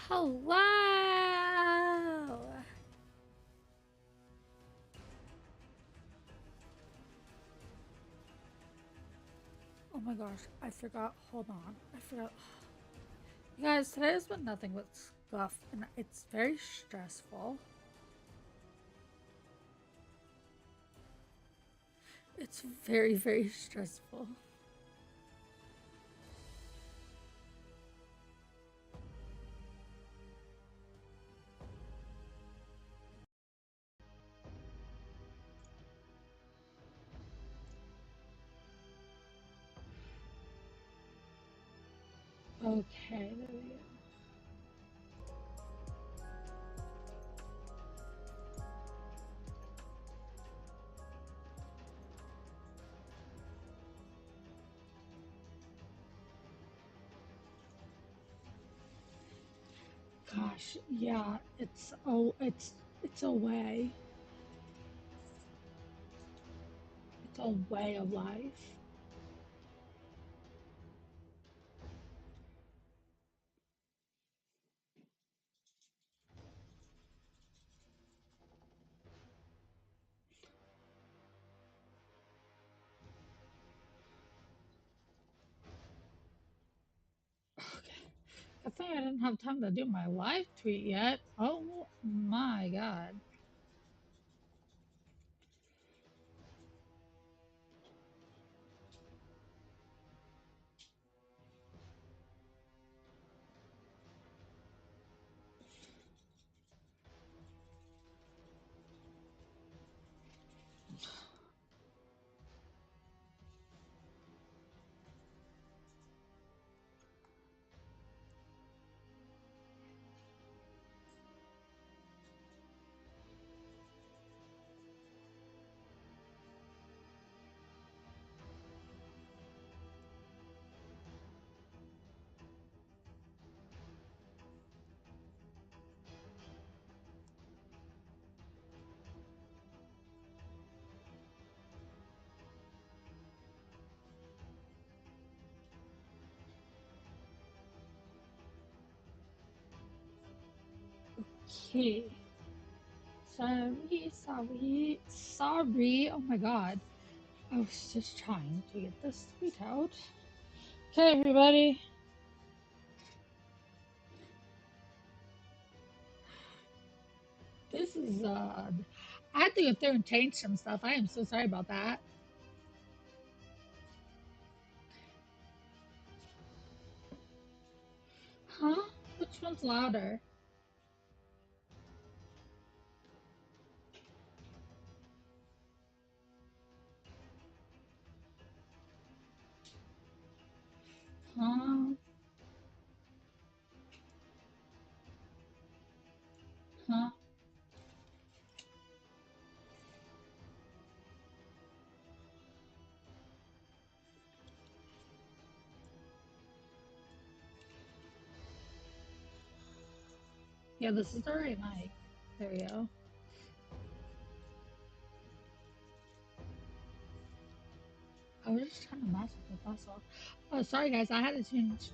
Hello! Oh my gosh, I forgot. Hold on. I forgot. You guys, today has been nothing but scuff, and it's very stressful. It's very, very stressful. Okay, there we go. Gosh, yeah, it's a way. It's a way of life. Okay. I thought I didn't have time to do my live tweet yet. Oh my god. Okay. Sorry. Oh my god. I was just trying to get this tweet out. Okay, everybody. This is, I had to go through and change some stuff. I am so sorry about that. Huh? Which one's louder? Huh? Huh? Yeah, this is the right mic. There we go. I was just trying to match it with that's all. Oh, sorry guys, I had to change.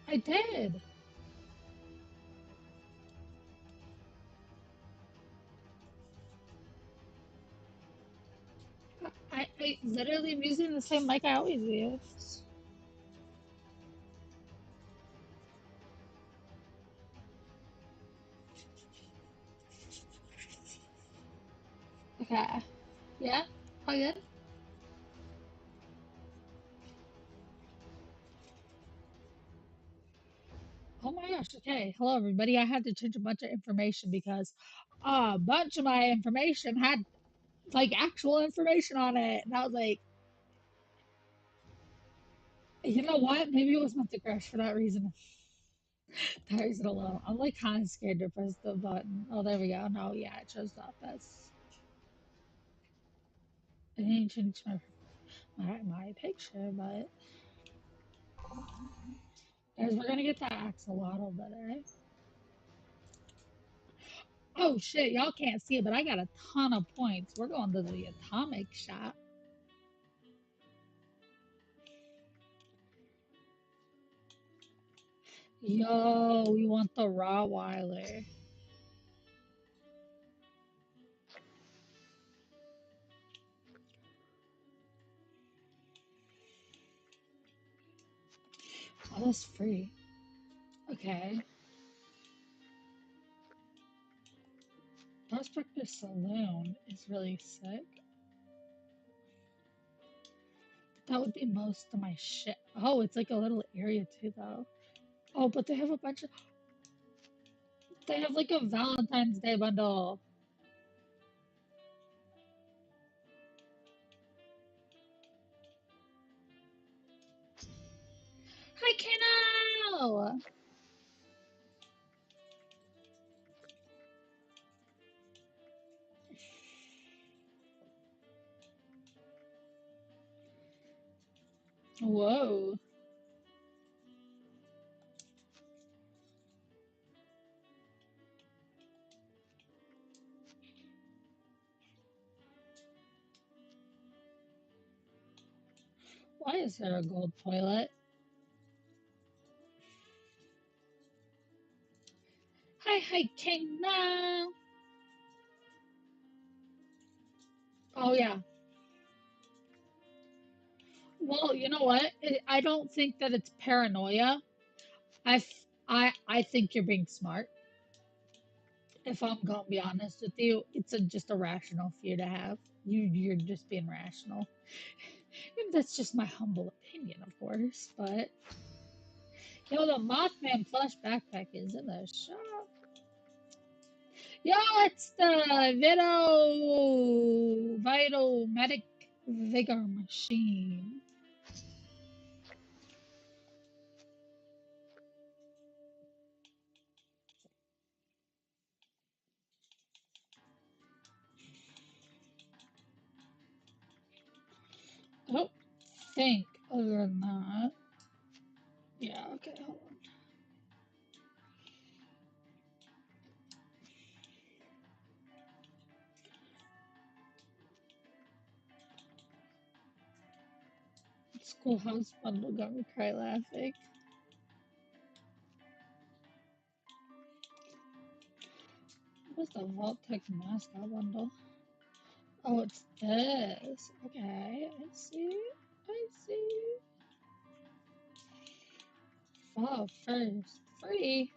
I did. I literally am using the same mic I always use. Okay. Yeah? All good? Oh my gosh, okay. Hello, everybody. I had to change a bunch of information because a bunch of my information had like actual information on it. And I was like, you know what? Maybe it was meant to crash for that reason. That reason alone. I'm like kind of scared to press the button. Oh, there we go. No, yeah, it shows up. I didn't change my picture, but guys, we're gonna get that axolotl better. Oh shit, y'all can't see it, but I got a ton of points. We're going to the atomic shop. Yo, we want the Rottweiler. Oh, that's free. Okay. Prospector Saloon is really sick. That would be most of my shit. Oh, it's like a little area too, though. Oh, but they have a bunch of. They have like a Valentine's Day bundle. Hi, Kano! Whoa. Why is there a gold toilet? Hi, Kano! Oh, yeah. Well, you know what? I don't think that it's paranoia. I think you're being smart. If I'm gonna be honest with you, it's just a rational fear to have. You're just being rational. And that's just my humble opinion, of course. But yo, the Mothman plush backpack is in the shop. Yo, it's the Vital Medic Vigor machine. I don't think other than that. Yeah, okay, hold on. Schoolhouse bundle got me cry laughing. What's the Vault Tech mascot bundle? Oh, it's this. Okay, I see. I see. Wow, first. Free.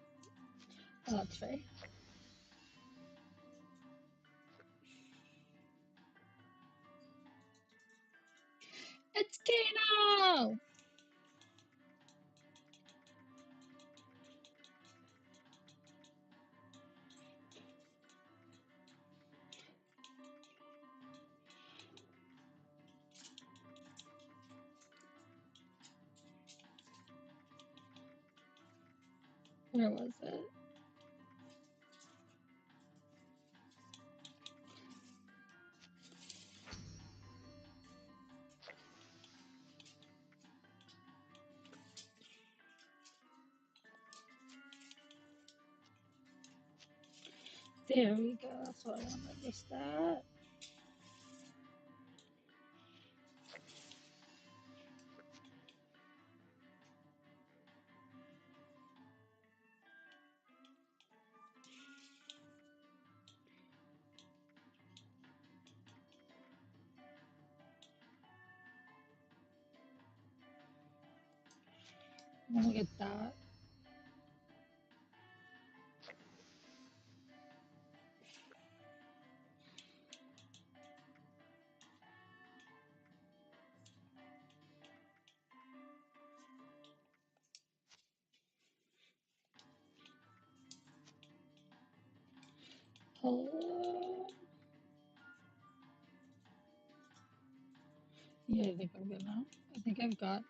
Oh, that's free. It's Kano! Where was it? There we go. That's what I wanted. Just that. I'm gonna get that. Oh. Yeah, I think I'm good now. I think I've got.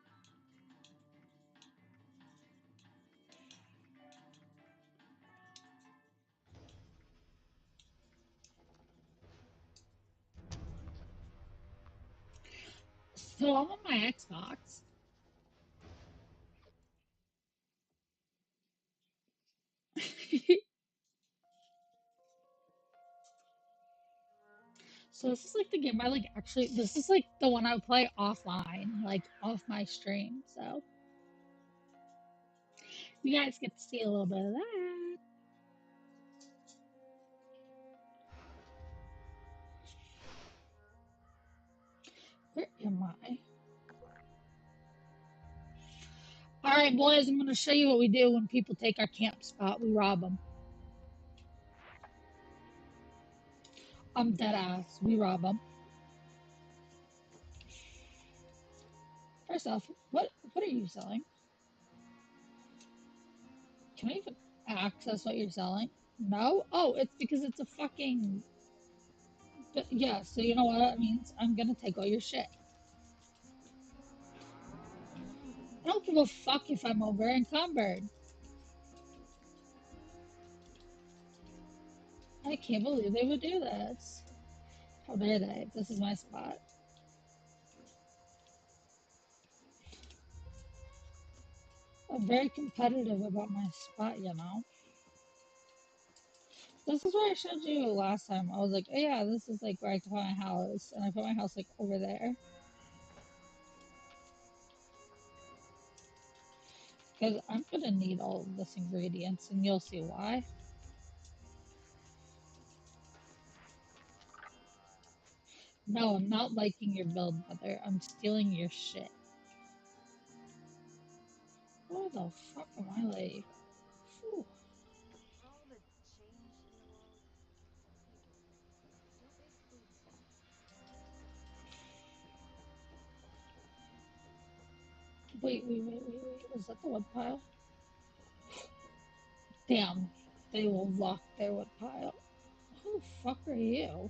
So I'm on my Xbox. So this is like the game I like actually. This is like the one I would play offline, like off my stream. So You guys get to see a little bit of that. Where am I? All right, boys, I'm going to show you what we do when people take our camp spot. We rob them. I'm dead ass. We rob them. First off, what are you selling? Can I even access what you're selling? No? Oh, it's because it's a fucking... Yeah, so you know what that means? I'm gonna take all your shit. I don't give a fuck if I'm over encumbered. I can't believe they would do this. How dare they? This is my spot. I'm very competitive about my spot, you know? This is where I showed you last time. I was like, oh yeah, this is like where I put my house. And I put my house like over there. Because I'm gonna need all of this ingredients and you'll see why. No, I'm not liking your build, brother. I'm stealing your shit. What the fuck am I like? Whew. Wait. Was that the wood pile? Damn. They will lock their wood pile. Who the fuck are you?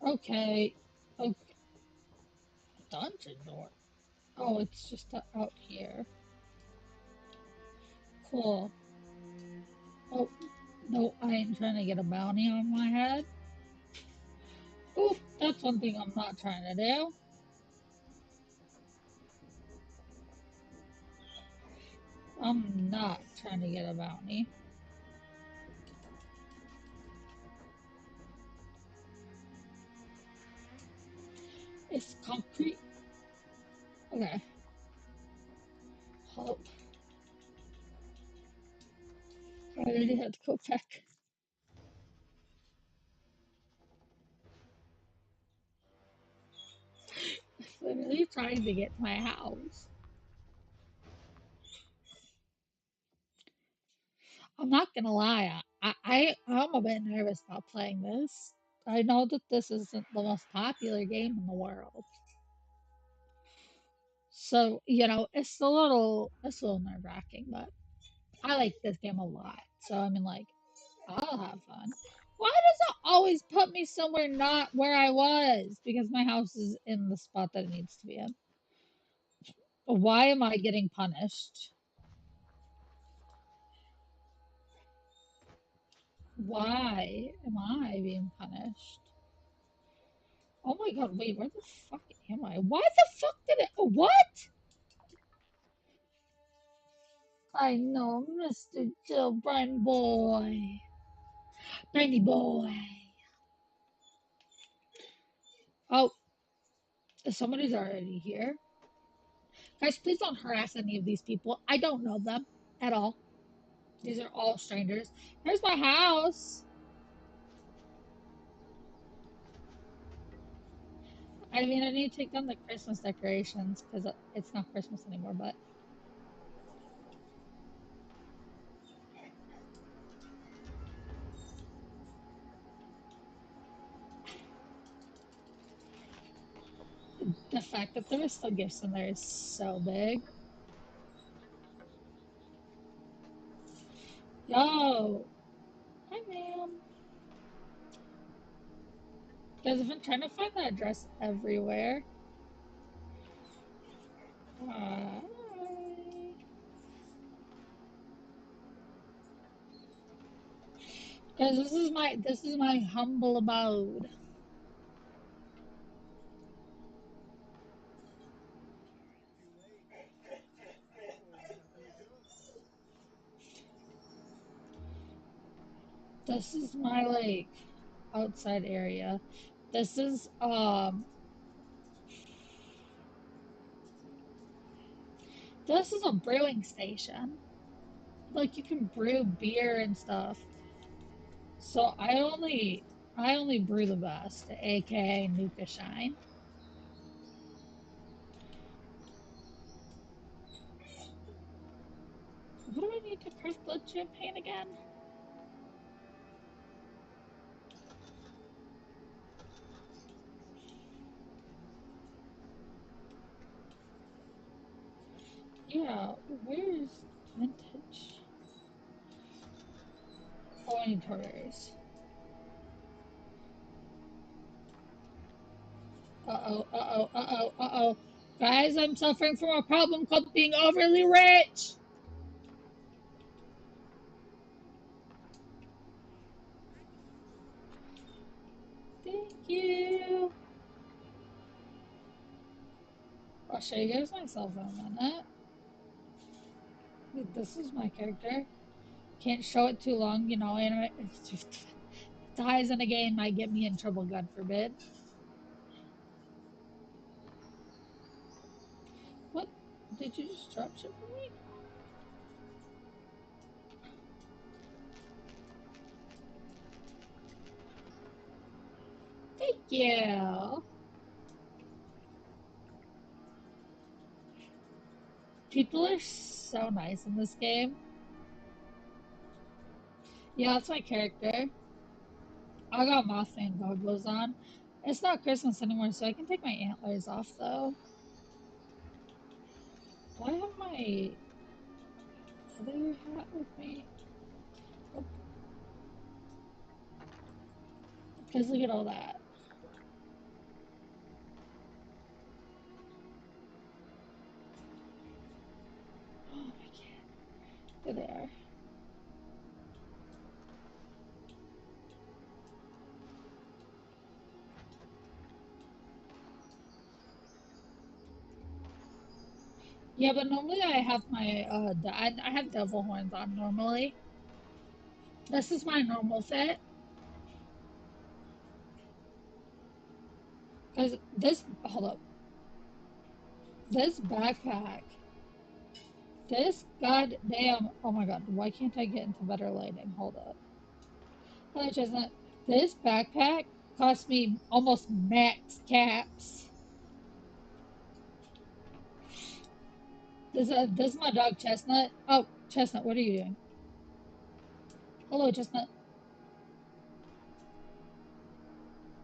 Okay. Okay. Dungeon door. Oh, it's just out here. Cool. Oh, no, I ain't trying to get a bounty on my head. Oof, that's one thing I'm not trying to do. I'm not trying to get a bounty. It's concrete. Okay. Hope. I already had to go back. Literally trying to get to my house. I'm not gonna lie, I'm a bit nervous about playing this. I know that this isn't the most popular game in the world. So, it's a little nerve-wracking, but I like this game a lot. So I mean like I'll have fun. Why does it always put me somewhere not where I was? Because my house is in the spot that it needs to be in. Why am I getting punished? Why am I being punished? Oh my god, wait, where the fuck am I? Why the fuck did it? What? I know, Mr. Jill, Briny boy. Briny boy. Oh, somebody's already here. Guys, please don't harass any of these people. I don't know them at all. These are all strangers. Here's my house. I mean, I need to take down the Christmas decorations because it's not Christmas anymore, but the fact that there are still gifts in there is so big. Yo, hi, ma'am. Guys, I've been trying to find that address everywhere. Hi. Guys, this is my humble abode. This is my like outside area. This is This is a brewing station. Like you can brew beer and stuff. So I only brew the best, aka Nuka Shine. What do I need to press blood champagne again? Yeah, where's vintage? Oh, I need tortoise. Uh-oh, uh-oh, uh-oh, uh-oh. Guys, I'm suffering from a problem called being overly rich. Thank you. I'll show you guys myself in a minute. This is my character. Can't show it too long, anime. It's just ties in a game might get me in trouble, God forbid. What? Did you just drop shit for me? Thank you. People are so nice in this game. Yeah, that's my character. I got Mothman goggles on. It's not Christmas anymore, so I can take my antlers off though. Do I have my other hat with me? Because look at all that. Oh my god. There they are. Yeah, but normally I have my I have devil horns on normally. This is my normal fit. Cause hold up, this backpack, this goddamn, oh my god, why can't I get into better lighting? Hold up. Hello, Chestnut. This backpack cost me almost max caps. This is my dog, Chestnut. Oh, Chestnut, what are you doing? Hello, Chestnut.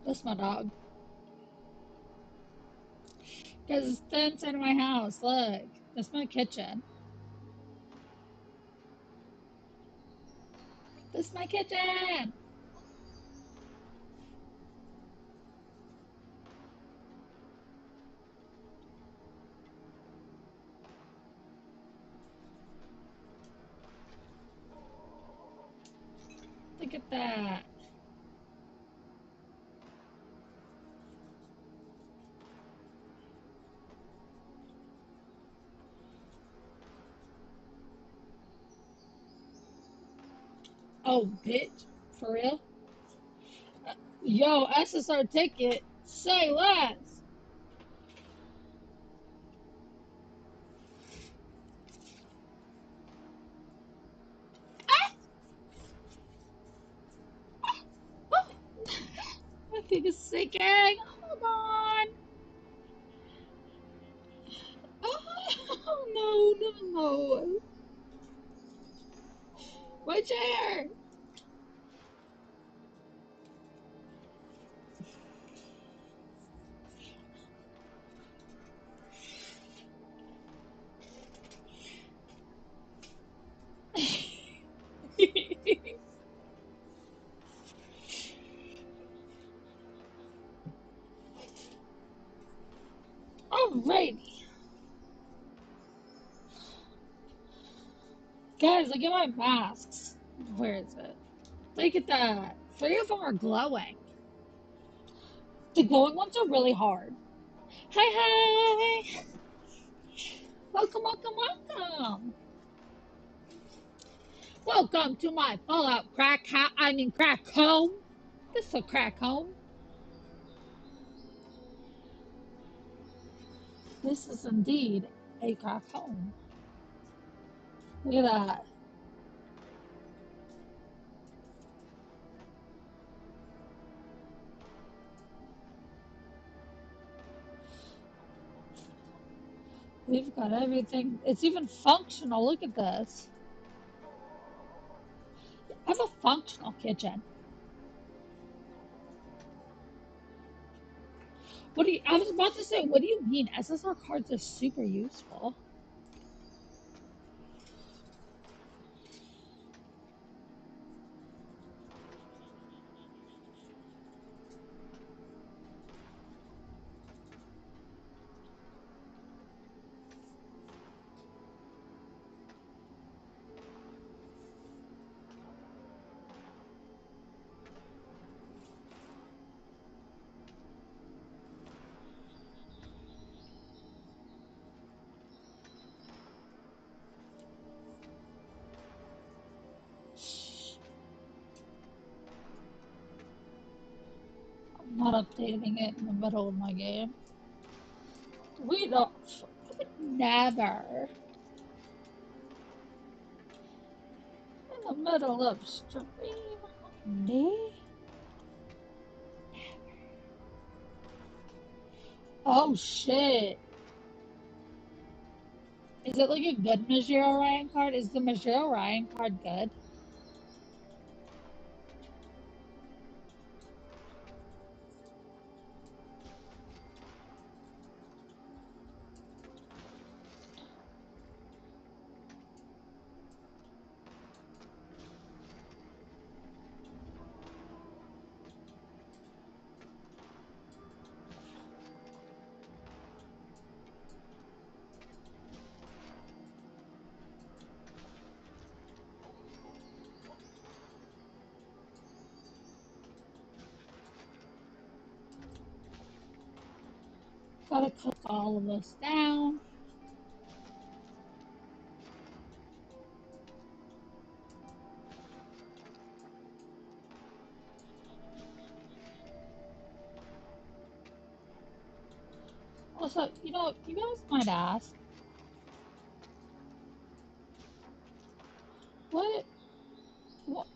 This is my dog. Because it's the inside of my house. Look, that's my kitchen. This is my kitchen. Look at that. Oh, bitch. For real? Yo, SSR ticket. Say less. Oh, my thing is sinking. Hold on. Oh, no, no, no. My chair. Alrighty. Guys, look at my masks. Where is it? Look at that. Three of them are glowing. The glowing ones are really hard. Hi, hi. Welcome, welcome, welcome. Welcome to my Fallout crack home. This is a crack home. This is indeed a crack home. Look at that. We've got everything. It's even functional. Look at this. I have a functional kitchen. What do you, I was about to say, what do you mean? SSR cards are super useful. I'm not updating it in the middle of my game. We don't. I would never. In the middle of stream. Me? Oh shit. Is it like a good Majiro Ryan card? Is the Majiro Ryan card good? Gotta cook all of this down. Also, you guys might ask, what, what?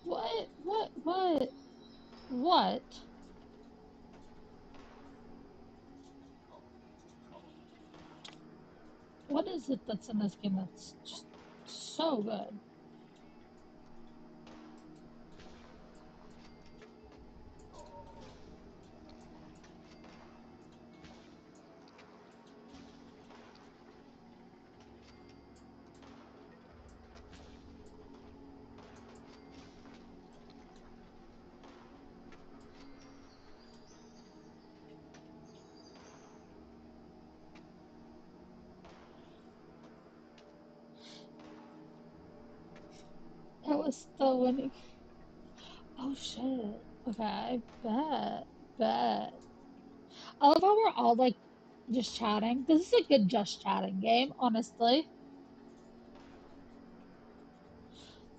What is it that's in this game that's just so good? It was still winning. Oh shit. Okay, bet. I love how we're all like just chatting. This is a good just chatting game, honestly.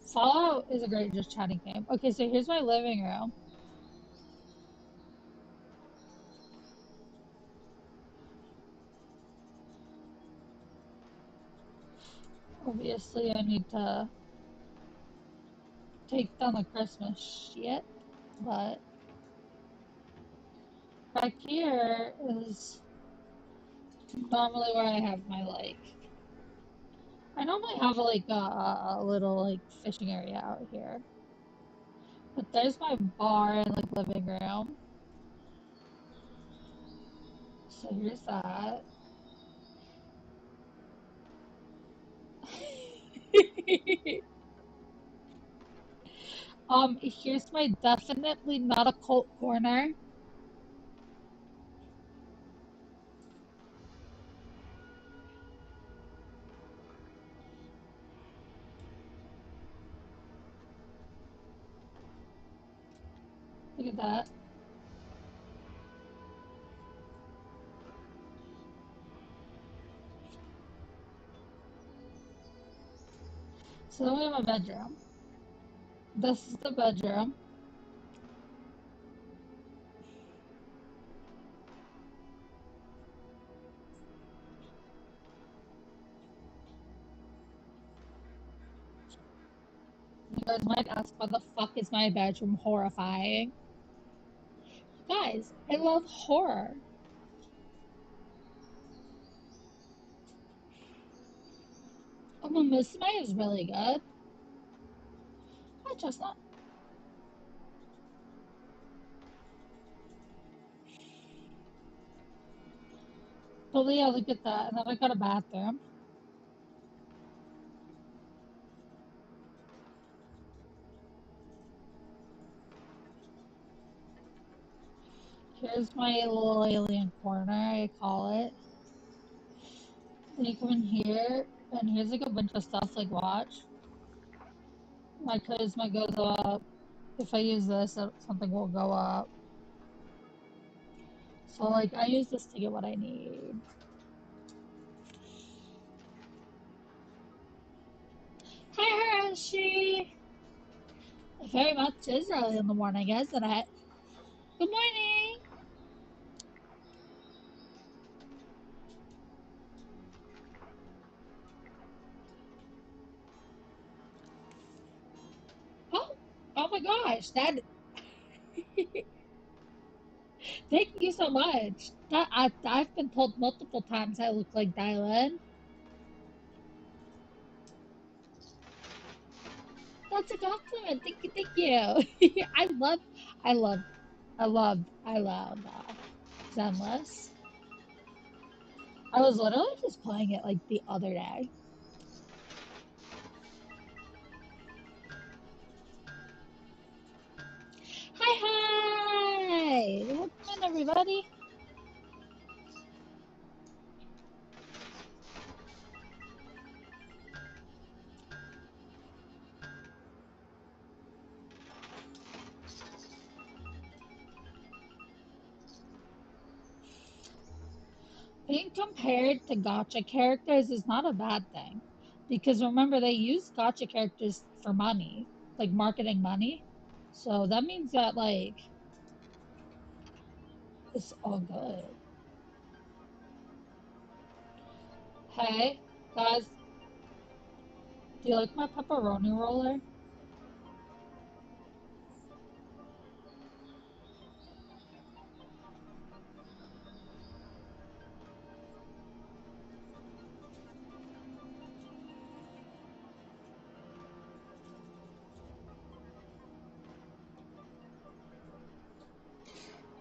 Fallout is a great just chatting game. Okay, so here's my living room. Obviously, I need to take down the Christmas shit, but back here is normally where I have my like. I normally have like a little like fishing area out here, but there's my bar and like living room. So here's that. Here's my definitely not a cult corner. Look at that. So then we have a bedroom. This is the bedroom. guys might ask, why the fuck is my bedroom horrifying? Guys, I love horror. Oh, my Miss May is really good. Hi, Chestnut. But yeah, look at that. And then I got a bathroom. Here's my little alien corner, I call it. Then you come in here, and here's like a bunch of stuff, like watch. My charisma goes up. If I use this, something will go up. So like, I use this to get what I need. Hi, Hershey! Very much is early in the morning, isn't it? Good morning! Oh, oh my gosh, that, thank you so much. I've been told multiple times I look like Dylan. That's a compliment. Thank you, thank you. I love, I love Zenless. I was literally just playing it like the other day. Hi, hi! Welcome in, everybody. Being compared to gotcha characters is not a bad thing. Because remember, they use gotcha characters for money, like marketing money. So that means that, like, it's all good. Hey, guys, do you like my pepperoni roller?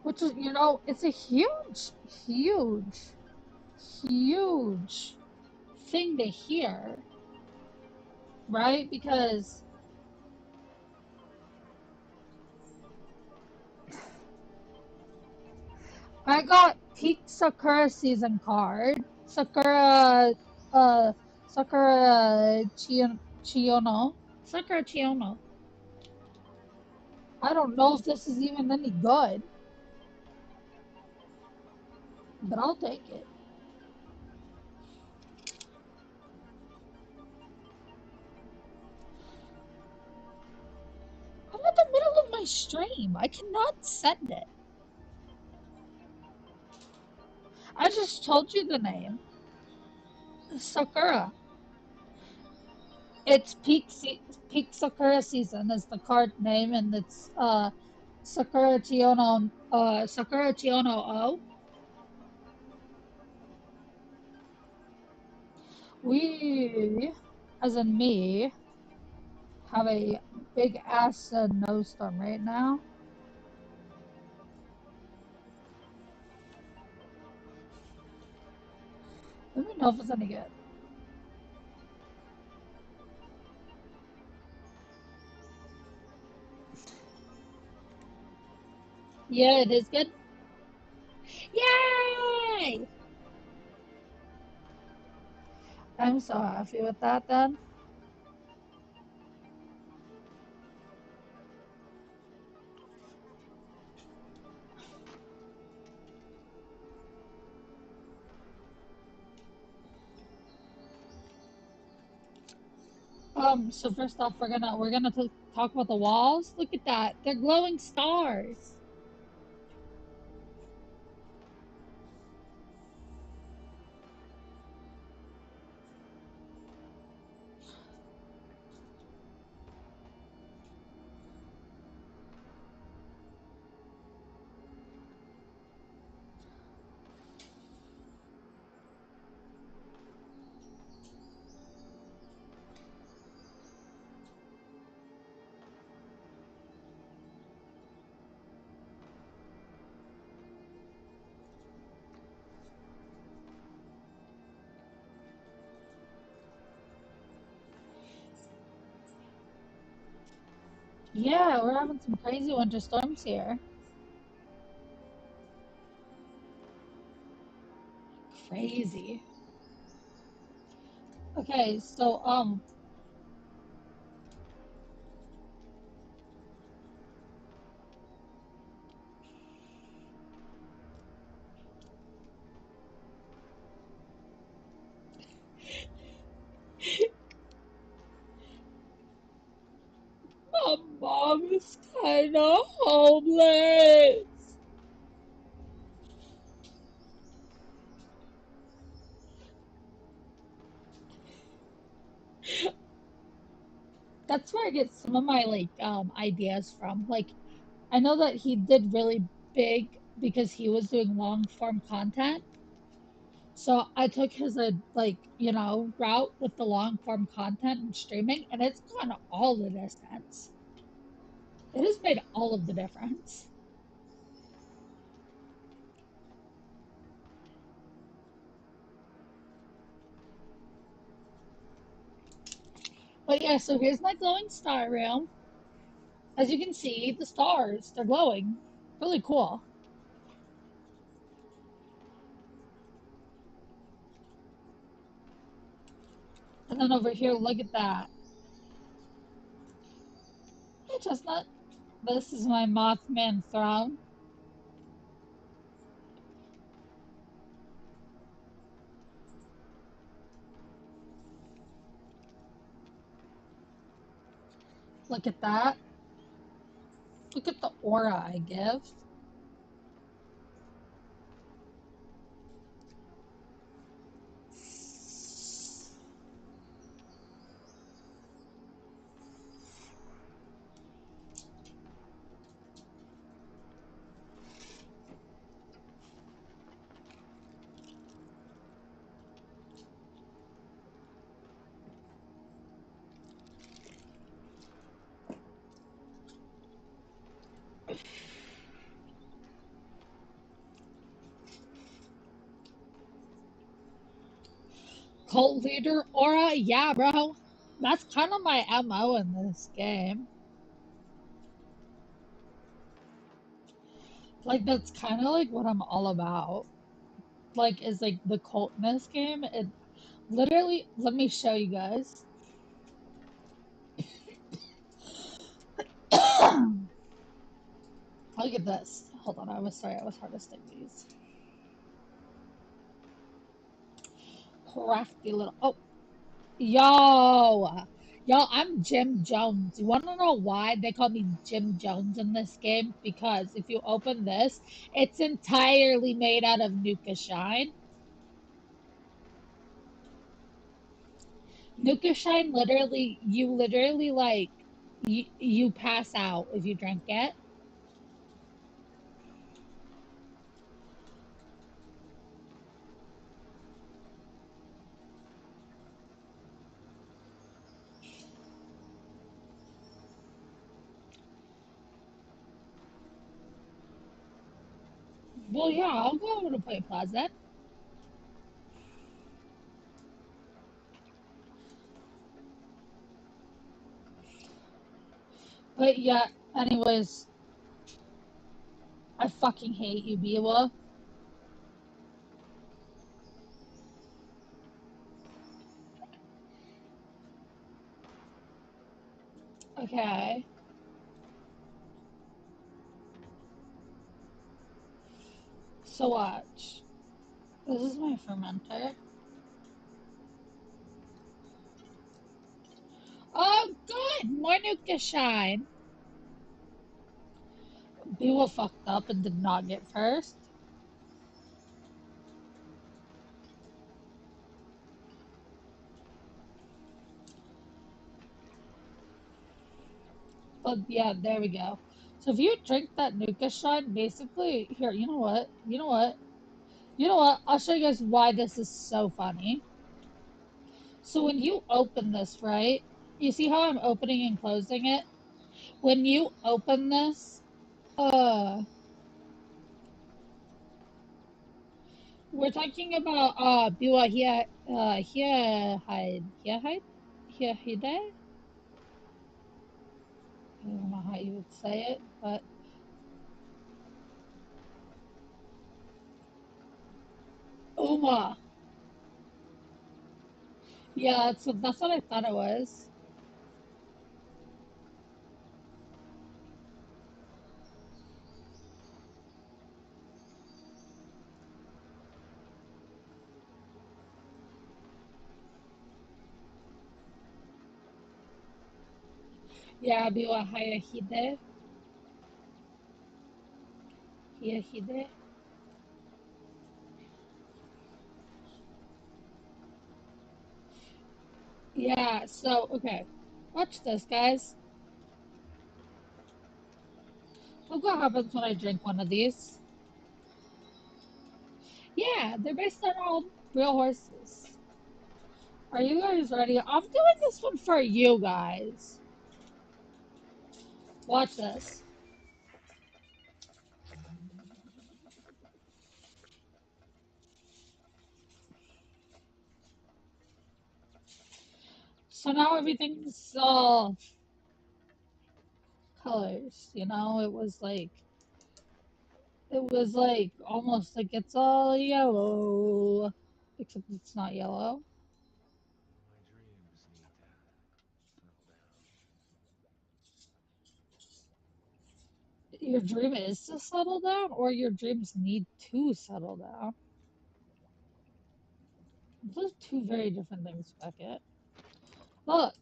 Which is, it's a huge, huge thing to hear, right? Because I got peak Sakura season card, uh, Sakura Chiono, Sakura Chiono. I don't know if this is even any good, but I'll take it. I'm in the middle of my stream. I cannot send it. I just told you the name. Sakura. It's peak Sakura season is the card name, and it's Sakura Chiono O. We, as in me, have a big ass snowstorm right now. Let me know if it's any good. Yeah, it is good. Yay! I'm so happy with that then. So first off, we're gonna talk about the walls. Look at that. They're glowing stars. Yeah, we're having some crazy winter storms here. Crazy. Okay, so my mom is kind of homeless. That's where I get some of my like ideas from. Like I know that he did really big because he was doing long form content. So I took his like, route with the long form content and streaming, and it's gone all the distance. It has made all of the difference. But yeah, so here's my glowing star room. As you can see, the stars, they're glowing. Really cool. And then over here, look at that. Hey, Chestnut. This is my Mothman throne. Look at that. Look at the aura I give. Cult leader aura, yeah, bro. That's kind of my MO in this game. Like, that's kind of like what I'm all about. Like, is like the cult in this game. It literally, let me show you guys. Look at this. Hold on, I was harvesting these. Crafty little. Oh, yo, I'm Jim Jones. You want to know why they call me Jim Jones in this game? Because if you open this, it's entirely made out of Nuka Shine. Nuka Shine literally, you literally like, you pass out if you drink it. Well, yeah, I'll go over to Play Plaza. But yeah, anyways, I fucking hate you, Biwa. Okay, so watch. This is my fermenter. Oh, good! More Nuka Shine. Biwa fucked up and did not get first. But yeah, there we go. So if you drink that Nuka Shine, basically, here, you know what? You know what? You know what? I'll show you guys why this is so funny. So when you open this, right? You see how I'm opening and closing it? When you open this, uh, we're talking about biwa here hide here hide here hide I don't know how you would say it, but Uma. Yeah, that's what I thought it was. Yeah, biwa hayahide. Hiyahide. Yeah, so okay. Watch this, guys. Look what happens when I drink one of these. Yeah, they're based on all real horses. Are you guys ready? I'm doing this one for you guys. Watch this. So now everything's all colors, you know? It was like almost like it's all yellow. Except it's not yellow. Your dream is to settle down, or your dreams need to settle down. Those are two very different things, Beckett. Look,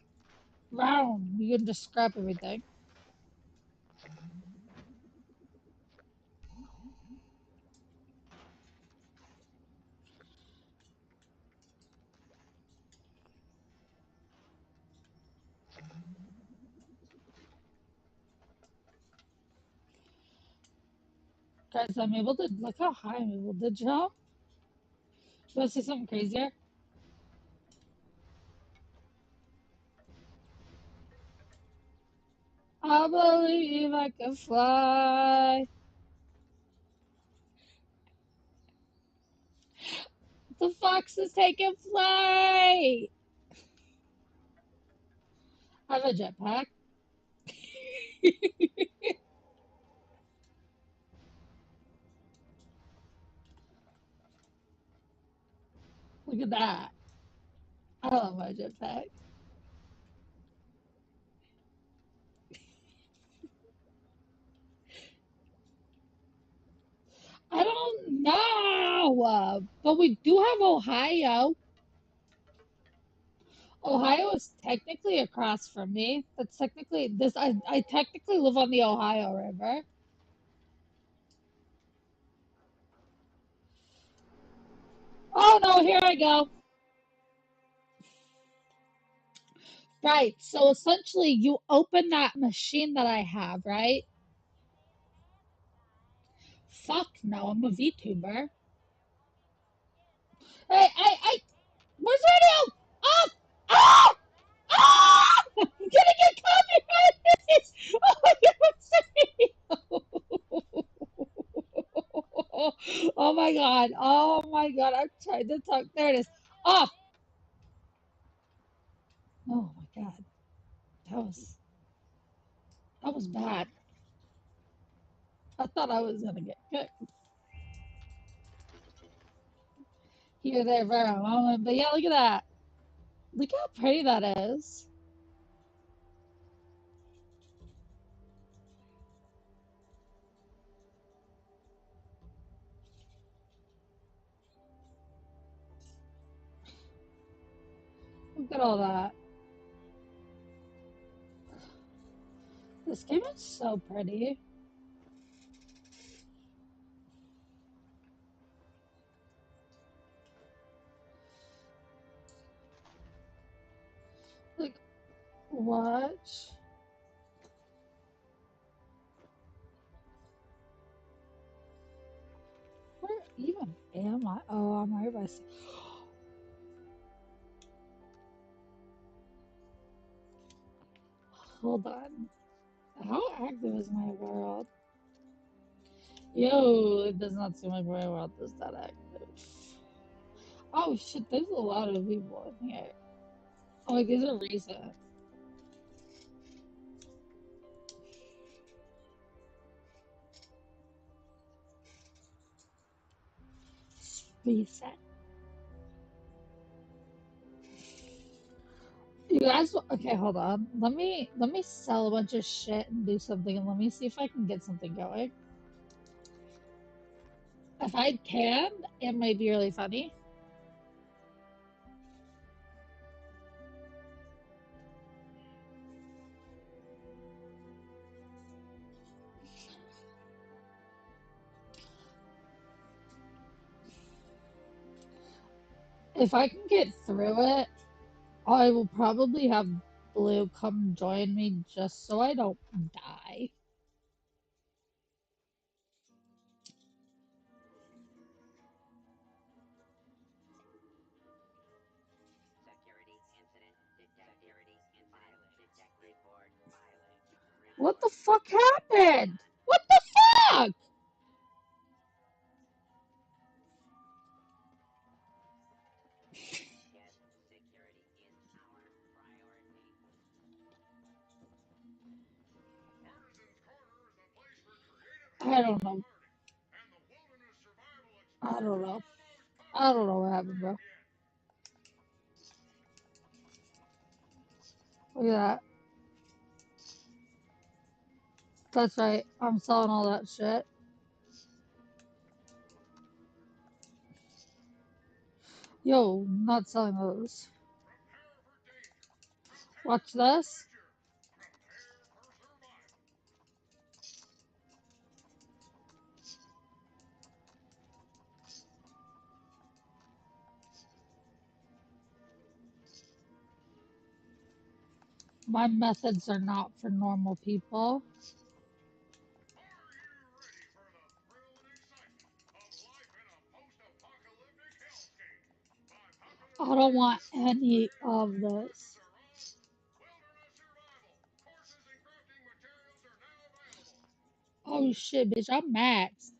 round. You can just scrap everything. Guys, I'm able to look how high I'm able to jump. You want to see something crazier? I believe I can fly. The fox is taking flight. I have a jetpack. Look at that. I love my jetpack. I don't know, but we do have Ohio. Ohio is technically across from me. That's technically this. I technically live on the Ohio River. Oh no, here I go. Right. So essentially, you open that machine that I have, right? Fuck no, I'm a VTuber. Hey, where's radio? Ah! Ah! Ah! I'm gonna get copyrighted! Oh my god, oh my god, oh my god, I'm trying to talk. There it is. Off! Oh my god, that was that was bad. I thought I was gonna get kicked here, there, for a moment, but yeah, look at that. Look how pretty that is. Look at all that. This game is so pretty. Like, watch. Where even am I? Oh, I'm right by. Hold on. How active is my world? Yo, it does not seem like my world is that active. Oh shit, there's a lot of people in here. Oh, wait, these are recent. Reset. You guys, okay, hold on. Let me sell a bunch of shit and do something, and let me see if I can get something going. If I can, it might be really funny. If I can get through it, I will probably have Blue come join me just so I don't die. What the fuck happened? What the fuck? I don't know. I don't know. I don't know what happened, bro. Look at that. That's right. I'm selling all that shit. Yo, not selling those. Watch this. My methods are not for normal people. I don't want any of this. Oh shit, bitch, I'm maxed.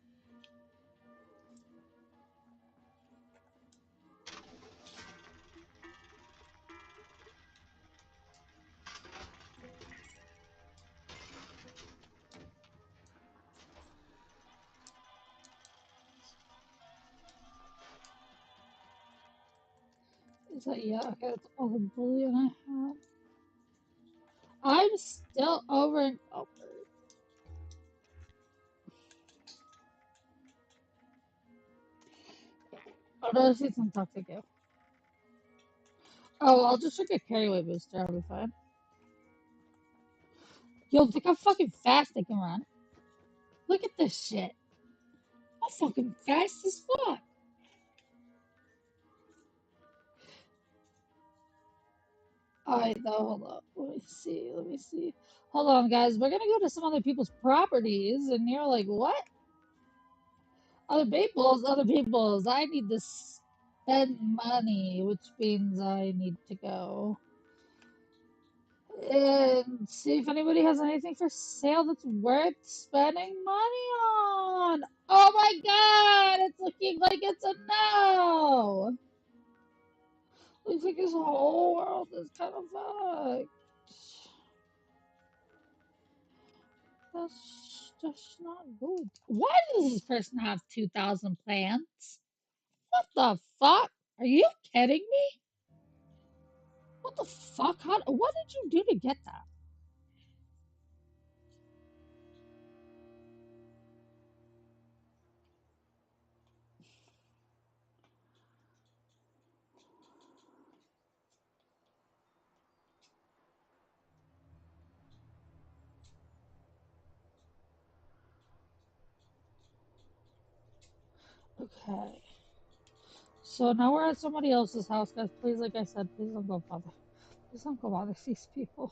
Is that, yeah, okay, that's all the bullion I have. I'm still over and over. Oh, no, I see some toxic you. Oh, I'll just drink a carry weight booster, I'll be fine. Yo, look how fucking fast they can run. Look at this shit. I'm fucking fast as fuck. Alright, though, hold up. Let me see, let me see. Hold on, guys. We're gonna go to some other people's properties, and you're like, what? Other people's. I need to spend money, which means I need to go and see if anybody has anything for sale that's worth spending money on. Oh my god, it's looking like it's a no. Looks like this whole world is kind of fucked. That's just not good. Why does this person have 2,000 plants? What the fuck? Are you kidding me? What the fuck? What did you do to get that? Okay. So now we're at somebody else's house, guys. Please, like I said, please don't go bother. Please don't go bother these people.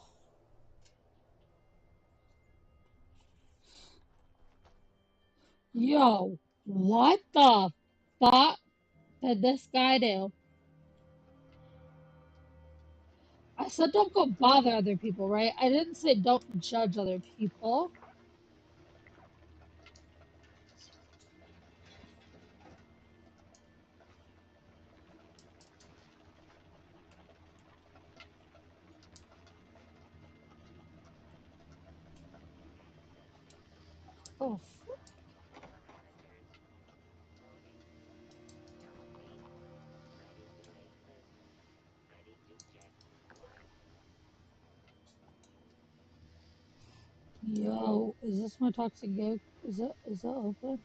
Yo, what the fuck did this guy do? I said don't go bother other people, right? I didn't say don't judge other people. Oh, Yo, is this my toxic gig? Is it open?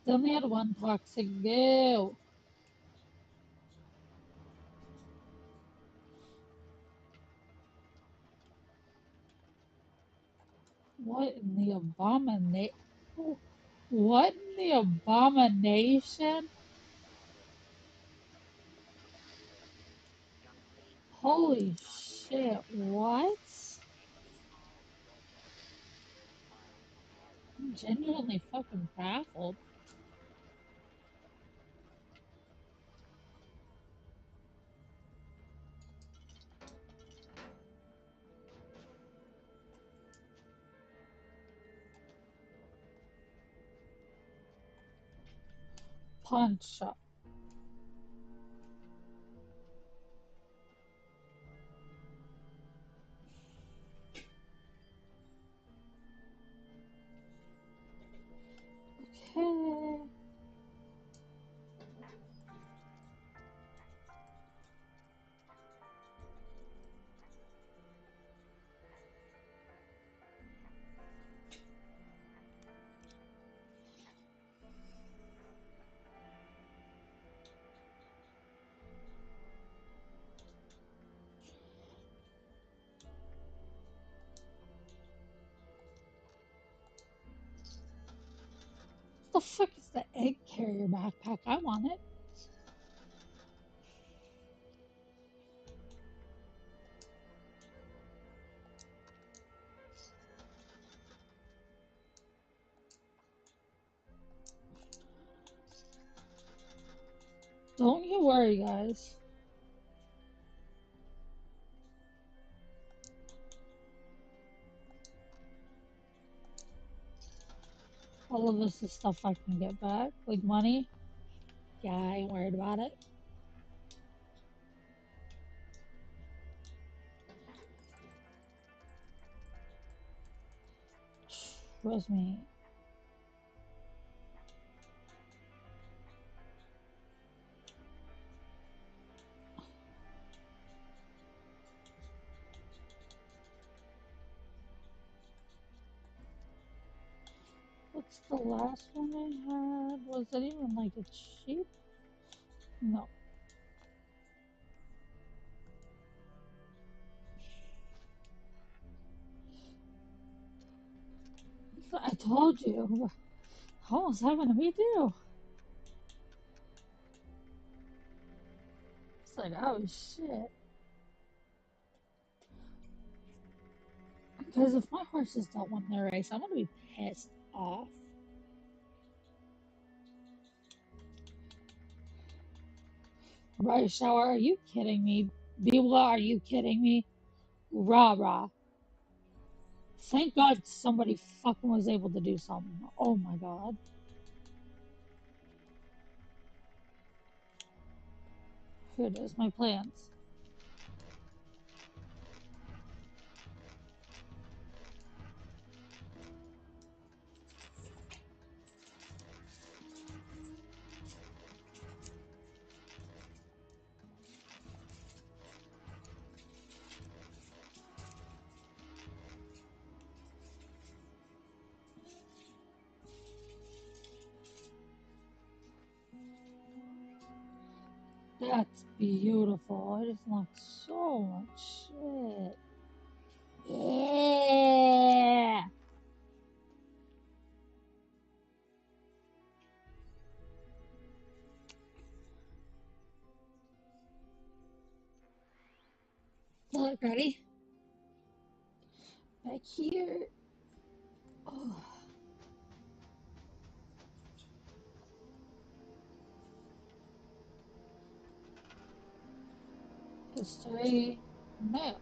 They only had one toxic goo. What in the abomination? What in the abomination? Holy shit, what? I'm genuinely fucking baffled. Punch up. Okay. What the fuck is the egg carrier backpack? I want it. Don't you worry, guys. All of this is stuff I can get back. Like money. Yeah, I ain't worried about it. Trust me. What's the last one I had? Was it even like a cheap? No. I told you. Almost happened to me too. It's like, oh shit. Because if my horses don't win the race, I'm gonna be pissed off. Right, Shower, are you kidding me? Biwa, are you kidding me? Rah rah. Thank God somebody fucking was able to do something. Oh my god. Here it is, my plans. That's beautiful. I just lost so much shit. Yeah. Look, ready? Back here. Oh, history. No.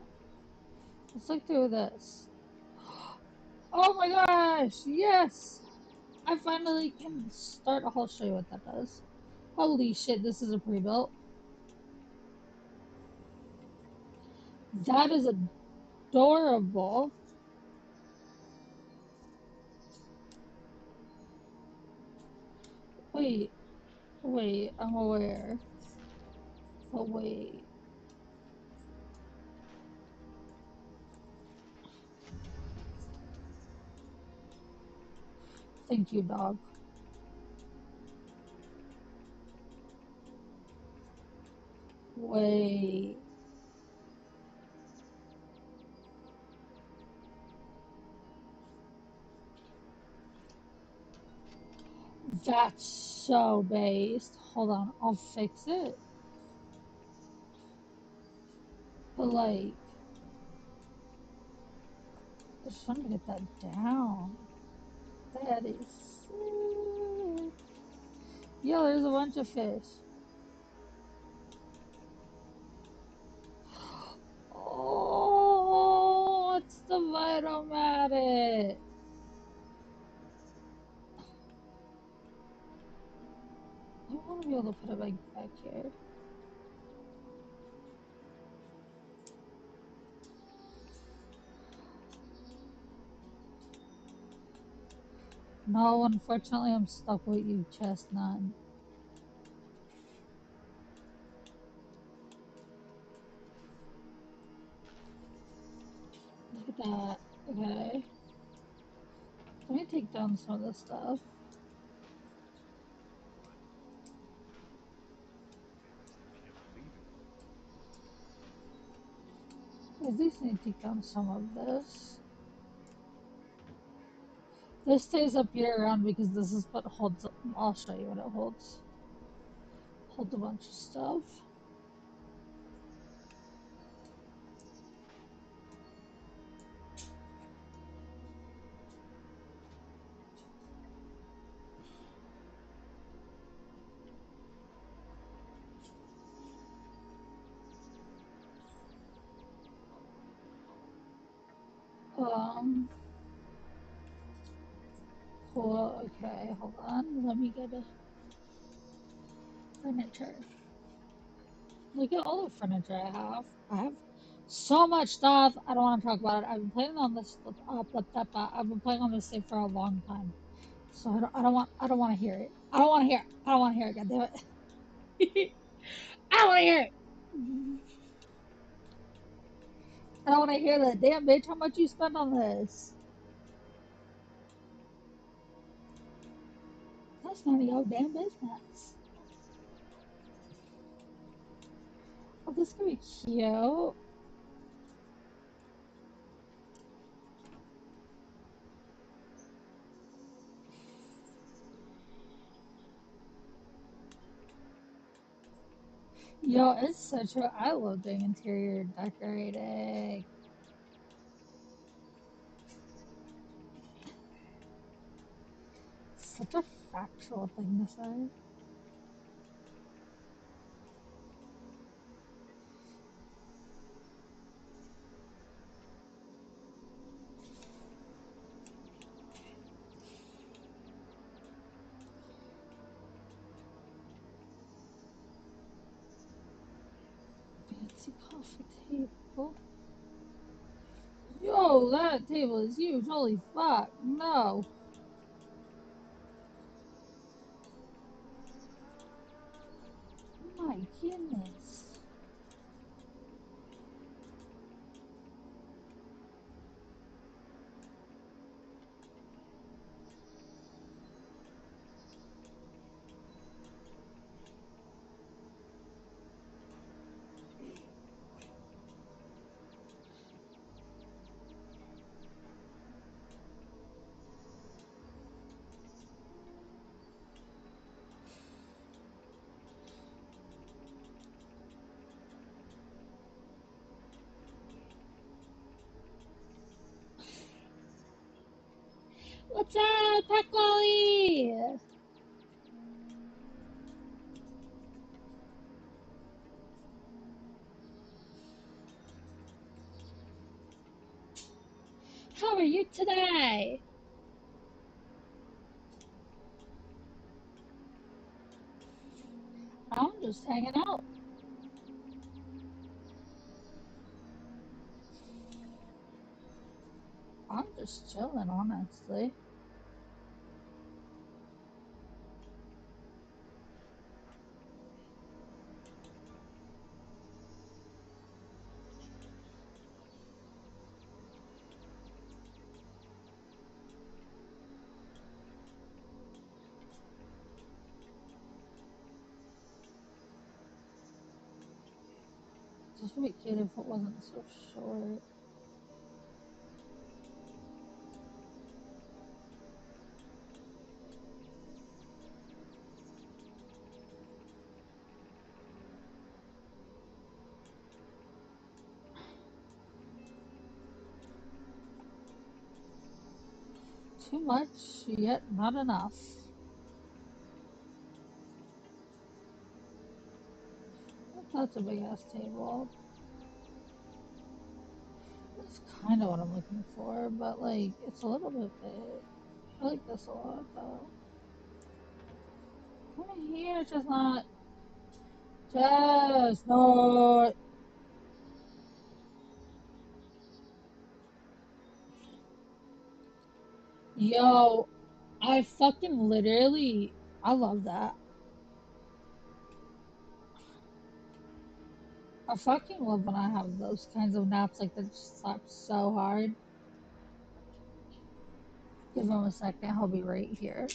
Let's look through this. Oh my gosh! Yes! I finally can start. I'll show you what that does. Holy shit, this is a pre-built. That is adorable. Wait, wait, I'm aware. But wait. Thank you, dog. Wait. That's so based. Hold on, I'll fix it. But like, I just want to get that down. That is sick. Yo, there's a bunch of fish. Oh, it's the Vitomatic. I want to be able to put it like back here. No, unfortunately, I'm stuck with you, Chestnut. Look at that. Okay. Let me take down some of this stuff. I at least need to take down some of this. This stays up year round because this is what holds. I'll show you what it holds. Holds a bunch of stuff. Um. Cool. Okay. Hold on. Let me get a furniture. Look at all the furniture I have. I have so much stuff. I don't want to talk about it. I've been playing on this. I've been playing on this thing for a long time. So I don't want to hear it. I don't want to hear it. I don't want to hear it. God damn it. I don't want to hear it. I don't want to hear that. Damn, bitch, how much you spent on this? That's none of your damn business. Oh, this could be cute. Yo, it's so true. I love doing interior decorating. Such a factual thing to say. Fancy coffee table. Yo, that table is huge. Holy fuck. No. My goodness. What's up, Pack Lolly? How are you today? I'm just hanging out. I'm just chilling, honestly. This would be cute if it wasn't so short. Too much, yet not enough. That's a big ass table. That's kind of what I'm looking for, but like, it's a little bit big. I like this a lot though. Come here, Chestnut. Chestnut. Yo, I fucking literally, I love that. I fucking love when I have those kinds of naps like that just slap so hard. Give him a second, he'll be right here.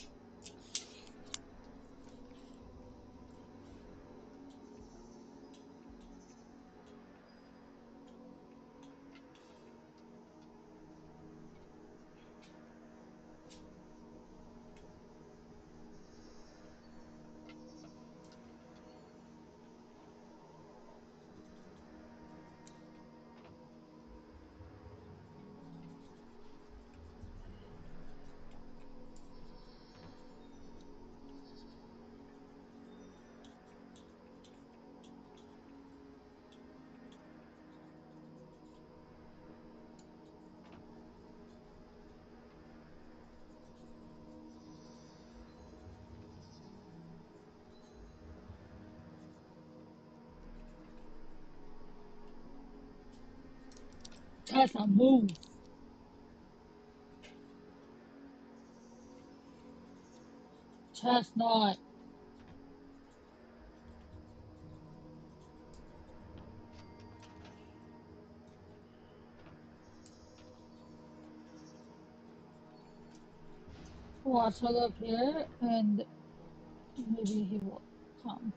Chestnut, move. Chestnut. Watch, I'll go up here and maybe he will come.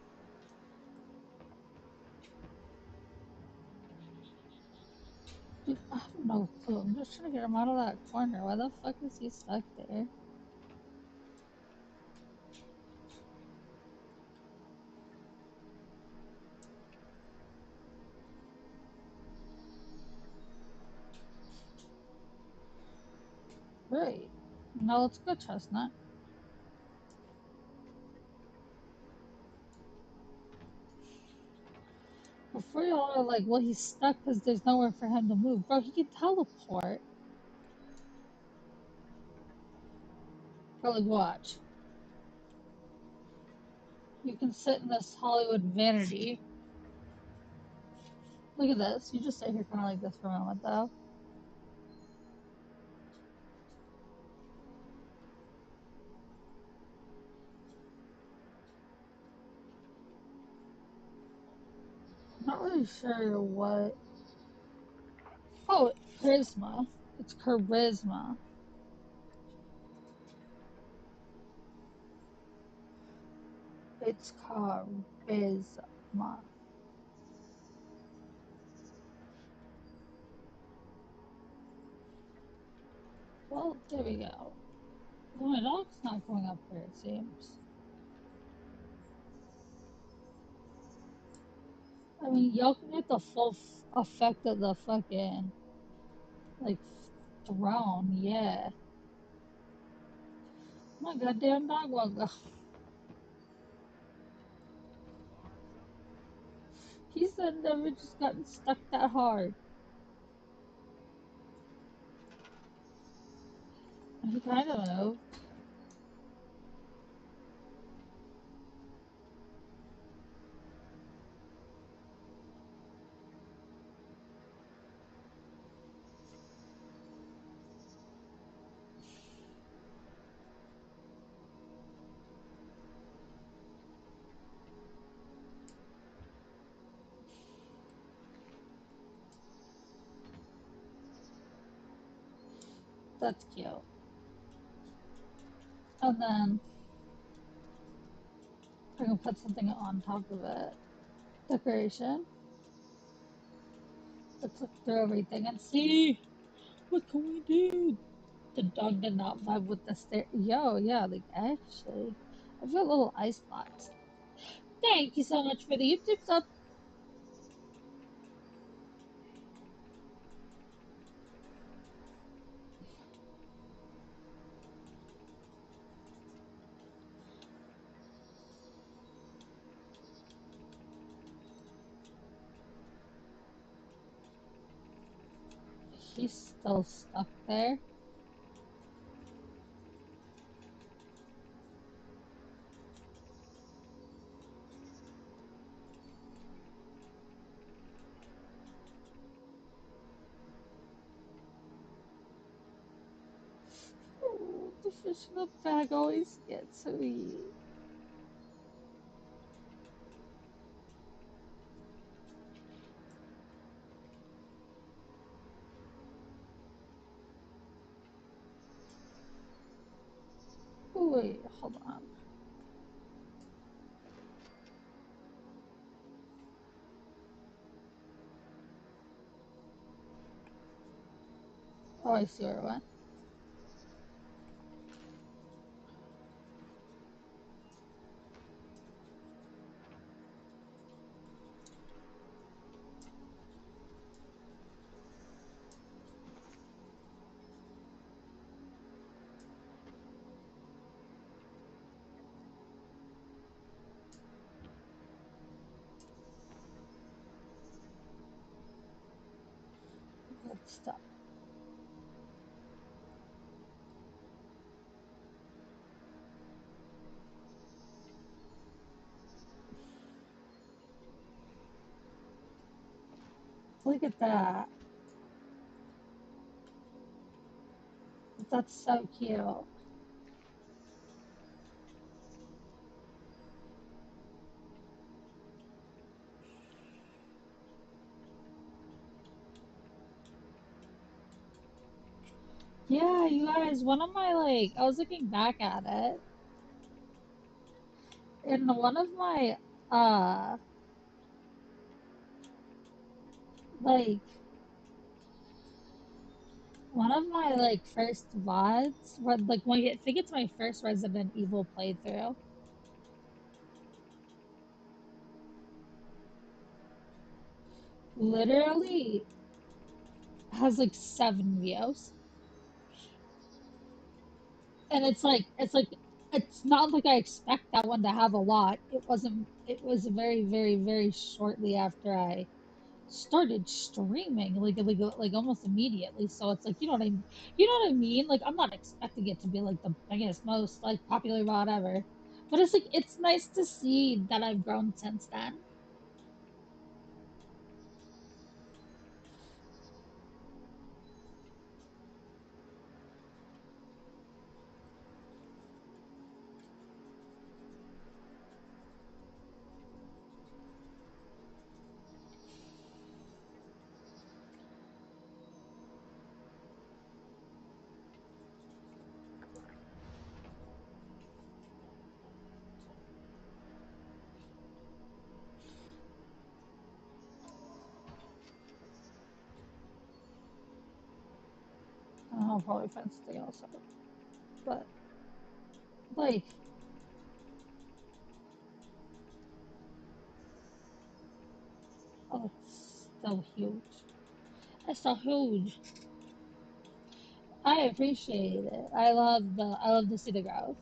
Dude, I have no clue. I'm just trying to get him out of that corner. Why the fuck is he stuck there? Right. Now let's go, Chestnut. Before y'all are like, well, he's stuck because there's nowhere for him to move. Bro, he can teleport. Bro, like, watch. You can sit in this Hollywood vanity. Look at this. You just sit here kind of like this for a moment, though. I'm not really sure what. Oh, charisma. It's charisma. It's charisma. Well, there we go. Well, my dog's not going up here, it seems. I mean, y'all can get the full effect of the fucking, like, throne, yeah. My goddamn dog won't go. He said never just gotten stuck that hard. He kind of moved. That's cute. And then I can put something on top of it. Decoration. Let's look through everything and see what can we do. The dog did not vibe with the stair. Yo, yeah, like actually, I've got little ice spots. Thank you so much for the YouTube sub. He's still stuck there. Oh, the fish in the bag always gets me. Oh, wait, hold on. Oh, I see where it went. Good stuff. Look at that. That's so cute. Yeah, you guys, one of my like, I was looking back at it, and one of my, uh, like, one of my like first VODs, like when I think it's my first Resident Evil playthrough, literally has like 7 views, and it's not like I expect that one to have a lot. It wasn't. It was very, very, very shortly after I started streaming, like almost immediately. So it's like you know what I mean. Like I'm not expecting it to be like the biggest, most like popular VOD ever, but it's like it's nice to see that I've grown since then. I'll probably find something else, but like, oh, it's still huge. It's still huge. I appreciate it. I love to see the growth.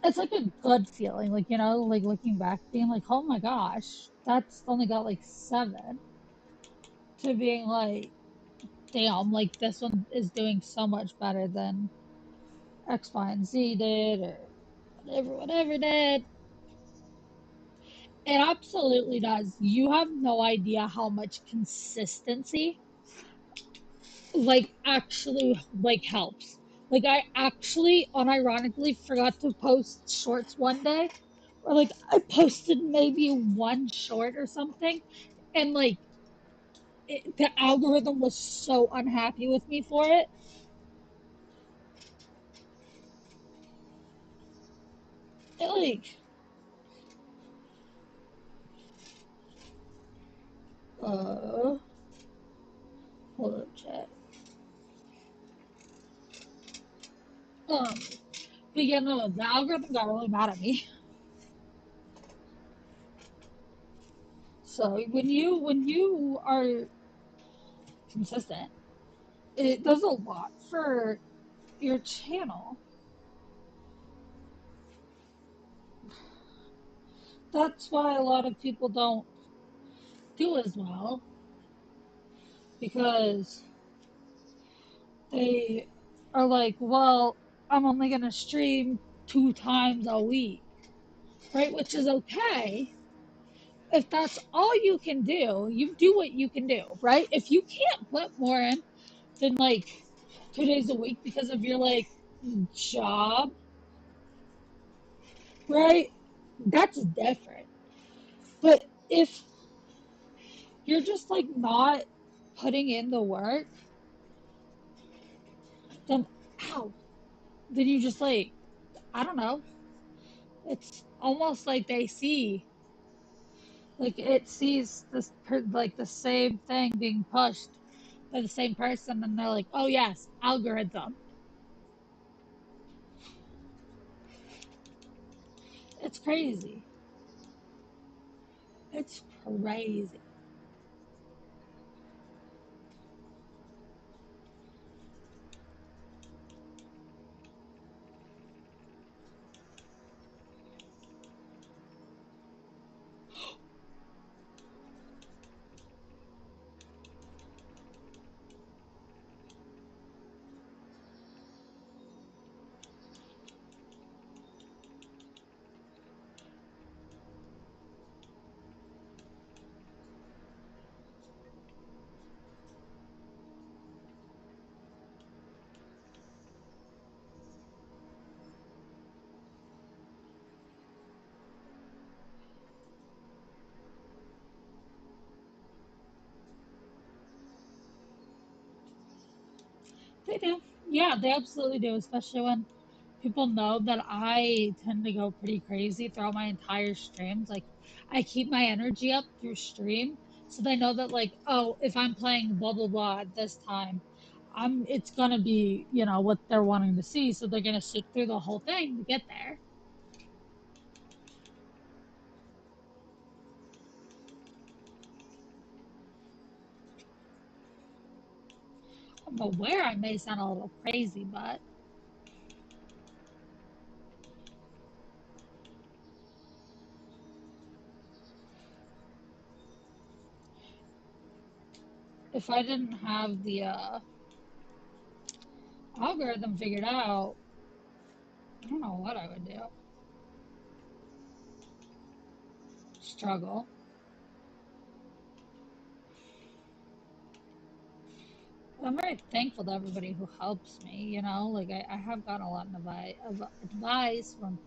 It's like a good feeling, like like looking back, being like, oh my gosh, that's only got like 7, to being like, damn, like this one is doing so much better than X, Y, and Z did, or whatever did. It absolutely does. You have no idea how much consistency like actually like helps. Like I actually unironically forgot to post shorts one day, or like I posted maybe one short or something, and like the algorithm was so unhappy with me for it. Like, uh, hold up, chat. Um, but yeah, no, the algorithm got really mad at me. So when you are consistent, it does a lot for your channel. That's why a lot of people don't do as well because they are like, well, I'm only gonna stream 2 times a week, right? Which is okay. If that's all you can do what you can do, right? If you can't put more in than like 2 days a week because of your like job, right? That's different. But if you're just like not putting in the work, then ow, then you just like, I don't know. It's almost like they see, like it sees this like the same thing being pushed by the same person, and they're like, oh yes, algorithm. It's crazy. It's crazy. They do. Yeah, they absolutely do, especially when people know that I tend to go pretty crazy throughout my entire streams. Like, I keep my energy up through stream, so they know that, like, oh, if I'm playing blah blah blah at this time, it's gonna be, what they're wanting to see, so they're gonna sit through the whole thing to get there. I'm aware I may sound a little crazy, but if I didn't have the algorithm figured out, I don't know what I would do. Struggle. I'm very thankful to everybody who helps me, like I have gotten a lot of advice from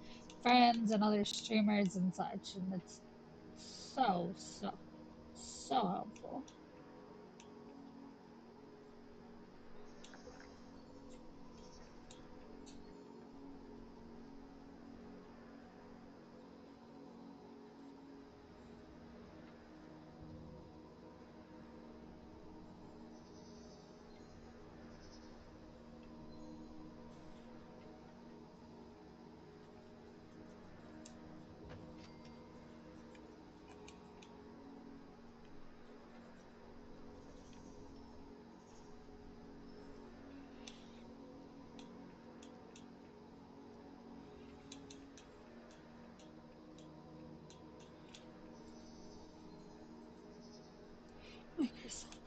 friends and other streamers and such, and it's so, so, so helpful. Microsoft.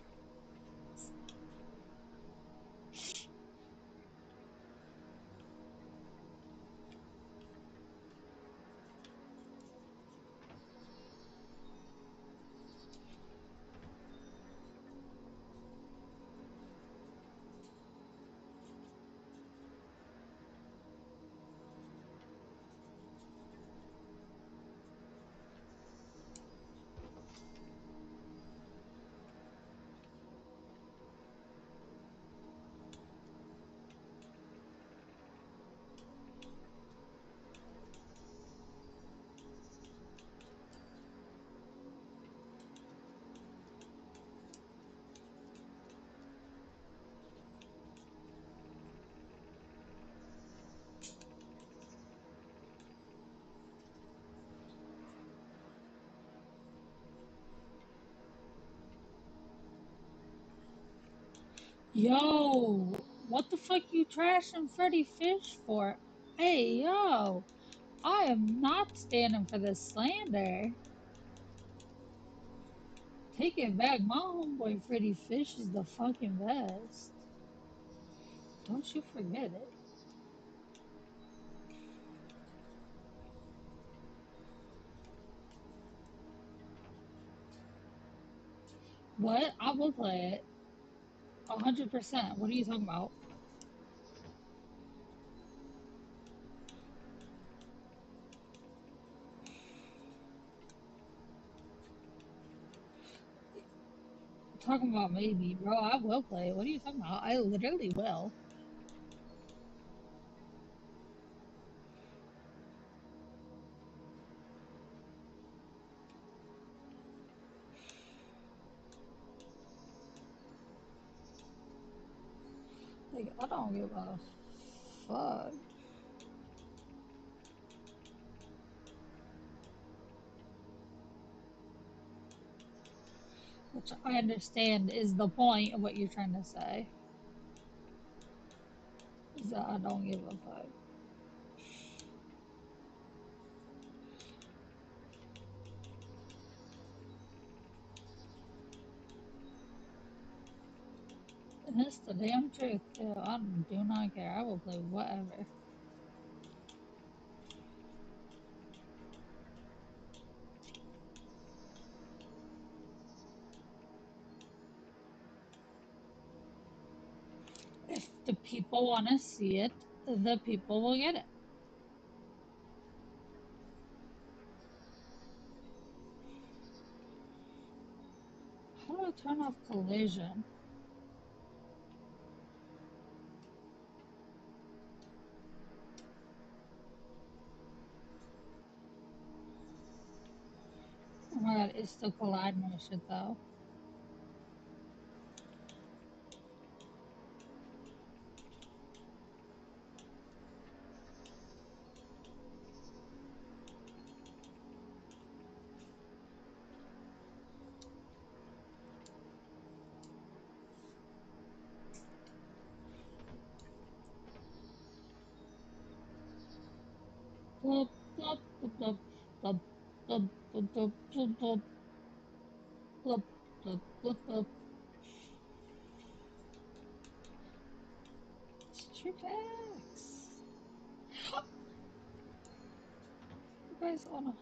Yo, what the fuck you trashing Freddy Fish for? Hey, yo, I am not standing for this slander. Take it back, my homeboy Freddy Fish is the fucking best. Don't you forget it. What? I will play it. 100%. What are you talking about? Talking about maybe, bro. I will play it. What are you talking about? I literally will. Like, I don't give a fuck. Which I understand is the point of what you're trying to say. Is that I don't give a fuck. And it's the damn truth, too. I do not care. I will play whatever. If the people want to see it, the people will get it. How do I turn off collision? Oh my god, it's the collide motion, though. Blub, blub, blub, blub, blub, blub, blub, blub, blub, blub, blub, blub, blub. It's your facts. You guys wanna.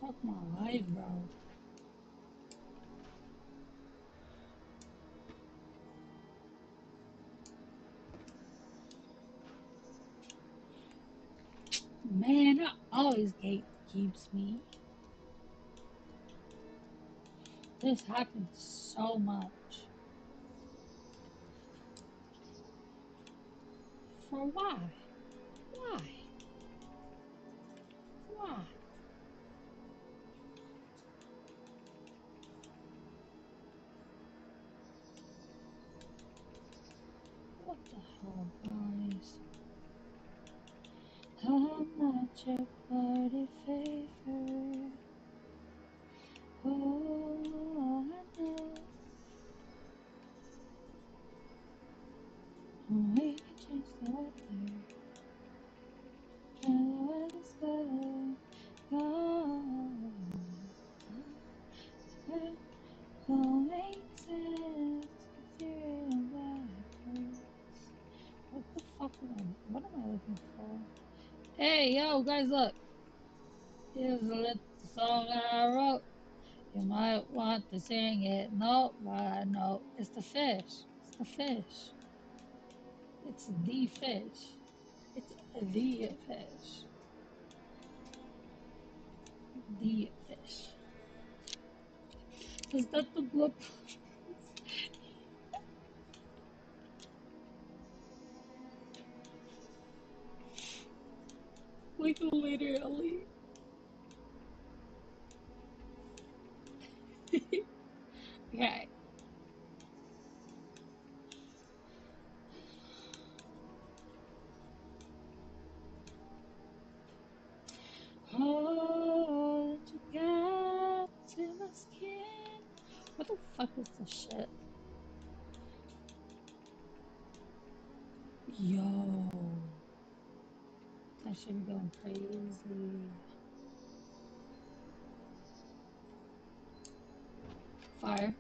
Fuck my life, bro. Man, that always keeps me. This happens so much. For why? Why? Why? What the hell, guys? How much your party favor? Oh, I know. Hey, yo, guys, look. Here's a little song I wrote. You might want to sing it note by note. It's the fish. It's the fish. It's the fish. It's the fish. The fish. Is that the blip? Like literally. Okay. Oh, you got to my skin. What the fuck is this shit? Yo. That should be going crazy. Fire.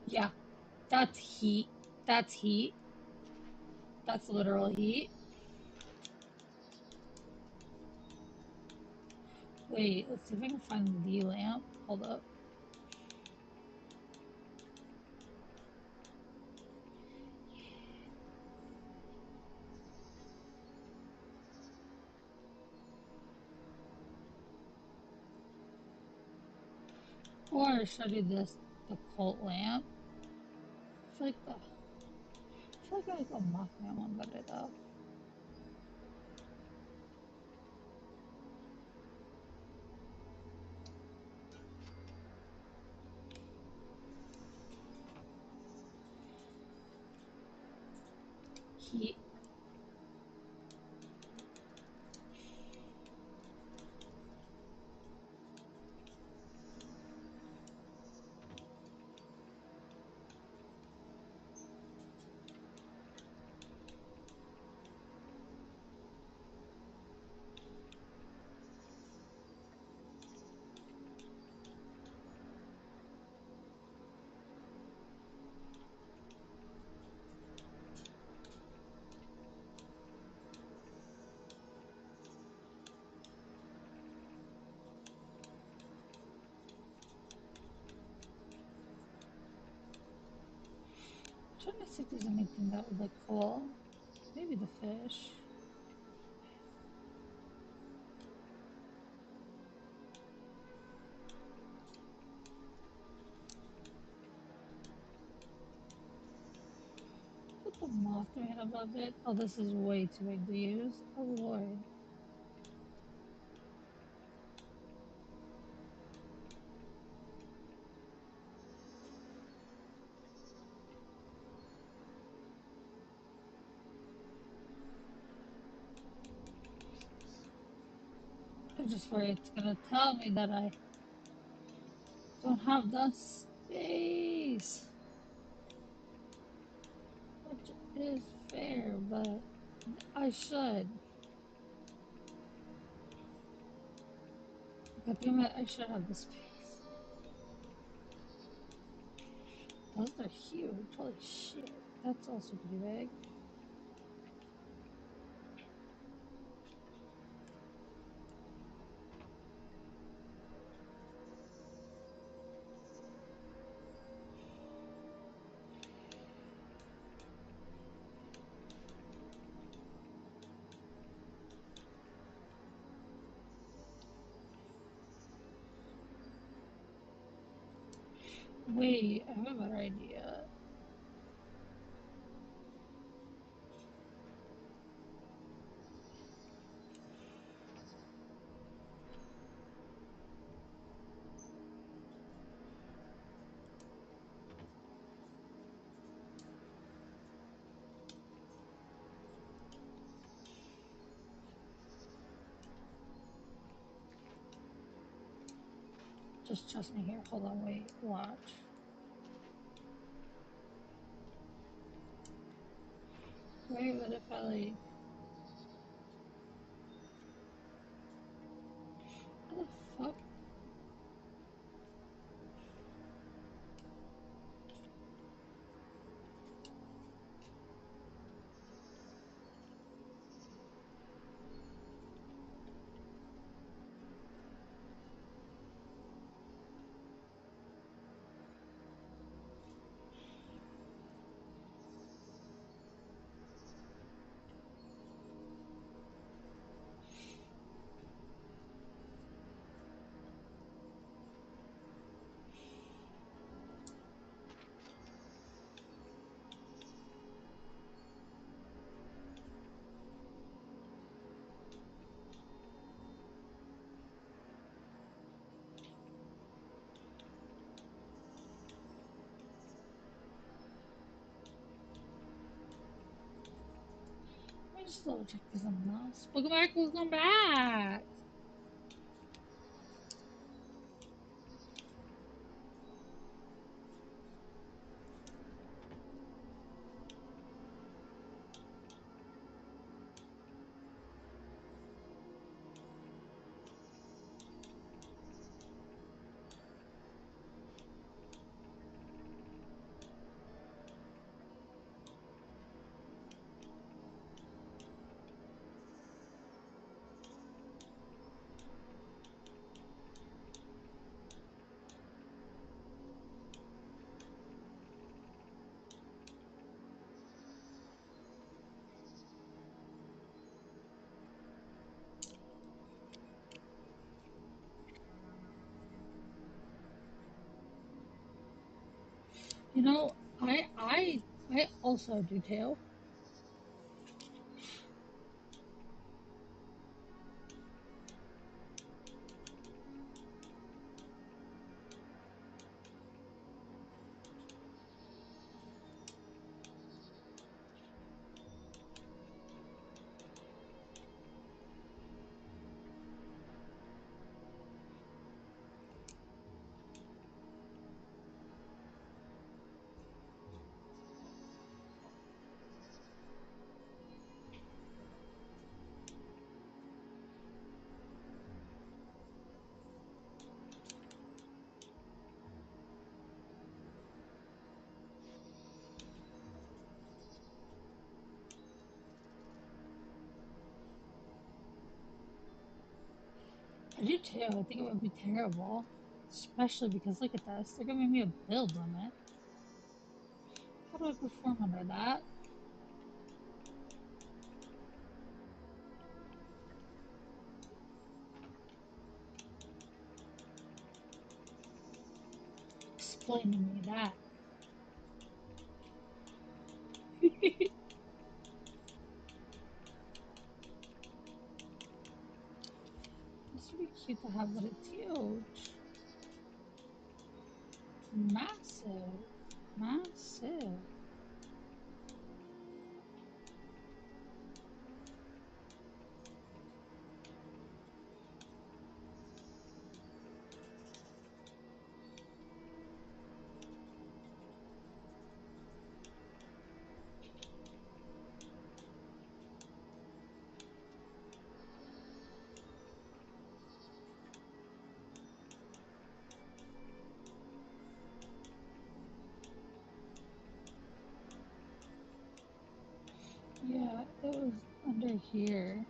Yeah, that's heat. That's heat. That's literal heat. Wait, let's see if I can find the lamp. Hold up. Or should I do this? The cult lamp? I feel like I like the Mothman one better though. Heat. I'm trying to see if there's anything that would look cool. Maybe the fish. Put the Mothman above it. Oh, this is way too big to use. Oh lord. I'm just worried it's gonna tell me that I don't have the space. Which is fair, but I should. God damn it, I should have the space. Those are huge. Holy shit. That's also pretty big. Wait, I have a better idea. Just trust me here. Hold on, wait, watch. Wait, what if I like. What the fuck? Just double check for something else. Welcome back, welcome back. You know, I also do too. I do too. I think it would be terrible. Especially because look at this. They're giving me a build limit. How do I perform under that? Explain to me that. This would be cute to have, but it's huge. Massive. Massive. Yeah, it was under here.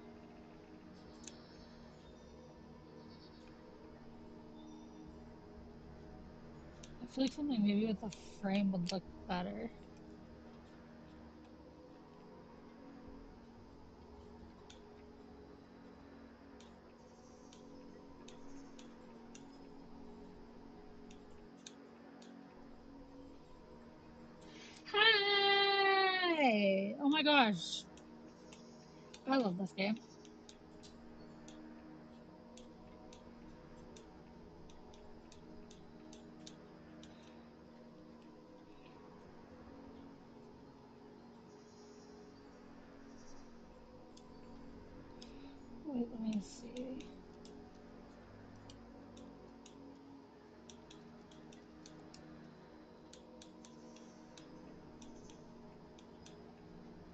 I feel like something maybe with the frame would look better. Hi! Oh my gosh. I love this game. Wait, let me see.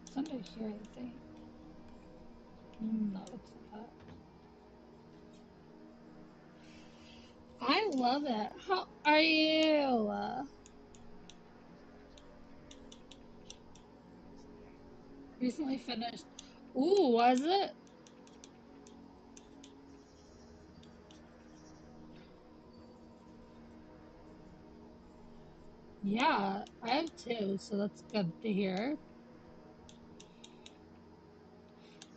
It's under here, I think. No, it's not. I love it. How are you? Recently finished. Ooh, was it? Yeah, I have two, so that's good to hear.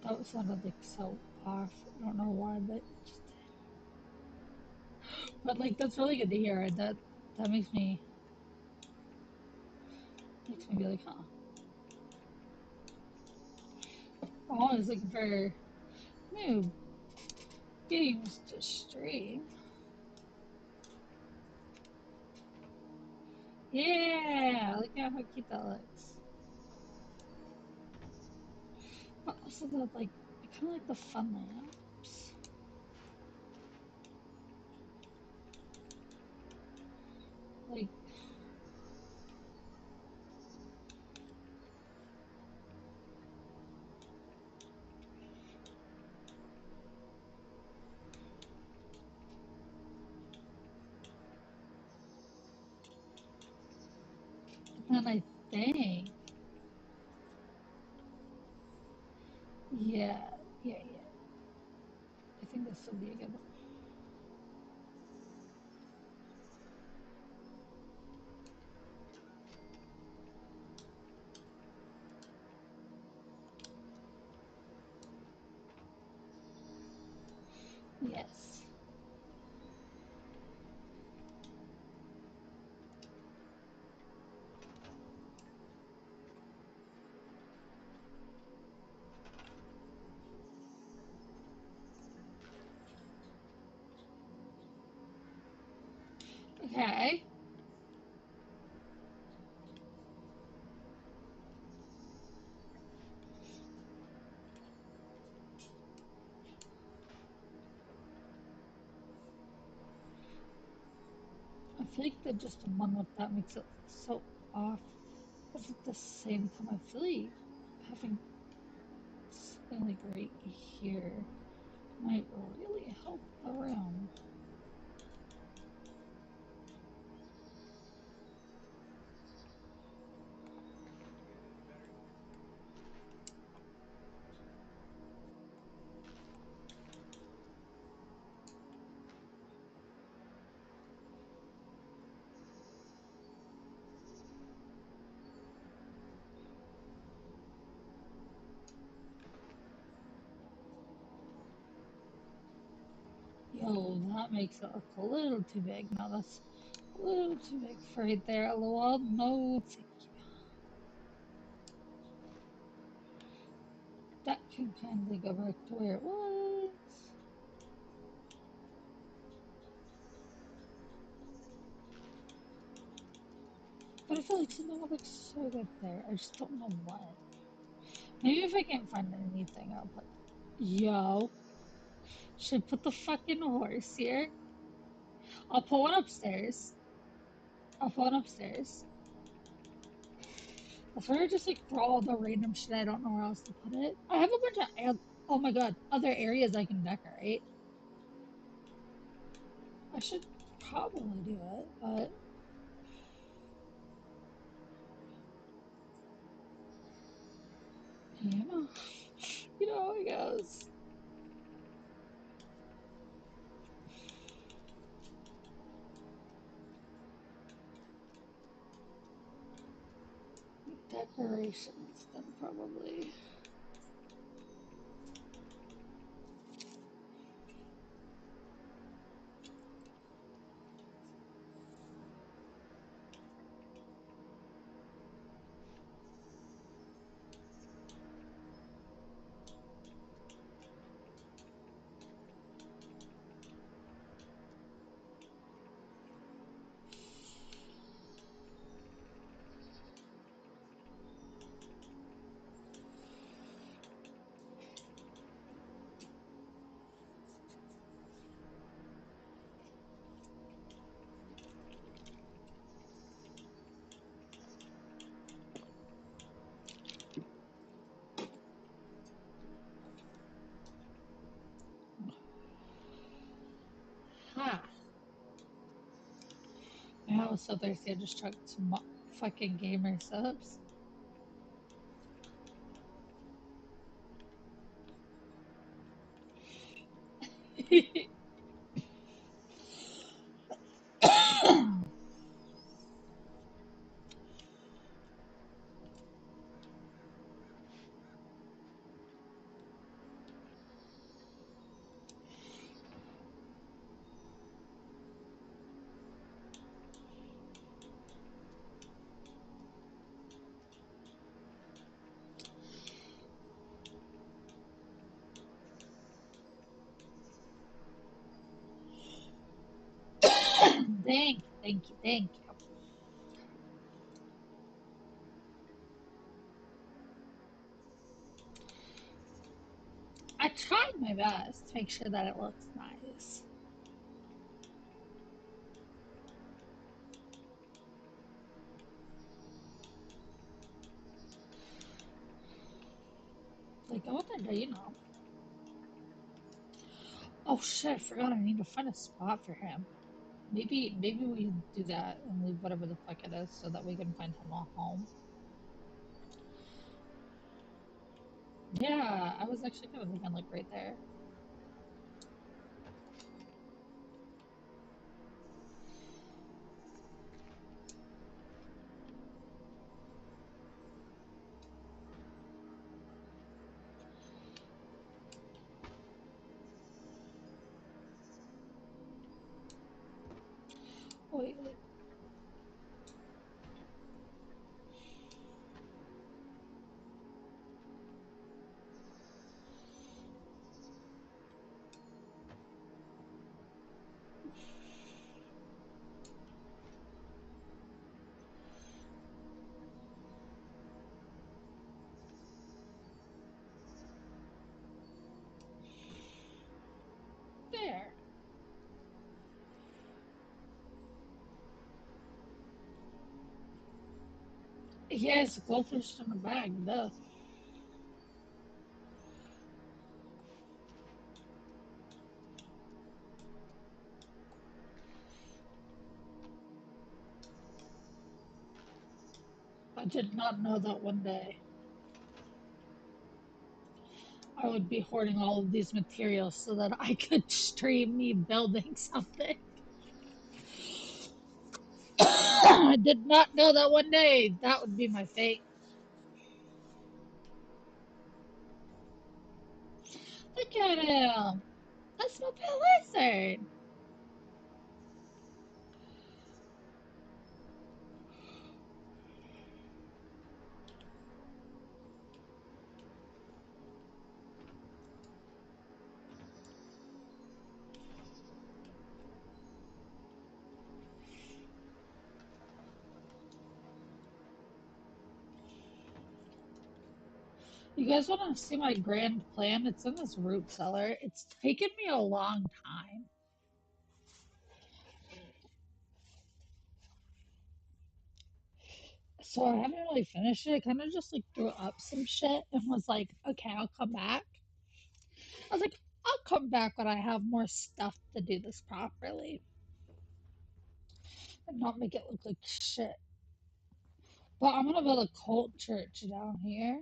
That sounded like so off. I don't know why, but like that's really good to hear. That makes me be like, huh. I'm always looking for new games to stream. Yeah, look at how cute that looks. But also the like, I kind of like the fun lamps. Like, and then I think, yeah, yeah. I think this would be a good one. Yes. Okay. I feel like the just one with that makes it so off. But at the same time, I feel like having something like right here might really help the room. Yo, that makes it look a little too big. Now that's a little too big for right there. LOL. No, thank you. That can kindly go back to where it was. But I feel like something would look so good there. I just don't know what. Maybe if I can't find anything, I'll put. Yo, should I put the fucking horse here? I'll put one upstairs. I'll put one upstairs. That's where I just like throw all the random shit. I don't know where else to put it. I have a bunch of, oh my god, other areas I can decorate. I should probably do it, but you know, you know how it goes. Decorations, then probably. Ha! I was so thirsty. I just chugged some fucking gamer subs. Thank you. tried my best to make sure that it looks nice. Like, I wonder, you know. Oh shit, I forgot I need to find a spot for him. Maybe we do that and leave whatever the fuck it is so that we can find him a home. Yeah, I was actually kind of thinking like right there. Wait, there. Yes, goldfish in a bag, duh. I did not know that one day I would be hoarding all of these materials so that I could stream me building something. I did not know that one day that would be my fate. Look at him. That's my pet lizard. You guys want to see my grand plan? It's in this root cellar. It's taken me a long time. So I haven't really finished it. I kind of just like threw up some shit and was like, okay, I'll come back. I was like, I'll come back when I have more stuff to do this properly and not make it look like shit. But I'm gonna build a cult church down here.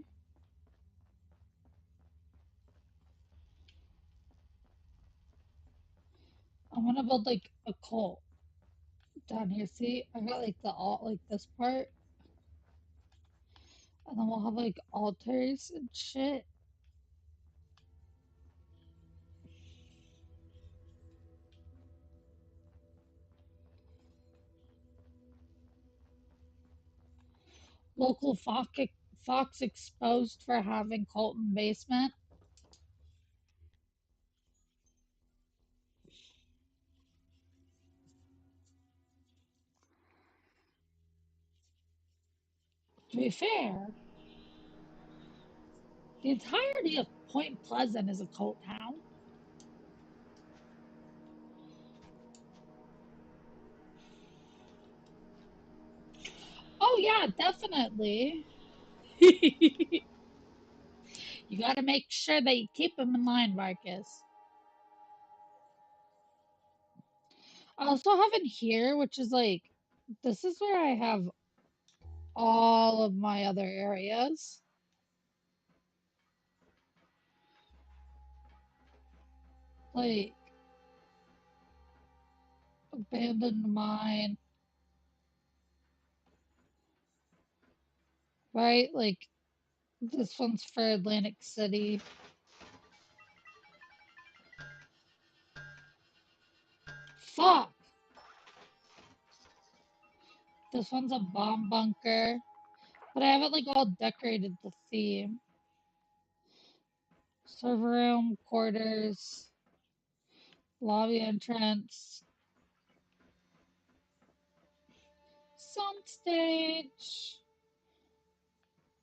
I'm gonna build like a cult down here. See, I got like the alt, like this part, and then we'll have like altars and shit. Local fox exposed for having Colton basement. To be fair, the entirety of Point Pleasant is a cult town. Oh yeah, definitely. You got to make sure that you keep them in line, Marcus. I also have in here, which is like, this is where I have all of my other areas. Like, abandoned mine, right? Like, this one's for Atlantic City. Fuck! This one's a bomb bunker. But I have it like all decorated the theme. Server room, quarters, lobby entrance, soundstage,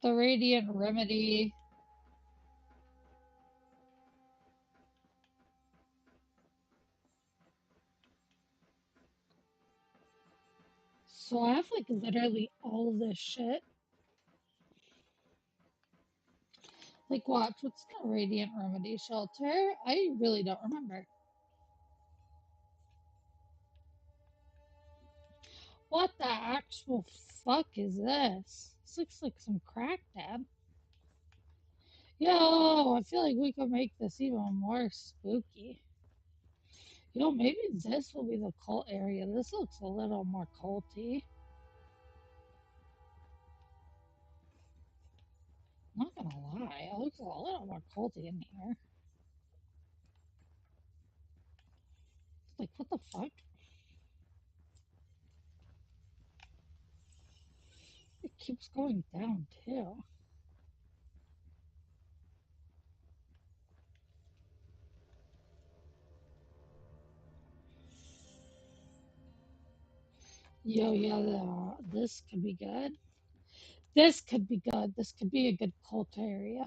the Radiant Remedy, So I have like literally all of this shit. Like, watch, what's the Radiant Remedy Shelter? I really don't remember. What the actual fuck is this? This looks like some crack, Dad. Yo, I feel like we could make this even more spooky. Yo, maybe this will be the cult area. This looks a little more culty. Not gonna lie, it looks a little more culty in here. Like, what the fuck? It keeps going down, too. Yo, yeah, this could be good. This could be good. This could be a good cult area.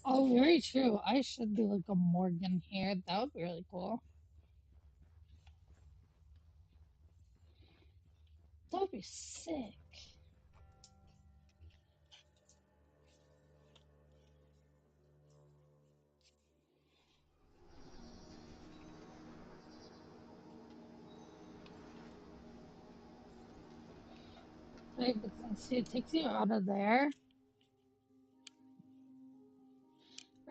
Oh, very true. I should do like a Morgan here. That would be really cool. That would be sick. Right, but see, it takes you out of there.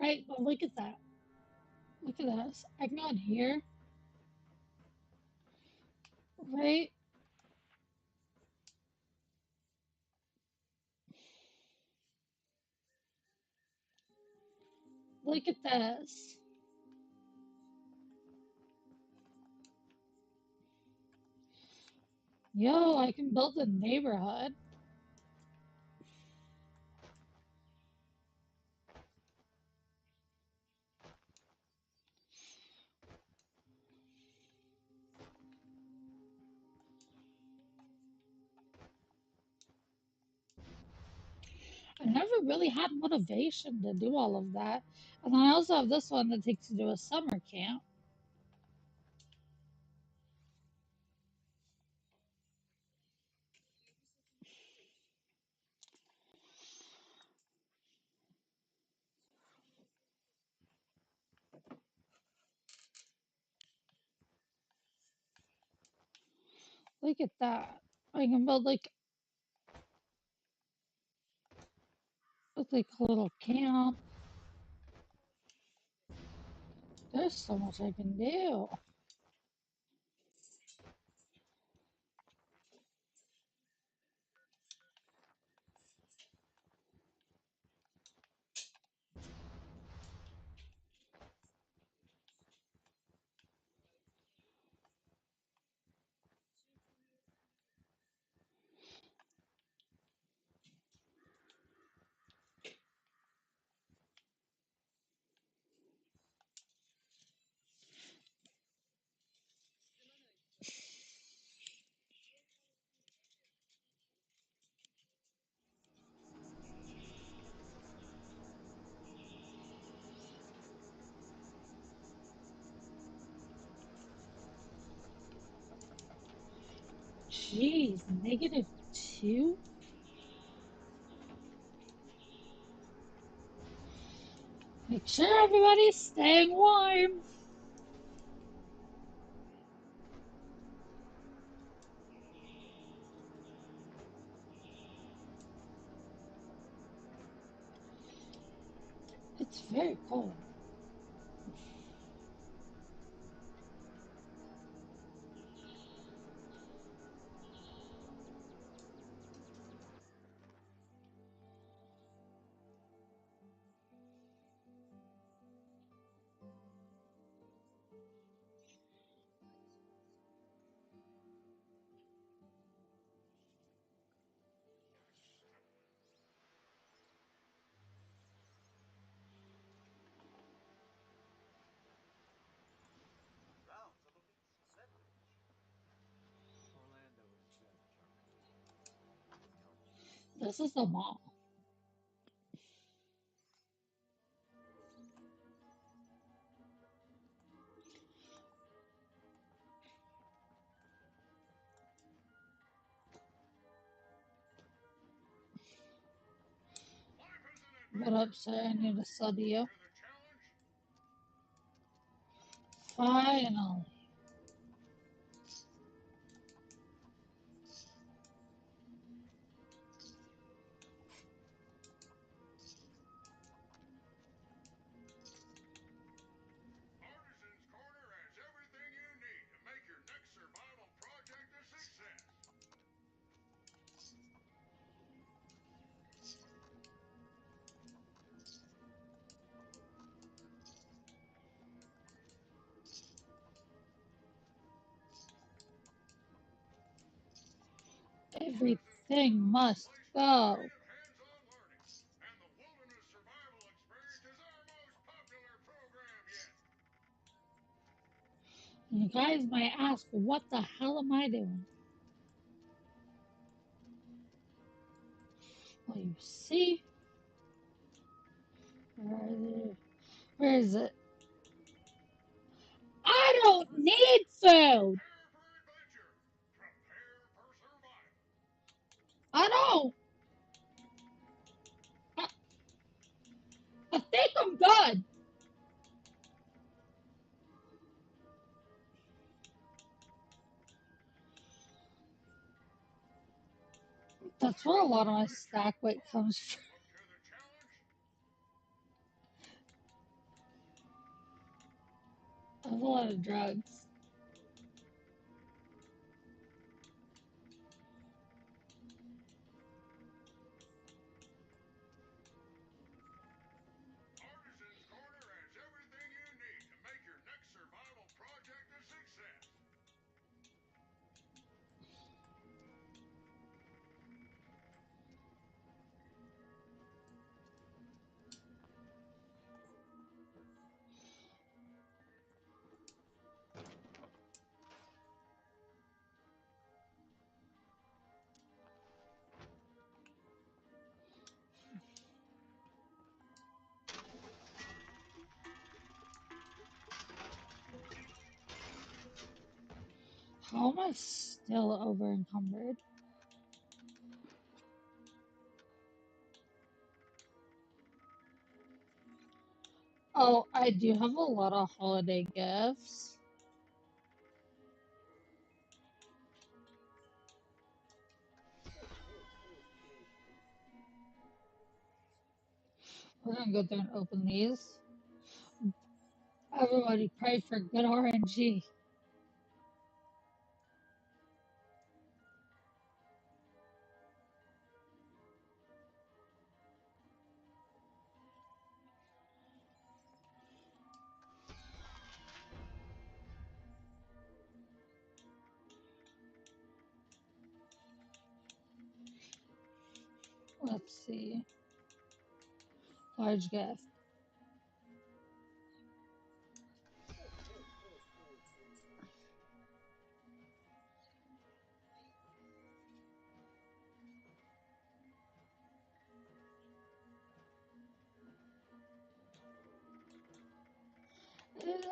Right, but look at that. Look at this. I can go in here. Right? Look at this. Yo, I can build a neighborhood. I never really had motivation to do all of that. And then I also have this one that takes you to a summer camp. Look at that. I can build like a little camp. There's so much I can do. Jeez, -2? Make sure everybody's staying warm. It's very cold. This is the mall. What up, sir? I need to sub you. Final. Everything must go. You guys might ask, what the hell am I doing? Well, you see? Where is it? I don't need food! I don't! I, I think I'm good! That's where a lot of my stack weight comes from. I have a lot of drugs. How am I still over encumbered? Oh, I do have a lot of holiday gifts. We're gonna go through and open these. Everybody pray for good RNG. Let's see. Large gift.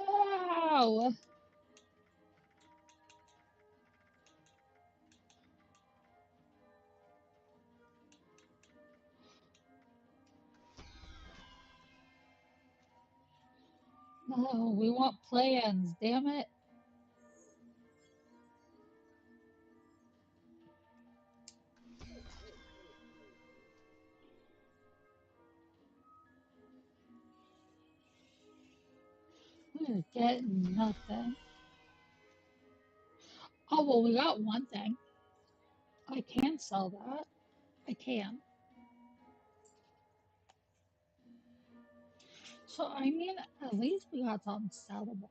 Ow! No, we want plans, damn it. We're getting nothing. Oh, well, we got one thing. I can sell that. I can. So, I mean, at least we got something sellable.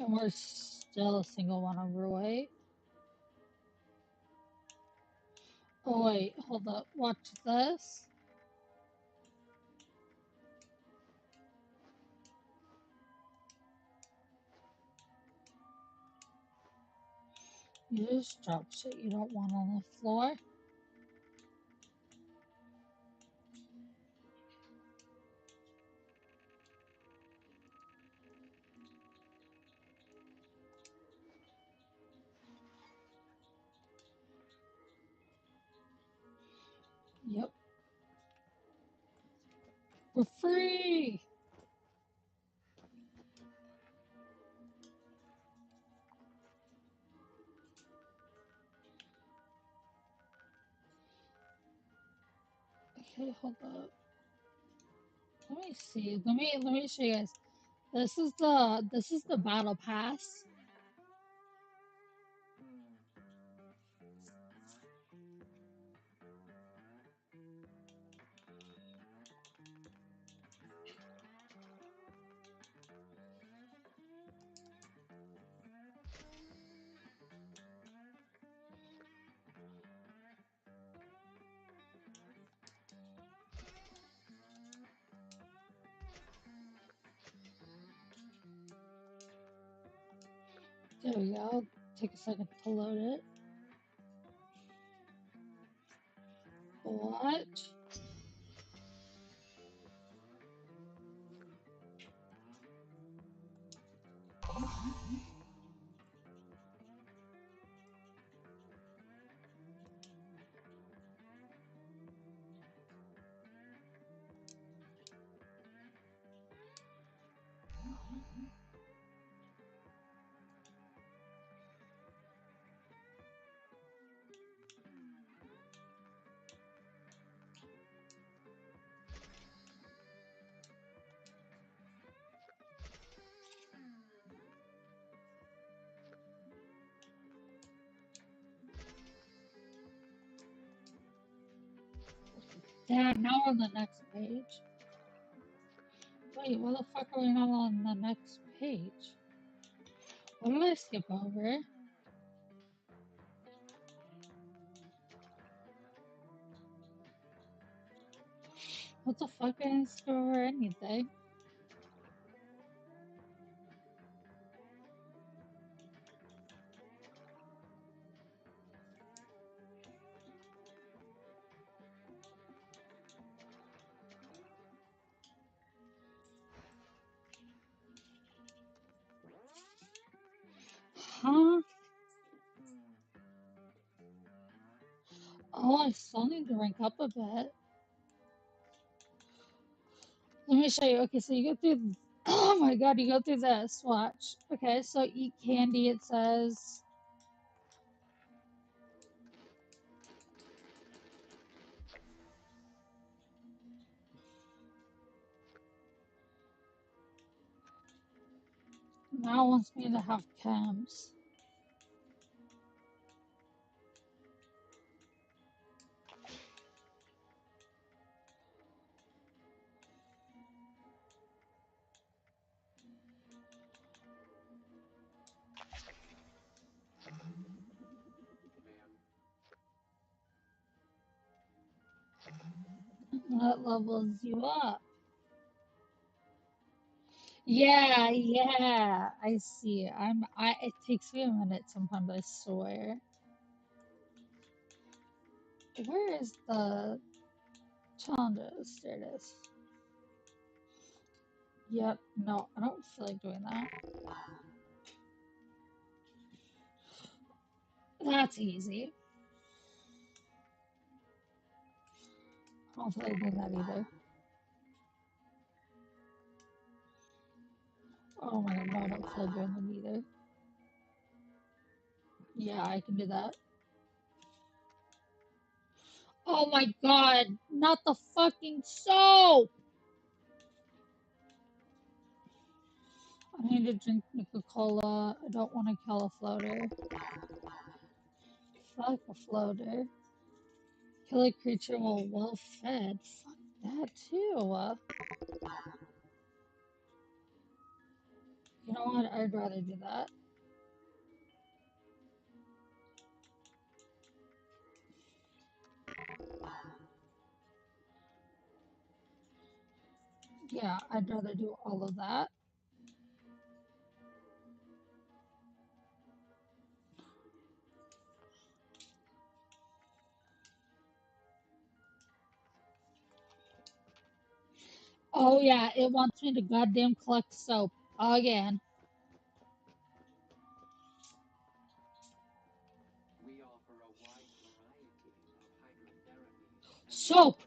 And we're still a single one overweight. Oh wait, hold up. Watch this. You just drop shit you don't want on the floor. Yep. We're free! Okay, hold up. Let me see. Let me show you guys. This is the battle pass. There we go. Take a second to load it. What? Damn, now we're on the next page. Wait, what the fuck are we not on the next page? What did I skip over? What the fuck? I didn't skip over anything. Huh? Oh, I still need to rank up a bit. Let me show you. Okay, so you go through. Oh my god, you go through this. Watch. Okay, so eat candy, it says. Now it wants me to have chems. That levels you up. Yeah, yeah, I see. It takes me a minute sometimes, I swear. Where is the challenges? There it is. Yep, no, I don't feel like doing that. That's easy. I don't feel like doing that either. Oh my god, no, I don't feel like doing them either. Yeah, I can do that. Oh my god, not the fucking soap! I need to drink Nuka-Cola. I don't want to kill a floater. Fuck a floater. Kill a creature while well fed. Fuck that too. You know what? I'd rather do that. Yeah, I'd rather do all of that. Oh yeah, it wants me to goddamn collect soap again. Soap.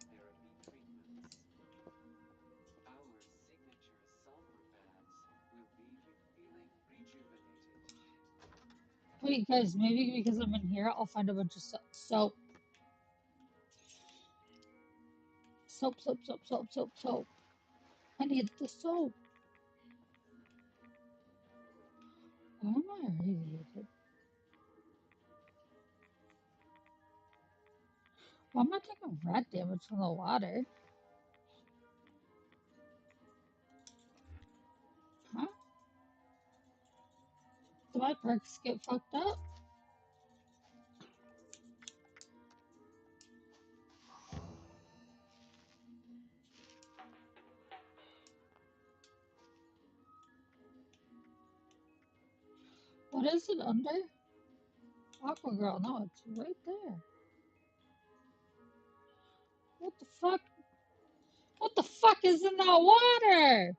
Wait, guys, maybe because I'm in here, I'll find a bunch of soap. Soap, soap, soap, soap, soap, soap. I need the soap. Why am I irradiated? Why am I taking rat damage from the water? Huh? Do my perks get fucked up? What is it under? Aqua Girl. No, it's right there. What the fuck? What the fuck is in that water?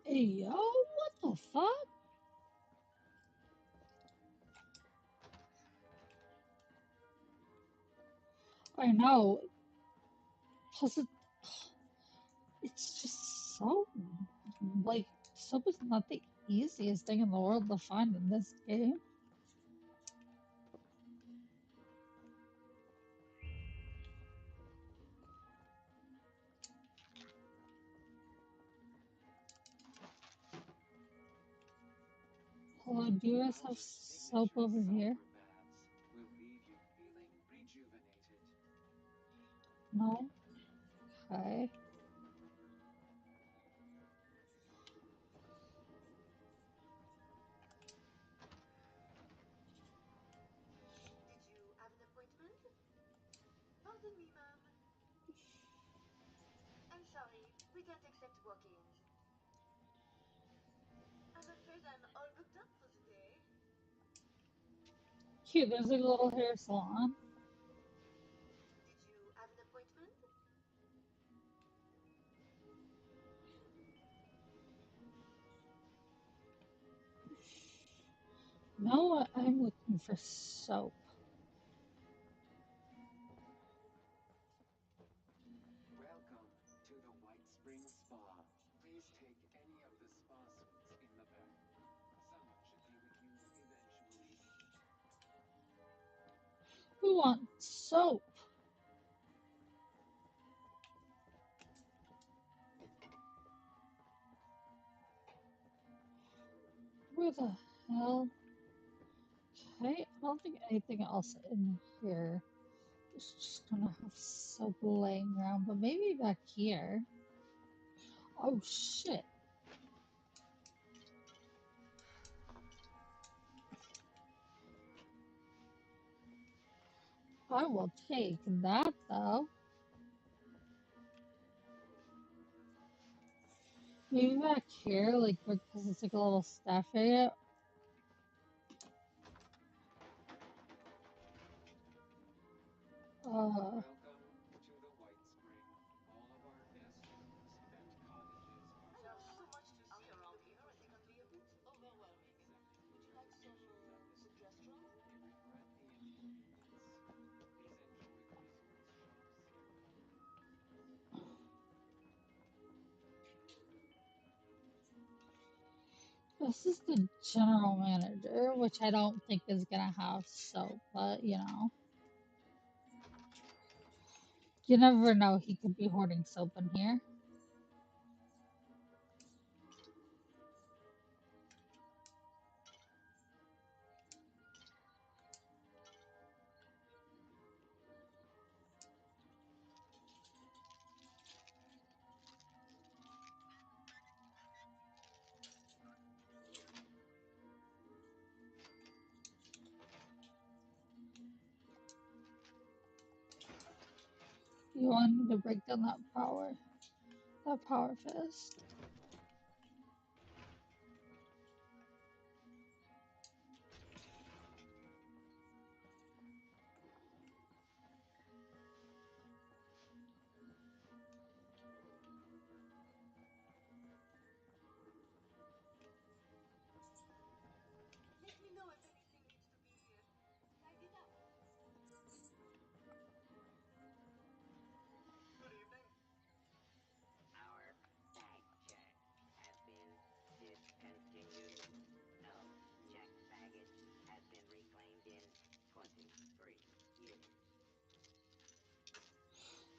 Hey, yo, what the fuck? I know. Plus, it's just so, like, soap is not the easiest thing in the world to find in this game. Hold on, do you guys have soap over here? No? Okay. Cute, there's like a little hair salon. No, I'm looking for soap. We want soap. Where the hell? Okay, I don't think anything else in here is just gonna have soap laying around, but maybe back here. Oh shit. I will take that though. Maybe back here, like, because it's like a little staff area. Uh, this is the general manager, which I don't think is gonna have soap, but you know, you never know. He could be hoarding soap in here. You want me to break down that power fist.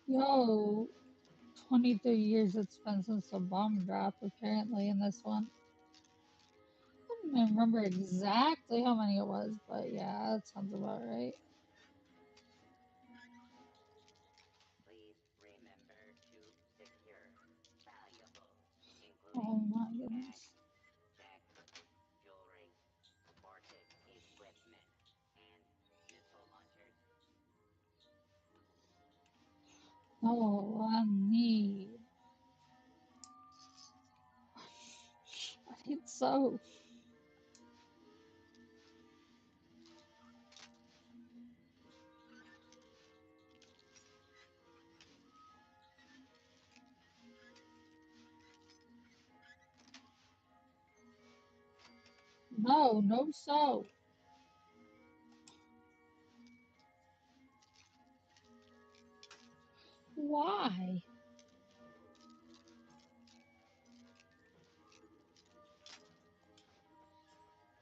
Yo, 23 years it's been since the bomb drop, apparently, in this one. I don't even remember exactly how many it was, but yeah, that sounds about right. Oh my goodness. Oh, I need so. No, no so. Why?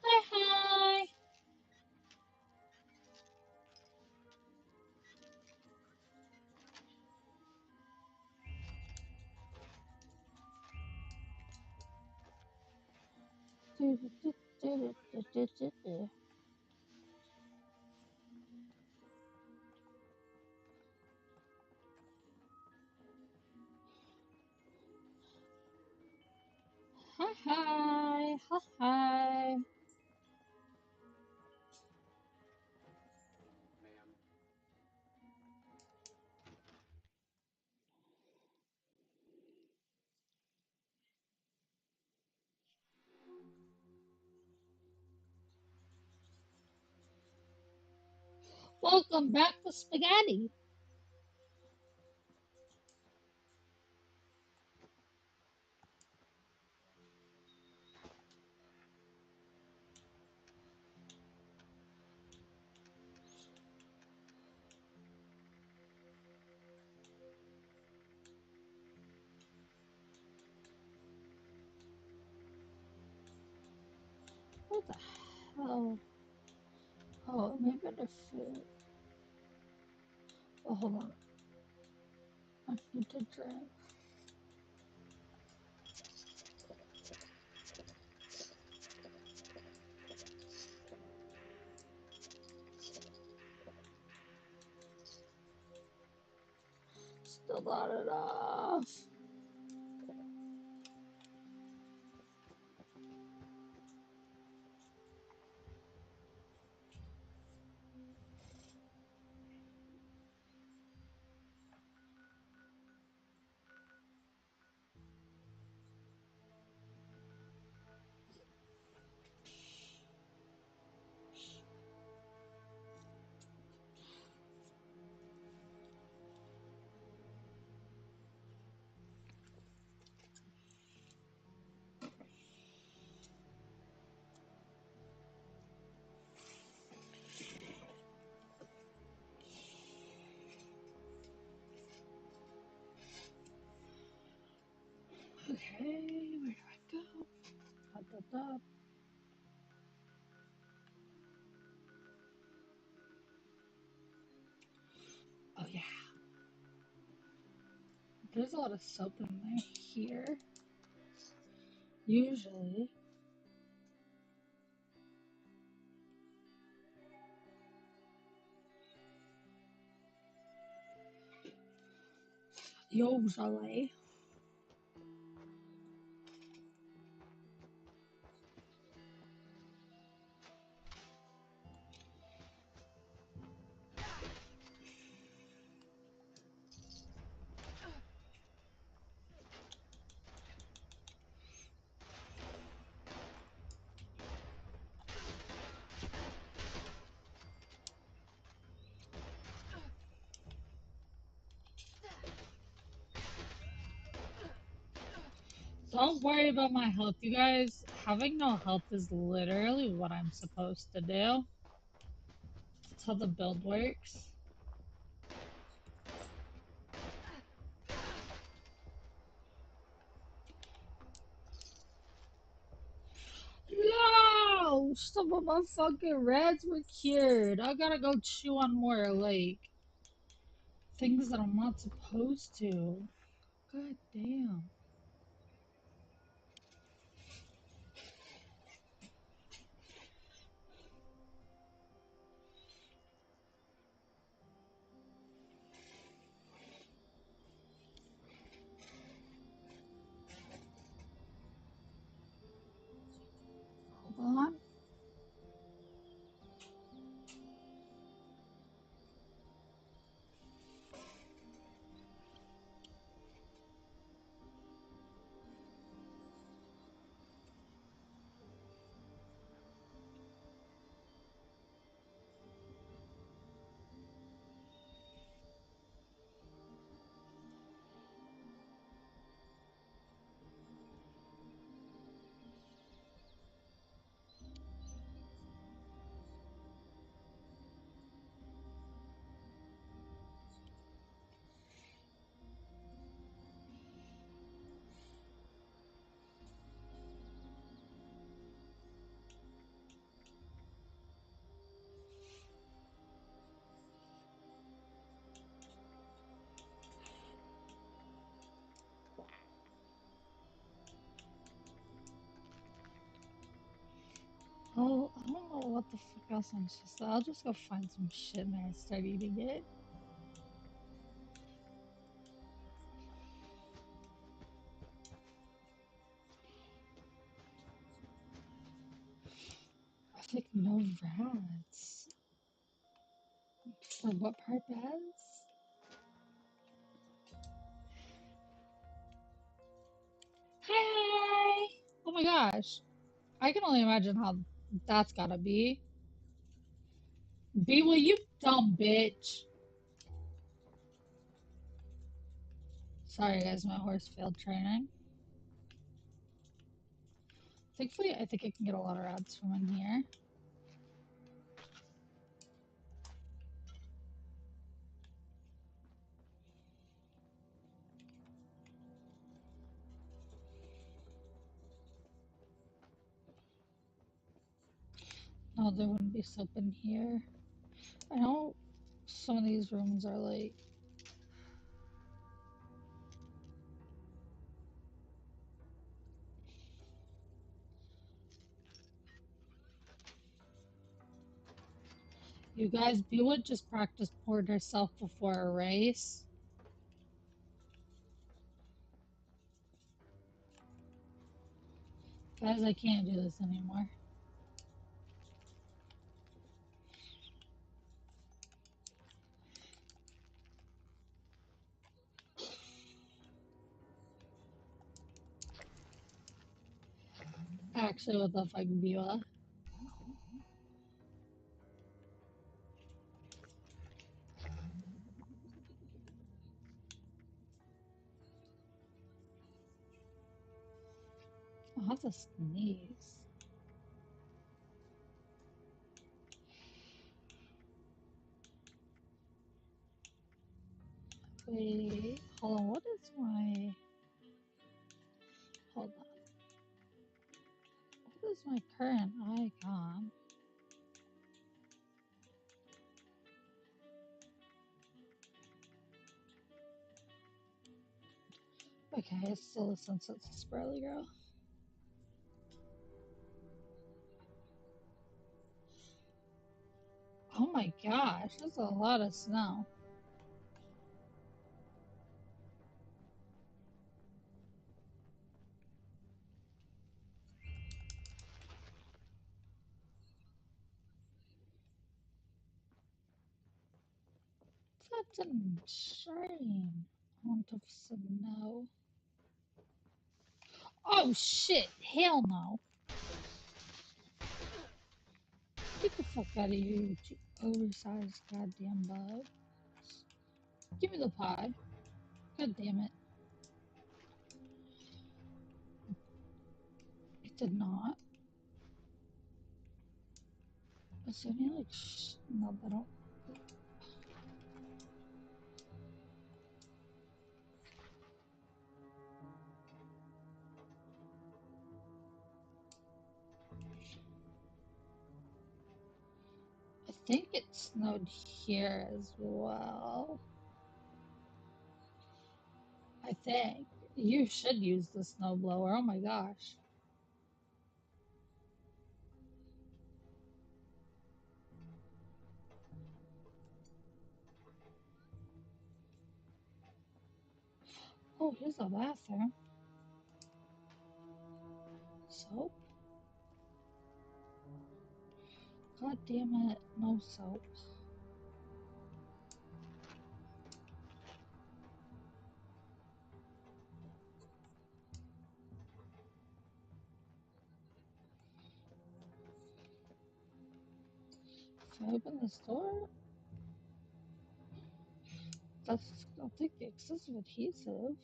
Hi, hi. Hi, hi. Hi, hi. Welcome back to Spaghetti. What the hell? Oh, maybe the food. Oh, hold on. I need to drink. Still not enough. Okay, where do I go? Da, da, da. Oh yeah, there's a lot of soap in my here. Usually. Usually. Don't worry about my health, you guys. Having no health is literally what I'm supposed to do. That's how the build works. No! Some of my fucking reds were cured. I gotta go chew on more, like, things that I'm not supposed to. God damn. Hold on. Oh, I don't know what the fuck else I'm supposed to. I'll just go find some shit and I start eating it. I think no rats. For what purpose? Hi! Oh my gosh. I can only imagine how that's gotta be. B, will you dumb bitch? Sorry guys, my horse failed training. Thankfully, I think I can get a lot of rats from in here. No, there wouldn't be soap in here. I know some of these rooms are like... You guys, B would just practice poured herself before a race. Guys, I can't do this anymore. Actually, what the fuck, Beulah? I'll have to sneeze. Wait, hold on, what is my... Hold on. What is my current icon? Okay, it's still a Sunset Sparrow Girl. Oh my gosh, that's a lot of snow. Such an insane amount of snow. Oh shit, hell no. Get the fuck out of here, you two oversized goddamn bugs. Give me the pie. God damn it. Did not. Is there any like no, I don't. I think it snowed here as well. I think you should use the snow blower. Oh my gosh. Oh, here's a bathroom. Soap? God damn it, no soap. If I open this door, that's, I'll take the excessive adhesive.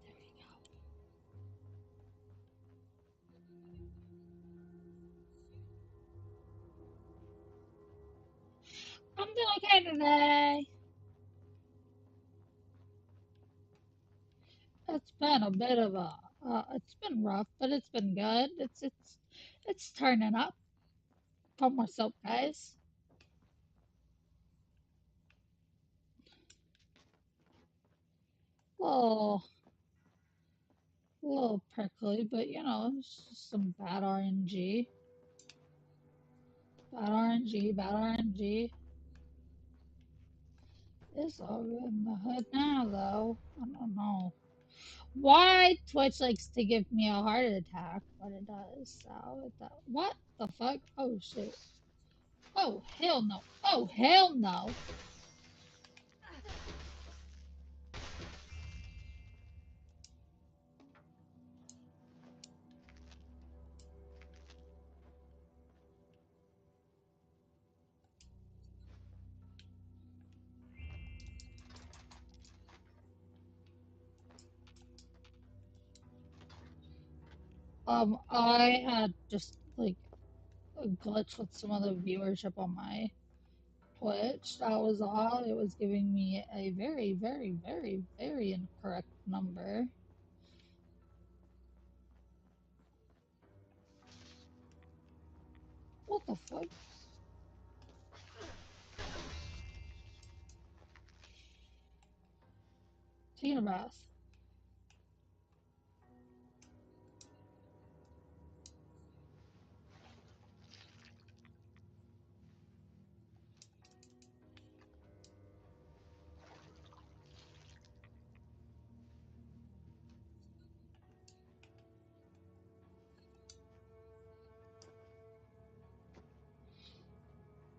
There we go. I'm doing okay today. It's been a bit of a, it's been rough, but it's been good. It's turning up. Put more soap, guys. Oh, a little prickly, but you know, it's just some bad RNG. Bad RNG, bad RNG. It's all good in the hood now, though. I don't know why Twitch likes to give me a heart attack, but it does. So, what the fuck? Oh, shit. Oh, hell no. Oh, hell no. I had just like a glitch with some of the viewership on my Twitch. That was all. It was giving me a very, very, very, very incorrect number. What the fuck? Taking a bath.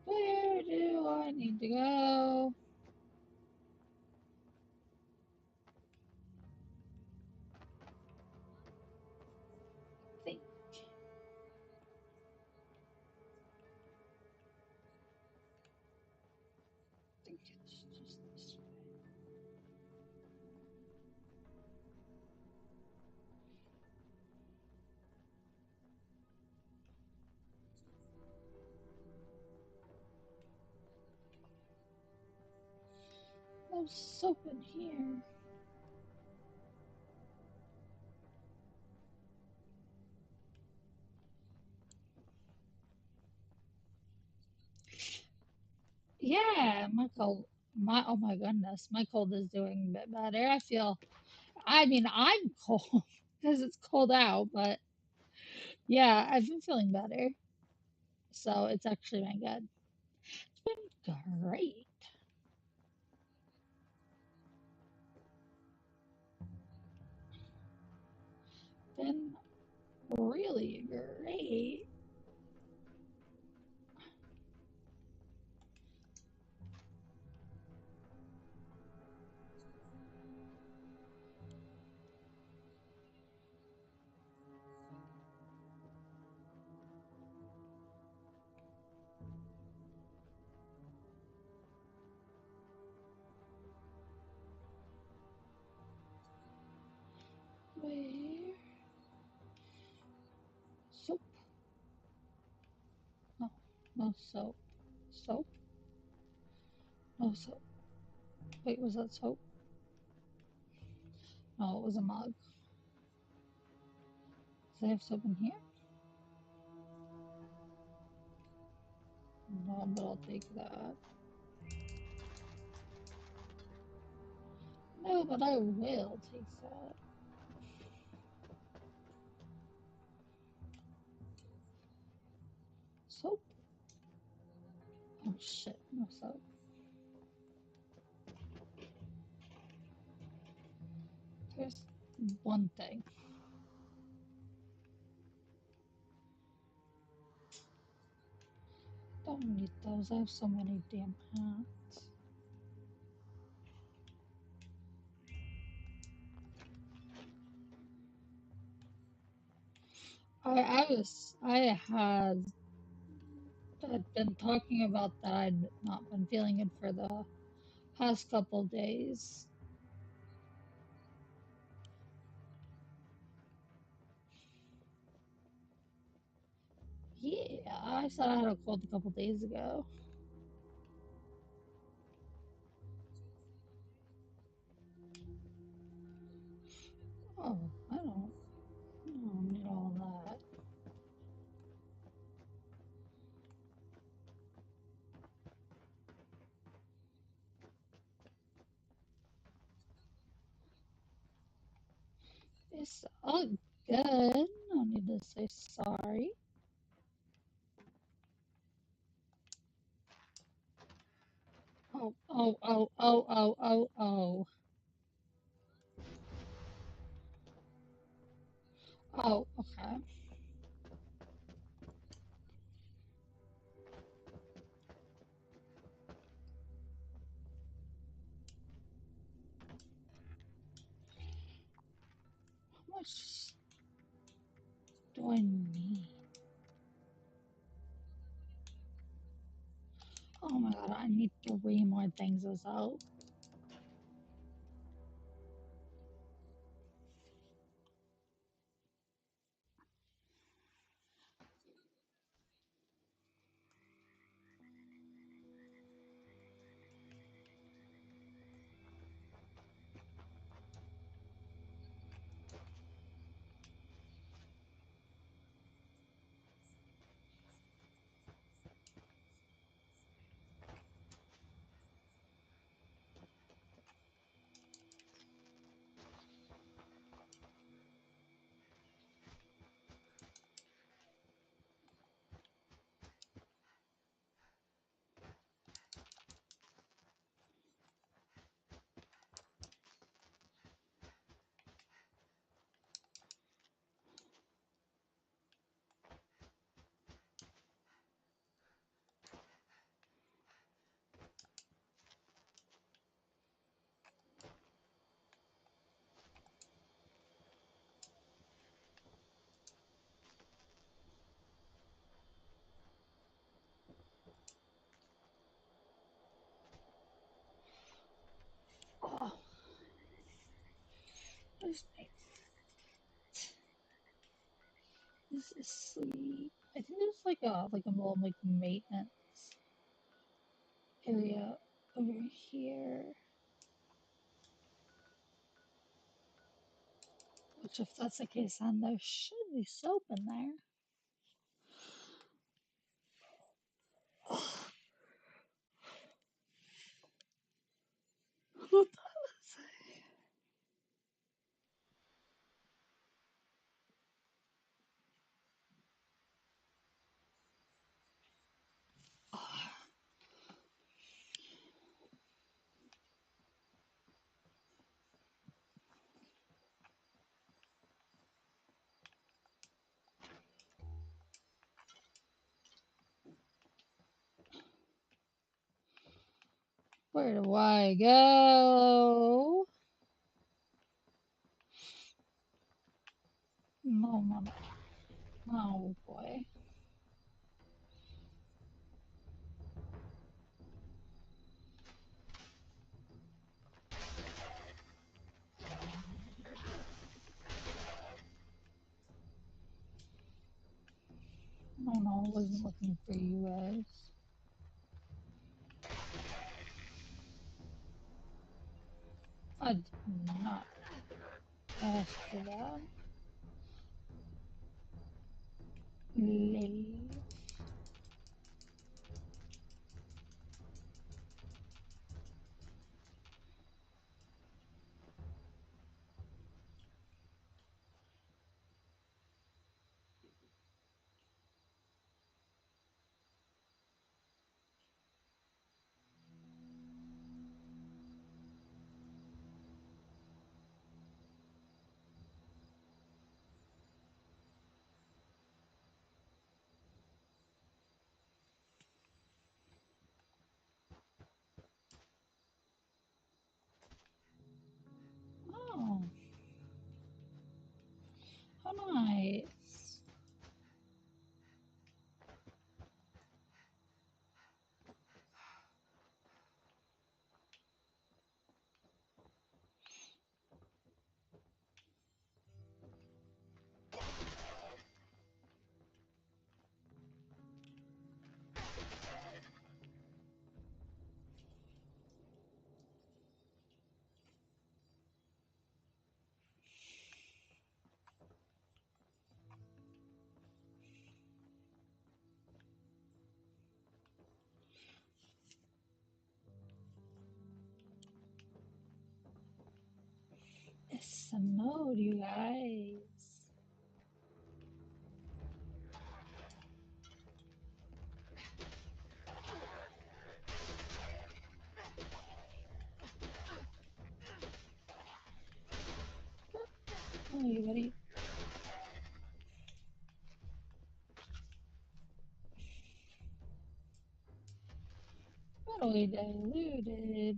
Where do I need to go? I think it's just this way. There's soap in here. Yeah, my oh my goodness, my cold is doing a bit better. I mean, I'm cold because it's cold out, but yeah, I've been feeling better. So it's actually been good. It's been great. No soap. Soap? No soap. Wait, was that soap? No, it was a mug. Does it have soap in here? No, but I'll take that. No, but I will take that. Soap? Oh shit, no soap. There's one thing. Don't need those. I have so many damn hats. I had been talking about that I'd not been feeling it for the past couple days. Yeah, I said I had a cold a couple days ago. Oh, I don't need all that. It's all good. No need to say sorry. Oh, oh, oh, oh, oh, oh, oh. Oh, okay. How much do I need? Oh my god, I need 3 more things as well. Oh, where's my... This is sleep. I think there's like a little like maintenance area over here. Which if that's the case, then there should be soap in there. What does Where do I go? No, no, no. Oh boy. No, no, it was looking for you guys. I did not ask for that. Leave. Oh, how nice. It's a mode, you guys. Oh, you buddy. Totally diluted.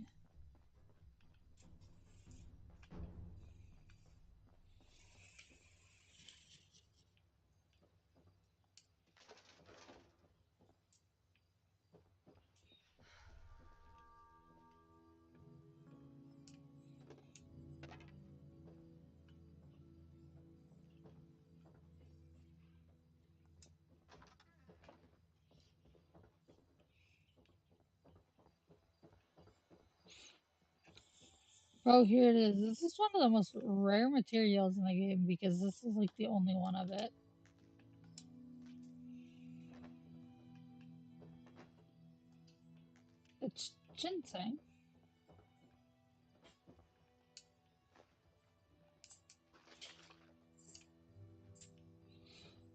Oh, here it is. This is one of the most rare materials in the game because this is like the only one of it. It's ginseng.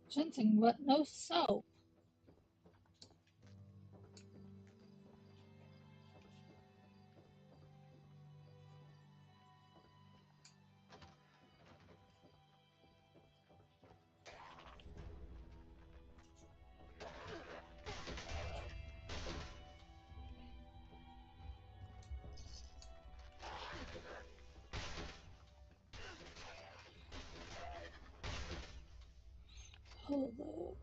Ginseng, but no soap. Hold up.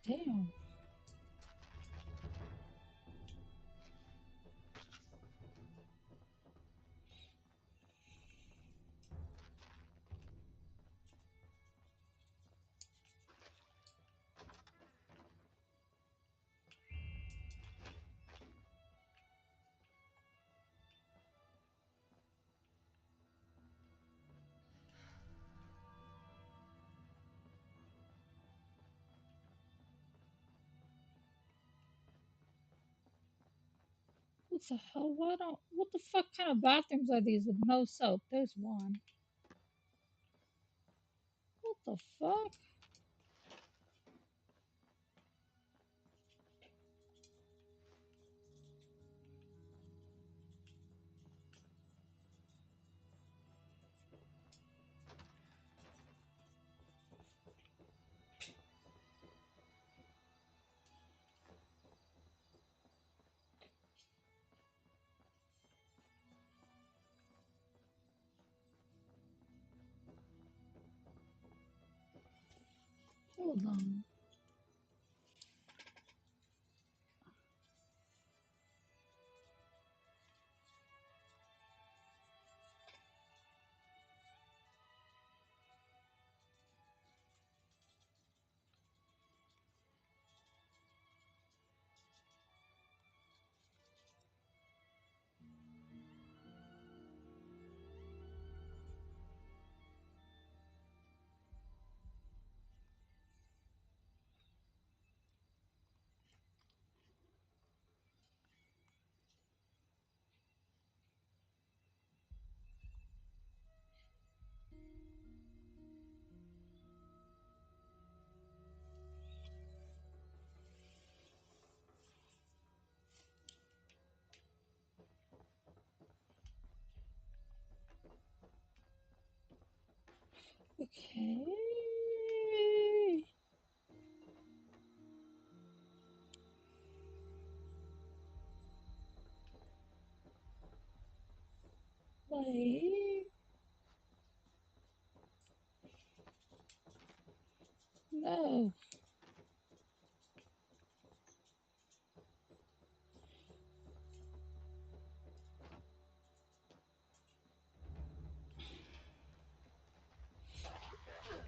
Damn. What the hell? What the fuck kind of bathrooms are these with no soap? There's one. What the fuck? Hold on. Okay. Like, no.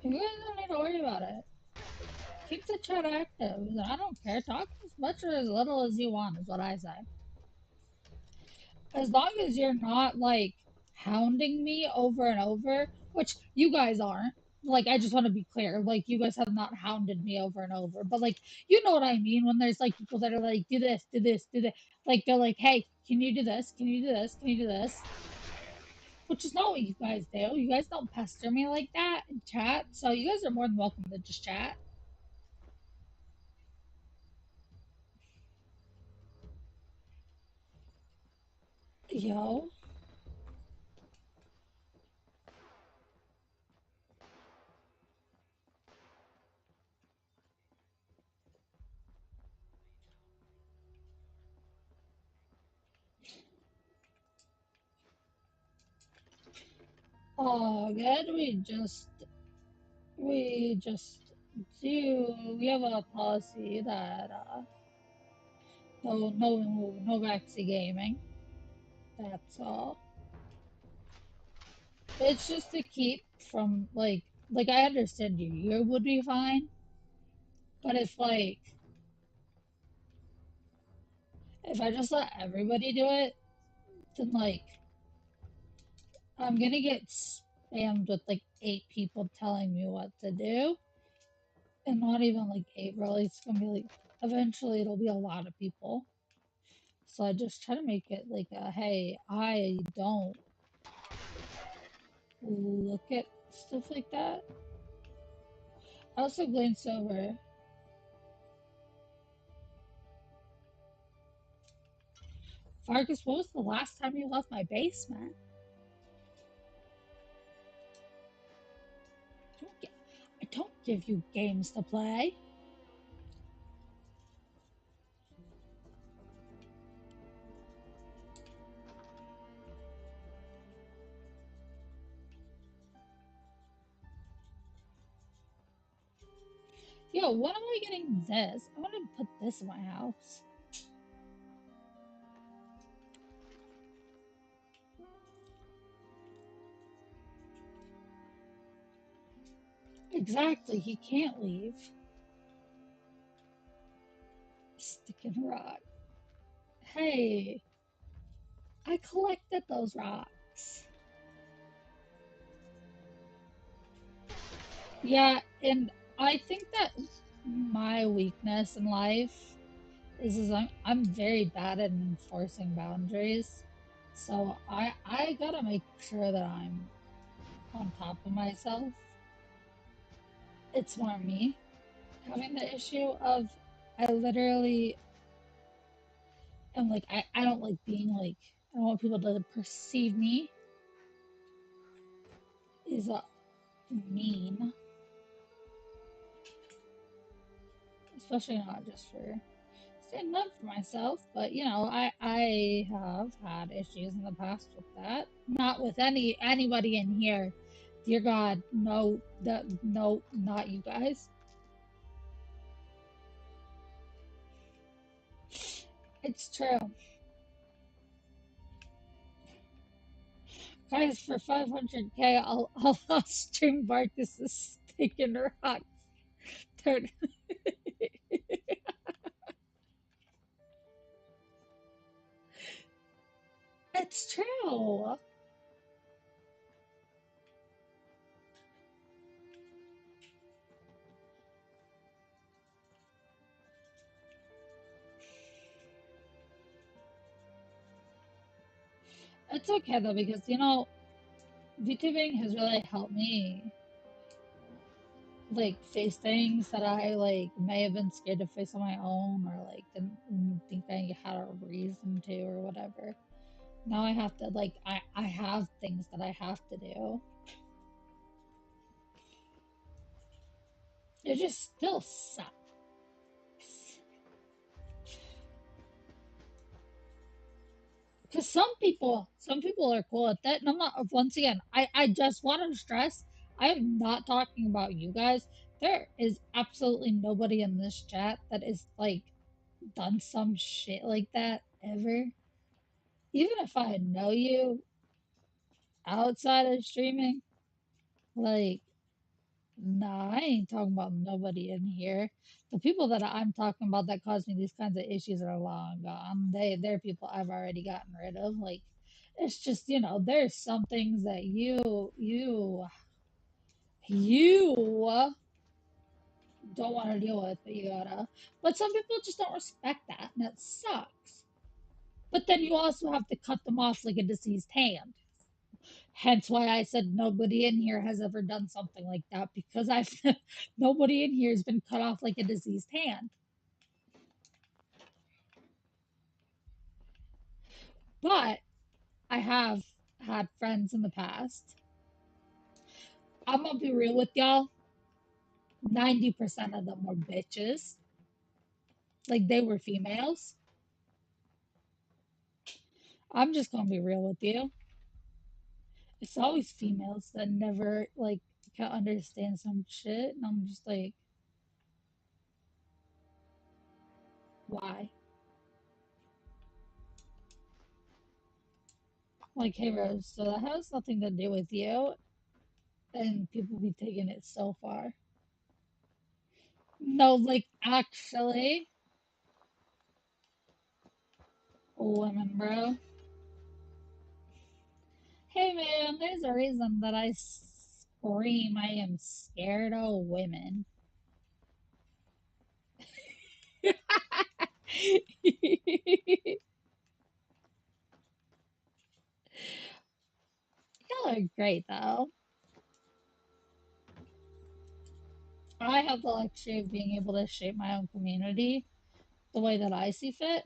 You guys don't need to worry about it. Keep the chat active. I don't care. Talk as much or as little as you want, is what I say. As long as you're not like hounding me over and over, which you guys aren't. Like, I just want to be clear. Like, you guys have not hounded me over and over, but like, you know what I mean when there's like people that are like, do this, do this, do that. Like, they're like, hey, can you do this? Can you do this? Can you do this? Which is not what you guys do. You guys don't pester me like that in chat. So you guys are more than welcome to just chat. Yo, oh, good. We just we have a policy that no backseat gaming. That's all. It's just to keep from like I understand you would be fine, but if I just let everybody do it, then like I'm gonna get spammed with like 8 people telling me what to do, and not even like 8 really. It's gonna be like eventually it'll be a lot of people. So I just try to make it like a hey, I don't look at stuff like that. I also glanced over. Fargus, what was the last time you left my basement? I don't give you games to play. Yo, when am I getting this? I want to put this in my house. Exactly, he can't leave. Sticking rock. Hey, I collected those rocks. Yeah, and I think that my weakness in life is I'm very bad at enforcing boundaries. So I gotta make sure that I'm on top of myself. It's more me having the issue of I literally am like I don't like being like I don't want people to perceive me as mean, especially not just for standing up for myself, but you know, I have had issues in the past with that. Not with anybody in here. Dear God, no, no, not you guys. It's true, guys. For 500K, I'll stream Barkus's taking rocks. Turn. It's true. It's okay though because you know, VTubing has really helped me like face things that I like may have been scared to face on my own or like didn't think I had a reason to or whatever. Now I have to like I have things that I have to do. It just still sucks. Because some people are cool at that. And I'm not, once again, I just want to stress, I am not talking about you guys. There is absolutely nobody in this chat that is like done some shit like that ever. Even if I know you outside of streaming, like, nah, I ain't talking about nobody in here. The people that I'm talking about that cause me these kinds of issues are long gone. They're people I've already gotten rid of. Like, it's just, you know, there's some things that you don't want to deal with, but you gotta. But some people just don't respect that, and that sucks. But then you also have to cut them off like a diseased hand. Hence why I said nobody in here has ever done something like that because I've nobody in here has been cut off like a diseased hand. But I have had friends in the past. I'm gonna be real with y'all. 90% of them were bitches. Like they were females. I'm just gonna be real with you. It's always females that never like can understand some shit, and I'm just like, why? Like, hey Rose, so that has nothing to do with you, and people be taking it so far. No, like actually, women, bro. Hey man, there's a reason that I scream I am scared of women. Y'all are great though. I have the luxury of being able to shape my own community the way that I see fit.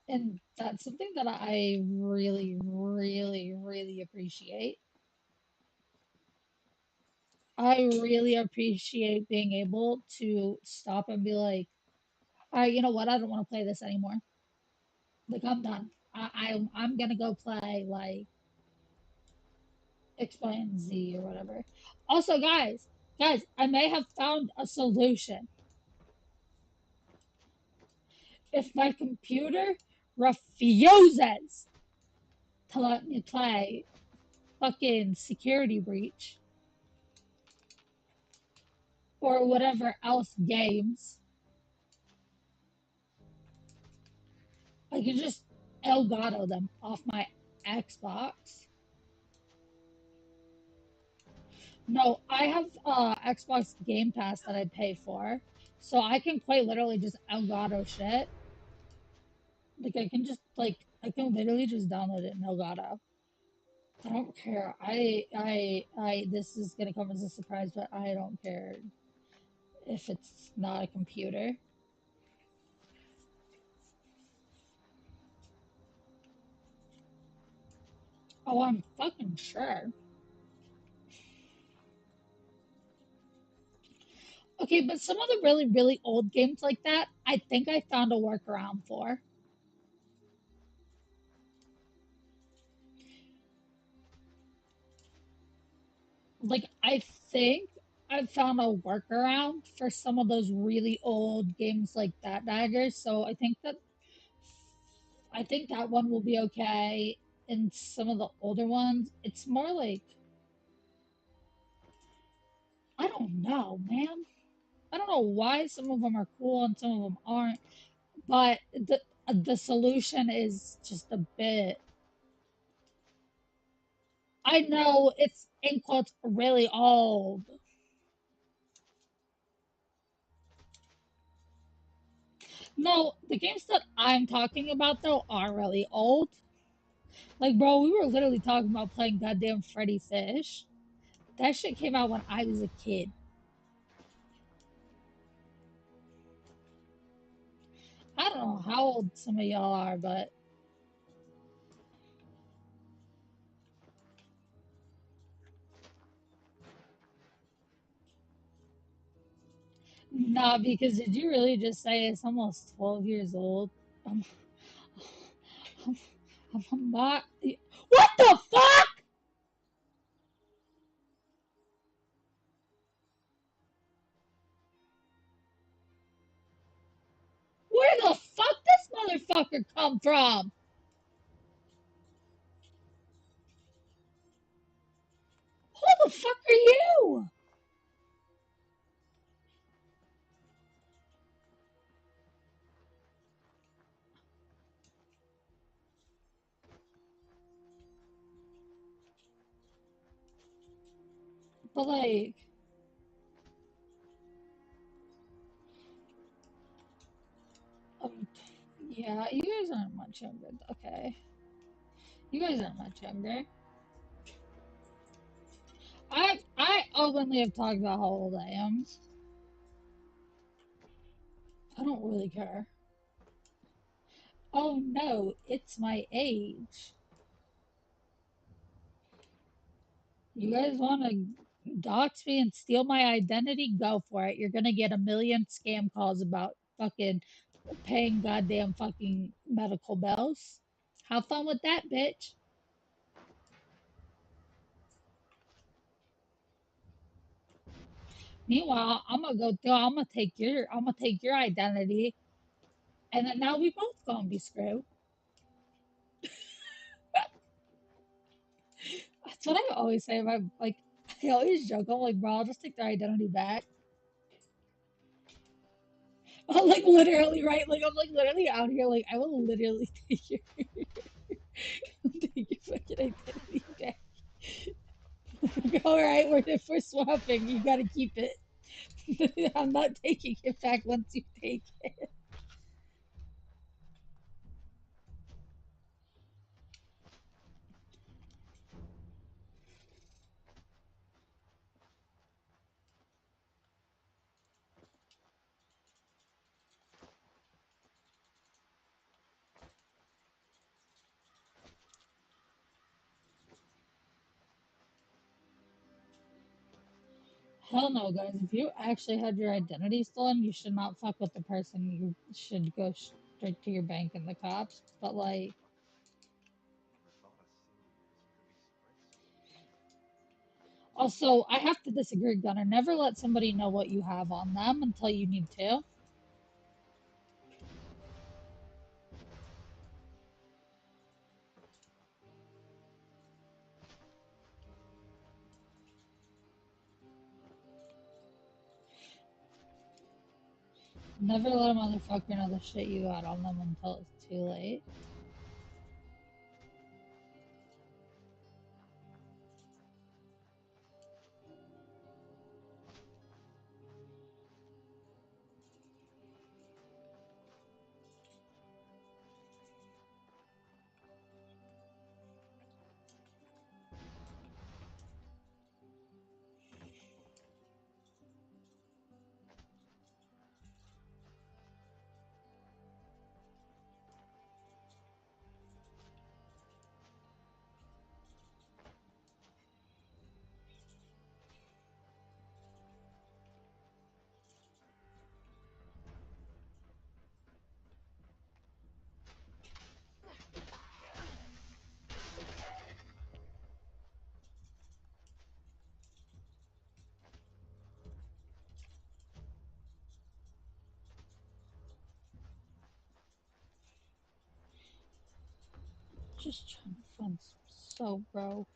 And that's something that I really, really, really appreciate. I really appreciate being able to stop and be like, all right, you know what? I don't want to play this anymore. Like I'm done. I'm gonna go play like X, Y, and Z or whatever. Also, guys, Guys, I may have found a solution. If my computer refuses to let me play fucking Security Breach or whatever else games, I can just Elgato them off my Xbox. No, I have Xbox Game Pass that I pay for, so I can quite literally just Elgato shit. Like I can literally just download it in Elgato. I don't care. This is gonna come as a surprise, but I don't care if it's not a computer. Oh, I'm fucking sure. Okay, but some of the really, really old games like that, I think I found a workaround for. Like, I think I found a workaround for some of those really old games like that daggers. So I think that one will be okay. And some of the older ones, it's more like I don't know, man. I don't know why some of them are cool and some of them aren't, but the solution is just a bit. I know it's in quotes really old. No, the games that I'm talking about though are really old. Like, bro, we were literally talking about playing goddamn Freddy Fish. That shit came out when I was a kid. I don't know how old some of y'all are, but nah, because did you really just say it's almost 12 years old? I'm, I'm, I'm not. What the fuck? Where the fuck this motherfucker come from? Who the fuck are you? But like, um, yeah, you guys aren't much younger. Okay, you guys aren't much younger. I openly have talked about how old I am. I don't really care. Oh no, it's my age. You guys want to dox me and steal my identity? Go for it. You're gonna get a million scam calls about fucking paying goddamn fucking medical bills. Have fun with that, bitch. Meanwhile, I'm gonna go through. I'm gonna take your identity, and then now we both gonna be screwed. That's what I always say. If like, I always joke. I'm like, bro, I'll just take their identity back. I'm like literally, right? Like I'm like literally out here. Like I will literally take your fucking identity back. All right, we're swapping. You gotta keep it. I'm not taking it back once you take it. Hell no, guys. If you actually had your identity stolen, you should not fuck with the person. You should go straight to your bank and the cops. But like, Also, I have to disagree, Gunner. Never let somebody know what you have on them until you need to. Never let a motherfucker know the shit you got on them until it's too late. Just trying to find so bro.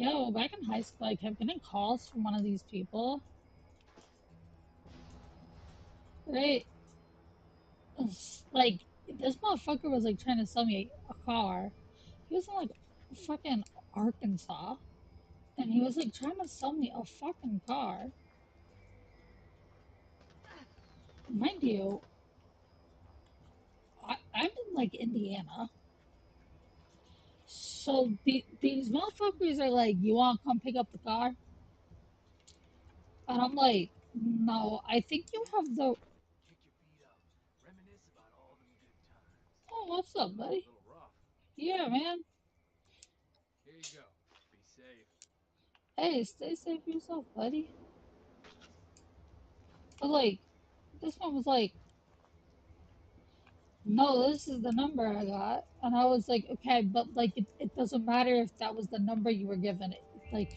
Yo, back in high school, I kept getting calls from one of these people. Right? Like, this motherfucker was like trying to sell me a car. He was in like fucking Arkansas. And he was like trying to sell me a fucking car. Mind you, I'm in like Indiana. So these motherfuckers are like, you want to come pick up the car? And I'm like, no, I think you have the. Oh, what's up, buddy? Yeah, man. Hey, stay safe yourself, buddy. But like, this one was like, no, this is the number I got. And I was like, okay, but like, it doesn't matter if that was the number you were given. Like,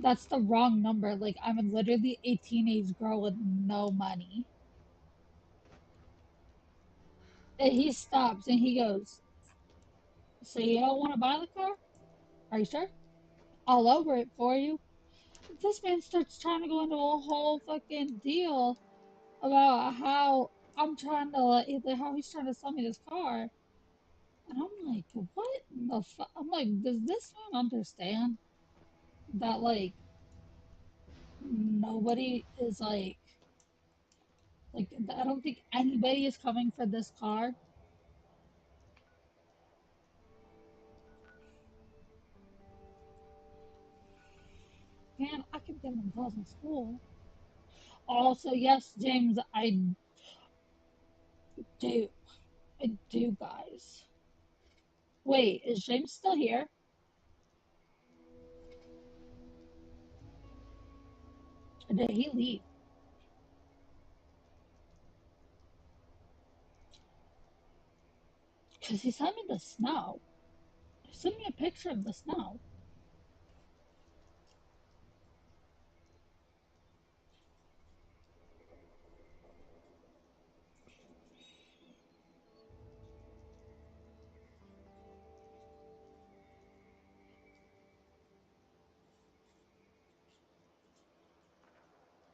that's the wrong number. Like, I'm literally a teenage girl with no money. And he stops and he goes, so you don't want to buy the car? Are you sure? I'll lower it for you. This man starts trying to go into a whole fucking deal about how I'm trying to, like, how he's trying to sell me this car. And I'm like, what in the fuck? I'm like, does this man understand that, like, nobody is like, I don't think anybody is coming for this car. Man, I keep getting them calls in school. Also, yes, James, do. I do, guys. Wait, is James still here? Or did he leave? Because he sent me the snow. He sent me a picture of the snow.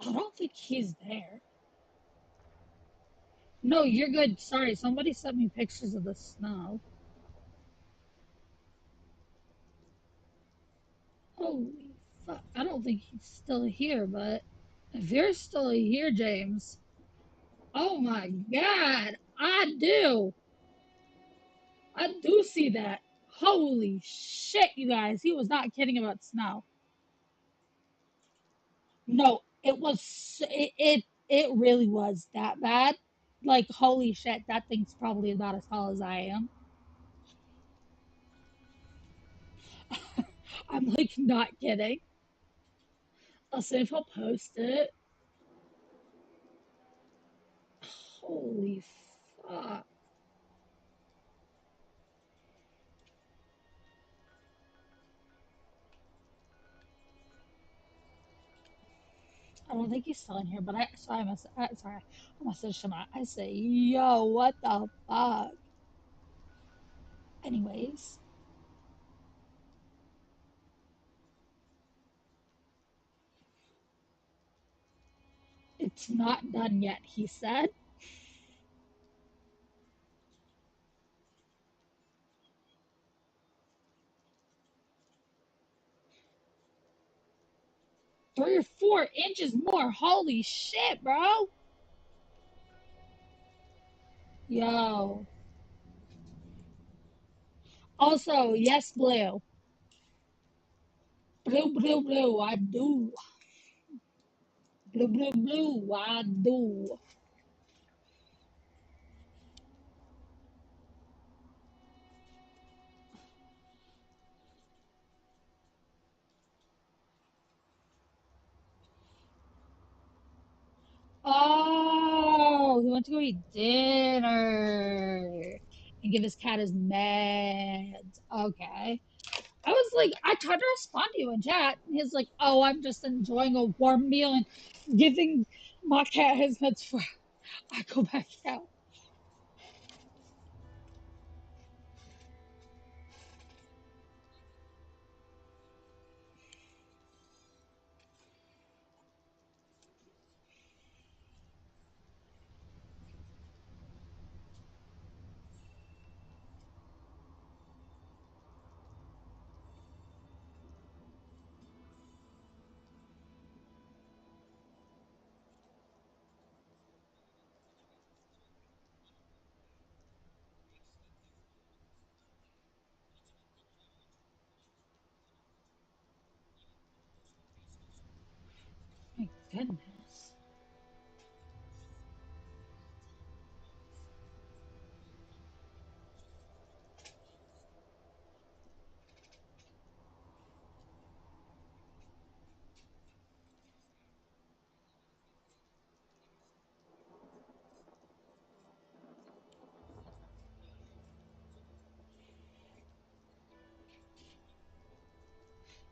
I don't think he's there. No, you're good. Sorry, somebody sent me pictures of the snow. Holy fuck. I don't think he's still here, but if you're still here, James, oh my god, I do. I do see that. Holy shit, you guys. He was not kidding about snow. No, it was, it really was that bad. Like, holy shit, that thing's probably about as tall as I am. I'm like not kidding. I'll see if I'll post it. Holy fuck. I don't think he's still in here, but sorry, I messaged him. I say, yo, what the fuck? Anyways, it's not done yet, he said. 3 or 4 inches more. Holy shit, bro. Yo. Also, yes, blue. Blue, blue, blue, I do. Blue, blue, blue, I do. Oh, he went to go eat dinner and give his cat his meds. Okay. I was like, I tried to respond to you in chat. And he's like, oh, I'm just enjoying a warm meal and giving my cat his meds for I go back out. My goodness.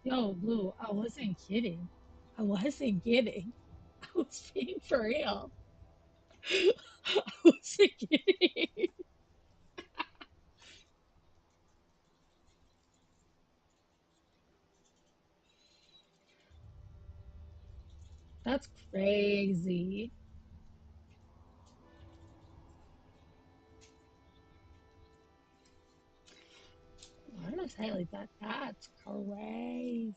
Yo, Blue, I wasn't kidding. I wasn't kidding. I was being for real. I wasn't kidding. That's crazy. Why did I say it like that? That's crazy.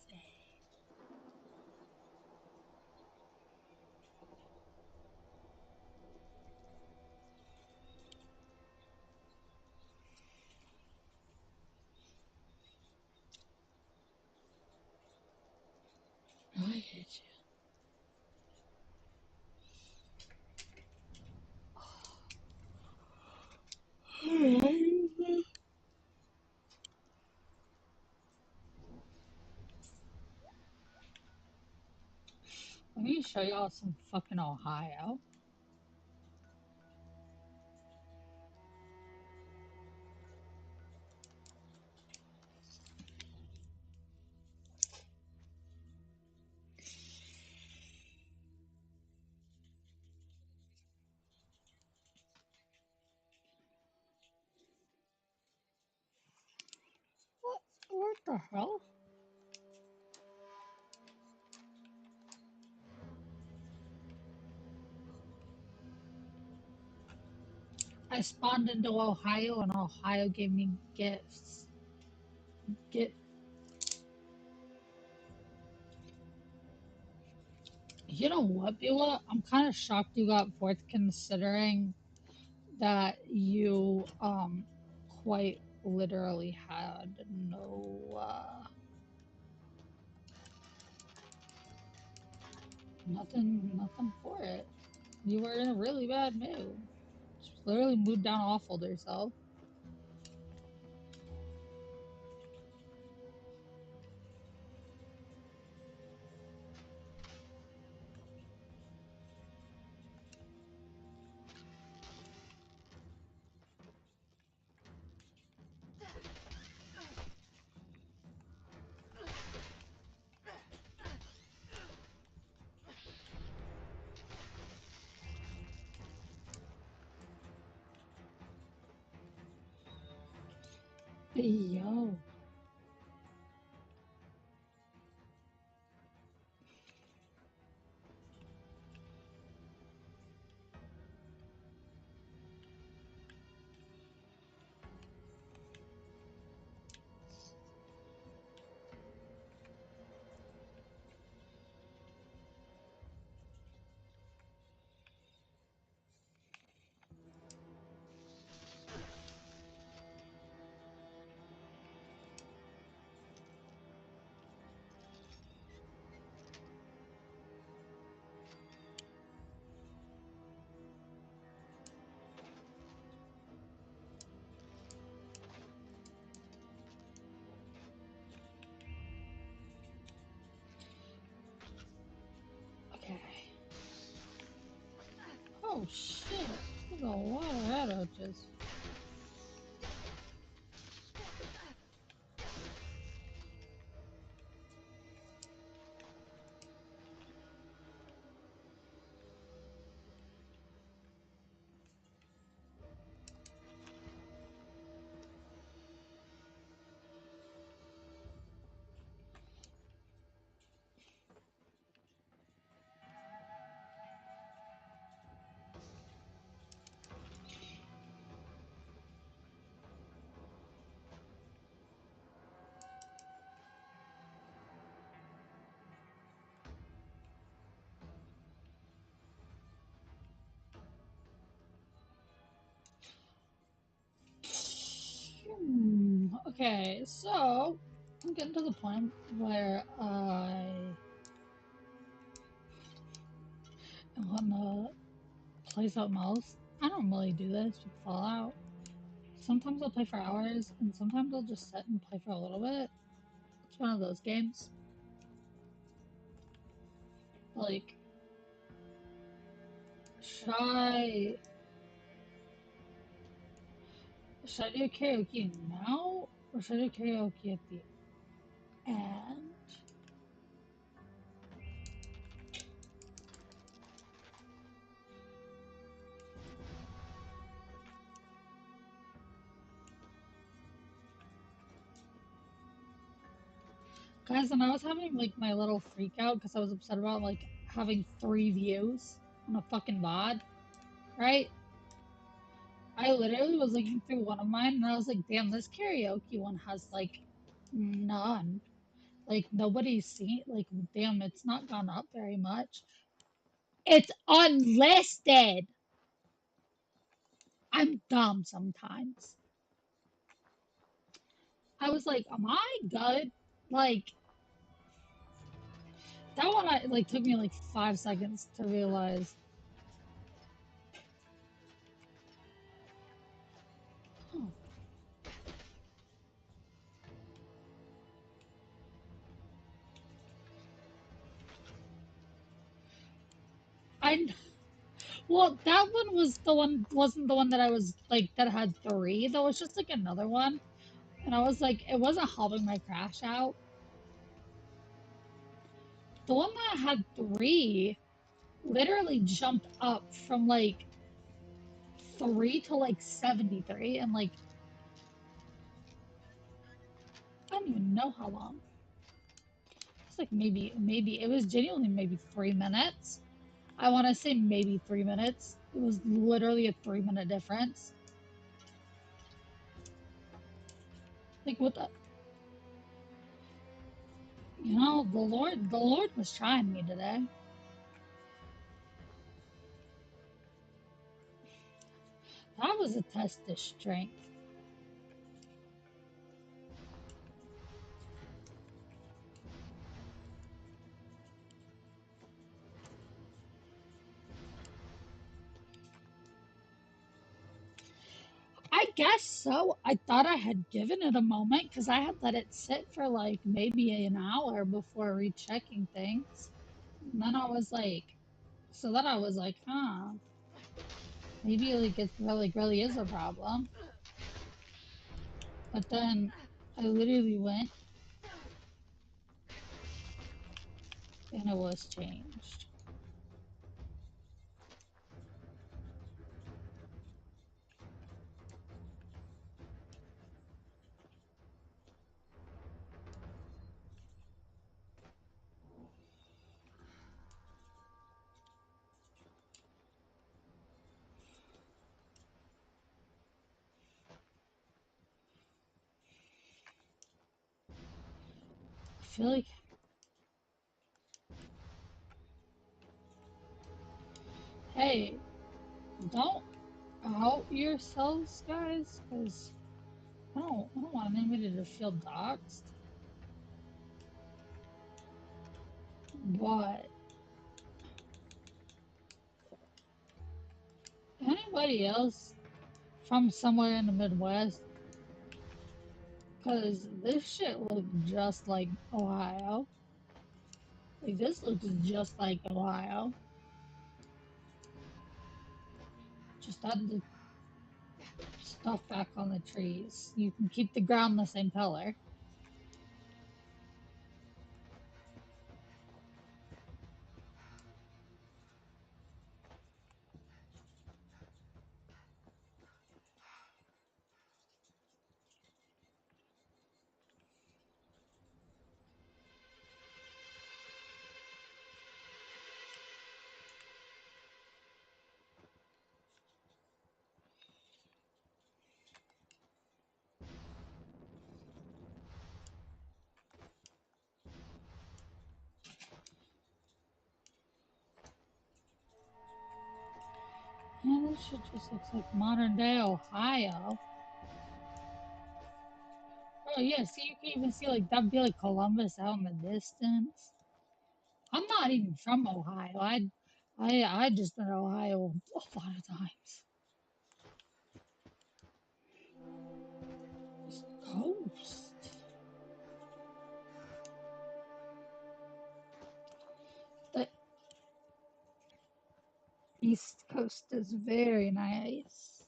I hate you. Let me show y'all some fucking Ohio. What the hell? I spawned into Ohio and Ohio gave me gifts. Get You know what, Beulah? I'm kind of shocked you got fourth considering that you quite literally had no nothing for it. You were in a really bad mood. Just literally moved down awful to yourself. Yo. Okay. Oh shit. There's a lot of red roaches. Okay, so I'm getting to the point where I wanna play something else. I don't really do this with Fallout. Sometimes I'll play for hours, and sometimes I'll just sit and play for a little bit. It's one of those games. Like, should I should I do karaoke now, or should I do karaoke at the end? Guys, and I was having like my little freak out because I was upset about like having 3 views on a fucking VOD, right? I literally was looking through one of mine and I was like, damn, this karaoke one has like none. Like nobody's seen, like, damn, it's not gone up very much. It's unlisted. I'm dumb sometimes. I was like, am I good? Like, that one, I like took me like 5 seconds to realize. Oh, I well, that one was the one wasn't the one that I was like that had three. That was just like another one, and I was like, it wasn't helping my crash out. The one that had three literally jumped up from like three to like 73, and like I don't even know how long. It's like maybe it was genuinely maybe 3 minutes. I want to say maybe 3 minutes. It was literally a 3 minute difference. Like what the, you know, the Lord was trying me today. That was a test of strength. I guess so. I thought I had given it a moment because I had let it sit for like maybe an hour before rechecking things. And then I was like, so then I was like, huh, maybe like it really is a problem. But then I literally went and it was changed. I feel like, hey, don't out yourselves, guys, because I don't want anybody to feel doxxed. But anybody else from somewhere in the Midwest, because this shit looked just like Ohio. Like, this looks just like Ohio. Just add the stuff back on the trees. You can keep the ground the same color. Yeah, this shit just looks like modern day Ohio. Oh yeah, see, you can even see like that'd be like Columbus out in the distance. I'm not even from Ohio. I just been to Ohio a lot of times. This coast. The East Coast is very nice.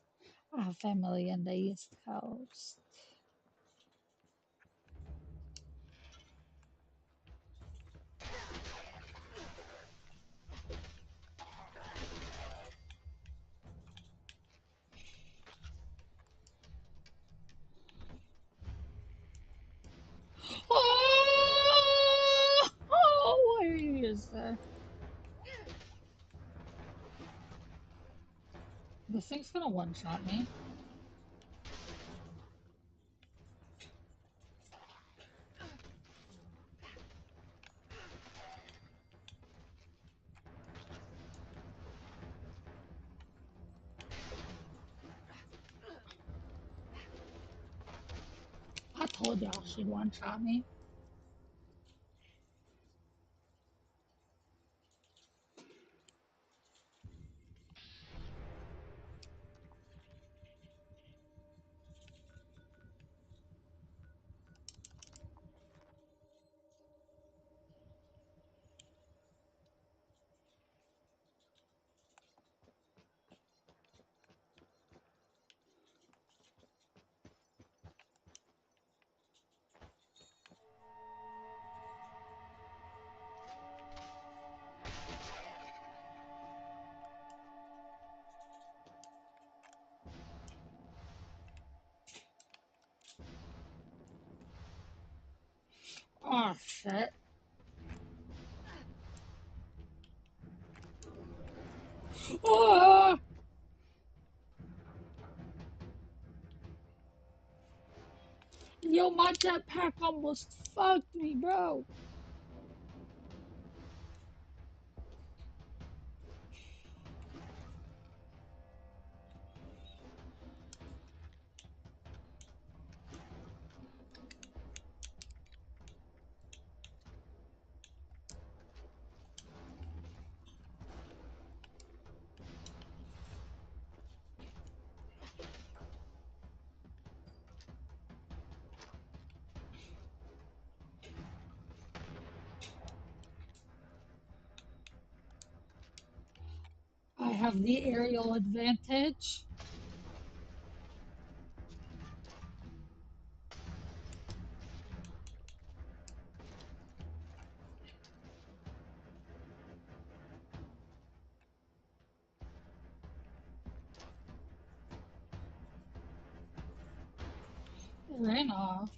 I have family in the East Coast. Oh, oh, why are you just there? This thing's gonna one-shot me. I told y'all she'd one-shot me. Oh shit. Oh! Yo, my jetpack almost fucked me, bro. I have the aerial advantage. It ran off.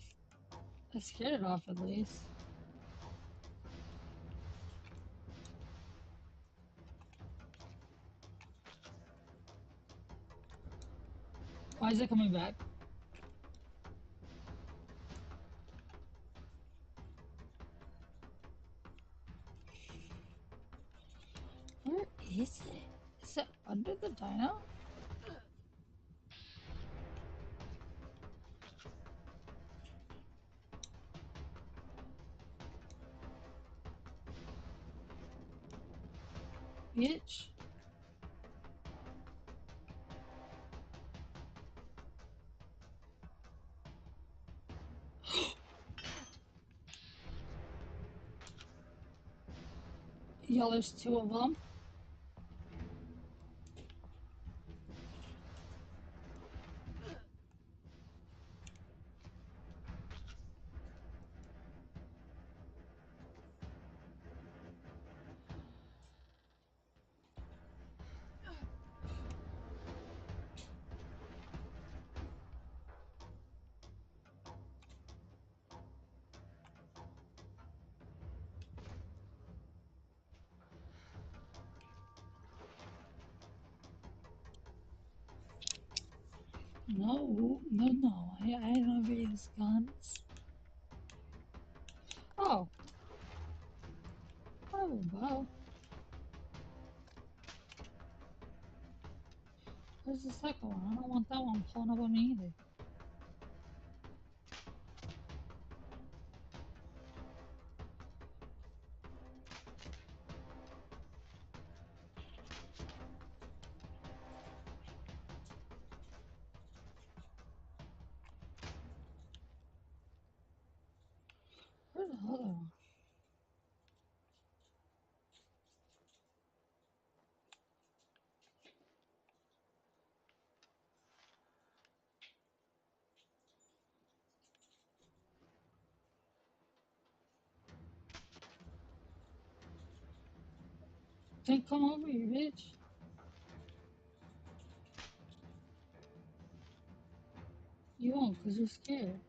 I scared it off at least. Why is it coming back? Where is it? Is it under the dino? Bitch. Yo, there's two of them. No, no, no. I never use guns. Oh, oh, wow. Where's the second one? I don't want that one pulling up on me either. Where's the other one? Then come over here, bitch. You won't, because you're scared.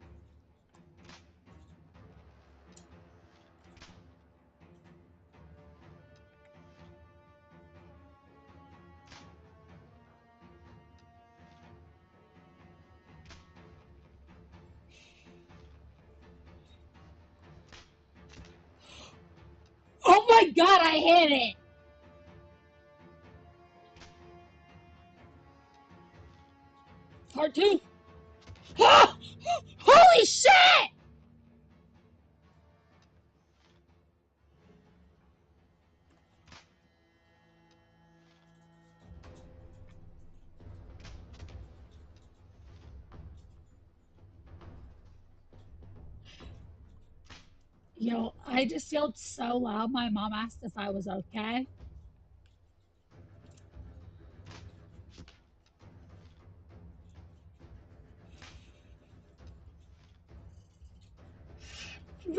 Oh my god, I hit it! Part two. Ah! Holy shit! Yo, I just yelled so loud, my mom asked if I was okay. Ray!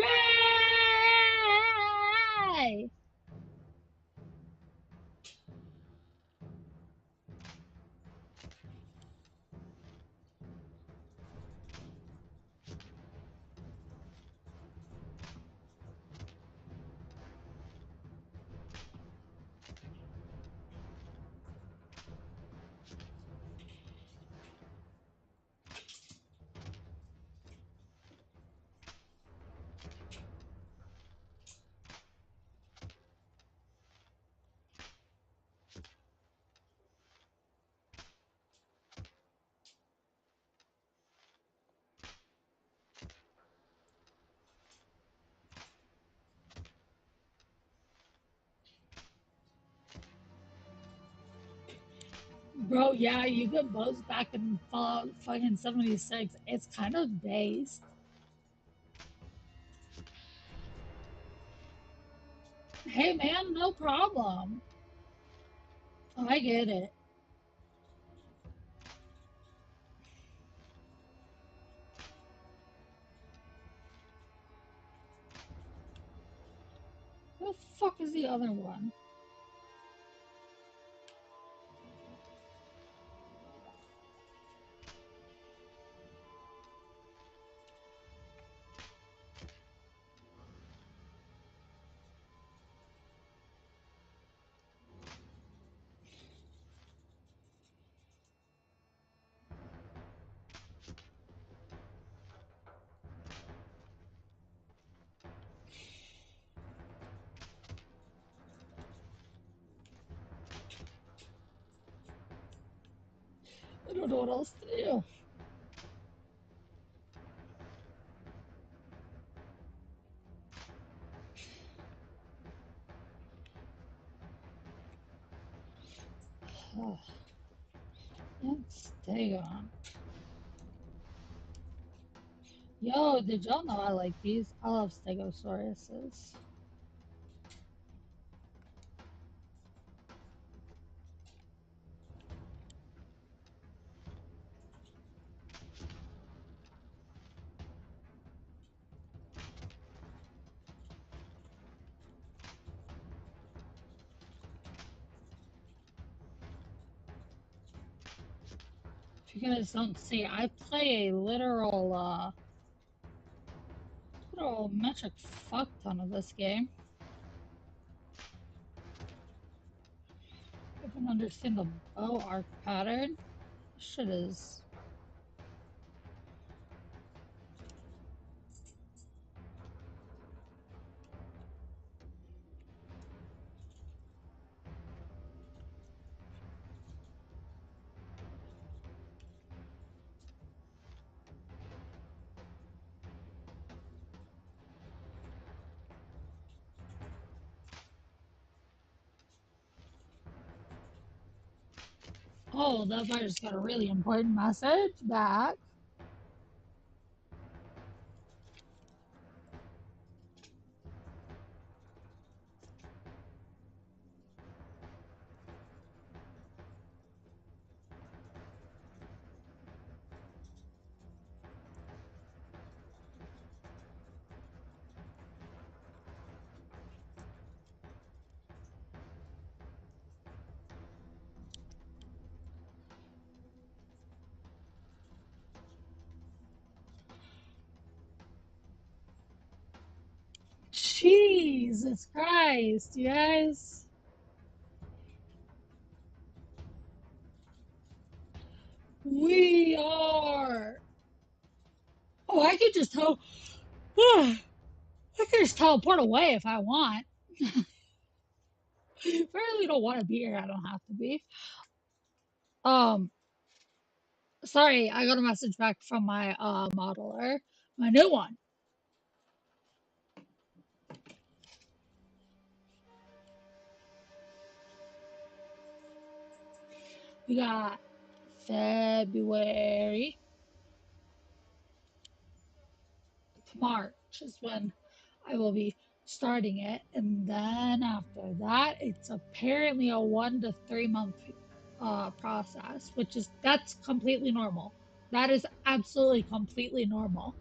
Bro, yeah, you get bows back in Fallout fucking 76. It's kind of based. Hey, man, no problem. Oh, I get it. Where the fuck is the other one? I don't know what else to do. Oh, let's stay on. Yo, did y'all know I like these? I love stegosauruses. If you guys don't see, I play a literal metric fuck ton of this game. I can understand the bow arc pattern. Shit is. Oh, that guy just got a really important message back. Jesus Christ, you guys. We are. Oh, I could just tell. I could just teleport away if I want. If I really don't want to be here, I don't have to be. Um, sorry, I got a message back from my modeler, my new one. We got February to March is when I will be starting it, and then after that, it's apparently a 1 to 3 month process, which is that's completely normal. That is absolutely completely normal.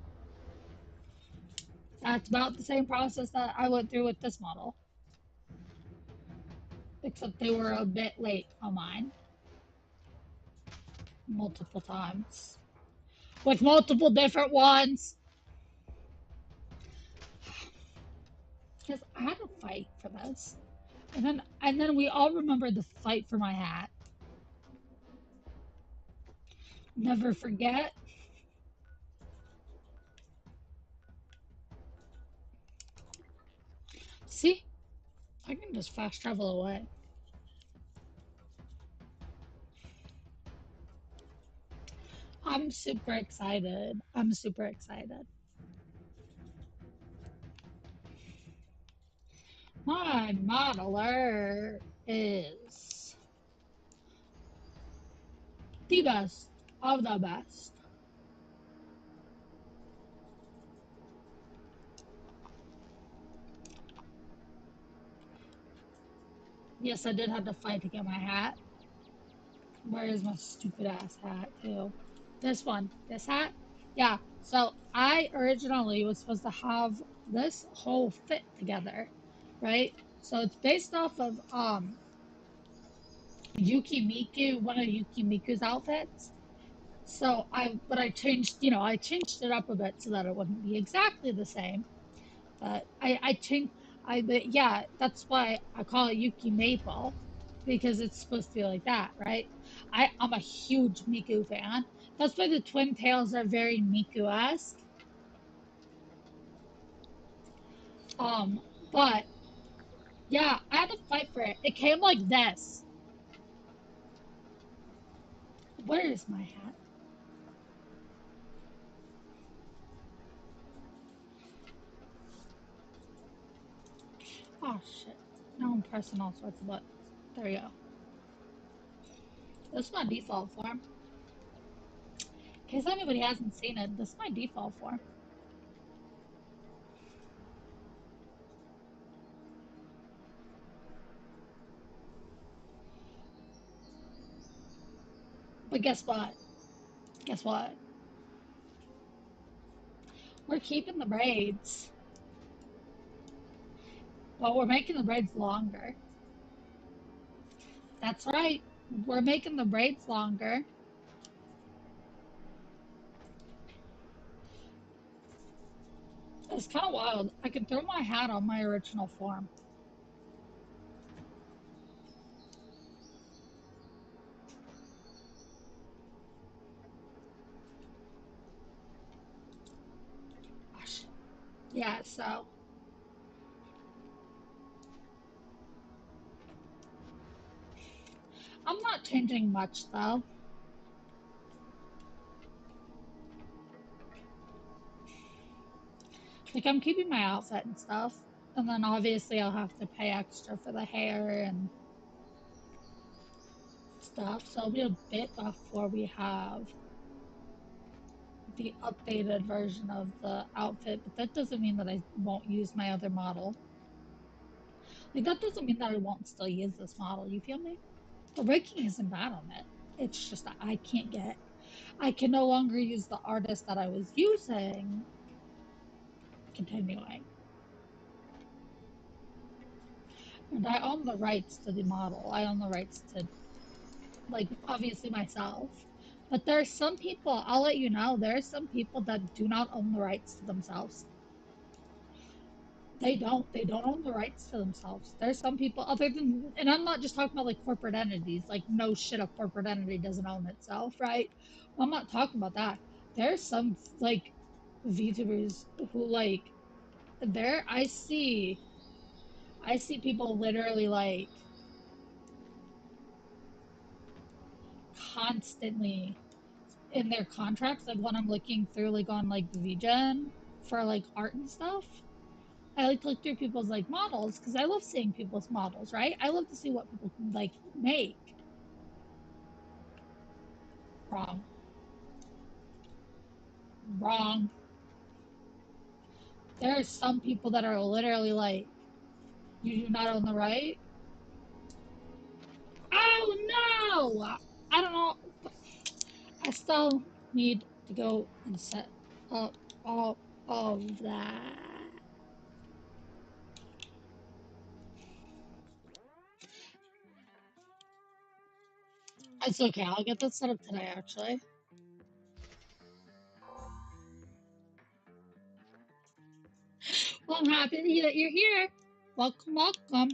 That's about the same process that I went through with this model, except they were a bit late on mine, multiple times, with multiple different ones. Because I had to fight for this, and then we all remember the fight for my hat. Never forget. See, I can just fast travel away. I'm super excited. I'm super excited. My modeler is The best of the best. Yes, I did have to fight to get my hat. Where is my stupid ass hat, too? This one. This hat? Yeah. So I originally was supposed to have this whole fit together, right? So it's based off of Yuki Miku, one of Yuki Miku's outfits. So but I changed, I changed it up a bit so that it wouldn't be exactly the same. But I changed, but yeah, that's why I call it Yuki Maple because it's supposed to be like that, right? I'm a huge Miku fan. That's why the twin tails are very Miku-esque. Um, but yeah, I had to fight for it. It came like this. Where is my hat? Oh shit. Now I'm pressing all sorts of buttons. There we go. This is my default form. In case anybody hasn't seen it, this is my default form. But guess what? Guess what? We're keeping the braids, but we're making the braids longer. That's right. We're making the braids longer. It's kind of wild. I could throw my hat on my original form. Gosh. Yeah, so I'm not changing much though. Like I'm keeping my outfit and stuff. And then obviously I'll have to pay extra for the hair and stuff. So it'll be a bit before we have the updated version of the outfit, but that doesn't mean that I won't use my other model. Like that doesn't mean that I won't still use this model. You feel me? The rigging isn't bad on it. It's just that I can no longer use the artist that I was using. Continuing. And I own the rights to the model. I own the rights to, like, obviously myself. But there are some people, I'll let you know, there are some people that do not own the rights to themselves. They don't. They don't own the rights to themselves. There's some people other than, and I'm not just talking about like corporate entities. Like no shit, a corporate entity doesn't own itself, right? Well, I'm not talking about that. There's some like VTubers who like there. I see people literally like constantly in their contracts. Like when I'm looking through like on like VGen for like art and stuff. I like to look through people's like models because I love seeing people's models, right? I love to see what people like make. Wrong. Wrong. There are some people that are literally like, you do not own the right. Oh no! I don't know. I still need to go and set up all of that. It's okay. I'll get that set up today, actually. Well, I'm happy that you're here. Welcome, welcome.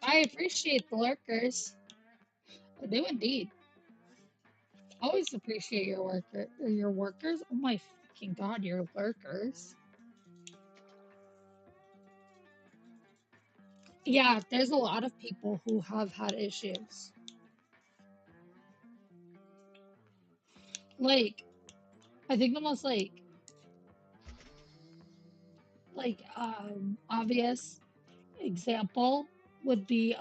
I appreciate the lurkers. I do indeed. Always appreciate your workers. Oh my fucking god, your lurkers. Yeah, there's a lot of people who have had issues. Like, I think the most like obvious example would be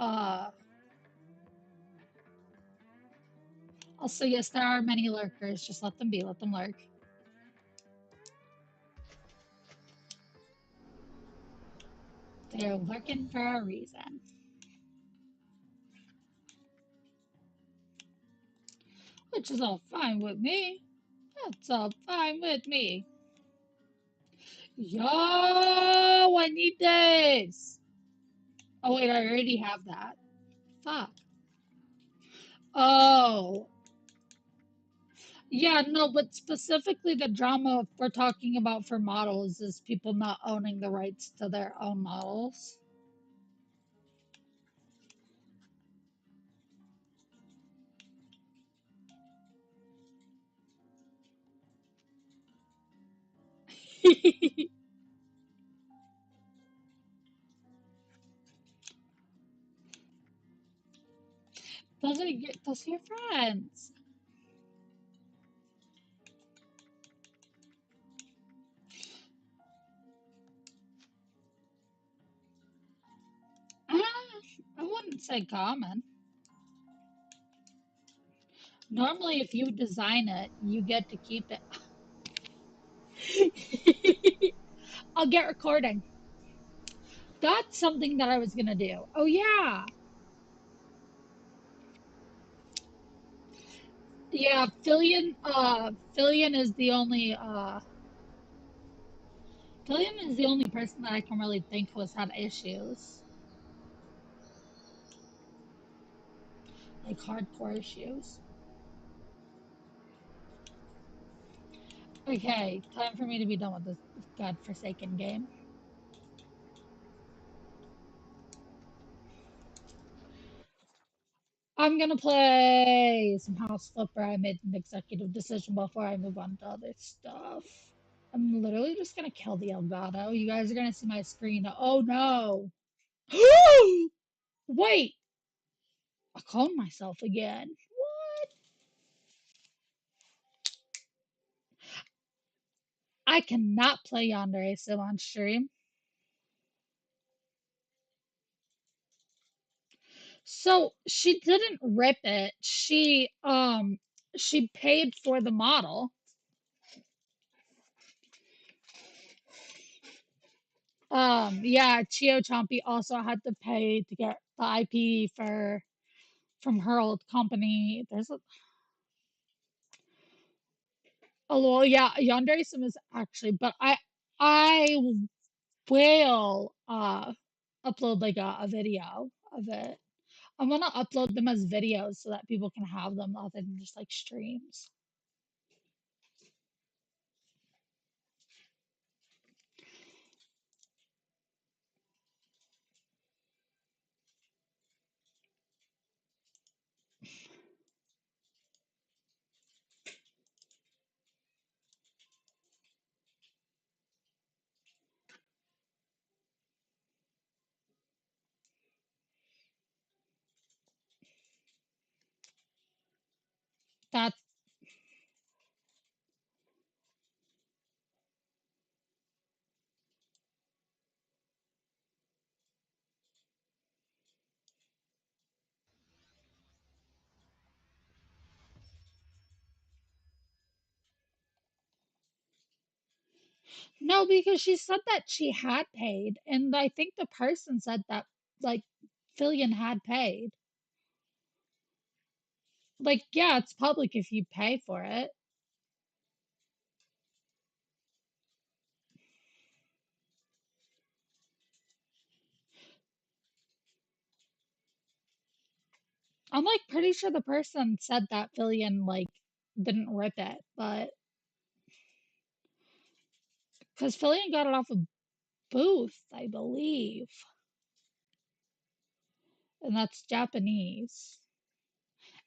Also, yes, there are many lurkers. Just let them be. Let them lurk. They're lurking for a reason. Which is all fine with me. That's all fine with me. Yo, I need this. Oh, wait, I already have that. Fuck. Oh, yeah, no, but specifically the drama we're talking about for models is people not owning the rights to their own models. Those are your friends. Ah, I wouldn't say common. Normally, if you design it, you get to keep it. I'll get recording. That's something that I was gonna do. Oh yeah. Yeah, Fillion is the only Fillion is the only person that I can really think who has had issues. Like hardcore issues. Okay, time for me to be done with this godforsaken game. I'm gonna play some House Flipper. I made an executive decision before I move on to other stuff. I'm literally just gonna kill the Elgato. You guys are gonna see my screen. Oh no! Wait! I cloned myself again. What? I cannot play Yonder ASIM on stream. So she didn't rip it. She paid for the model. Yeah, Chio Chompy also had to pay to get the IP for from her old company. There's a well, yeah, Yandere Sim is actually, but I will upload like a video of it. I'm gonna upload them as videos so that people can have them other than just like streams. That's no, because she said that she had paid, and I think the person said that like Fillion had paid. Like, yeah, it's public if you pay for it. I'm like pretty sure the person said that Fillion like didn't rip it, but because Fillion got it off a booth, I believe, and that's Japanese,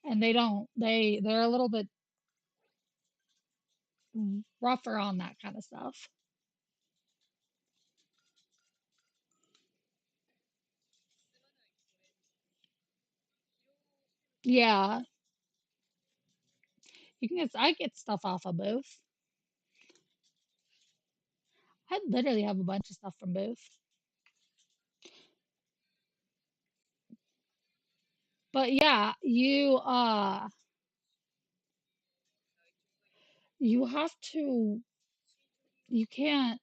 and they don't they're a little bit rougher on that kind of stuff. Yeah, you can get I get stuff off a booth. I literally have a bunch of stuff from booth. But yeah, you You have to, you can't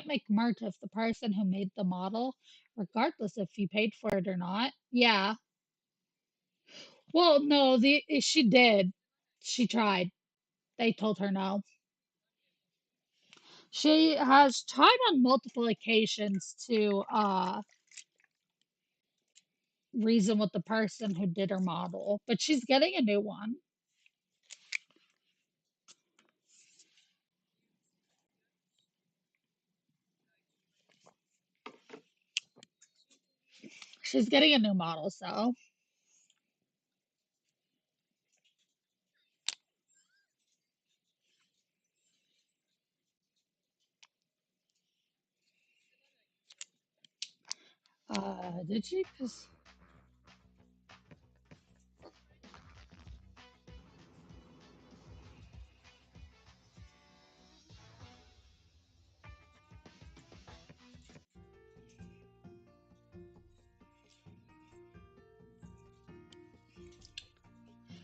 make merch if the person who made the model, regardless if you paid for it or not. Yeah. Well, no, she did. She tried. They told her no. She has tried on multiple occasions to reason with the person who did her model, but she's getting a new one. She's getting a new model, so did she? 'Cause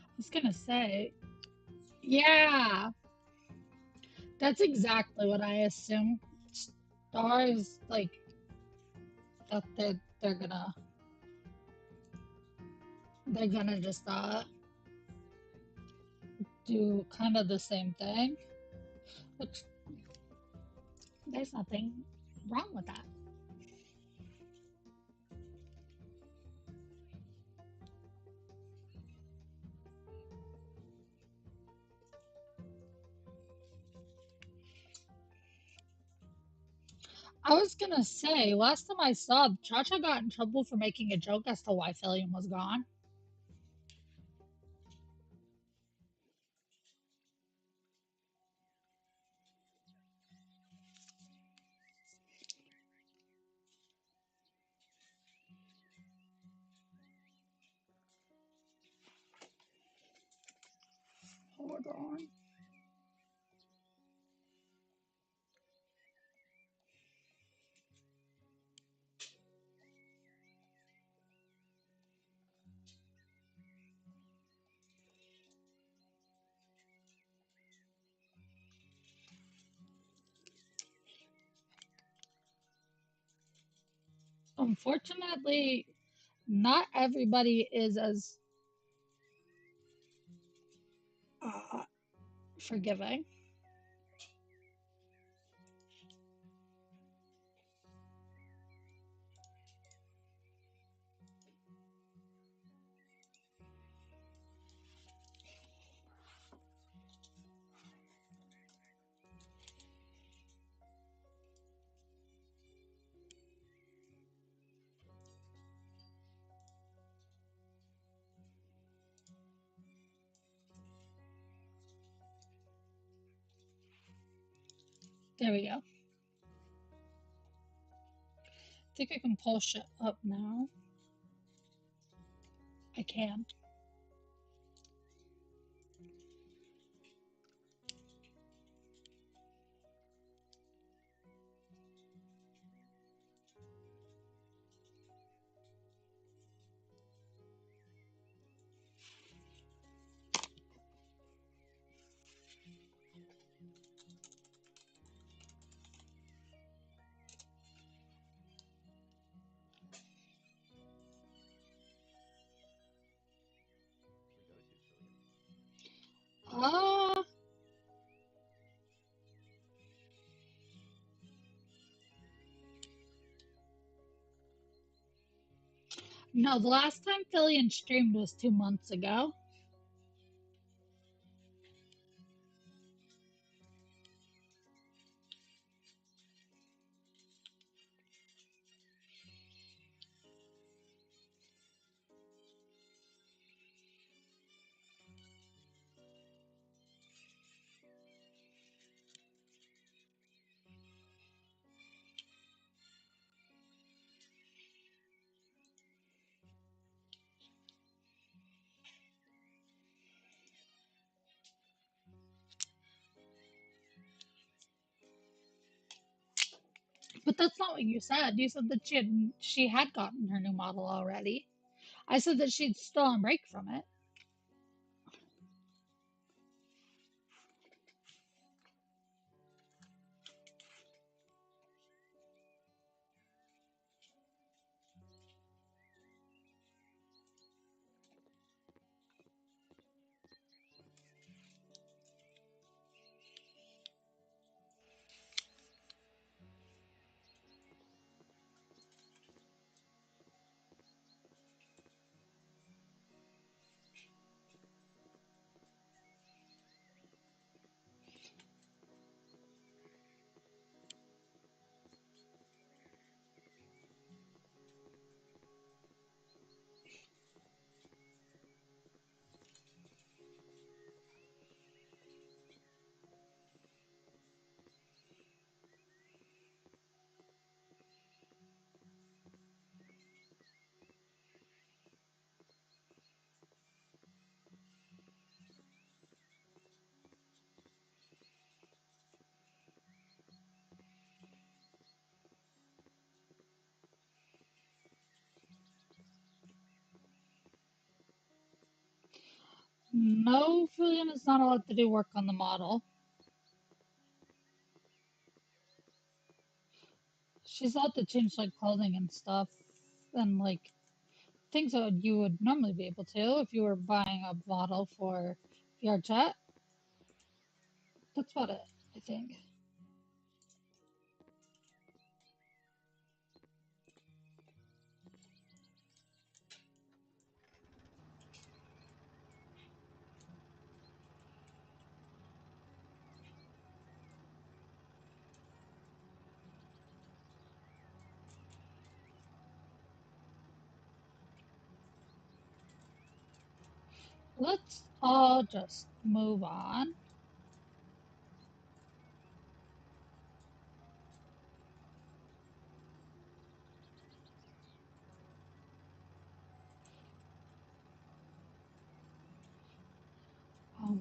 I was gonna say, yeah, that's exactly what I assume. Stars like that they're gonna just do kind of the same thing, which there's nothing wrong with that. I was gonna say, last time I saw, Cha Cha got in trouble for making a joke as to why Fillion was gone. Hold on. Unfortunately, not everybody is as uh, forgiving. There we go. I think I can pull shit up now. I can. Uh, no, the last time Fillion streamed was 2 months ago. But that's not what you said. You said that she had gotten her new model already. I said that she'd still on break from it. No, Julian is not allowed to do work on the model. She's allowed to change like clothing and stuff, and like things that you would normally be able to if you were buying a model for VR chat. That's about it, I think. Let's all just move on.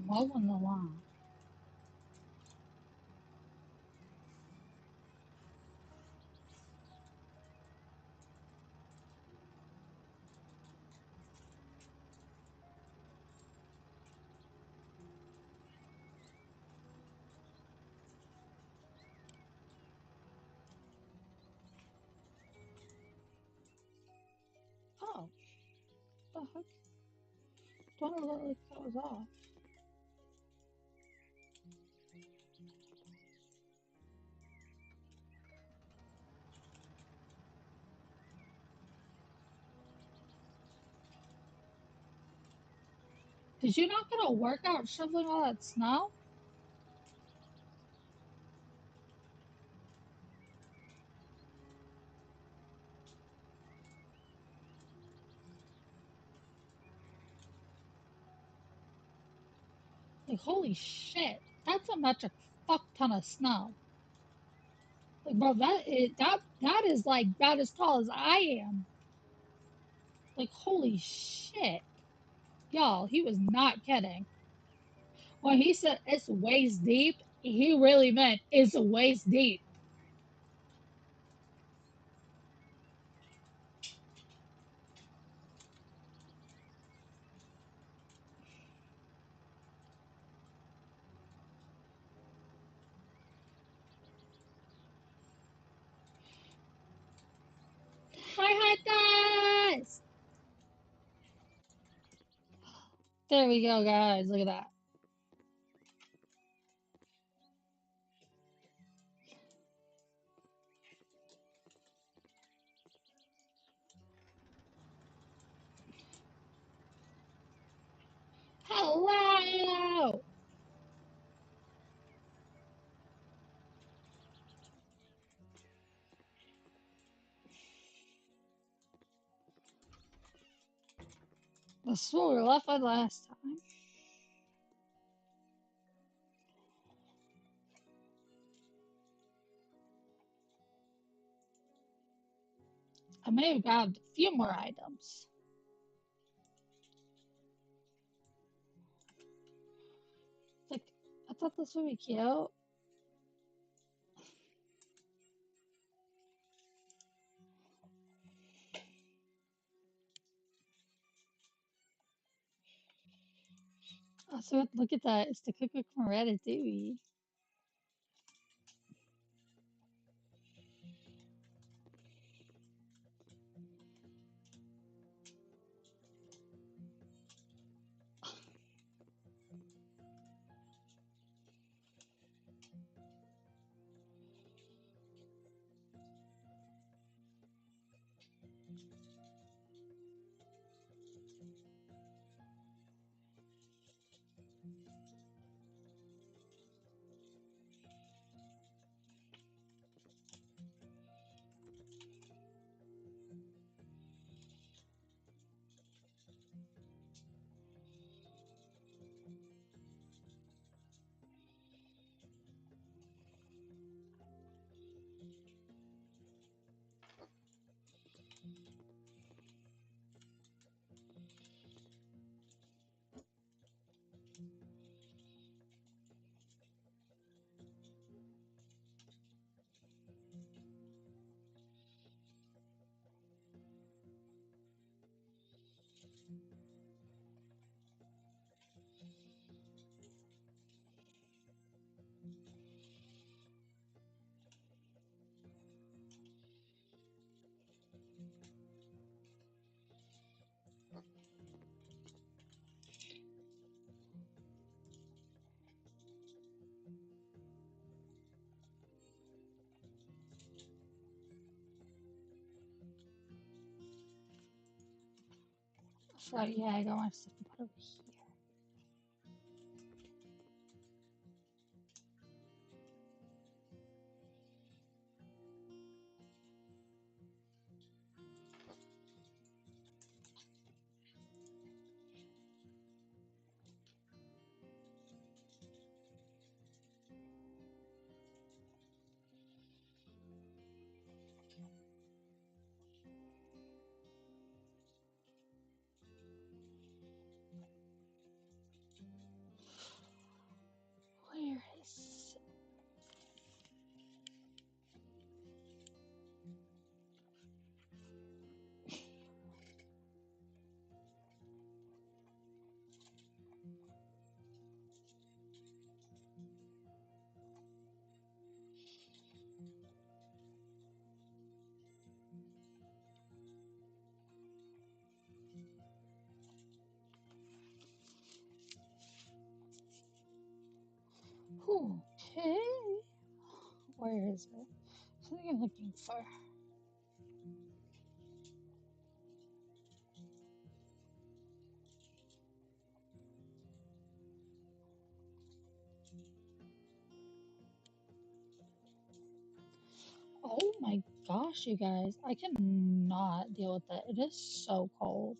Mowing the lawn. Oh, the heck? Don't look like that was off. Did you not get a workout shoveling all that snow? Like, holy shit. That's a metric fuck ton of snow. Like, bro, that is like about as tall as I am. Like, holy shit. Y'all, he was not kidding. When he said it's waist deep, he really meant it's waist deep. Hi, hi, guys! There we go, guys. Look at that. Hello! That's what we were left with last time. I may have grabbed a few more items. Like, I thought this would be cute. Oh, so look at that. It's the cookbook from Ratatouille. Right, yeah, I got my stuff to put over here. Where is... Okay. Where is it? Something I'm looking for. Oh my gosh, you guys. I cannot deal with it. It is so cold.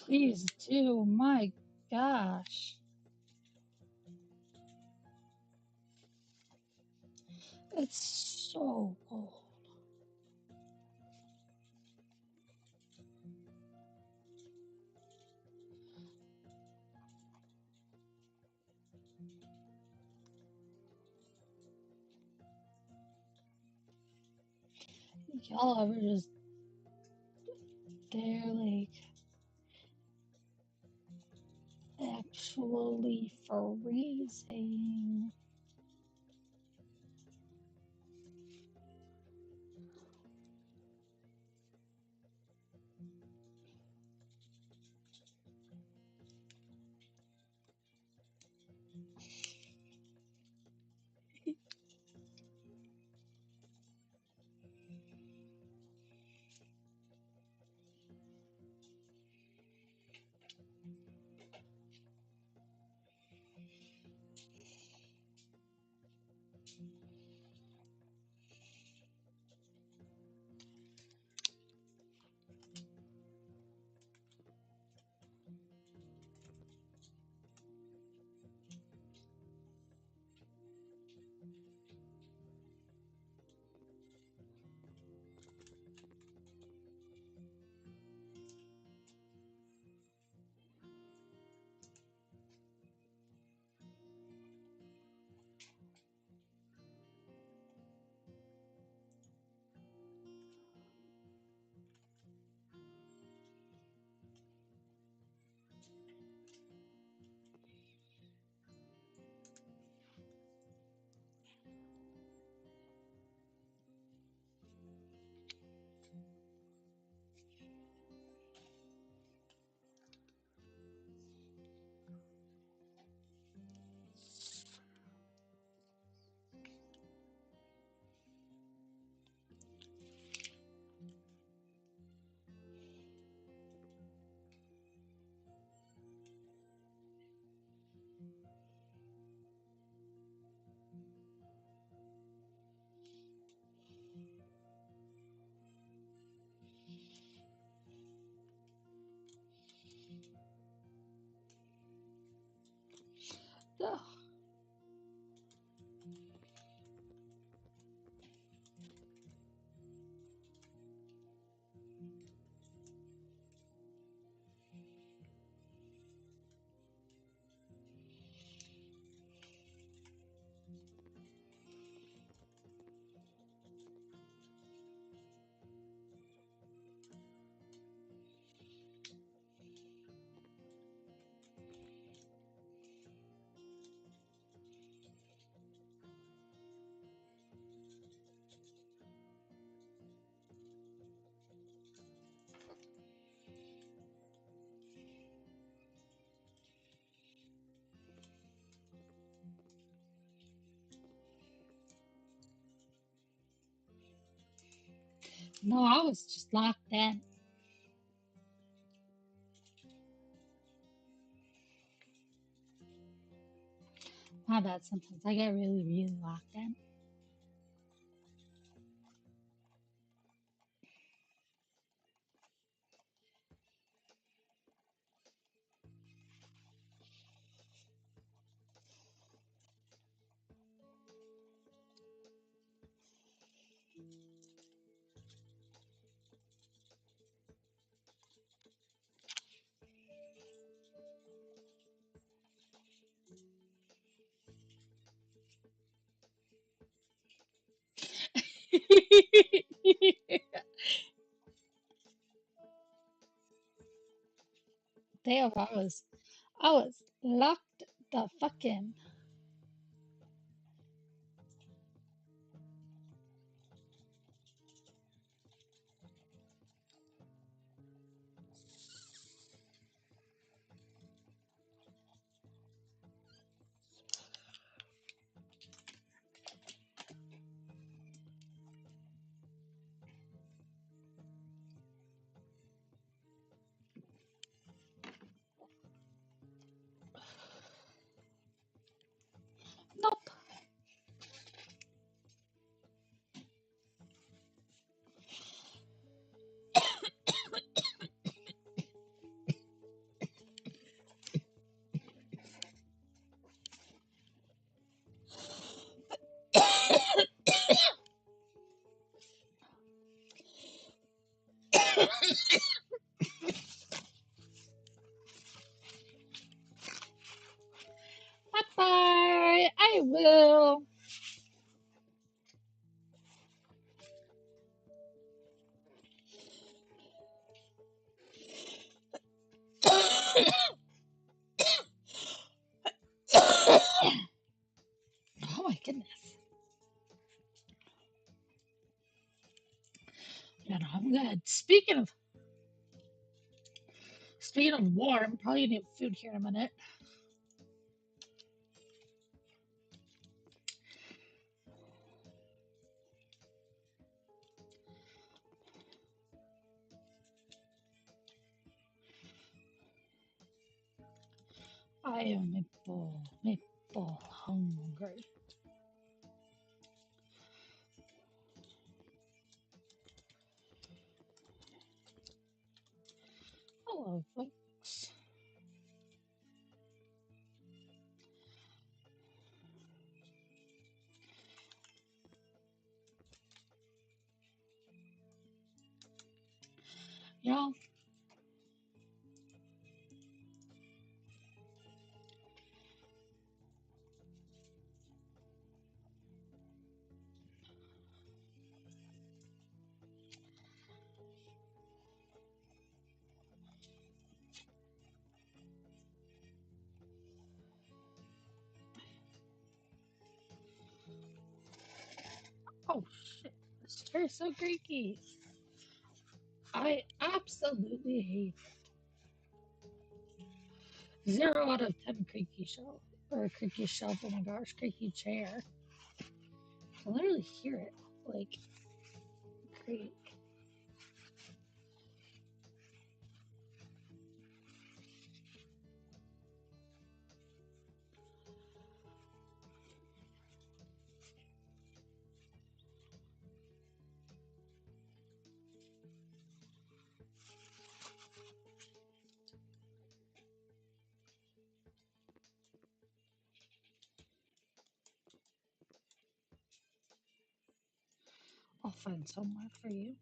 Please do. My gosh. It's so cold. Y'all ever just there, like, actually freezing? No, I was just locked in. My bad. Sometimes I get really, really locked in. Damn, I was locked the fuck in. Nope. Bye bye. I will. Oh my goodness. Yeah, no, I'm good. Speaking of warm, probably gonna need food here in a minute. I am maple hungry. Hello, folks. Yeah. Oh shit. This chair is so creaky. I absolutely hate 0 out of 10 creaky shelf. Or creaky shelf, oh my gosh, creaky chair. I can literally hear it like creak. I'll find somewhere for you.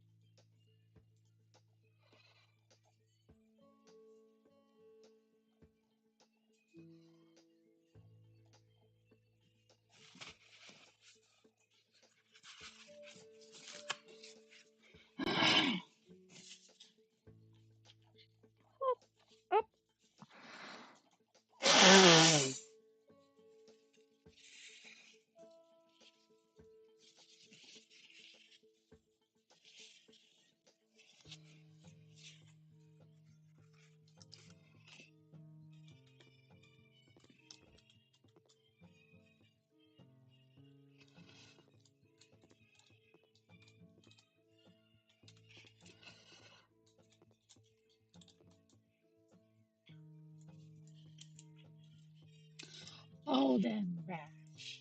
Golden Rash.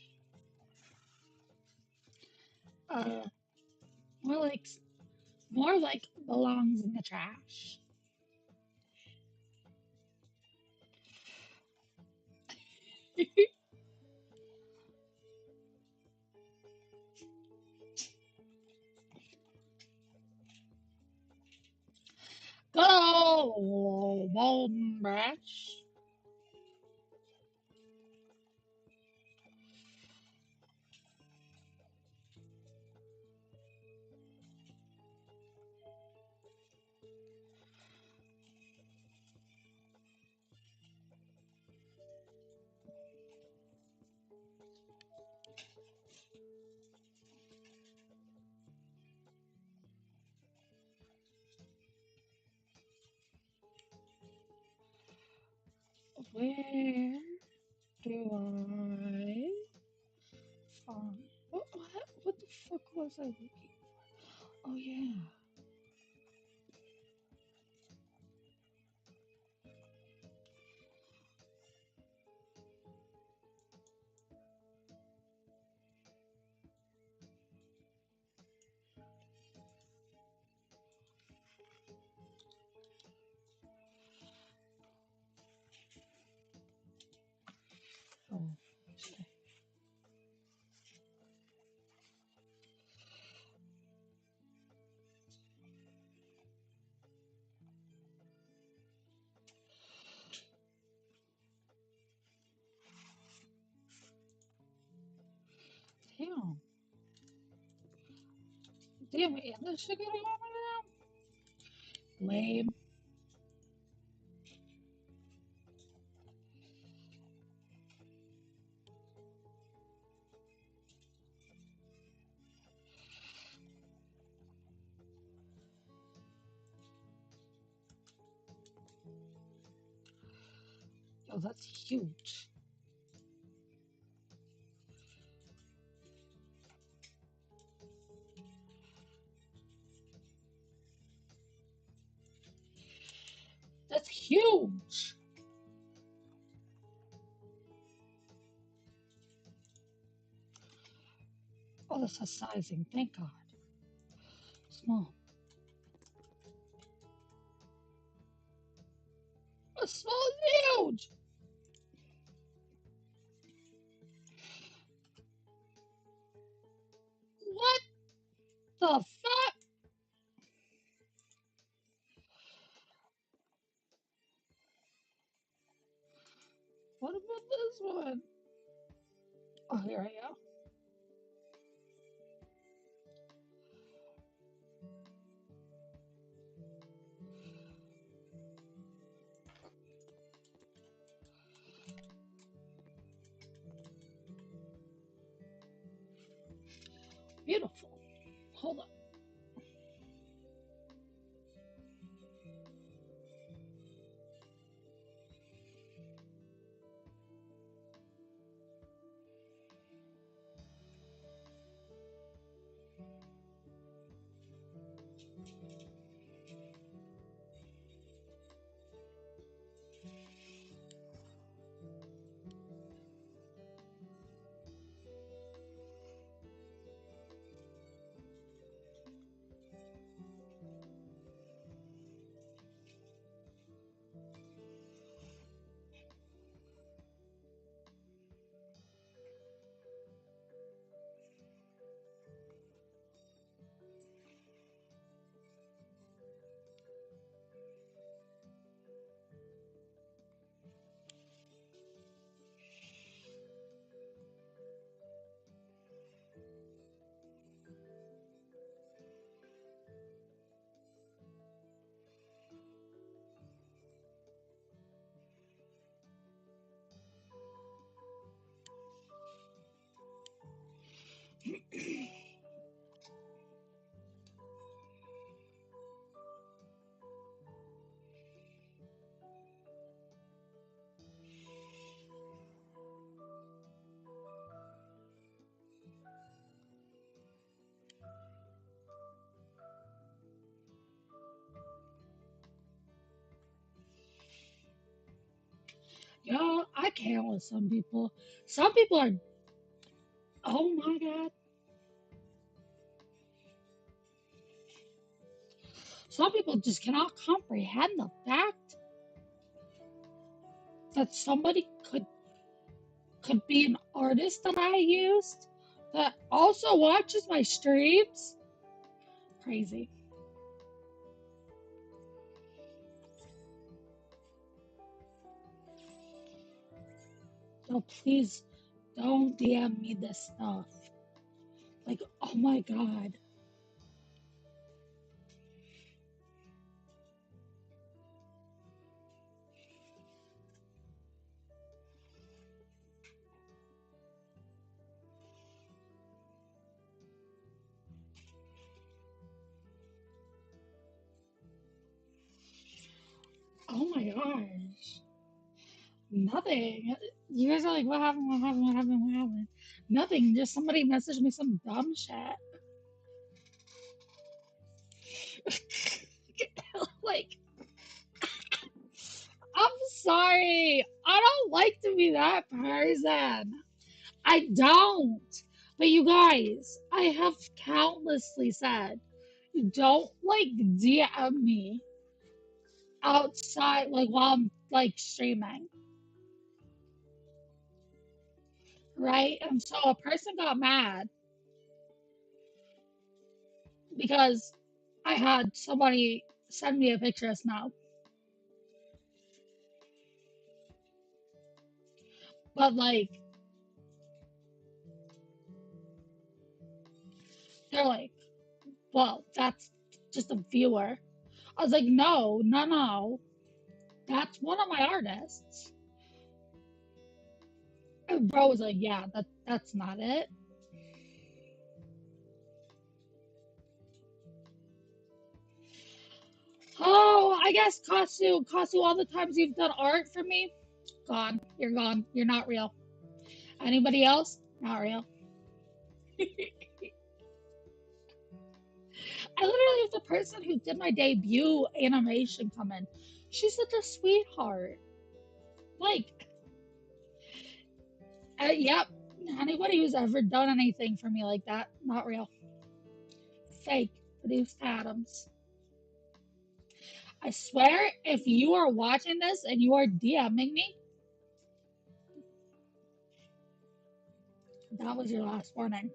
Uh, more like more like belongs in the trash. Good old Golden Rash. Where do I find what the fuck was I looking for? Oh yeah. Oh, okay. Damn. Damn, we end this shit going on now? Lame. Yo, that's huge. That's huge. Oh, this is sizing. Thank God. Small. A small is huge. What the fuck? What about this one? Oh, here I go. Beautiful. Hold on. Yeah, I can't with some people. Some people are, oh my God. Some people just cannot comprehend the fact that somebody could be an artist that I used that also watches my streams. Crazy. So please don't DM me this stuff. Like, oh my God. Oh my gosh. Nothing. You guys are like, what happened? What happened? What happened? What happened? Nothing. Just somebody messaged me some dumb shit. Like, I'm sorry. I don't like to be that person. I don't. But you guys, I have countlessly said, don't like DM me outside, like while I'm like streaming, right? And so a person got mad because I had somebody send me a picture of snow. But like, they're like, well, that's just a viewer. I was like, no, no, no. That's one of my artists. And bro was like, yeah, that's not it. Oh, I guess Kasu, all the times you've done art for me, gone. You're gone. You're not real. Anybody else? Not real. I literally have the person who did my debut animation come in. She's such a sweetheart. Like, yep. Anybody who's ever done anything for me like that, not real. Fake. Produced Adams. I swear, if you are watching this and you are DMing me, that was your last warning.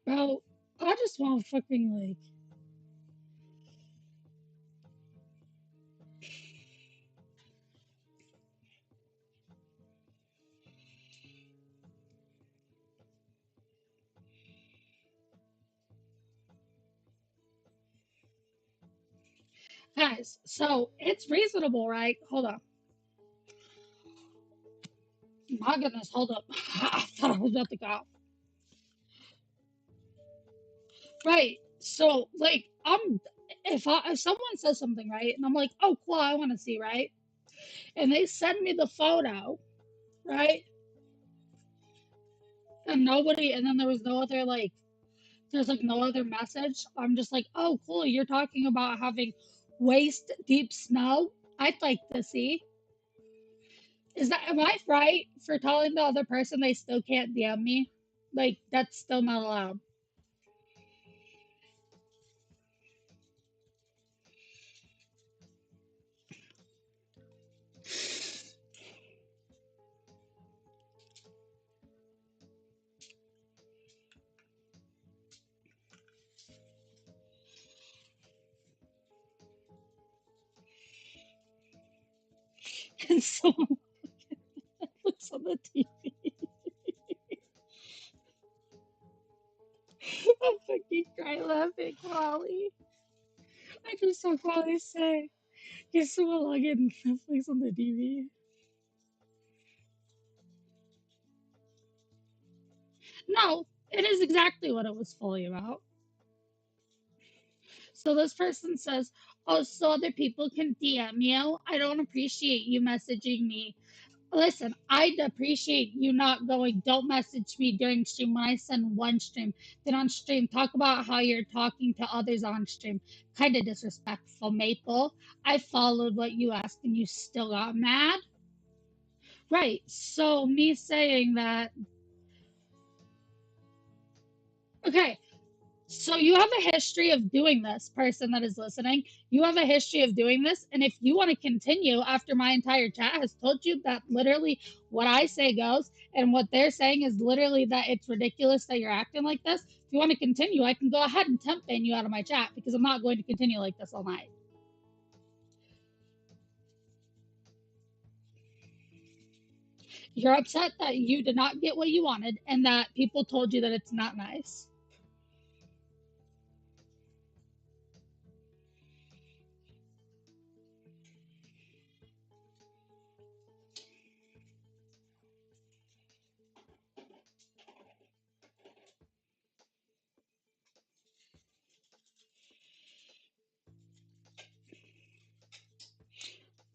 Bro, I just want fucking like. Guys, so it's reasonable, right? Hold on. My goodness, hold up. I thought I was about to go. Right. So, like, if someone says something, right, and I'm like, oh, cool, I want to see, right, and they send me the photo, right, and nobody, and then there was no other like, there's like no other message. I'm just like, oh, cool, you're talking about having waist deep snow. I'd like to see. Am I right for telling the other person they still can't DM me? Like, that's still not allowed. And someone looks on the TV. I'm fucking crying laughing, Wally. I just saw Wally say, "Can someone log in Netflix on the TV?" No, it is exactly what it was fully about. So this person says, "Oh, so other people can DM you. I don't appreciate you messaging me. Listen, I'd appreciate you not going, don't message me during stream when I send one stream. Then on stream, talk about how you're talking to others on stream. Kind of disrespectful, Maple. I followed what you asked and you still got mad." Right. So me saying that, okay, so you have a history of doing this, person that is listening. You have a history of doing this. And if you want to continue after my entire chat has told you that literally what I say goes, and what they're saying is literally that it's ridiculous that you're acting like this. If you want to continue, I can go ahead and temp ban you out of my chat because I'm not going to continue like this all night. You're upset that you did not get what you wanted and that people told you that it's not nice.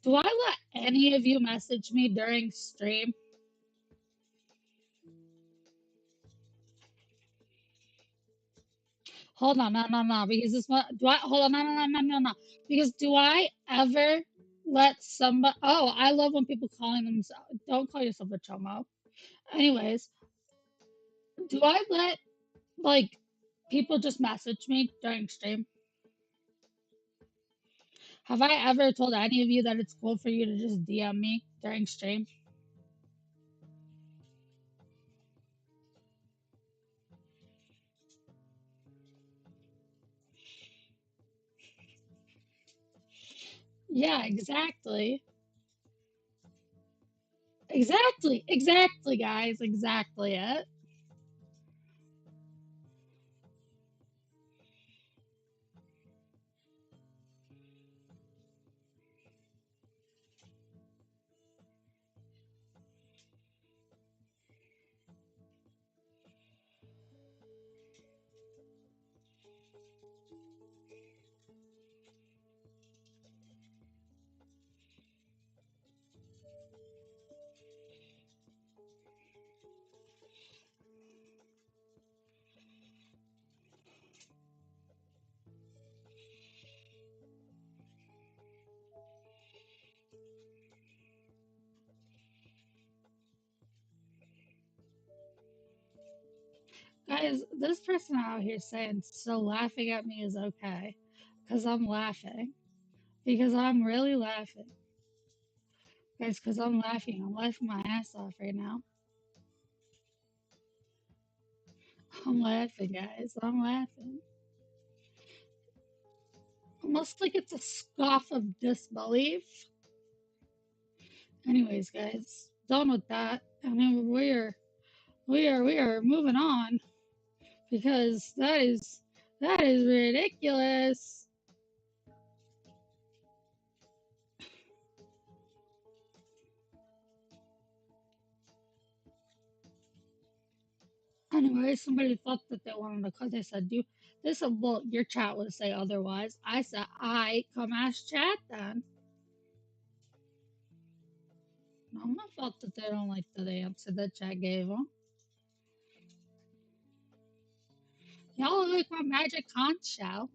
Do I let any of you message me during stream? Hold on, no, no, no, because this one, do I, hold on, no, no, no, no, no, no, because do I ever let somebody, oh, I love when people calling themselves, don't call yourself a chomo. Anyways, do I let, like, people just message me during stream? Have I ever told any of you that it's cool for you to just DM me during stream? Yeah, exactly. Exactly, guys, exactly it. Guys, this person out here saying so laughing at me is okay. Because I'm laughing. Because I'm really laughing. Guys, because I'm laughing. I'm laughing my ass off right now. I'm laughing, guys. I'm laughing. Almost like it's a scoff of disbelief. Anyways, guys, done with that. I mean, we are moving on because that is ridiculous. Anyway, somebody thought that they wanted to cut. They said, "Do this?" Well, your chat would say otherwise. I said, "I come ask chat then." I'm not fault that they don't like the answer that chat gave them. Y'all look like my magic conch shell.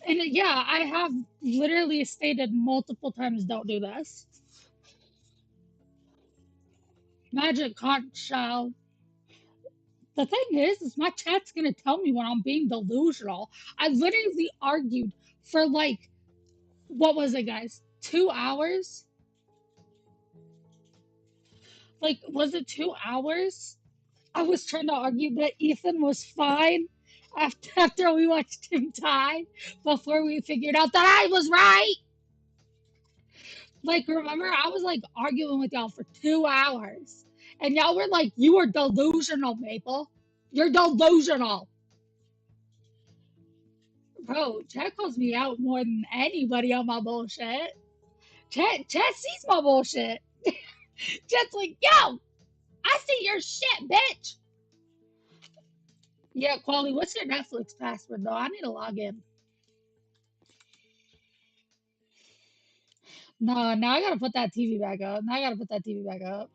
And yeah, I have literally stated multiple times, "Don't do this." Magic conch shell. The thing is my chat's gonna tell me when I'm being delusional. I literally argued for like, what was it, guys? 2 hours? Like, was it 2 hours? I was trying to argue that Ethan was fine after we watched him die before we figured out that I was right. Like, remember, I was like arguing with y'all for 2 hours, and y'all were like, "You are delusional, Maple. You're delusional." Bro, Chet calls me out more than anybody on my bullshit. Chet sees my bullshit. Chet's like, "Yo, I see your shit, bitch." Yeah, Quali, what's your Netflix password, though? I need to log in. No, now I gotta put that TV back up. Now I gotta put that TV back up.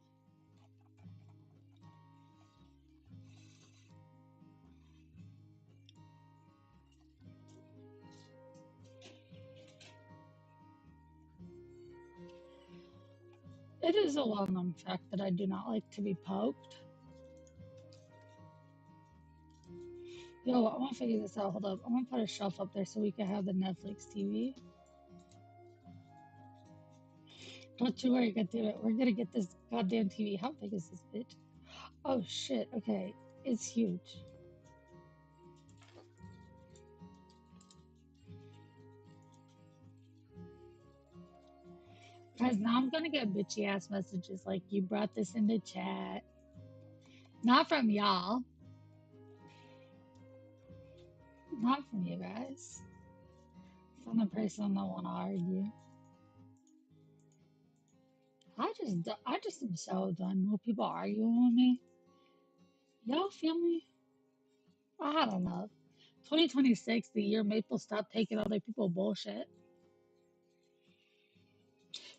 It is a well known fact that I do not like to be poked. Yo, I wanna figure this out. Hold up. I'm gonna put a shelf up there so we can have the Netflix TV. Don't you worry, get to it. We're gonna get this goddamn TV. How big is this bitch? Oh shit, okay. It's huge. Guys, now I'm gonna get bitchy ass messages like, "You brought this into chat." Not from y'all. Not from you guys. From the person that wanna argue. I just am so done with people arguing with me. Y'all feel me? I don't know. 2026, the year Maple stopped taking other people bullshit.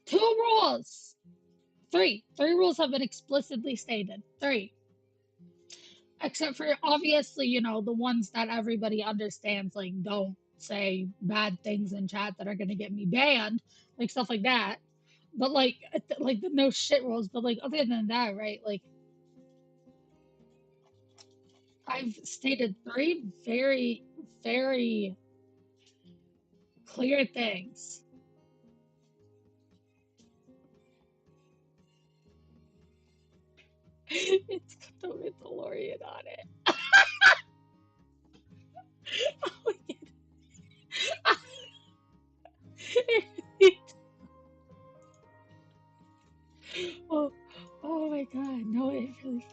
Two rules. Three rules have been explicitly stated. Three. Except for obviously, the ones that everybody understands, like don't say bad things in chat that are gonna get me banned, like stuff like that. But like the no shit rules. But like other than that, right? Like I've stated three very, very clear things. It's got the Mandalorian on it. Oh, oh, oh my god, no, it really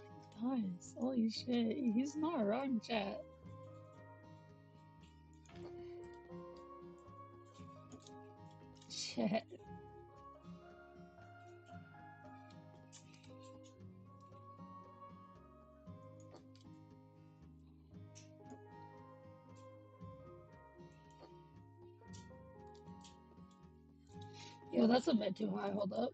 does. Holy shit, he's not wrong, chat. Shit. Yo, that's a bit too high. Hold up.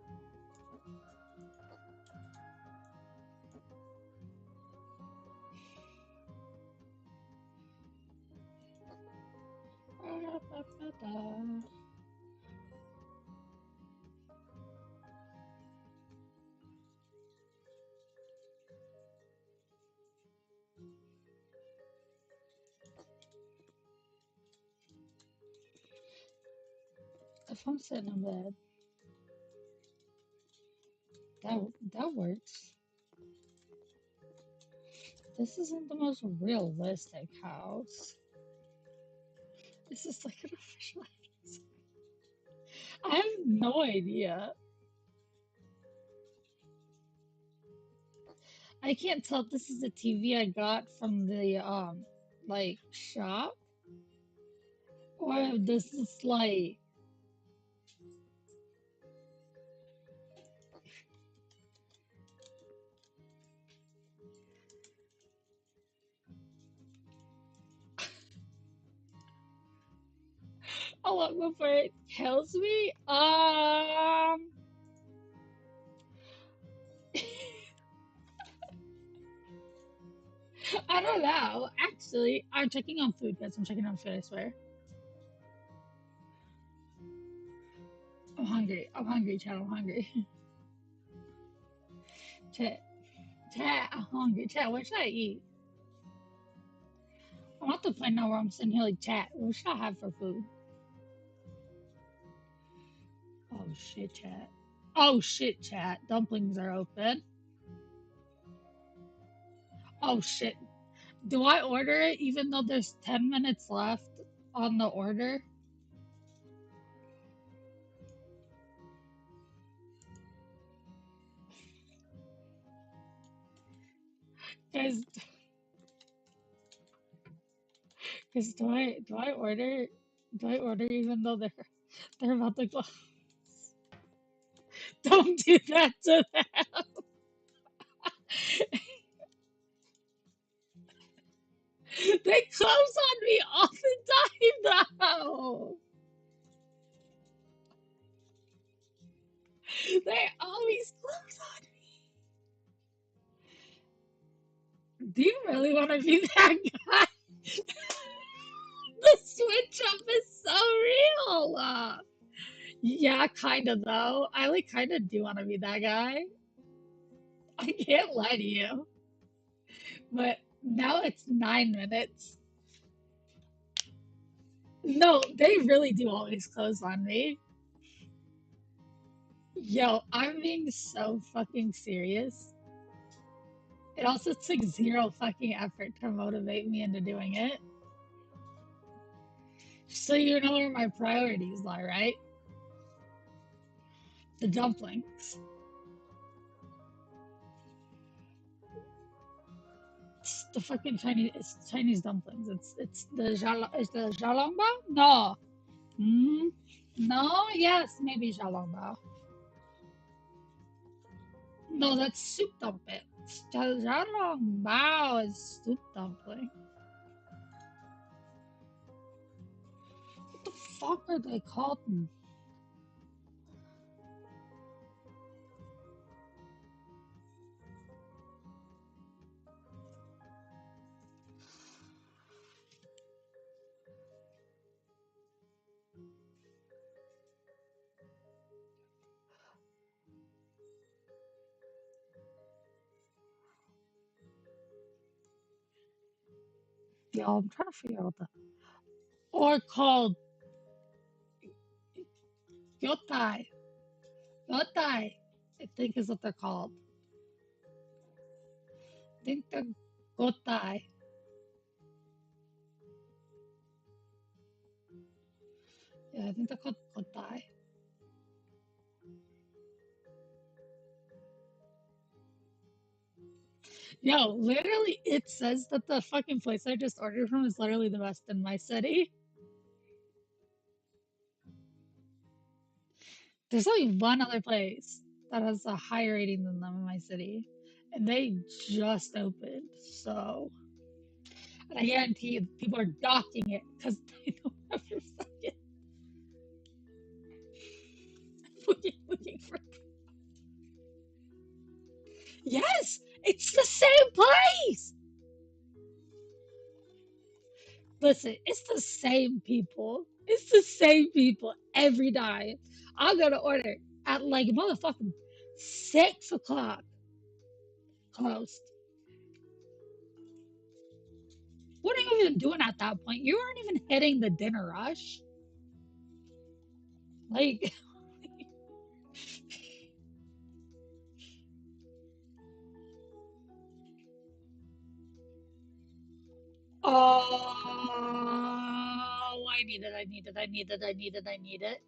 If I'm sitting in bed, that works. This isn't the most realistic house. This is like an official house. I have no idea. I can't tell if this is a TV I got from the like shop or if this is like a lot before it kills me. I don't know. Actually, I'm checking on food, guys. I'm checking on food, I swear. I'm hungry. I'm hungry, Chad. I'm hungry. Chad, Chad, I'm hungry. Chad, what should I eat? I'm at the point now where I'm sitting here like, Chad, what should I have for food? Oh shit, Chad. Oh shit, Chad. Dumplings are open. Oh shit. Do I order it even though there's 10 minutes left on the order? Because do I order even though they're about to close? Don't do that to them. They close on me all the time now. They always close on me. Do you really want to be that guy? The switch up is so real. Yeah, kind of though. I like kind of do want to be that guy. I can't lie to you. But now it's 9 minutes. No, they really do always close on me. Yo, I'm being so fucking serious. It also took zero fucking effort to motivate me into doing it. So you know where my priorities lie, right? The dumplings. It's the fucking Chinese dumplings. It's the xiaolongbao? No. Mm, no, yes, maybe xiaolongbao. No, that's soup dumpling. Xiaolongbao is soup dumpling. What the fuck are they called? Yo, I'm trying to figure out what the or called yotai. Yotai, I think is what they're called. I think they're gotai. Yeah, I think they're called gotai. Yo, literally, it says that the fucking place I just ordered from is literally the best in my city. There's only one other place that has a higher rating than them in my city, and they just opened. So, and I guarantee you, people are docking it because they don't have your fucking looking for. Yes, it's the same place. Listen, it's the same people. It's the same people every night. I'm gonna order at like motherfucking 6 o'clock. Closed. What are you even doing at that point? You aren't even hitting the dinner rush. Like, Oh, I need it. I need it. I need it. I need it. I need it.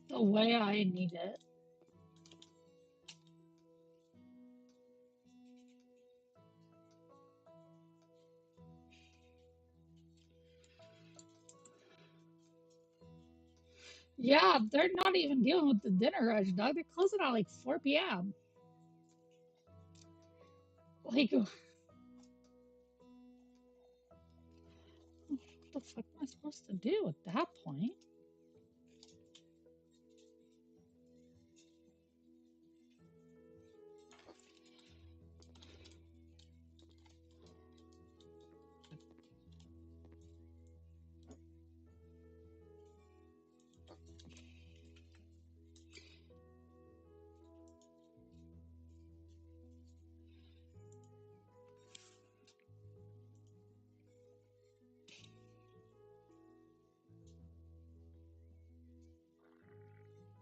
The way I need it. Yeah, they're not even dealing with the dinner rush, dog. They're closing at like 4 p.m. Like, what the fuck am I supposed to do at that point?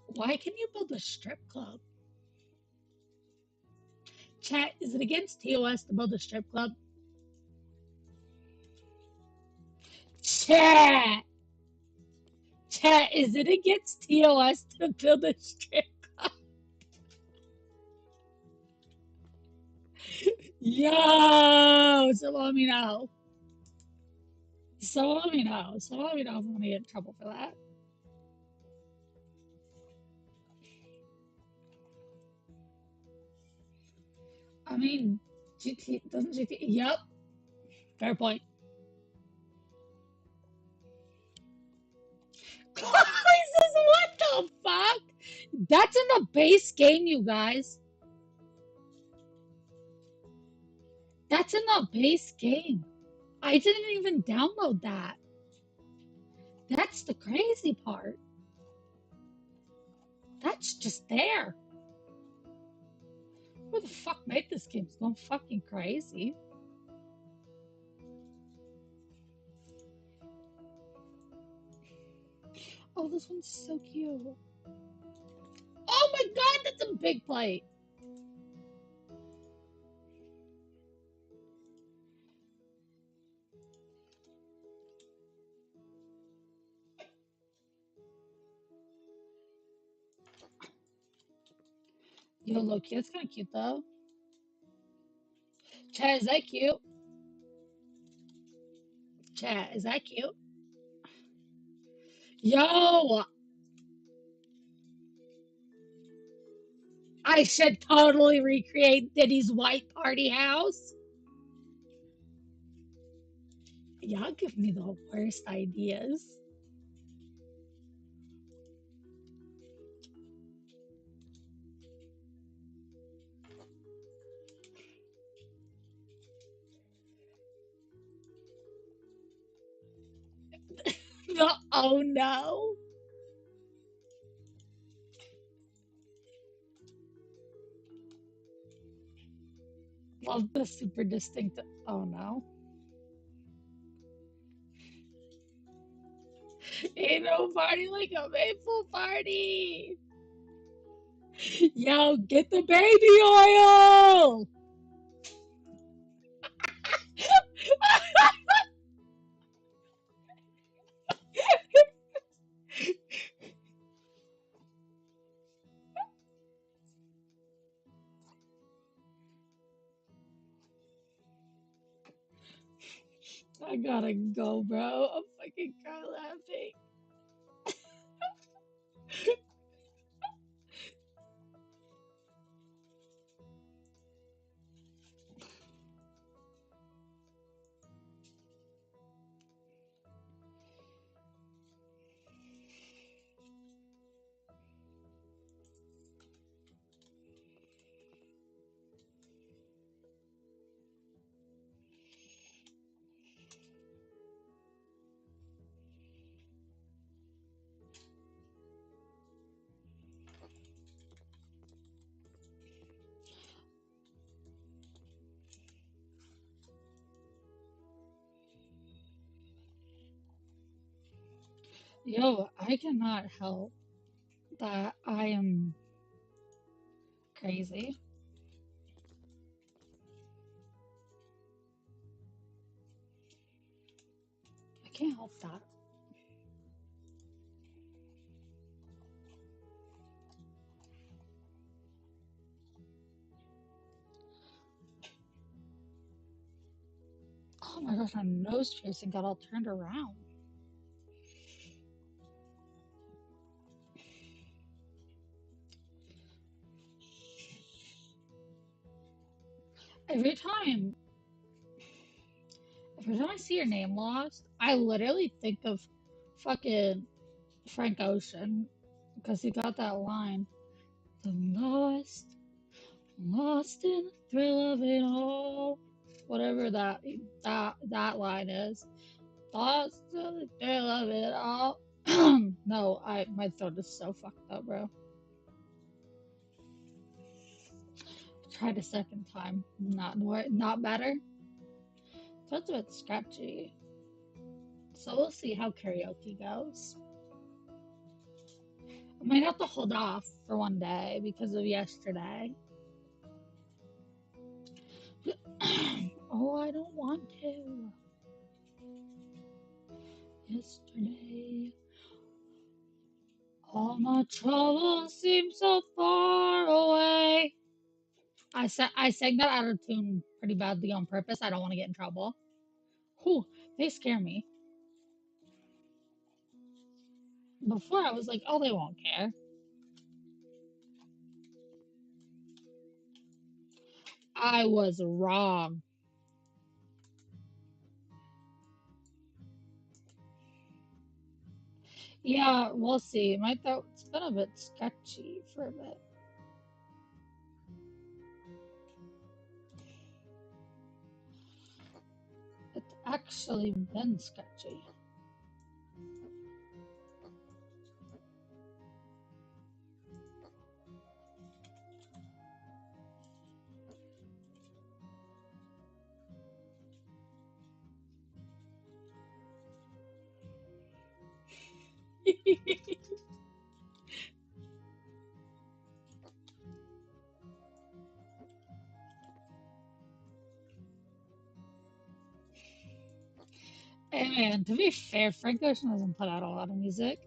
Why can you build a strip club? Chat, is it against TOS to build a strip club? Chat! Chat, is it against TOS to build a strip club? Yo! So let me know. So let me know. So let me know if I'm gonna get in trouble for that. I mean, GT doesn't GT. Yep, fair point. What the fuck? That's in the base game, you guys. That's in the base game. I didn't even download that. That's the crazy part. That's just there. Who the fuck made this game? It's going fucking crazy. Oh, this one's so cute. Oh my god, that's a big plate. Yo, look, that's kind of cute though. Chat, is that cute? Chat, is that cute? Yo, I should totally recreate Diddy's white party house. Y'all give me the worst ideas. No, oh no. Love the super distinct. Oh no. Ain't no party like a maple party. Yo, get the baby oil. I gotta go, bro. I'm fucking crying laughing. Yo, I cannot help that I am crazy. I can't help that. Oh my gosh, my nose piercing got all turned around. Every time, every time I see your name lost, I literally think of fucking Frank Ocean because he got that line. I'm lost in the thrill of it all. Whatever that line is. Lost in the thrill of it all. No, my throat is so fucked up, bro. Tried a second time. Not better. Throat's a bit scratchy. So we'll see how karaoke goes. I might have to hold off for one day because of yesterday. Oh, I don't want to. Yesterday, all my troubles seem so far away. I sang that out of tune pretty badly on purpose. I don't want to get in trouble. Whew, they scare me. Before I was like, oh, they won't care. I was wrong. Yeah, we'll see. My throat's been a bit sketchy for a bit. It's actually been sketchy. Hey man, to be fair, Frank Ocean doesn't put out a lot of music.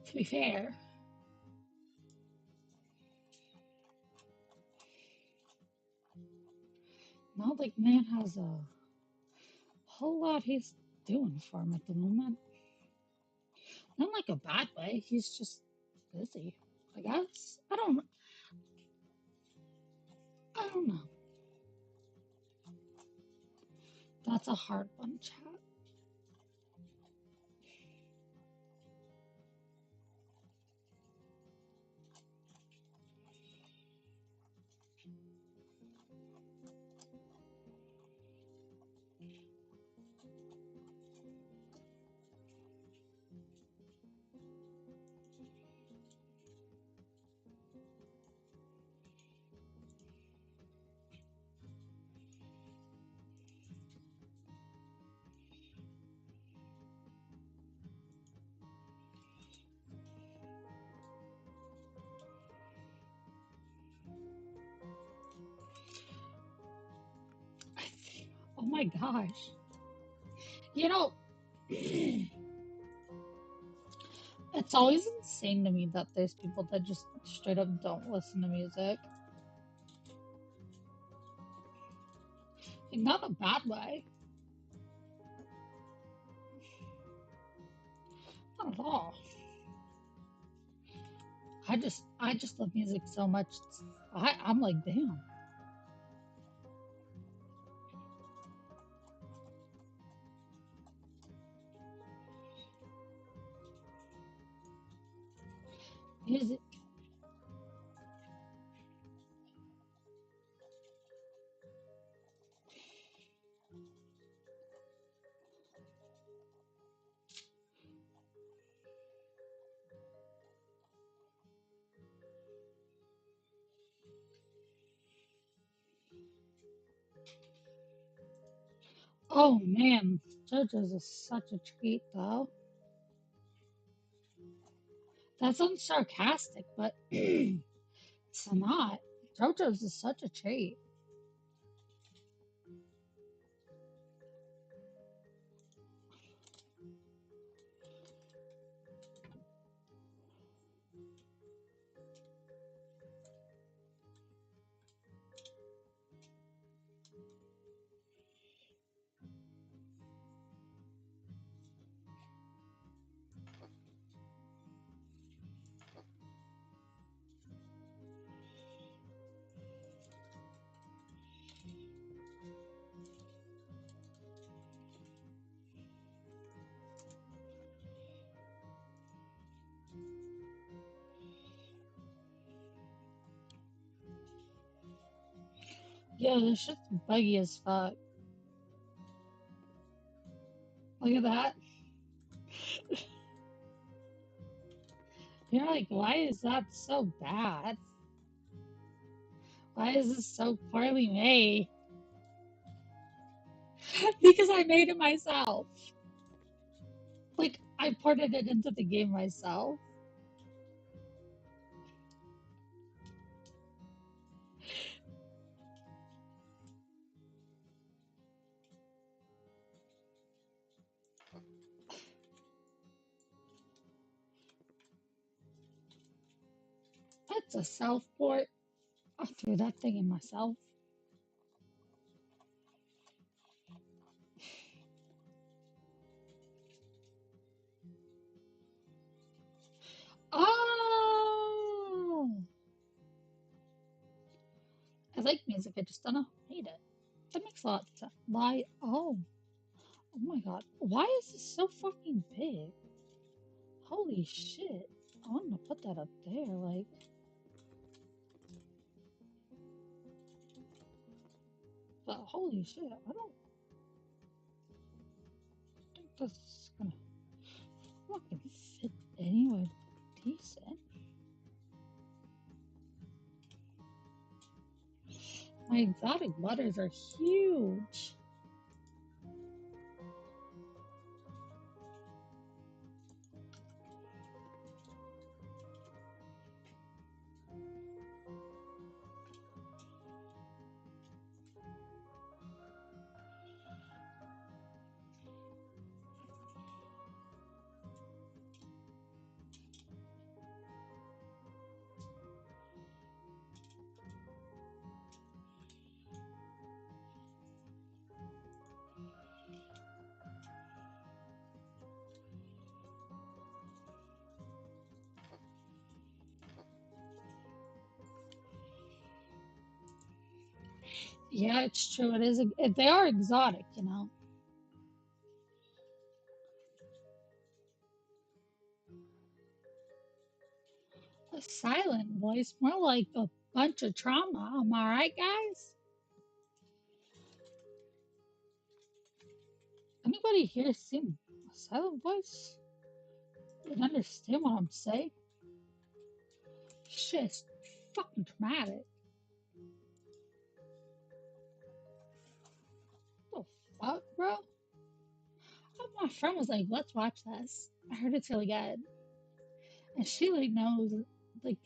To be fair. Not like man has a whole lot he's doing for him at the moment. Not like a bad way, he's just busy, I guess. I don't know. That's a hard one, chat. Oh my gosh. You know, it's always insane to me that there's people that just straight up don't listen to music. Like, not a bad way. Not at all. I just love music so much. I'm like, damn. Music. Oh man, JoJo's is such a treat, though. That sounds sarcastic, but it's not. JoJo's is such a treat. Yo, this shit's buggy as fuck. Look at that. You're like, why is that so bad? Why is this so poorly made? Because I made it myself. Like, I ported it into the game myself. That's a self port. I threw that thing in myself. Oh! I like music, I just don't know. Hate it. That makes a lot of sense. Why? Oh. Oh my god. Why is this so fucking big? Holy shit. I want to put that up there, like. But holy shit, I don't think that's gonna fucking fit anywhere decent. My exotic butters are huge. Yeah, it's true. It is. They are exotic, you know. A silent voice, more like a bunch of trauma. Am I right, guys? Anybody here seen a silent voice? You understand what I'm saying? Shit's fucking traumatic. What the fuck, bro? My friend was like, "Let's watch this. I heard it's really good," and she like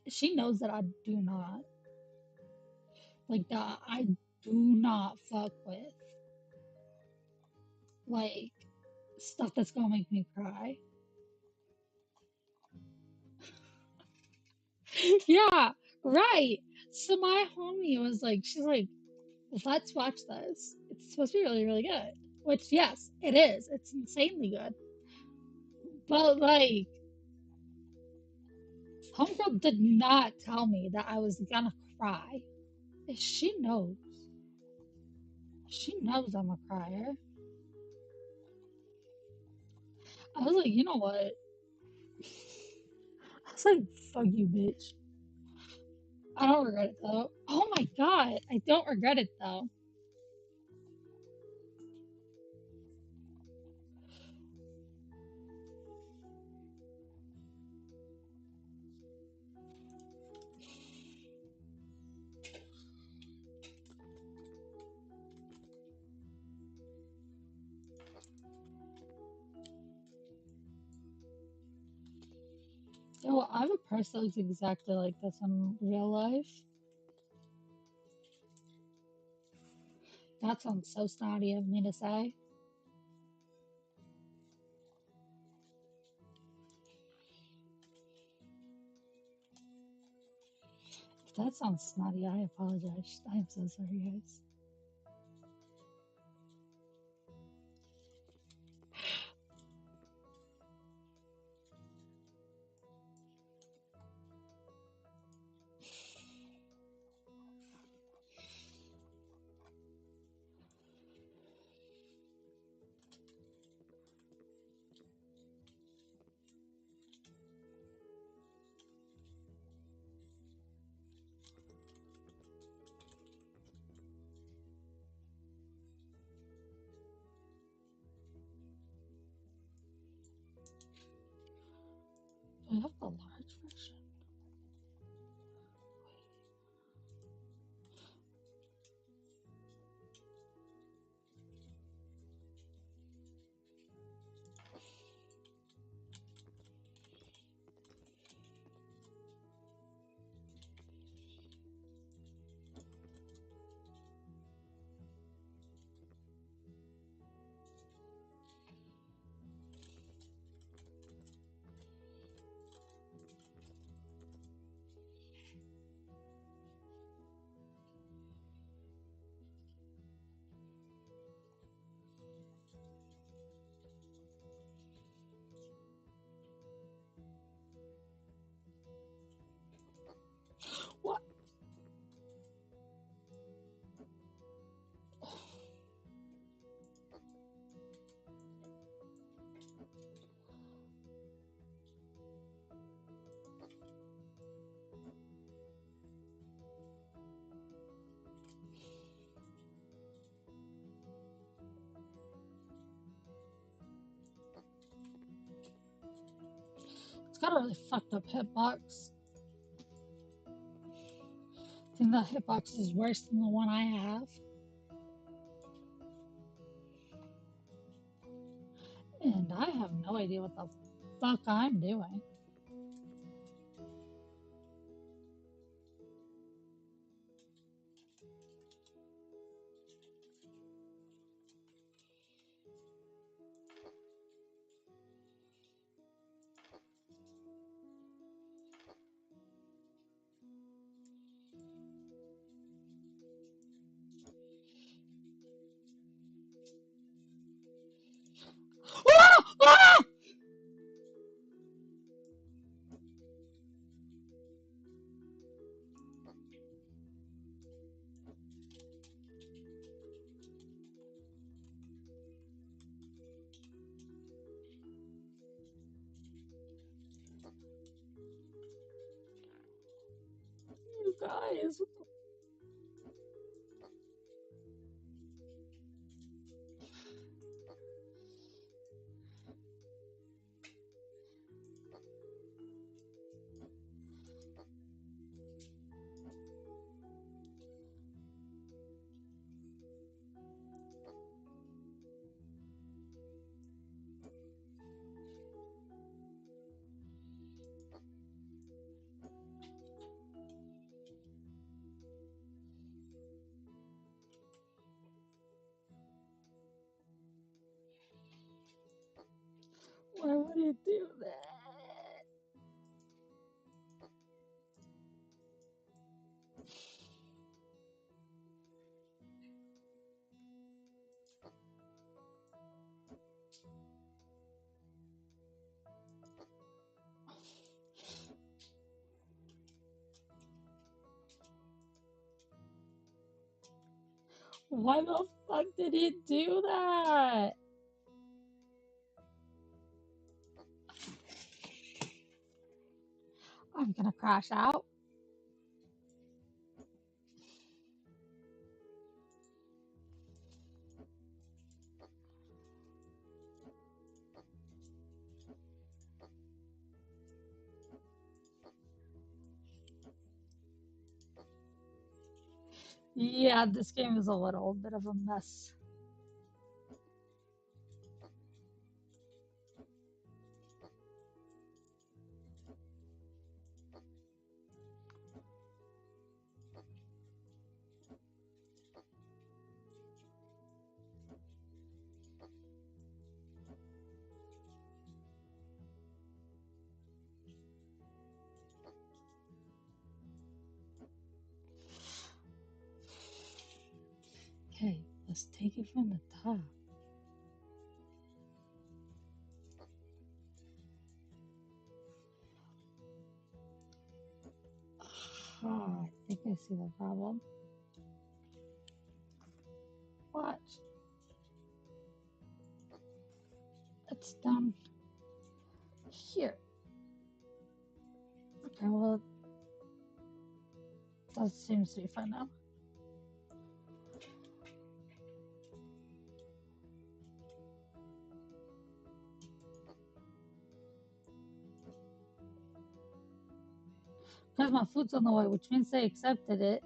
she knows that I do not like that. I do not fuck with like stuff that's gonna make me cry. Yeah, right. So my homie was like, she's like, let's watch this. It's supposed to be really, really good. Which, yes, it is. It's insanely good. But like, homegirl did not tell me that I was gonna cry. She knows. She knows I'm a crier. I was like, you know what? I was like, fuck you, bitch. I don't regret it though. Oh my god, I don't regret it though. Yo, I have a purse that looks exactly like this in real life. That sounds so snotty of me to say. If that sounds snotty, I apologize. I am so sorry, guys. Do I have the large version? What? It's got a really fucked up hitbox. I think that hitbox is worse than the one I have. And I have no idea what the fuck I'm doing. Ah! Ah! You guys. Why would he do that? Why the fuck did he do that? I'm gonna crash out. Yeah, this game is a little bit of a mess. Just take it from the top. Ah, I think I see the problem. Watch. It's down here. Okay, well, that seems to be fine now. Because my food's on the way, which means they accepted it.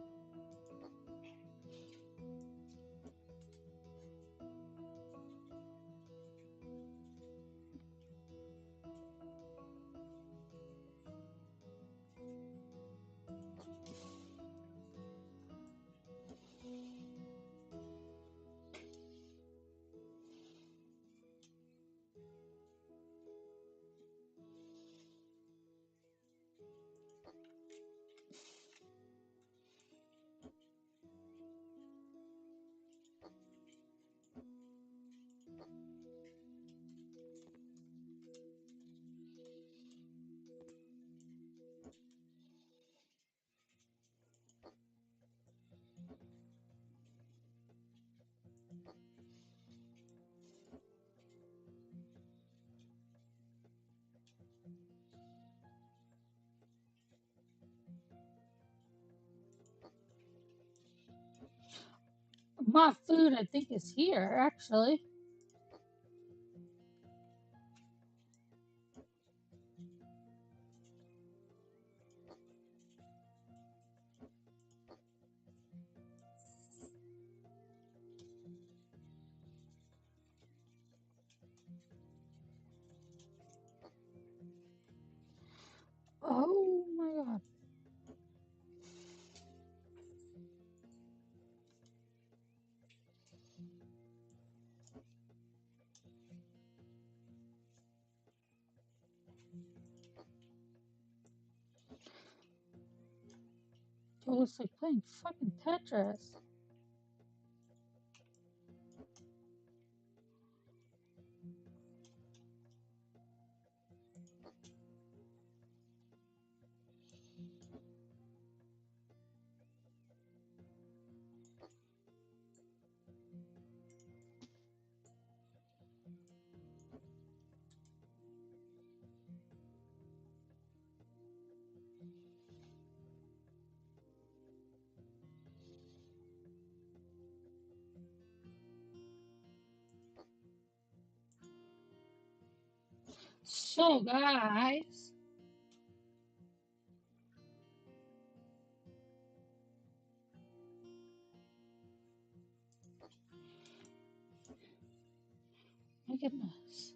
My food, I think, is here, actually. Oh my god. It looks like playing fucking Tetris. So, guys, my goodness.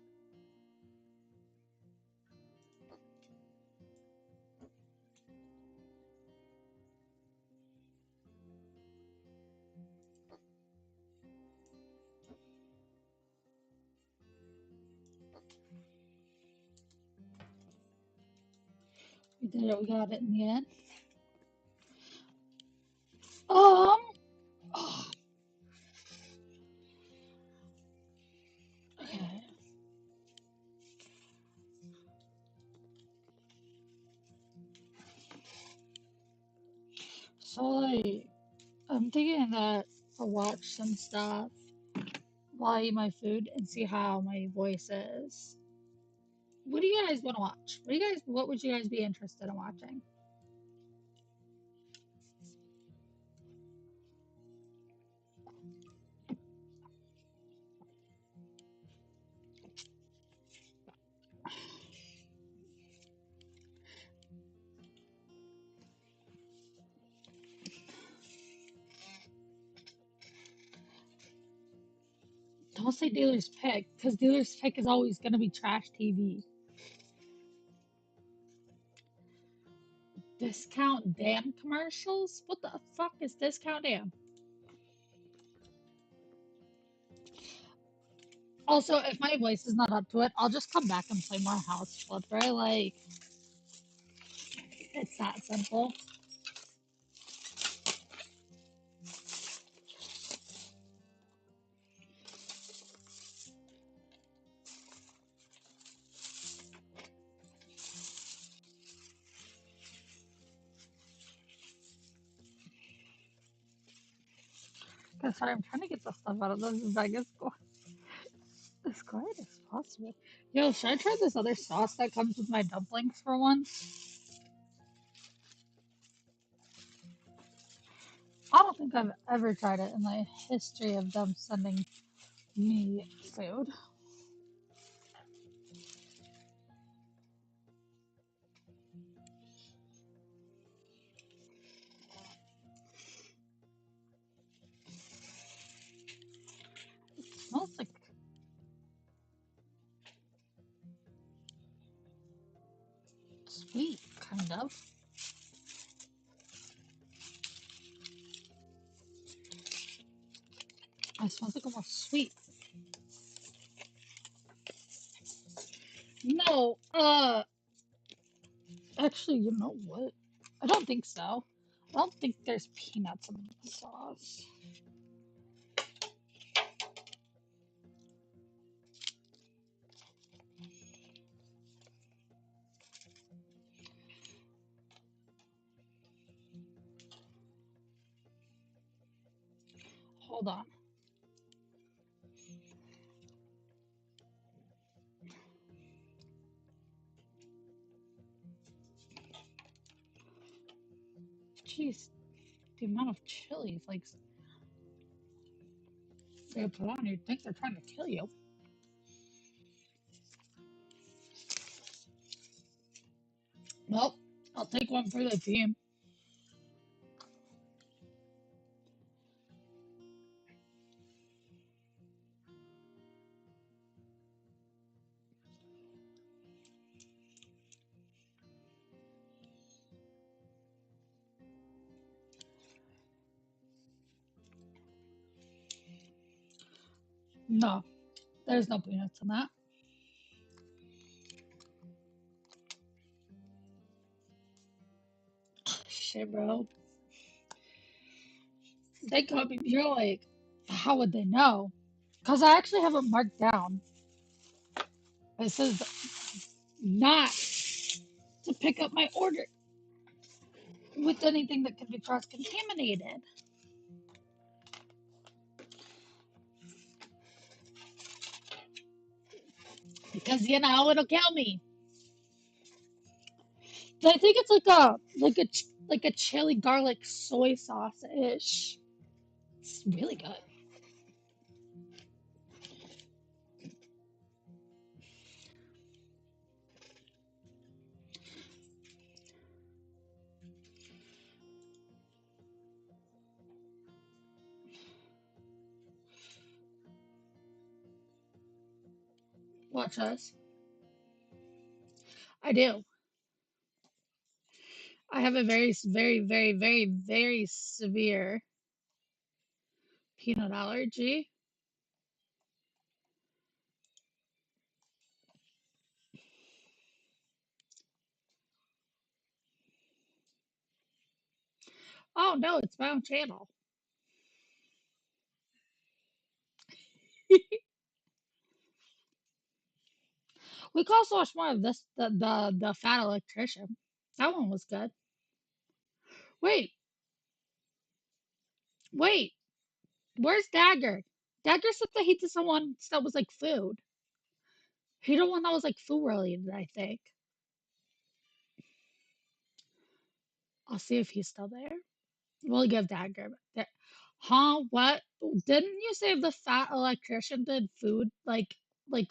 We did it, we got it in the end. Um, oh, okay. So, like, I'm thinking that I'll watch some stuff while I eat my food and see how my voice is. What do you guys want to watch? What would you guys be interested in watching? Don't say dealer's pick, because dealer's pick is always going to be trash TV. Discount damn commercials? What the fuck is discount damn? Also, if my voice is not up to it, I'll just come back and play more House Flipper. Like, it's that simple. Sorry, I'm trying to get the stuff out of this bag as quiet as possible. Yo, should I try this other sauce that comes with my dumplings for once? I don't think I've ever tried it in the history of them sending me food. It smells like sweet, kind of. It smells like almost sweet. No, actually, you know what? I don't think so. I don't think there's peanuts in the sauce. Hold on. Jeez, the amount of chilies like they put on, you'd think they're trying to kill you. Nope. I'll take one for the team. No, there's no peanuts in that. Shit, bro. They got me. You're like, how would they know? Because I actually have it marked down. It says not to pick up my order with anything that could be cross contaminated. Because you know it'll kill me. I think it's like a chili garlic soy sauce ish. It's really good. Watch us. I do. I have a very severe peanut allergy. Oh no, it's my own channel. We could also watch more of this, the Fat Electrician. That one was good. Wait, wait, where's Dagger? Dagger said that he did someone that was like food. He did one that was like food related, I think. I'll see if he's still there. We'll give Dagger. Huh? What? Didn't you say the Fat Electrician did food like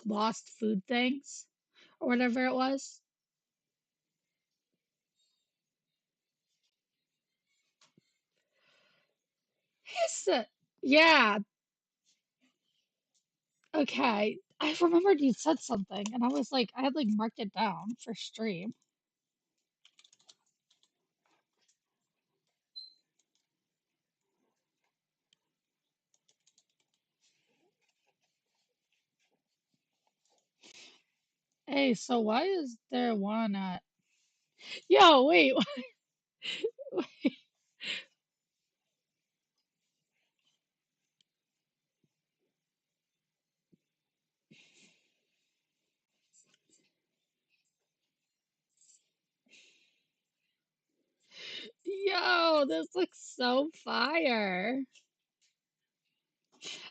lost food things or whatever it was? Yes. Yeah. Okay. I remembered you said something, and I was like, I had like marked it down for stream. Hey, so why is there one at? Yo, wait. Yo, this looks so fire.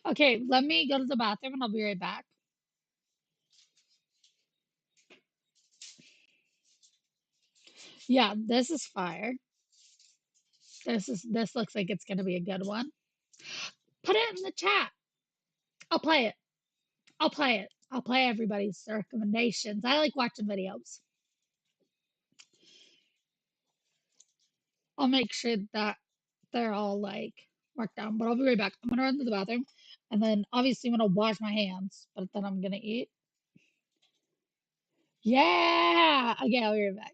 Okay, let me go to the bathroom and I'll be right back. Yeah, this is fire. This looks like it's gonna be a good one. Put it in the chat. I'll play it. I'll play it. I'll play everybody's recommendations. I like watching videos. I'll make sure that they're all like marked down, but I'll be right back. I'm gonna run to the bathroom and then obviously I'm gonna wash my hands, but then I'm gonna eat. Yeah! Okay, I'll be right back.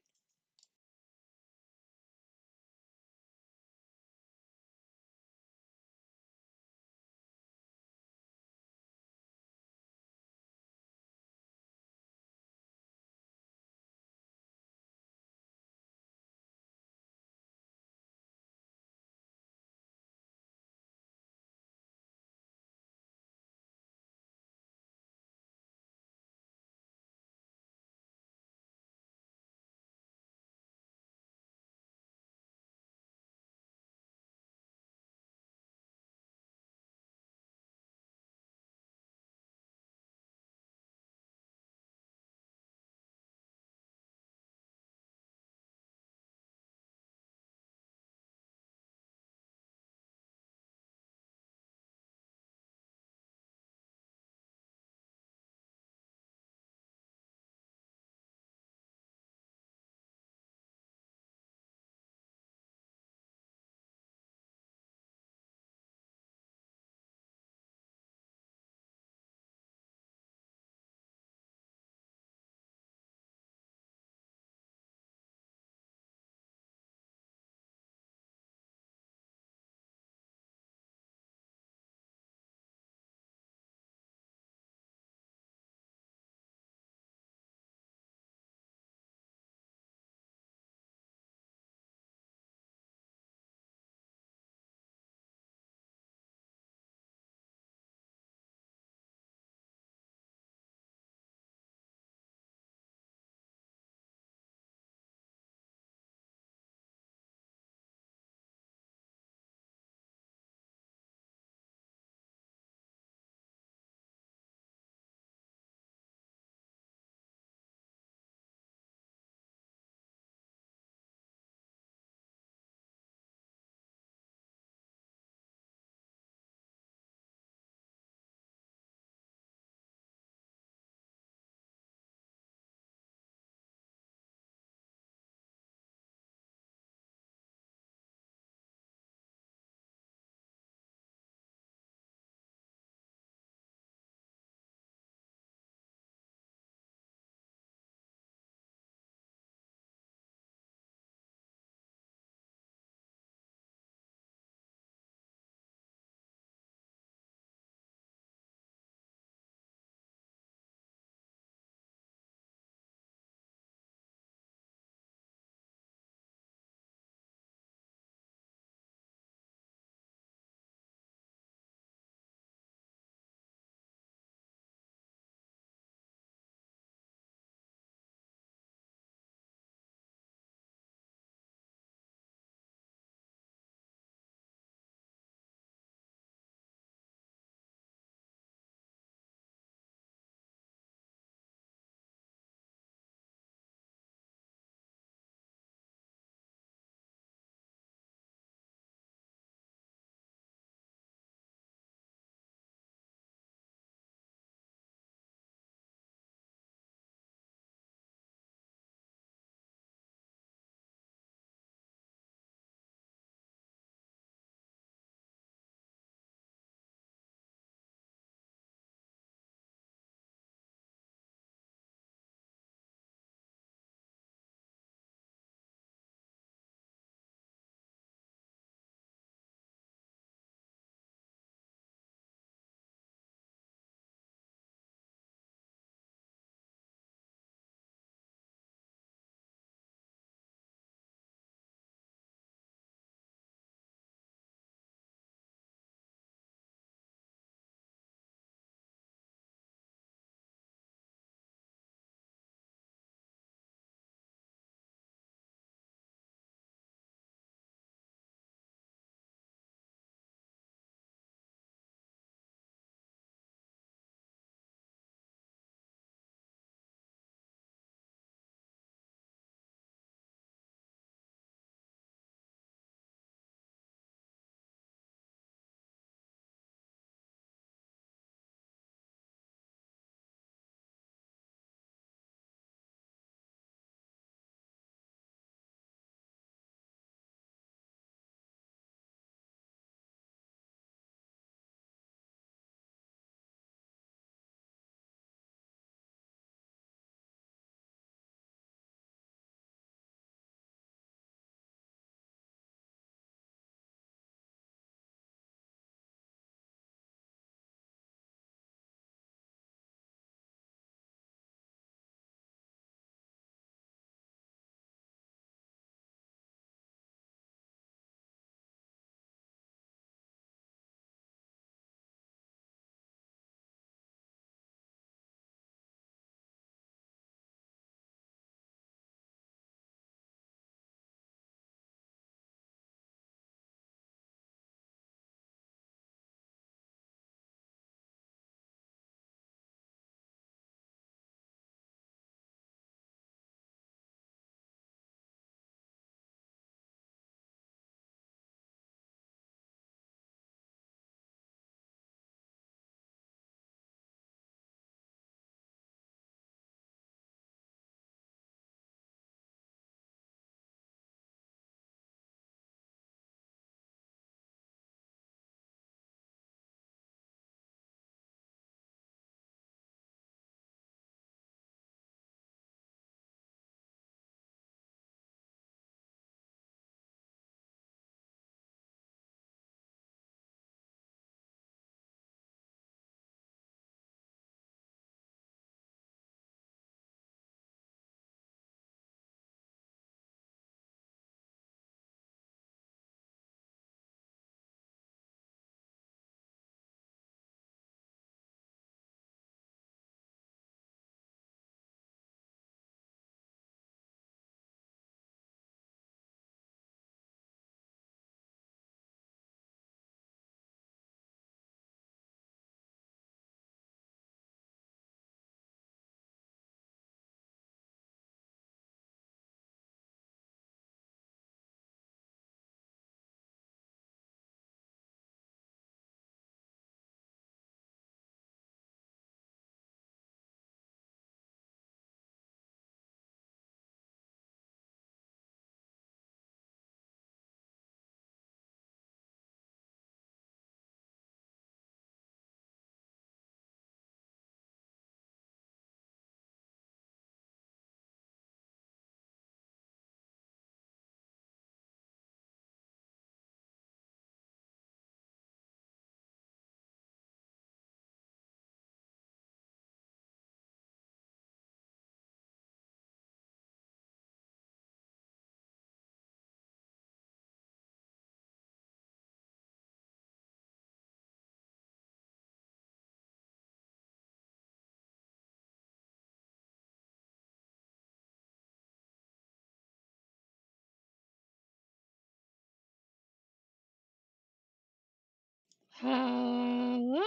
Hello.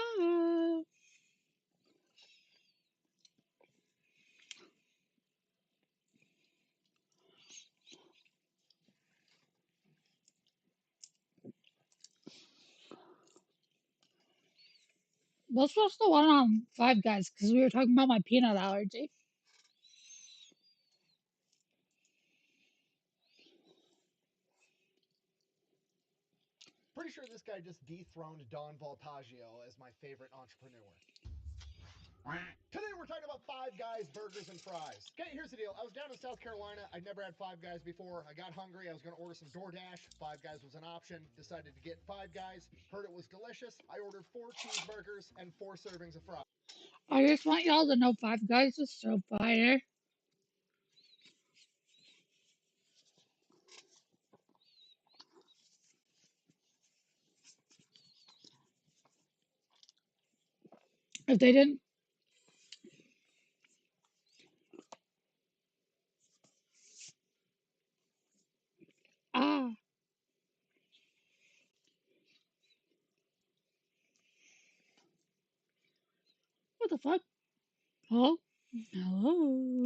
Let's watch the one on Five Guys because we were talking about my peanut allergy. Pretty sure this guy just dethroned Don Voltaggio as my favorite entrepreneur. Today we're talking about Five Guys burgers and fries. Okay, here's the deal. I was down in South Carolina. I'd never had Five Guys before. I got hungry. I was going to order some DoorDash. Five Guys was an option. Decided to get Five Guys. Heard it was delicious. I ordered 4 cheeseburgers and 4 servings of fries. I just want y'all to know Five Guys is so fire. If they didn't, ah, what the fuck? Hello? Hello?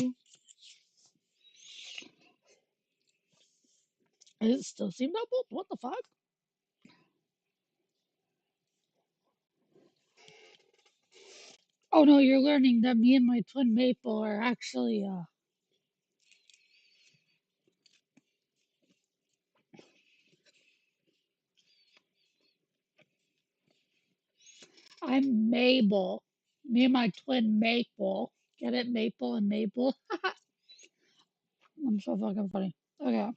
Is it still seem doubled? What the fuck? Oh no, you're learning that me and my twin Maple are actually, I'm Mabel. Me and my twin Maple. Get it? Maple and Maple. I'm so fucking funny. Okay.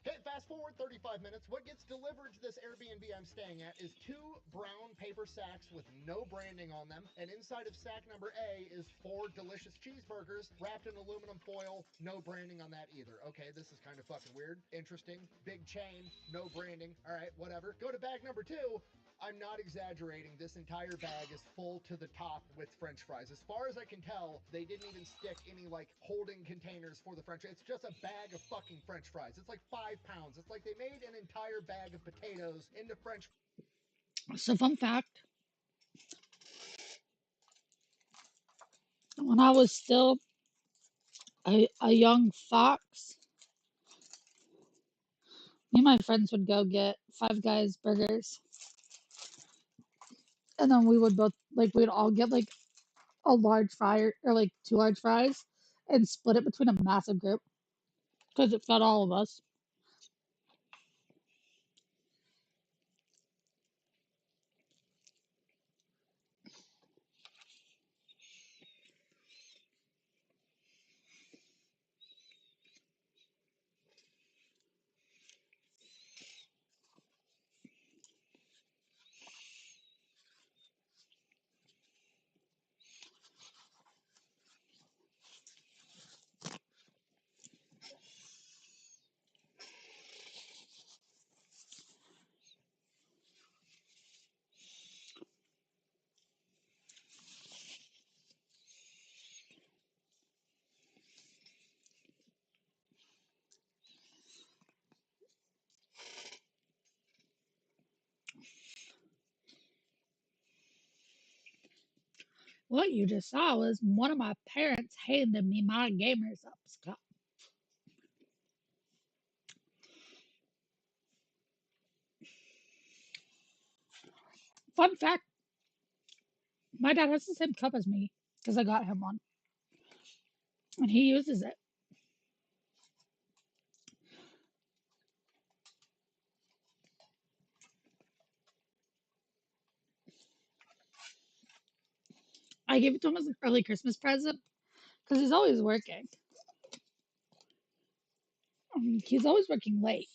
Okay, fast forward 35 minutes. What gets delivered to this Airbnb I'm staying at is 2 brown paper sacks with no branding on them. And inside of sack number A is 4 delicious cheeseburgers wrapped in aluminum foil. No branding on that either. Okay, this is kind of fucking weird. Interesting. Big chain. No branding. All right, whatever. Go to bag number 2. I'm not exaggerating. This entire bag is full to the top with French fries. As far as I can tell, they didn't even stick any like holding containers for the French. It's just a bag of fucking French fries. It's like 5 pounds. It's like they made an entire bag of potatoes into French. So, fun fact when I was still a young fox, me and my friends would go get Five Guys burgers. And then we would both, like, we'd all get, like, a large fry or, like, 2 large fries and split it between a massive group because it fed all of us. What you just saw was one of my parents handed me my Gamers Ups cup. Fun fact, my dad has the same cup as me because I got him one and he uses it. I gave it to him as an early Christmas present because he's always working. He's always working late.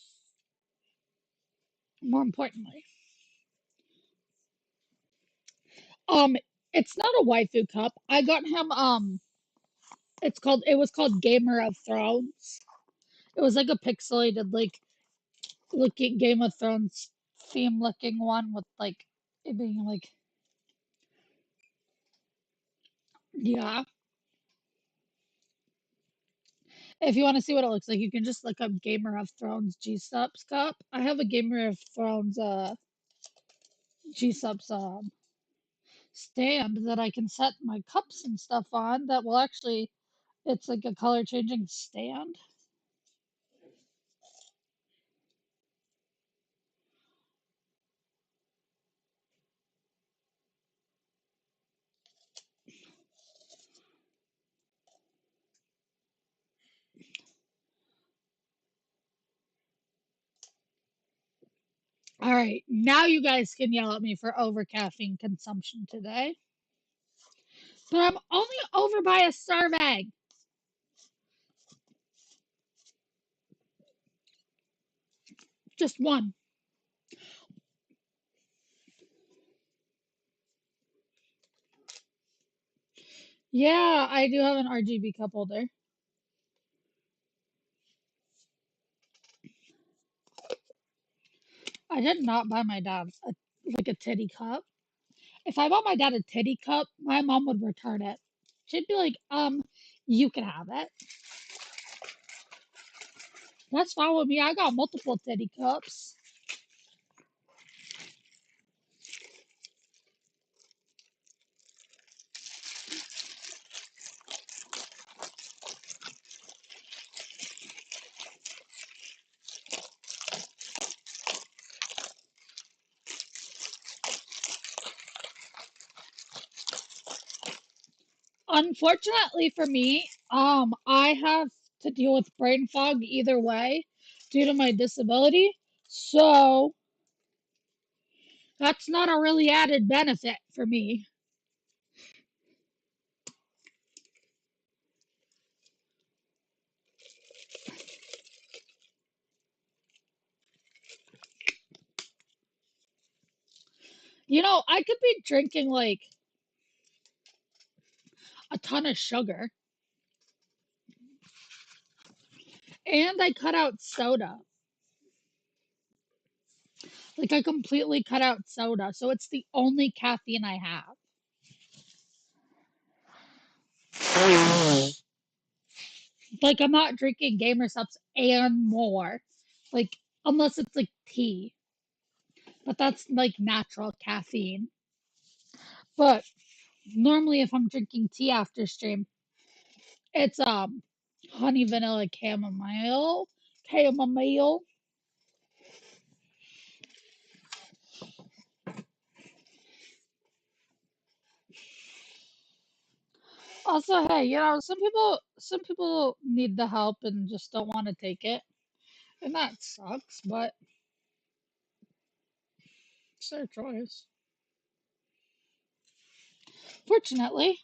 More importantly, um, it's not a waifu cup. I got him it was called Gamer of Thrones. It was like a pixelated like looking Game of Thrones theme looking one with like it being like yeah. If you want to see what it looks like, you can just look up Gamer of Thrones G Subs cup. I have a Gamer of Thrones G Subs stand that I can set my cups and stuff on that will actually, it's like a color changing stand. All right, now you guys can yell at me for over caffeine consumption today. But I'm only over by a serving. Just one. Yeah, I do have an RGB cup holder. I did not buy my dad like a titty cup. If I bought my dad a titty cup, my mom would return it. She'd be like, you can have it. That's fine with me. I got multiple titty cups. Unfortunately for me, I have to deal with brain fog either way due to my disability. So that's not a really added benefit for me. I could be drinking like a ton of sugar and I cut out soda. Like I completely cut out soda. So it's the only caffeine I have. Like I'm not drinking gamer subs and more. Like unless it's like tea. But that's like natural caffeine. But normally if I'm drinking tea after stream, it's honey vanilla chamomile. Also, hey, some people need the help and just don't want to take it. And that sucks, but it's their choice. Fortunately,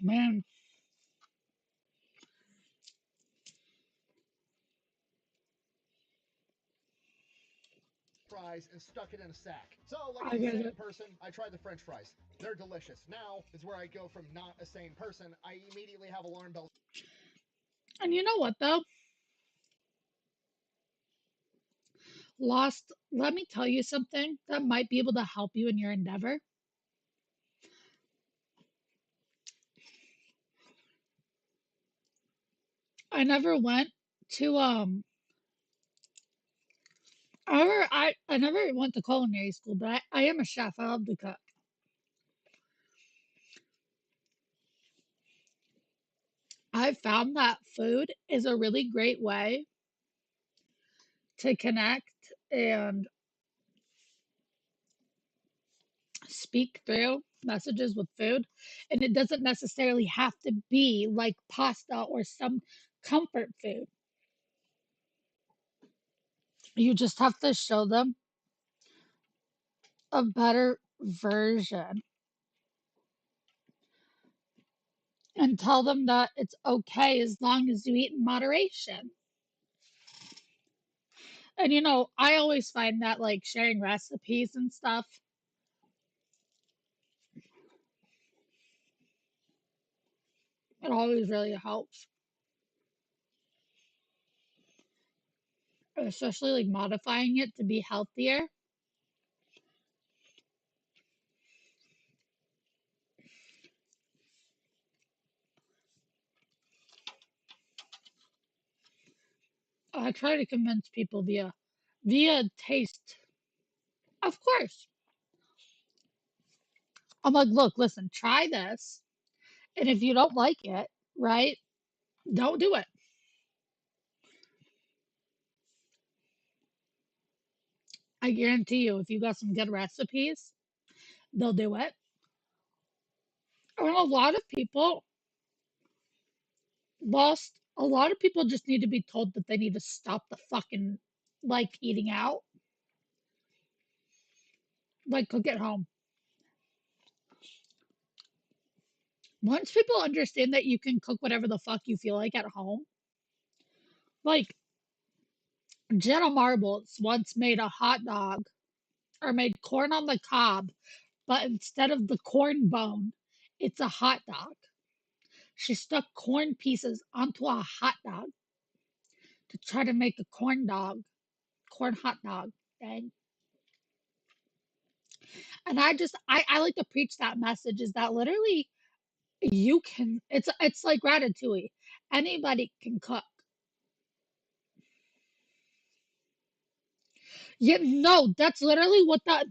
man, fries and stuck it in a sack. So, like I a get sane it. person, I tried the French fries. They're delicious. Now is where I go from not a sane person. I immediately have alarm bells. And you know what though? Lost, let me tell you something that might be able to help you in your endeavor. I never went to I never went to culinary school, but I am a chef. I love to cook. I found that food is a really great way to connect and speak through messages with food. And it doesn't necessarily have to be like pasta or some comfort food. You just have to show them a better version. and tell them that it's okay as long as you eat in moderation. And I always find that like sharing recipes and stuff, it always really helps, especially like modifying it to be healthier. I try to convince people via taste. Of course. I'm like, look, listen, try this. And if you don't like it, right, don't do it. I guarantee you, if you got some good recipes, they'll do it. And a lot of people just need to be told that they need to stop the fucking like eating out, like cook at home. Once people understand that you can cook whatever the fuck you feel like at home, like Jenna Marbles once made a hot dog or made corn on the cob, but instead of the corn bone, it's a hot dog. She stuck corn pieces onto a hot dog to try to make a corn hot dog. Dang. And I like to preach that message is that literally it's like ratatouille. Anybody can cook. Yeah, no, that's literally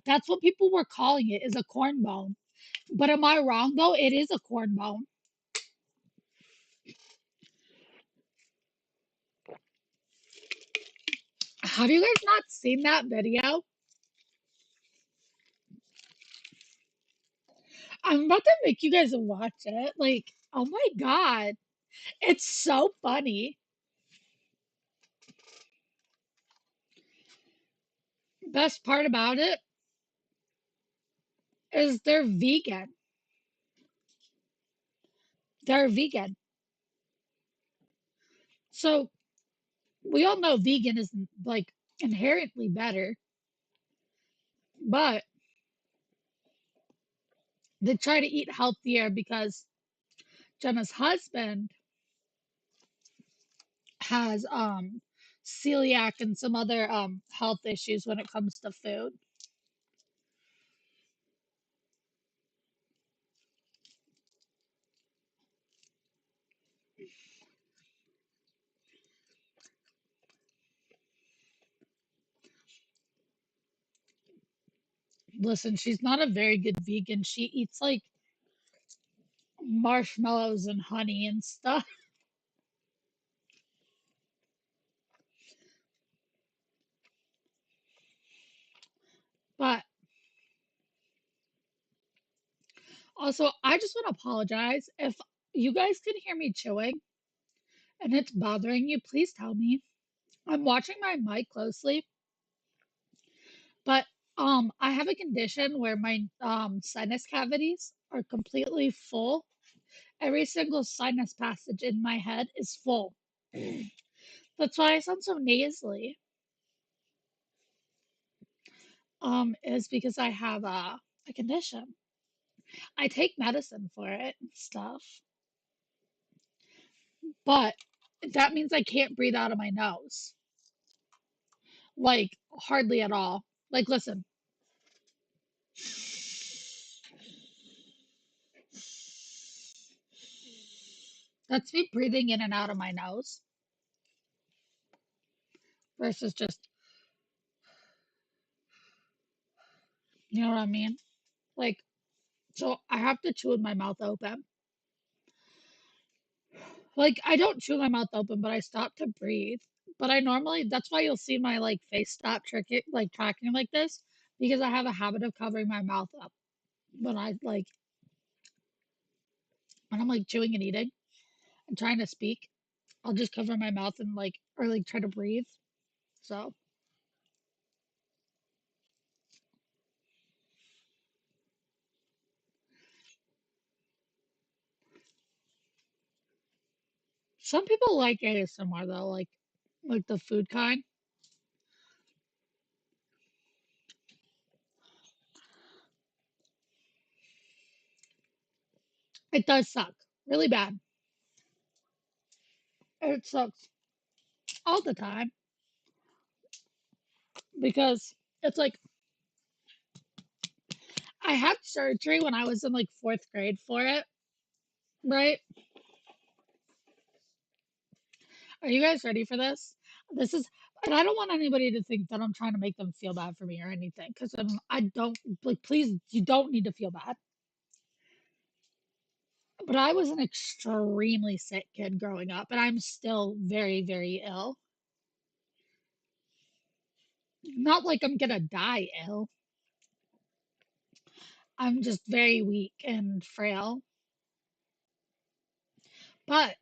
that's what people were calling it is a corn bone. But am I wrong though? It is a corn bone. Have you guys not seen that video? I'm about to make you guys watch it. Like, oh my God. It's so funny. Best part about it is they're vegan. They're vegan. So we all know vegan isn't like inherently better, but they try to eat healthier because Jenna's husband has celiac and some other health issues when it comes to food. Listen, she's not a very good vegan. She eats like marshmallows and honey and stuff. But also, I just want to apologize if you guys can hear me chewing and it's bothering you, please tell me. I'm watching my mic closely, but I have a condition where my sinus cavities are completely full. Every single sinus passage in my head is full. That's why I sound so nasally. Is because I have a condition. I take medicine for it and stuff, but that means I can't breathe out of my nose. Like hardly at all. Like listen. That's me breathing in and out of my nose versus just, you know what I mean? Like, so I have to chew with my mouth open. Like, I don't chew my mouth open, but I stop to breathe. But I normally, that's why you'll see my like face stop tricking, like tracking like this, because I have a habit of covering my mouth up when when I'm like chewing and eating and trying to speak. I'll just cover my mouth and or like try to breathe. So, Some people like ASMR though, like the food kind. It does suck really bad. It sucks all the time because it's like I had surgery when I was in like fourth grade for it, right? Are you guys ready for this? This is, and I don't want anybody to think that I'm trying to make them feel bad for me or anything, because I don't, like, please, you don't need to feel bad. But I was an extremely sick kid growing up, and I'm still very, very ill. Not like I'm gonna die ill. I'm just very weak and frail. But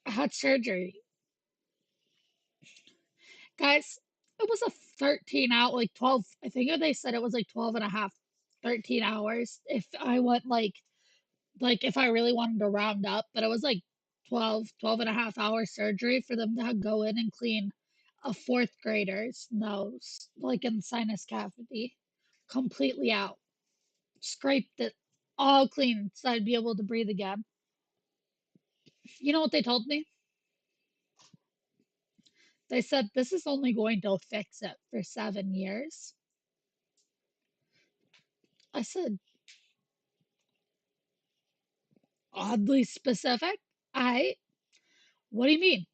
I had surgery. Guys, it was a 13 out, like 12, I think they said it was like 12 and a half, 13 hours if I went like if I really wanted to round up, but it was like 12 and a half hour surgery for them to go in and clean a fourth grader's nose, like in sinus cavity, completely out. Scraped it all clean so I'd be able to breathe again. You know what they told me? They said this is only going to fix it for 7 years. I said, oddly specific. What do you mean?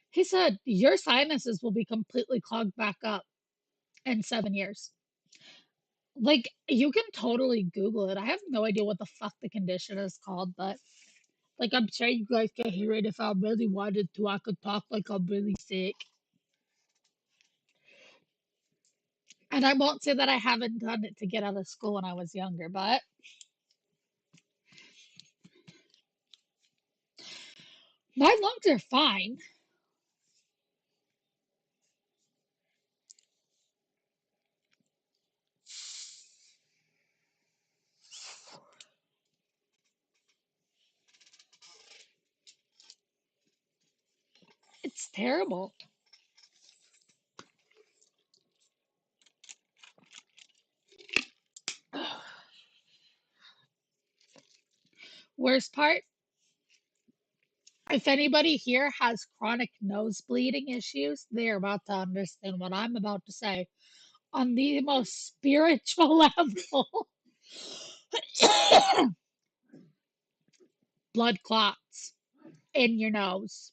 He said, your sinuses will be completely clogged back up in 7 years. Like, you can totally Google it. I have no idea what the fuck the condition is called, but like, I'm sure you guys can hear it if I really wanted to. I could talk like I'm really sick. And I won't say that I haven't done it to get out of school when I was younger, but my lungs are fine. It's terrible. Worst part, if anybody here has chronic nose bleeding issues, they're about to understand what I'm about to say on the most spiritual level. Blood clots in your nose,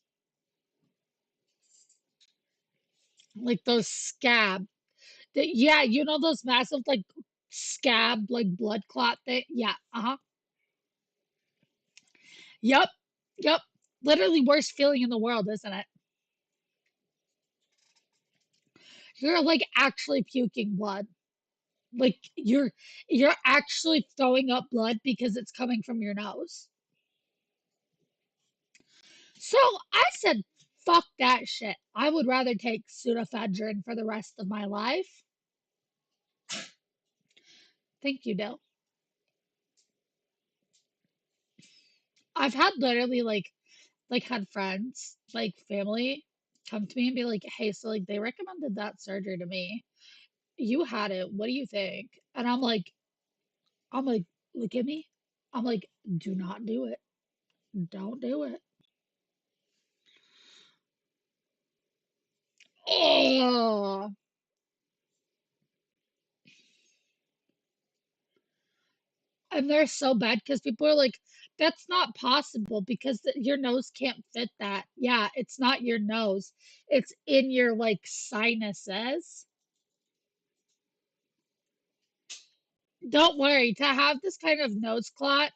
like those scab. Yeah, you know those massive like scab like blood clot thing. Yeah, uh-huh. Yep, yep. Literally worst feeling in the world, isn't it? You're like actually puking blood. Like you're actually throwing up blood because it's coming from your nose. So I said, fuck that shit. I would rather take pseudoephedrine for the rest of my life. Thank you, Dill. I've had literally like had friends, like family, come to me and be like, hey, so like they recommended that surgery to me. You had it. What do you think? And I'm like, look at me. I'm like, do not do it. Don't do it. Oh, and they're so bad because people are like, that's not possible because your nose can't fit that. Yeah, it's not your nose. It's in your like sinuses. Don't worry, to have this kind of nose clot,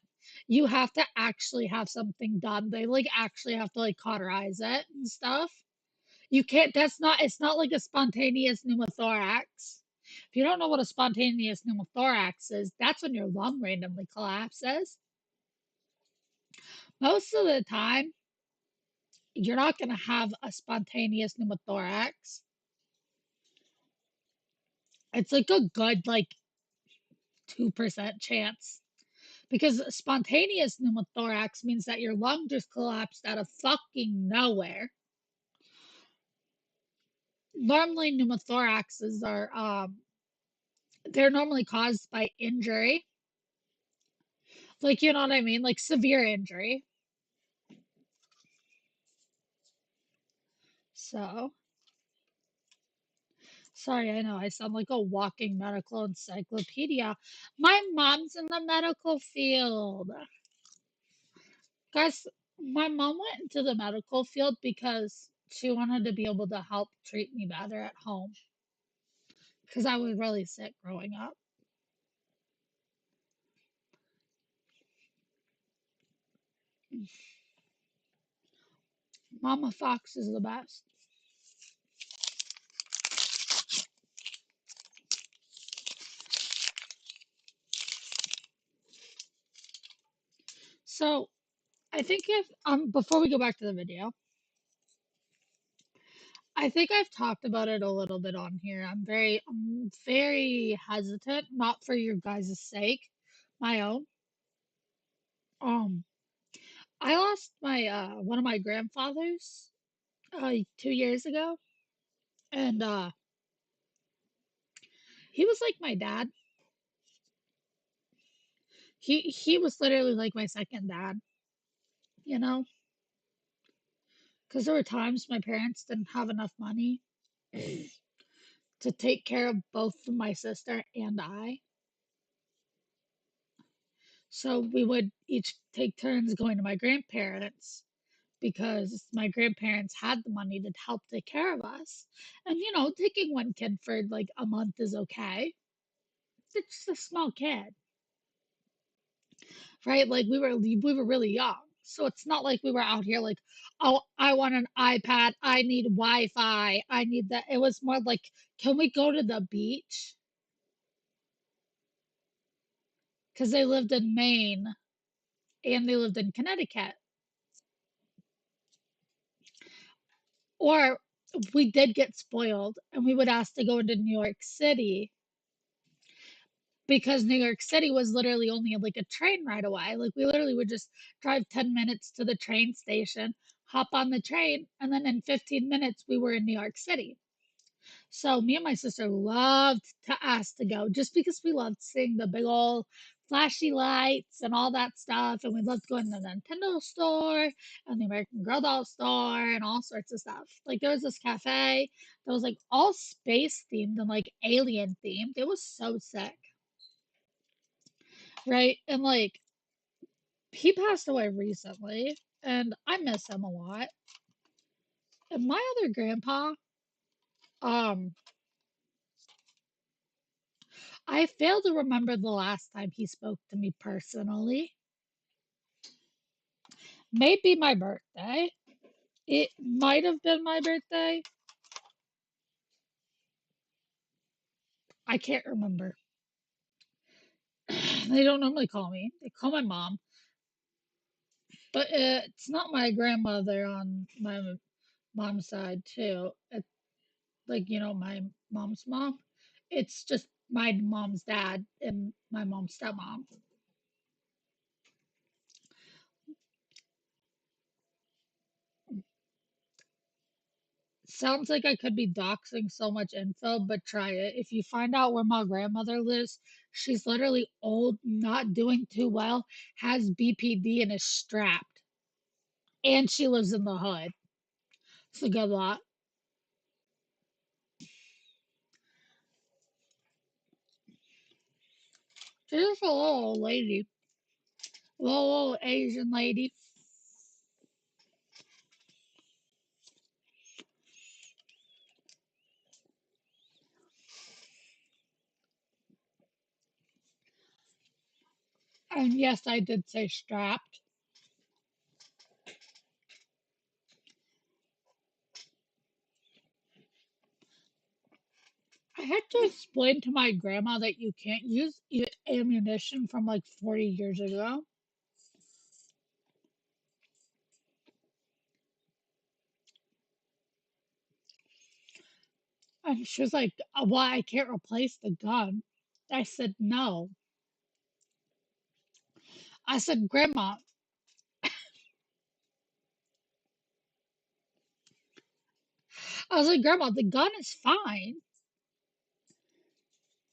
you have to actually have something done. They like actually have to like cauterize it and stuff. You can't, it's not like a spontaneous pneumothorax. If you don't know what a spontaneous pneumothorax is, that's when your lung randomly collapses. Most of the time, you're not going to have a spontaneous pneumothorax. It's like a good, like, 2% chance. Because spontaneous pneumothorax means that your lung just collapsed out of fucking nowhere. Normally, pneumothoraxes are they're normally caused by injury, like you know what I mean, like severe injury. So sorry, I know I sound like a walking medical encyclopedia. My mom's in the medical field. Guys, my mom went into the medical field because she wanted to be able to help treat me better at home because I was really sick growing up. Mama Fox is the best. So I think if before we go back to the video, I think I've talked about it a little bit on here. I'm very hesitant, not for your guys' sake, my own. Um, I lost my one of my grandfathers 2 years ago, and he was like my dad. He was literally like my second dad, you know, because there were times my parents didn't have enough money to take care of both my sister and I. So we would each take turns going to my grandparents because my grandparents had the money to help take care of us. And you know, taking one kid for like a month is okay. It's just a small kid, right? Like we were really young. So it's not like we were out here like, oh, I want an iPad, I need Wi-Fi, I need that. It was more like, can we go to the beach? Because they lived in Maine and they lived in Connecticut. Or we did get spoiled and we would ask to go into New York City because New York City was literally only like a train ride away. Like we literally would just drive 10 minutes to the train station, hop on the train, and then in 15 minutes we were in New York City. So me and my sister loved to ask to go just because we loved seeing the big old flashy lights and all that stuff. And we loved going to the Nintendo store and the American Girl doll store and all sorts of stuff. Like there was this cafe that was like all space themed and like alien themed. It was so sick. Right. And like he passed away recently and I miss him a lot. And my other grandpa, um, I fail to remember the last time he spoke to me personally. Maybe my birthday. It might have been my birthday. I can't remember. They don't normally call me. They call my mom, but it's not my grandmother on my mom's side too. It's like you know my mom's mom. It's just my mom's dad and my mom's stepmom. Sounds like I could be doxing so much info, but try it. If you find out where my grandmother lives, she's literally old, not doing too well, has BPD, and is strapped. And she lives in the hood. So good luck. She's just a little old lady, little old Asian lady. And yes, I did say strapped. I had to explain to my grandma that you can't use ammunition from like 40 years ago. And she was like, well, I can't replace the gun. I said, no. I said, Grandma, I was like, Grandma, the gun is fine.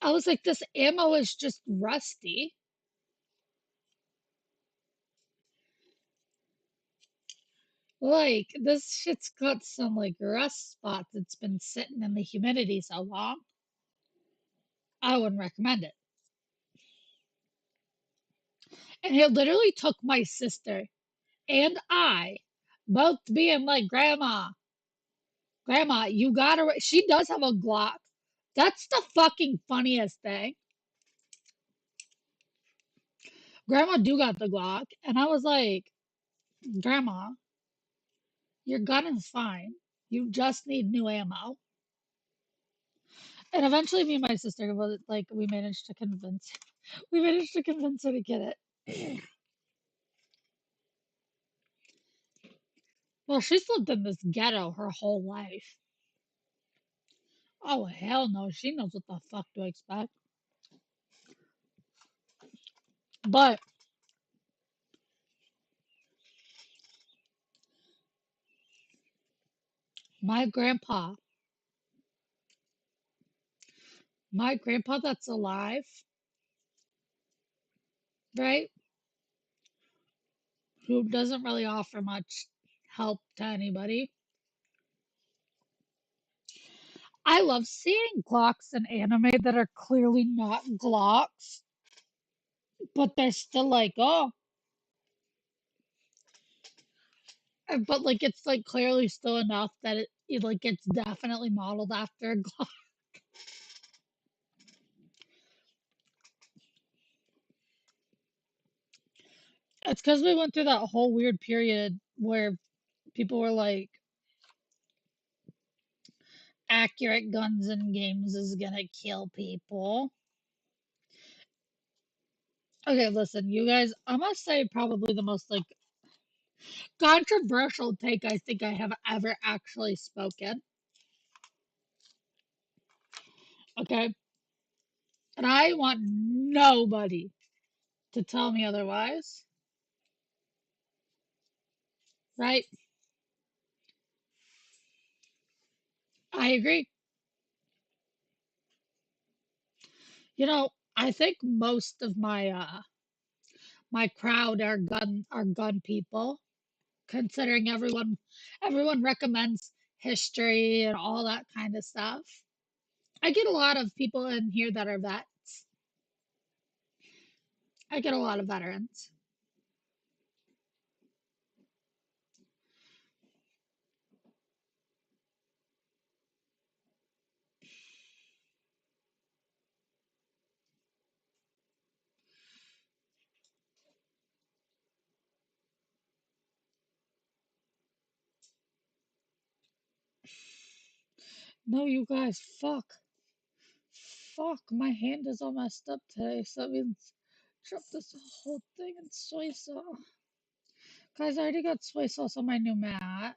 I was like, this ammo is just rusty. Like, this shit's got some like rust spots. It's been sitting in the humidity so long. I wouldn't recommend it. And he literally took my sister and I both being like, Grandma, you gotta. She does have a Glock. That's the fucking funniest thing. Grandma do got the Glock. And I was like, Grandma, your gun is fine. You just need new ammo. And eventually, me and my sister was like, we managed to convince her to get it. Well, she's lived in this ghetto her whole life. Oh, hell no. She knows what the fuck to expect. But my grandpa, my grandpa that's alive, right? Who doesn't really offer much help to anybody. I love seeing Glocks in anime that are clearly not Glocks, but they're still like, oh, but like it's like clearly still enough that it like it's definitely modeled after a Glock. It's because we went through that whole weird period where people were like, accurate guns in games is gonna kill people. Okay, listen, you guys, I must say probably the most like controversial take I think I have ever actually spoken. Okay, and I want nobody to tell me otherwise, right? I agree. You know, I think most of my crowd are gun people, considering everyone recommends history and all that kind of stuff. I get a lot of people in here that are vets. I get a lot of veterans. No, you guys, fuck, my hand is all messed up today, so that means drop this whole thing in soy sauce. Guys, I already got soy sauce on my new mat.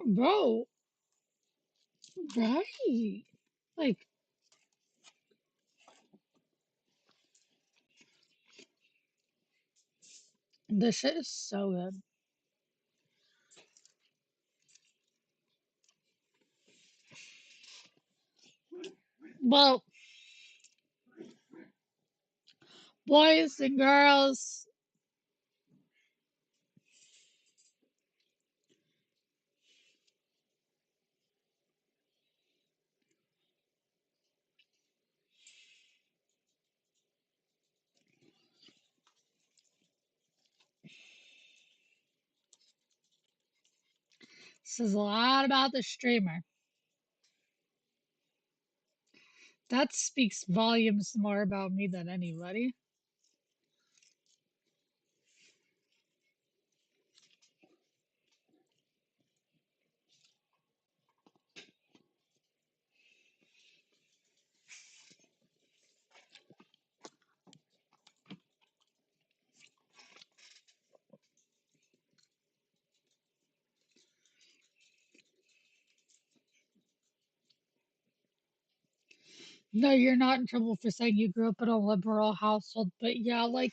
Bro, right. Like, this shit is so good. Well, boys and girls, this is a lot about the streamer. That speaks volumes more about me than anybody. No, you're not in trouble for saying you grew up in a liberal household, but yeah, like,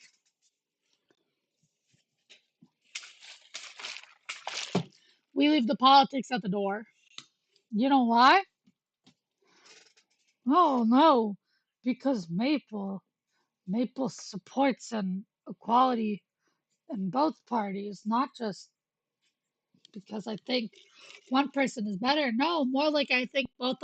we leave the politics at the door. You know why? Oh no, because Maple supports an equality in both parties, not just because I think one person is better. No, more like I think both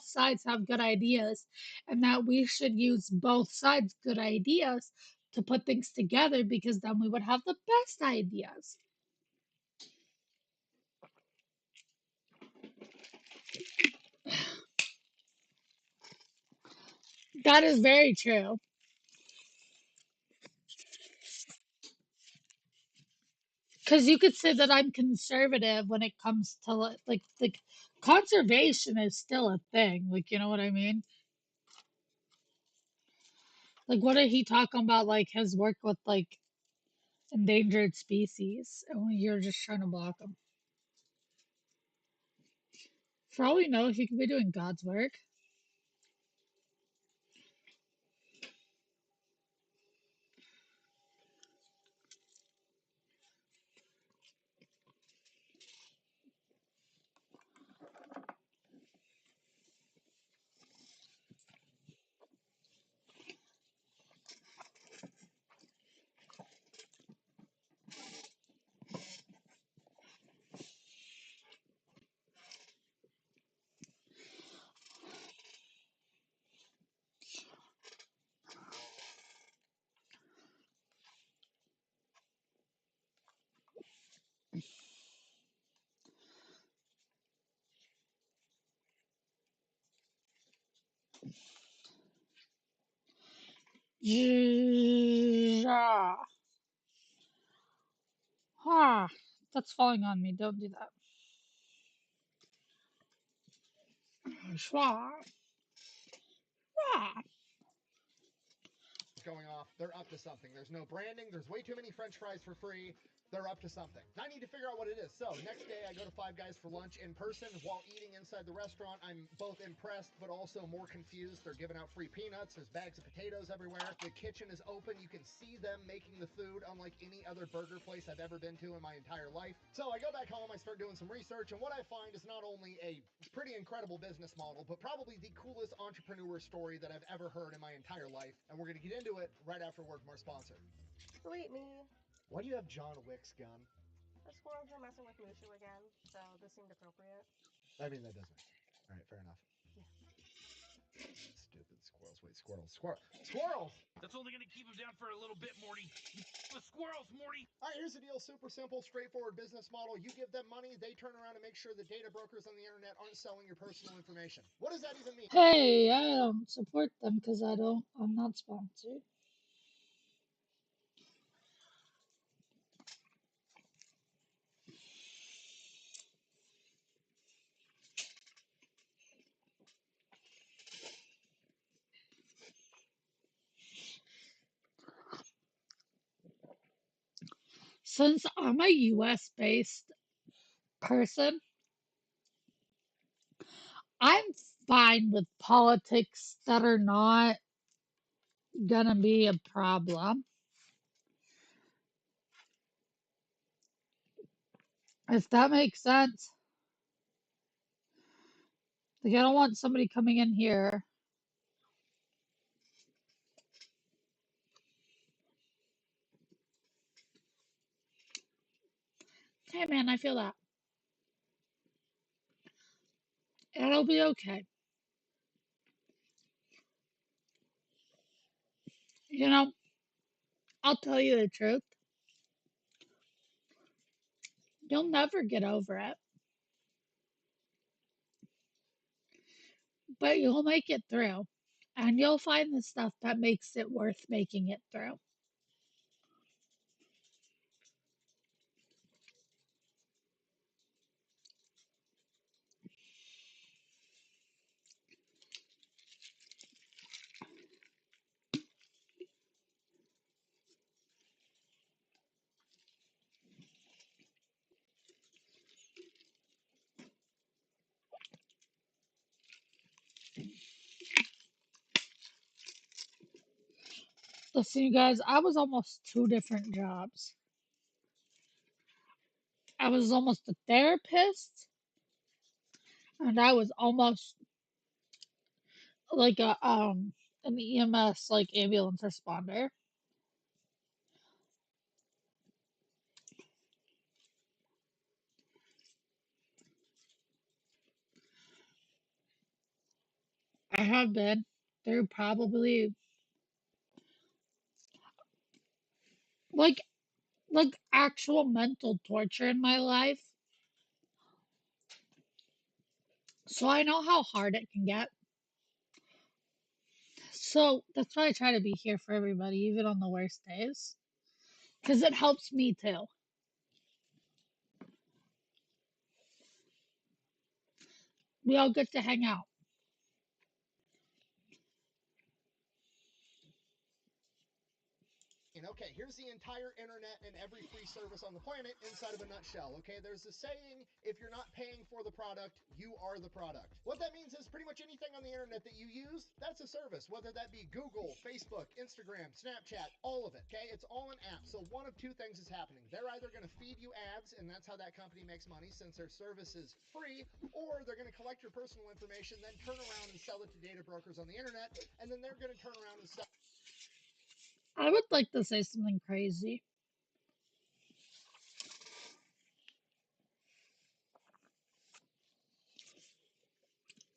sides have good ideas, and that we should use both sides' good ideas to put things together because then we would have the best ideas. That is very true. Because you could say that I'm conservative when it comes to like conservation is still a thing. Like, you know what I mean? Like, what did he talk about? Like his work with like endangered species, and you're just trying to block him. For all we know, he could be doing God's work. Yeah. Ah, that's falling on me. Don't do that. Schwa. Ah. Going off, they're up to something. There's no branding. There's way too many French fries for free. They're up to something. I need to figure out what it is. So next day I go to Five Guys for lunch in person. While eating inside the restaurant, I'm both impressed but also more confused. They're giving out free peanuts. There's bags of potatoes everywhere. The kitchen is open. You can see them making the food unlike any other burger place I've ever been to in my entire life. So I go back home. I start doing some research, and what I find is not only a pretty incredible business model, but probably the coolest entrepreneur story that I've ever heard in my entire life. And we're going to get into it right after a word from our sponsor. Who ate me? Why do you have John Wick's gun? The squirrels are messing with Mushu again, so this seemed appropriate. I mean, that does make sense. All right, fair enough. Yeah. Stupid squirrels. Wait, squirrels! That's only gonna keep him down for a little bit, Morty. You with squirrels, Morty. All right, here's the deal. Super simple, straightforward business model. You give them money, they turn around and make sure the data brokers on the internet aren't selling your personal information. What does that even mean? Hey, I don't support them because I'm not sponsored. Since I'm a US based person, I'm fine with politics that are not gonna be a problem. If that makes sense. Like, I don't want somebody coming in here. Hey, man, I feel that. It'll be okay. You know, I'll tell you the truth. You'll never get over it, but you'll make it through. and you'll find the stuff that makes it worth making it through. Listen, you guys, I was almost two different jobs. I was almost a therapist, and I was almost like an EMS, like ambulance responder. I have been through probably like actual mental torture in my life. So I know how hard it can get. So that's why I try to be here for everybody, even on the worst days. Because it helps me too. We all get to hang out. Okay, here's the entire internet and every free service on the planet inside of a nutshell. Okay, there's a saying, if you're not paying for the product, you are the product. What that means is pretty much anything on the internet that you use, that's a service, whether that be Google, Facebook, Instagram, Snapchat, all of it. Okay, it's all an app. So one of two things is happening. They're either going to feed you ads, and that's how that company makes money since their service is free, or they're going to collect your personal information, then turn around and sell it to data brokers on the internet, and then they're going to turn around and sell. I would like to say something crazy.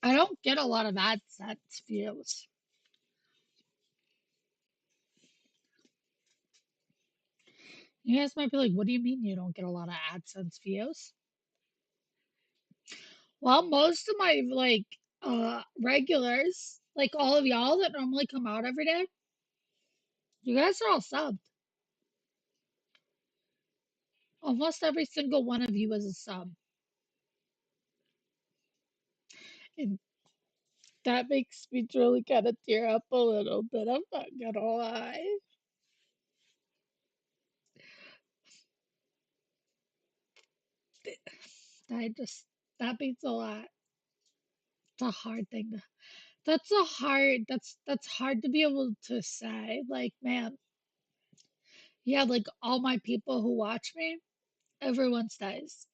I don't get a lot of AdSense views. You guys might be like, what do you mean you don't get a lot of AdSense views? Well, most of my regulars, like all of y'all that normally come out every day, you guys are all subbed. Almost every single one of you is a sub. And that makes me really kind of tear up a little bit. I'm not gonna lie. I just, that means a lot. It's a hard thing to, that's hard to be able to say. Like, man, yeah, like all my people who watch me, everyone stays.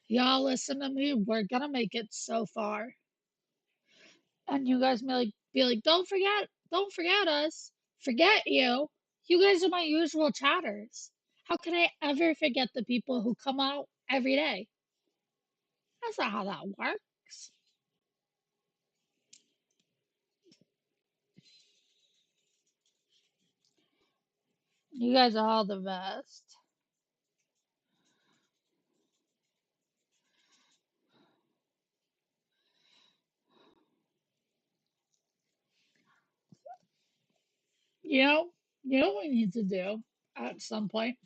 Y'all listen to me, we're gonna make it so far. And you guys may be like, don't forget us. Forget you. You guys are my usual chatters. How can I ever forget the people who come out every day? That's not how that works. You guys are all the best. You know, you know what we need to do at some point?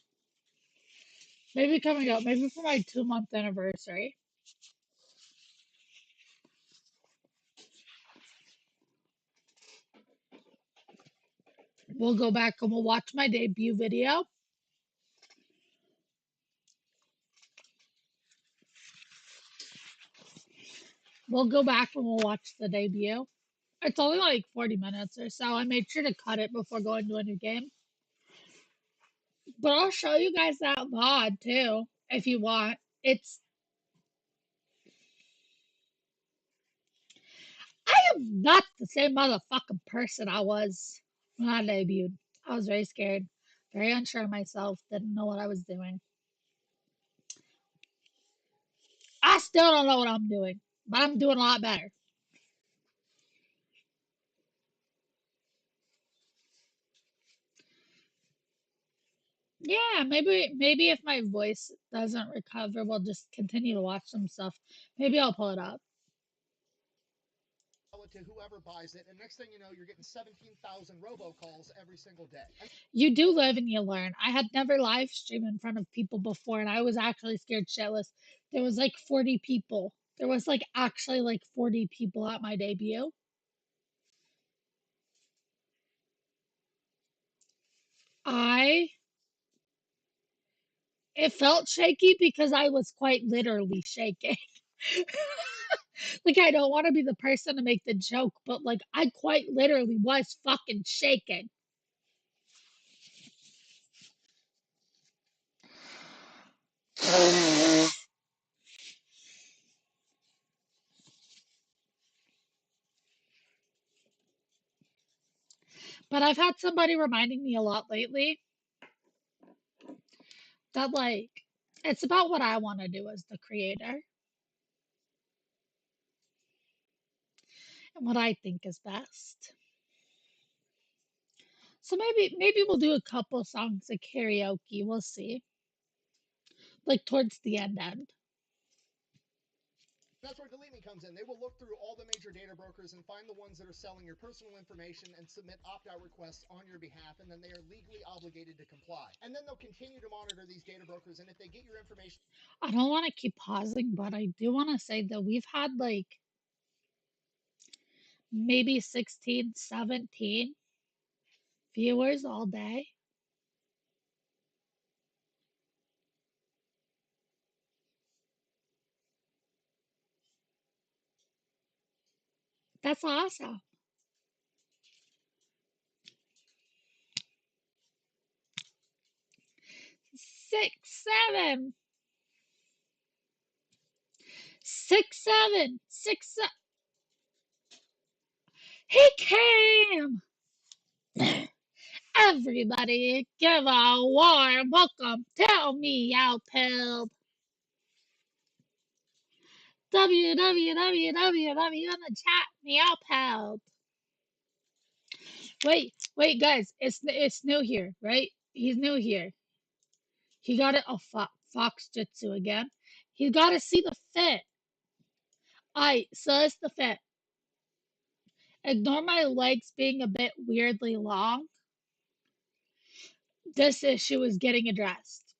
Maybe coming up, maybe for my 2 month anniversary. We'll go back and we'll watch my debut video. We'll go back and we'll watch the debut. It's only like 40 minutes or so. I made sure to cut it before going to a new game. But I'll show you guys that VOD too, if you want. I am not the same motherfucking person I was when I debuted. I was very scared, very unsure of myself, didn't know what I was doing. I still don't know what I'm doing, but I'm doing a lot better. Yeah, maybe if my voice doesn't recover, we'll just continue to watch some stuff. Maybe I'll pull it up. it to whoever buys it, and next thing you know, you're getting 17,000 robocalls every single day. You do live and you learn. I had never live streamed in front of people before, and I was actually scared shitless. There was like 40 people. There was like actually like 40 people at my debut. I It felt shaky because I was quite literally shaking. Like I don't want to be the person to make the joke, but like I quite literally was fucking shaking. But I've had somebody reminding me a lot lately that like it's about what I want to do as the creator and what I think is best. So maybe we'll do a couple songs of karaoke. We'll see. Like towards the end. That's where Delete Me comes in. They will look through all the major data brokers and find the ones that are selling your personal information and submit opt-out requests on your behalf, and then they are legally obligated to comply. And then they'll continue to monitor these data brokers, and if they get your information... I don't want to keep pausing, but I do want to say that we've had like maybe 16, 17 viewers all day. That's awesome. 6, 7, 6, 7, 6. He came. Everybody, give a warm welcome. Tell me out, pilled. www in the chat. Meow pal. Wait, guys. It's new here, right? He's new here. He got it. Oh, Fox Jitsu again. He got to see the fit. Alright, so it's the fit. Ignore my legs being a bit weirdly long. This issue is getting addressed.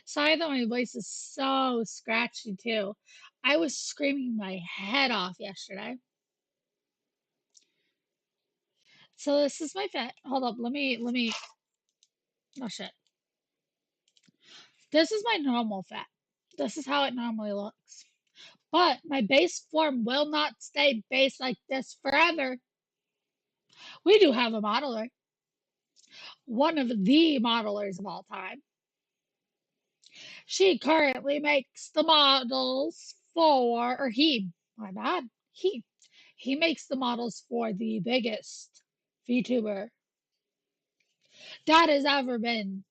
Sorry that my voice is so scratchy too. I was screaming my head off yesterday. So this is my fit. Hold up, let me oh shit. This is my normal fit. This is how it normally looks. But my base form will not stay base like this forever. We do have a modeler. One of the modelers of all time. She currently makes the models for, or he, my bad, he makes the models for the biggest VTuber that has ever been.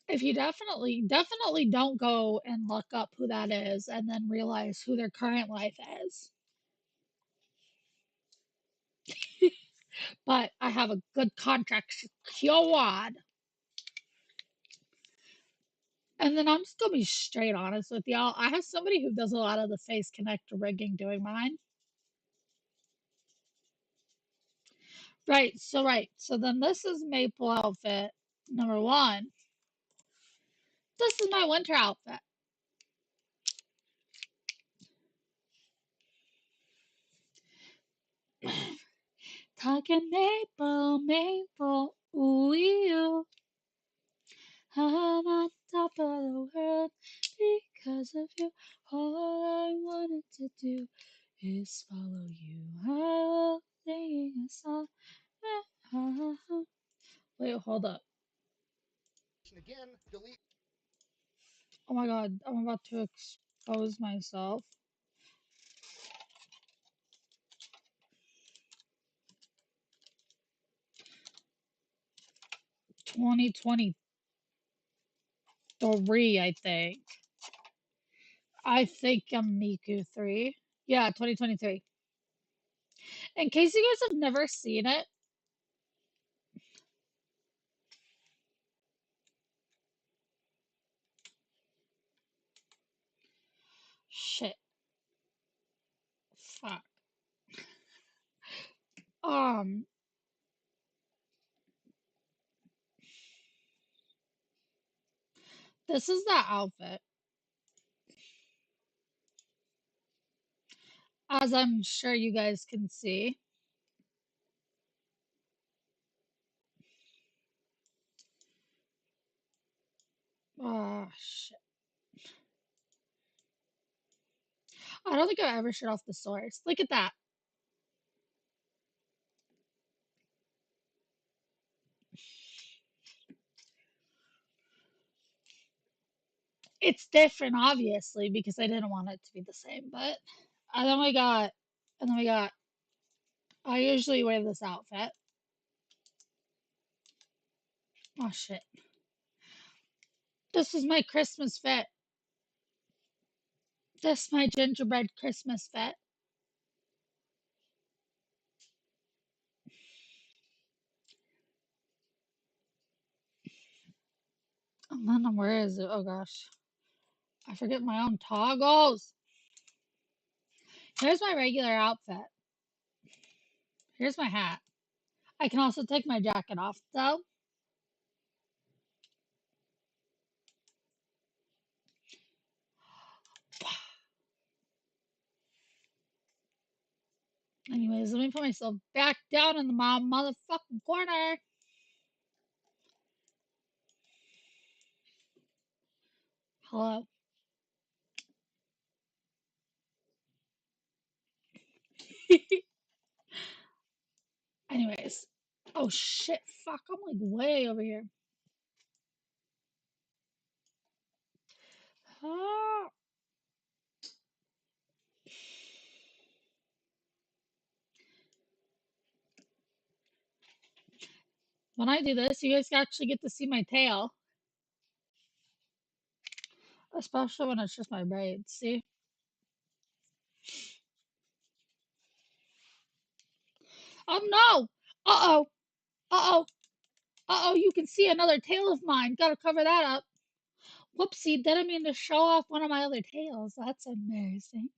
If you definitely don't go and look up who that is and then realize who their current life is. But I have a good contract secured. And then I'm just gonna be straight honest with y'all. I have somebody who does a lot of the face connector rigging doing mine. Right. So then this is Maple outfit number 1. This is my winter outfit. Talking maple, ooh, you. I'm on top of the world because of you. All I wanted to do is follow you. I will sing a song. Wait, hold up. Again, delete. Oh my god, I'm about to expose myself. 2023, I think. I think I'm Miku 3. Yeah, 2023. In case you guys have never seen it, Um, this is that outfit. As I'm sure you guys can see. Oh, shit. I don't think I've ever shut off the source. Look at that. It's different, obviously, because I didn't want it to be the same. But and then we got, and then we got. I usually wear this outfit. Oh shit! This is my Christmas fit. This is my gingerbread Christmas fit. And then where is it? Oh gosh, I forget my own toggles. Here's my regular outfit. Here's my hat. I can also take my jacket off though. Anyways, let me put myself back down in the motherfucking corner. Hello. Anyways. Oh shit, fuck, I'm like way over here. Ah. When I do this, you guys actually get to see my tail. Especially when it's just my braids, see? Oh no! Uh-oh! Uh-oh! Uh-oh, you can see another tail of mine. Gotta cover that up. Whoopsie, didn't mean to show off one of my other tails. That's embarrassing.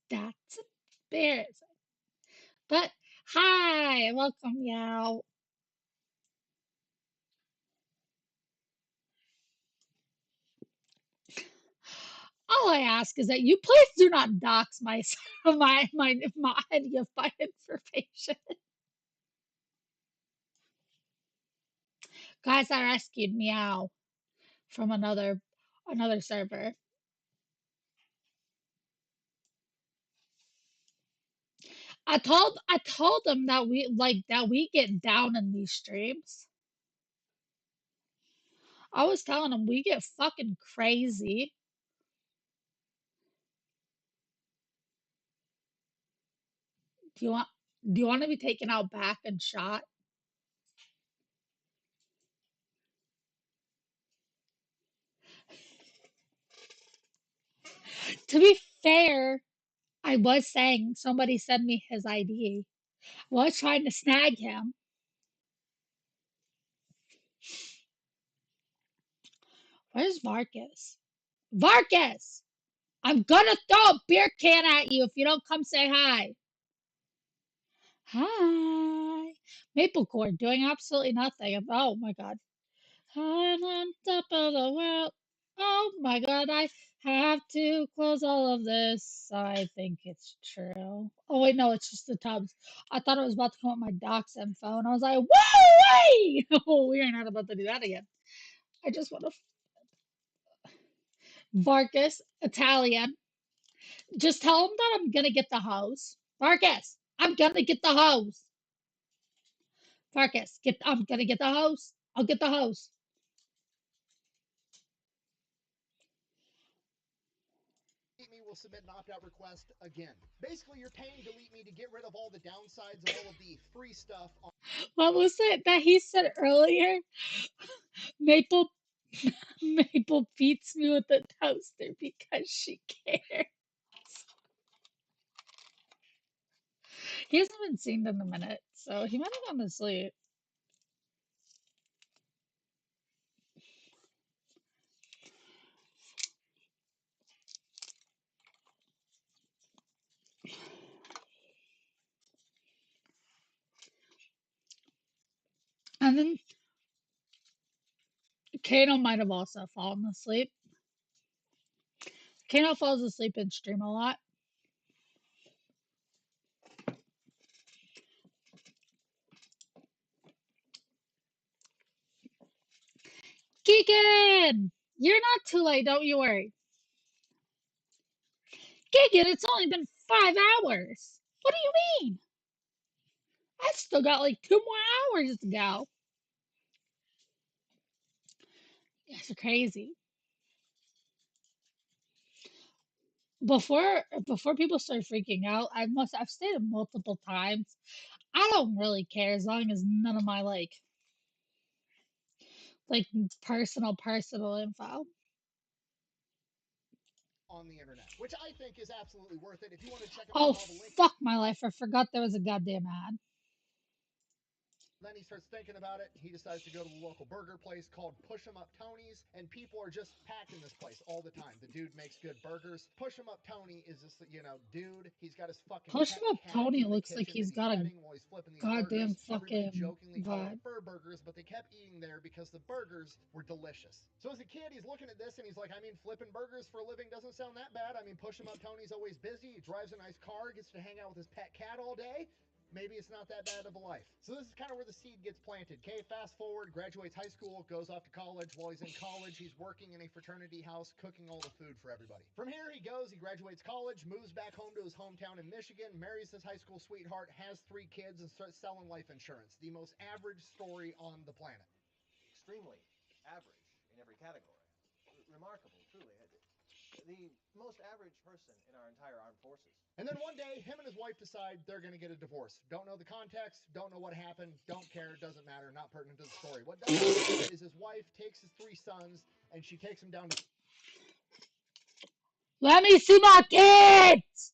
That's embarrassing. But, hi! Welcome, Meow. All I ask is that you please do not dox my any of my information. Guys, I rescued Meow from another server. I told them that we get down in these streams. I was telling them we get fucking crazy. Do you want do you want to be taken out back and shot? To be fair, I was saying somebody send me his ID. I was trying to snag him. Where's Vargas? Vargas! I'm gonna throw a beer can at you if you don't come say hi. Hi. Maple cord doing absolutely nothing. Oh my god. I'm on top of the world. Oh my god, I have to close all of this. I think it's true. Oh wait, no, it's just the tubs. I thought it was about to come up my docs info, and I was like, whoa, wait! Oh, we are not about to do that again. I just want to. Vargas, Italian. Just tell him that I'm gonna get the hose. Vargas, I'm gonna get the hose. Vargas, I'm gonna get the hose. I'll get the hose. Delete me will submit an opt-out request again. Basically, you're paying Delete Me to get rid of all the downsides of all of the free stuff. What was it that he said earlier? Maple Maple beats me with a toaster because she cares. He hasn't been seen in a minute, so he might have gone to sleep. And then Kano might have also fallen asleep. Kano falls asleep in stream a lot. Keegan! You're not too late, don't you worry. Keegan, it's only been 5 hours. What do you mean? I still got like 2 more hours to go. It's crazy. Before people start freaking out, I've stated multiple times. I don't really care as long as none of my like personal info. On the internet, which I think is absolutely worth it. If you want to check them Oh out, all the links. fuck my life! I forgot there was a goddamn ad. Then he starts thinking about it. He decides to go to the local burger place called Push 'em Up Tony's, and people are just packing this place all the time. The dude makes good burgers. Push 'em Up Tony is this, dude. He's got his fucking Push pet him up, cat Tony. in the Looks like kitchen that he's he's got a petting while he's flipping these goddamn burgers. Everybody fucking jokingly called them vibe. fur burgers, but they kept eating there because the burgers were delicious. So as a kid, he's looking at this and he's like, I mean, flipping burgers for a living doesn't sound that bad. I mean, Push 'em Up Tony's always busy. He drives a nice car, gets to hang out with his pet cat all day. Maybe it's not that bad of a life. So this is kind of where the seed gets planted. Okay, fast forward, graduates high school, goes off to college. While he's in college, he's working in a fraternity house, cooking all the food for everybody. From here, he goes, he graduates college, moves back home to his hometown in Michigan, marries his high school sweetheart, has 3 kids, and starts selling life insurance. The most average story on the planet. Extremely average in every category. Remarkable, truly. The most average person in our entire armed forces. And then one day, him and his wife decide they're going to get a divorce. Don't know the context, don't know what happened, don't care, doesn't matter, not pertinent to the story. What does matter is his wife takes his 3 sons and she takes them down to Let me see my kids!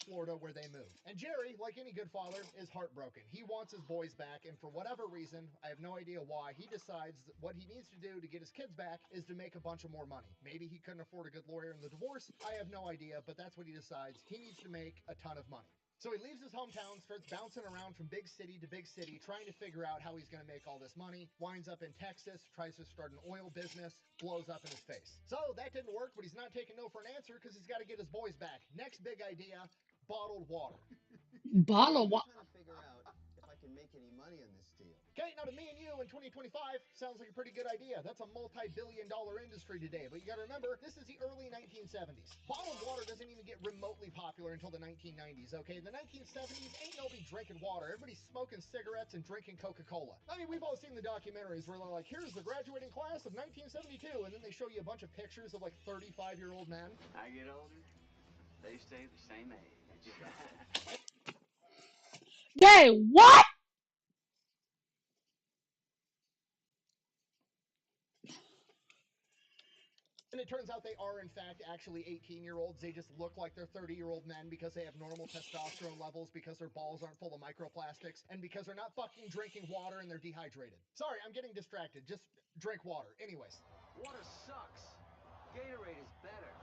Florida where they move. And Jerry, like any good father, is heartbroken. He wants his boys back, and for whatever reason, I have no idea why, he decides that what he needs to do to get his kids back is to make a bunch of more money. Maybe he couldn't afford a good lawyer in the divorce. I have no idea, but that's what he decides. He needs to make a ton of money. So he leaves his hometown, starts bouncing around from big city to big city, trying to figure out how he's going to make all this money, winds up in Texas, tries to start an oil business, blows up in his face. So that didn't work, but he's not taking no for an answer because he's got to get his boys back. Next big idea, bottled water. Bottle I'm what? trying to figure out if I can make any money on this deal. Okay, now to me and you in 2025 sounds like a pretty good idea. That's a multi-billion-dollar industry today, but you got to remember, this is the early 1970s. Bottled water doesn't even get remotely popular until the 1990s, okay? The 1970s, ain't nobody drinking water. Everybody's smoking cigarettes and drinking Coca-Cola. I mean, we've all seen the documentaries where they're like, here's the graduating class of 1972, and then they show you a bunch of pictures of like 35-year-old men. I get older, they stay the same age. They what? And it turns out they are, in fact, actually 18-year-olds. They just look like they're 30-year-old men because they have normal testosterone levels, because their balls aren't full of microplastics, and because they're not fucking drinking water and they're dehydrated. Sorry, I'm getting distracted. Just drink water. Anyways. Water sucks. Gatorade is better.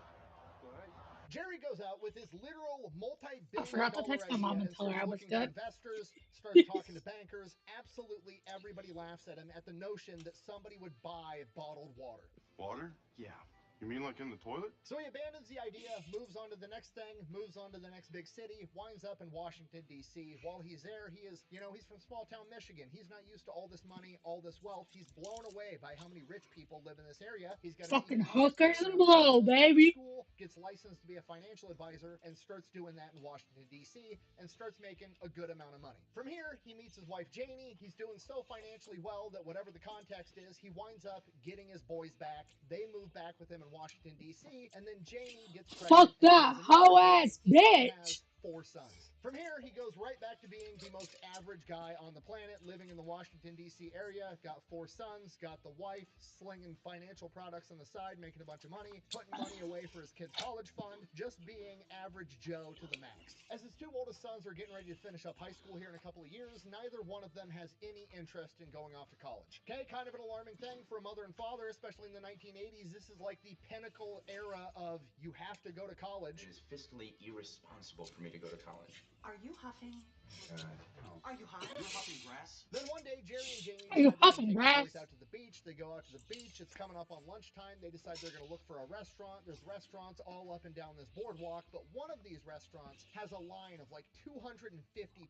What? Jerry goes out with his literal I multi-billion forgot to dollar text my idea mom and and tell her starts I was looking at good. investors, starts talking to bankers. Absolutely everybody laughs at him at the notion that somebody would buy bottled water. Water? Yeah. You mean like in the toilet? So he abandons the idea, moves on to the next thing, moves on to the next big city, winds up in Washington, D.C. While he's there, he's from small town Michigan. He's not used to all this money, all this wealth. He's blown away by how many rich people live in this area. He's got Fucking an economics hookers and background, blow, goes to baby. school, gets licensed to be a financial advisor, and starts doing that in Washington, D.C., and starts making a good amount of money. From here, he meets his wife, Janie. He's doing so financially well that whatever the context is, he winds up getting his boys back. They move back with him in Washington, D.C., and then Janie gets pregnant. Fuck that hoe ass He bitch. has 4 sons. From here, he goes right back to being the most average guy on the planet, living in the Washington, D.C. area, got 4 sons, got the wife, slinging financial products on the side, making a bunch of money, putting money away for his kid's college fund, just being average Joe to the max. As his 2 oldest sons are getting ready to finish up high school here in a couple of years, neither one of them has any interest in going off to college. Okay, kind of an alarming thing for a mother and father, especially in the 1980s. This is like the pinnacle era of you have to go to college. It is fiscally irresponsible for me to go to college. Are you huffing? Are you high? You're huffing grass? Then one day, Jerry and Jamie Are you decide they're going to huffing take the boys grass? out to the beach. They go out to the beach. It's coming up on lunchtime. They decide they're going to look for a restaurant. There's restaurants all up and down this boardwalk, but one of these restaurants has a line of like 250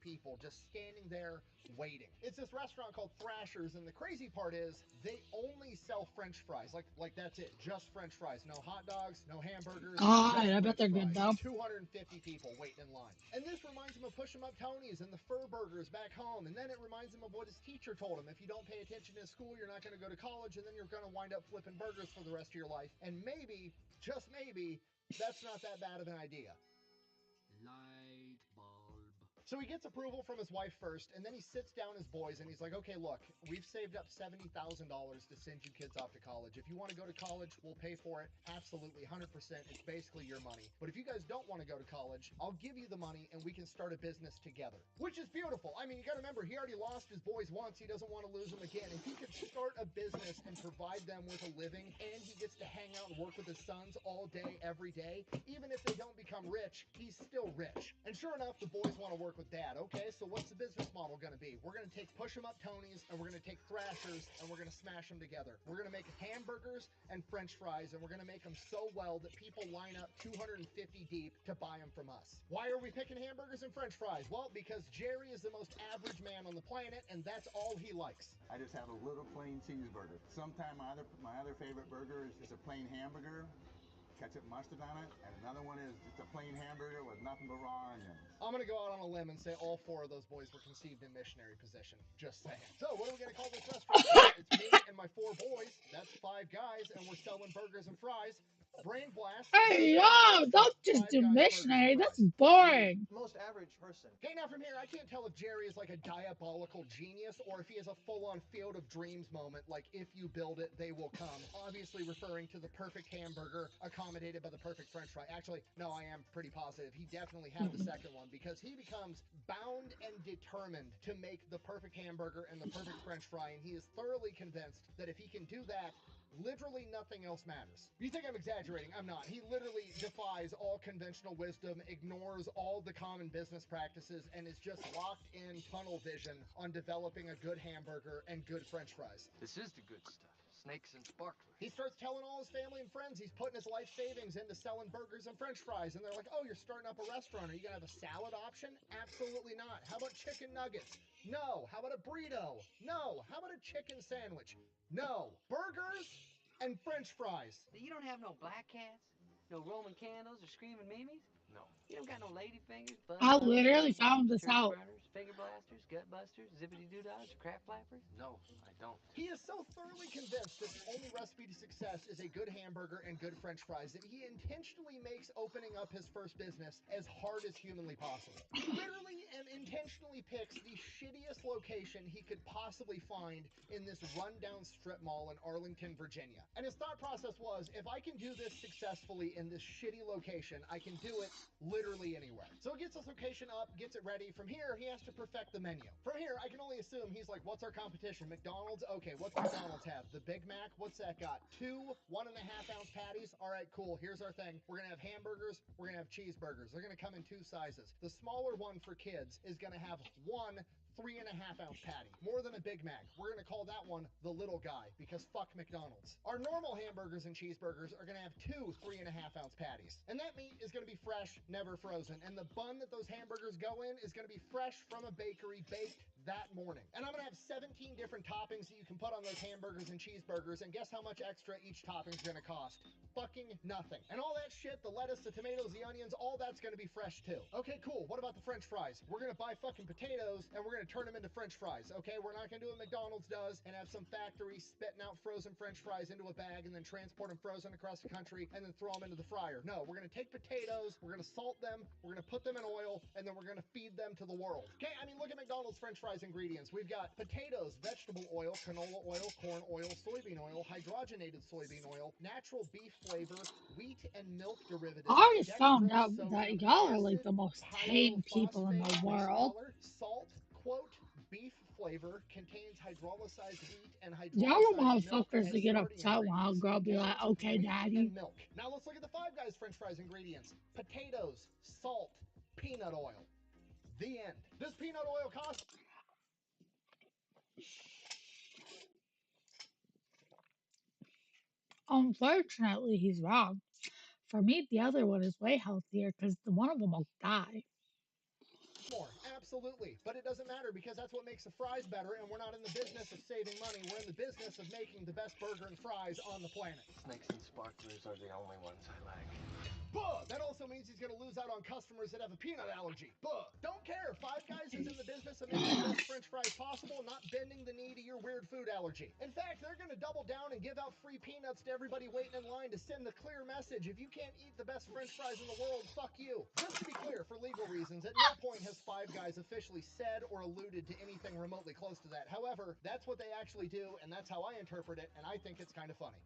people just standing there waiting. It's this restaurant called Thrasher's, and the crazy part is they only sell French fries. Like that's it, just French fries. No hot dogs, no hamburgers, God, just I bet French they're good fries. though. 250 people waiting in line. And this reminds him of Push 'em Up Tony's and the Fur Burgers back home. And then it reminds him of what his teacher told him. If you don't pay attention in school, you're not going to go to college, and then you're going to wind up flipping burgers for the rest of your life. And maybe, just maybe, that's not that bad of an idea. Light bulb. So he gets approval from his wife first, and then he sits down his boys and he's like, okay, look, we've saved up $70,000 to send you kids off to college. If you want to go to college, we'll pay for it. Absolutely, 100%. It's basically your money. But if you guys don't want to go to college, I'll give you the money and we can start a business together. Which is beautiful. I mean, you got to remember, he already lost his boys once. He doesn't want to lose them again. If he could start a business and provide them with a living, and he gets to hang out and work with his sons all day, every day, even if they don't become rich, he's still rich. And sure enough, the boys want to work with dad. Okay, so what's the business model going to be? We're going to take Push 'em Up Tony's and we're going to take Thrashers and we're going to smash them together. We're going to make hamburgers and French fries, and we're going to make them so well that people line up 250 deep to buy them from us. Why are we picking hamburgers and French fries? Well, because Jerry is the most average man on the planet, and that's all he likes. I just have a little plain cheeseburger. Sometimes my other favorite burger is just a plain hamburger, ketchup mustard on it, and another one is just a plain hamburger with nothing but raw onions. I'm going to go out on a limb and say all four of those boys were conceived in missionary position. Just saying. So, what are we going to call this restaurant? Well, it's me and my four boys. That's 5 guys, and we're selling burgers and fries. Brain blast. Hey, There's our yo, restaurant. don't just 5 do guys, burgers and missionary. That's fries. boring. The most average person. Okay, now from here, I can't tell if Jerry is like a diabolical genius or if he has a full-on Field of Dreams moment, like if you build it, they will come. Obviously referring to the perfect hamburger accommodated by the perfect French fry. Actually, no, I am pretty positive. He definitely had the second one because he becomes bound and determined to make the perfect hamburger and the perfect French fry, and he is thoroughly convinced that if he can do that, literally nothing else matters. You think I'm exaggerating? I'm not. He literally defies all conventional wisdom, ignores all the common business practices, and is just locked in tunnel vision on developing a good hamburger and good French fries. This is the good stuff. Snakes and sparklers. He starts telling all his family and friends he's putting his life savings into selling burgers and French fries, and they're like, oh, you're starting up a restaurant. Are you going to have a salad option? Absolutely not. How about chicken nuggets? No. How about a burrito? No. How about a chicken sandwich? No. Burgers and French fries. You don't have no black cats? No Roman candles or screaming mimes? No. You don't got no lady fingers, bun I huggers, literally bun found bombs, this church out. burners, finger blasters, gut busters, zippity doo dahs, crap flappers? No, I don't. He is so thoroughly convinced that the only recipe to success is a good hamburger and good French fries that he intentionally makes opening up his first business as hard as humanly possible. He literally and intentionally picks the shittiest location he could possibly find in this rundown strip mall in Arlington, Virginia. And his thought process was, if I can do this successfully in this shitty location, I can do it literally anywhere. So he gets this location up, gets it ready. From here, he has to perfect the menu. From here, I can only assume he's like, what's our competition? McDonald's? Okay, what's McDonald's have? The Big Mac? What's that got? 2 1.5-ounce patties? All right, cool. Here's our thing. We're going to have hamburgers. We're going to have cheeseburgers. They're going to come in 2 sizes. The smaller one for kids is going to have 1 3.5-ounce patty. More than a Big Mac. We're going to call that one the little guy because fuck McDonald's. Our normal hamburgers and cheeseburgers are going to have 2 3.5-ounce patties. And that meat is going to be fresh, never frozen. And the bun that those hamburgers go in is going to be fresh from a bakery, baked that morning. And I'm going to have 17 different toppings that you can put on those hamburgers and cheeseburgers. And guess how much extra each topping is going to cost? Fucking nothing. And all that shit, the lettuce, the tomatoes, the onions, all that's going to be fresh too. Okay, cool. What about the French fries? We're going to buy fucking potatoes and we're going to turn them into French fries. Okay, we're not going to do what McDonald's does and have some factory spitting out frozen French fries into a bag and then transport them frozen across the country and then throw them into the fryer. No, we're going to take potatoes, we're going to salt them, we're going to put them in oil, and then we're going to feed them to the world. Okay, I mean, look at McDonald's French fries ingredients. We've got potatoes, vegetable oil, canola oil, corn oil, soybean oil, hydrogenated soybean oil, natural beef flavor, wheat and milk derivatives, I already found dextrose, out that sodium, y'all are like acid, the most tame people in pyrophosphate, the wheat world. color, salt, quote, beef flavor, contains hydrolyzed wheat and Y'all are hydrolyzed milk, motherfuckers has that get starting upset when a ingredients, girl be like, contains okay, wheat daddy. and milk. Now let's look at the Five Guys French fries ingredients. Potatoes, salt, peanut oil. The end. Does peanut oil cost? Unfortunately, he's wrong. For me, the other one is way healthier because the one of them will die. More. Absolutely. But it doesn't matter because that's what makes the fries better, and we're not in the business of saving money. We're in the business of making the best burger and fries on the planet. Snakes and sparklers are the only ones I like. Buh! That also means he's going to lose out on customers that have a peanut allergy. Buh! Don't care. Five Guys is in the business of making the best french fries possible, not bending the knee to your weird food allergy. In fact, they're going to double down and give out free peanuts to everybody waiting in line to send the clear message. If you can't eat the best french fries in the world, fuck you. Just to be clear, for legal reasons, at no point has Five Guys officially said or alluded to anything remotely close to that. However, that's what they actually do, and that's how I interpret it, and I think it's kind of funny.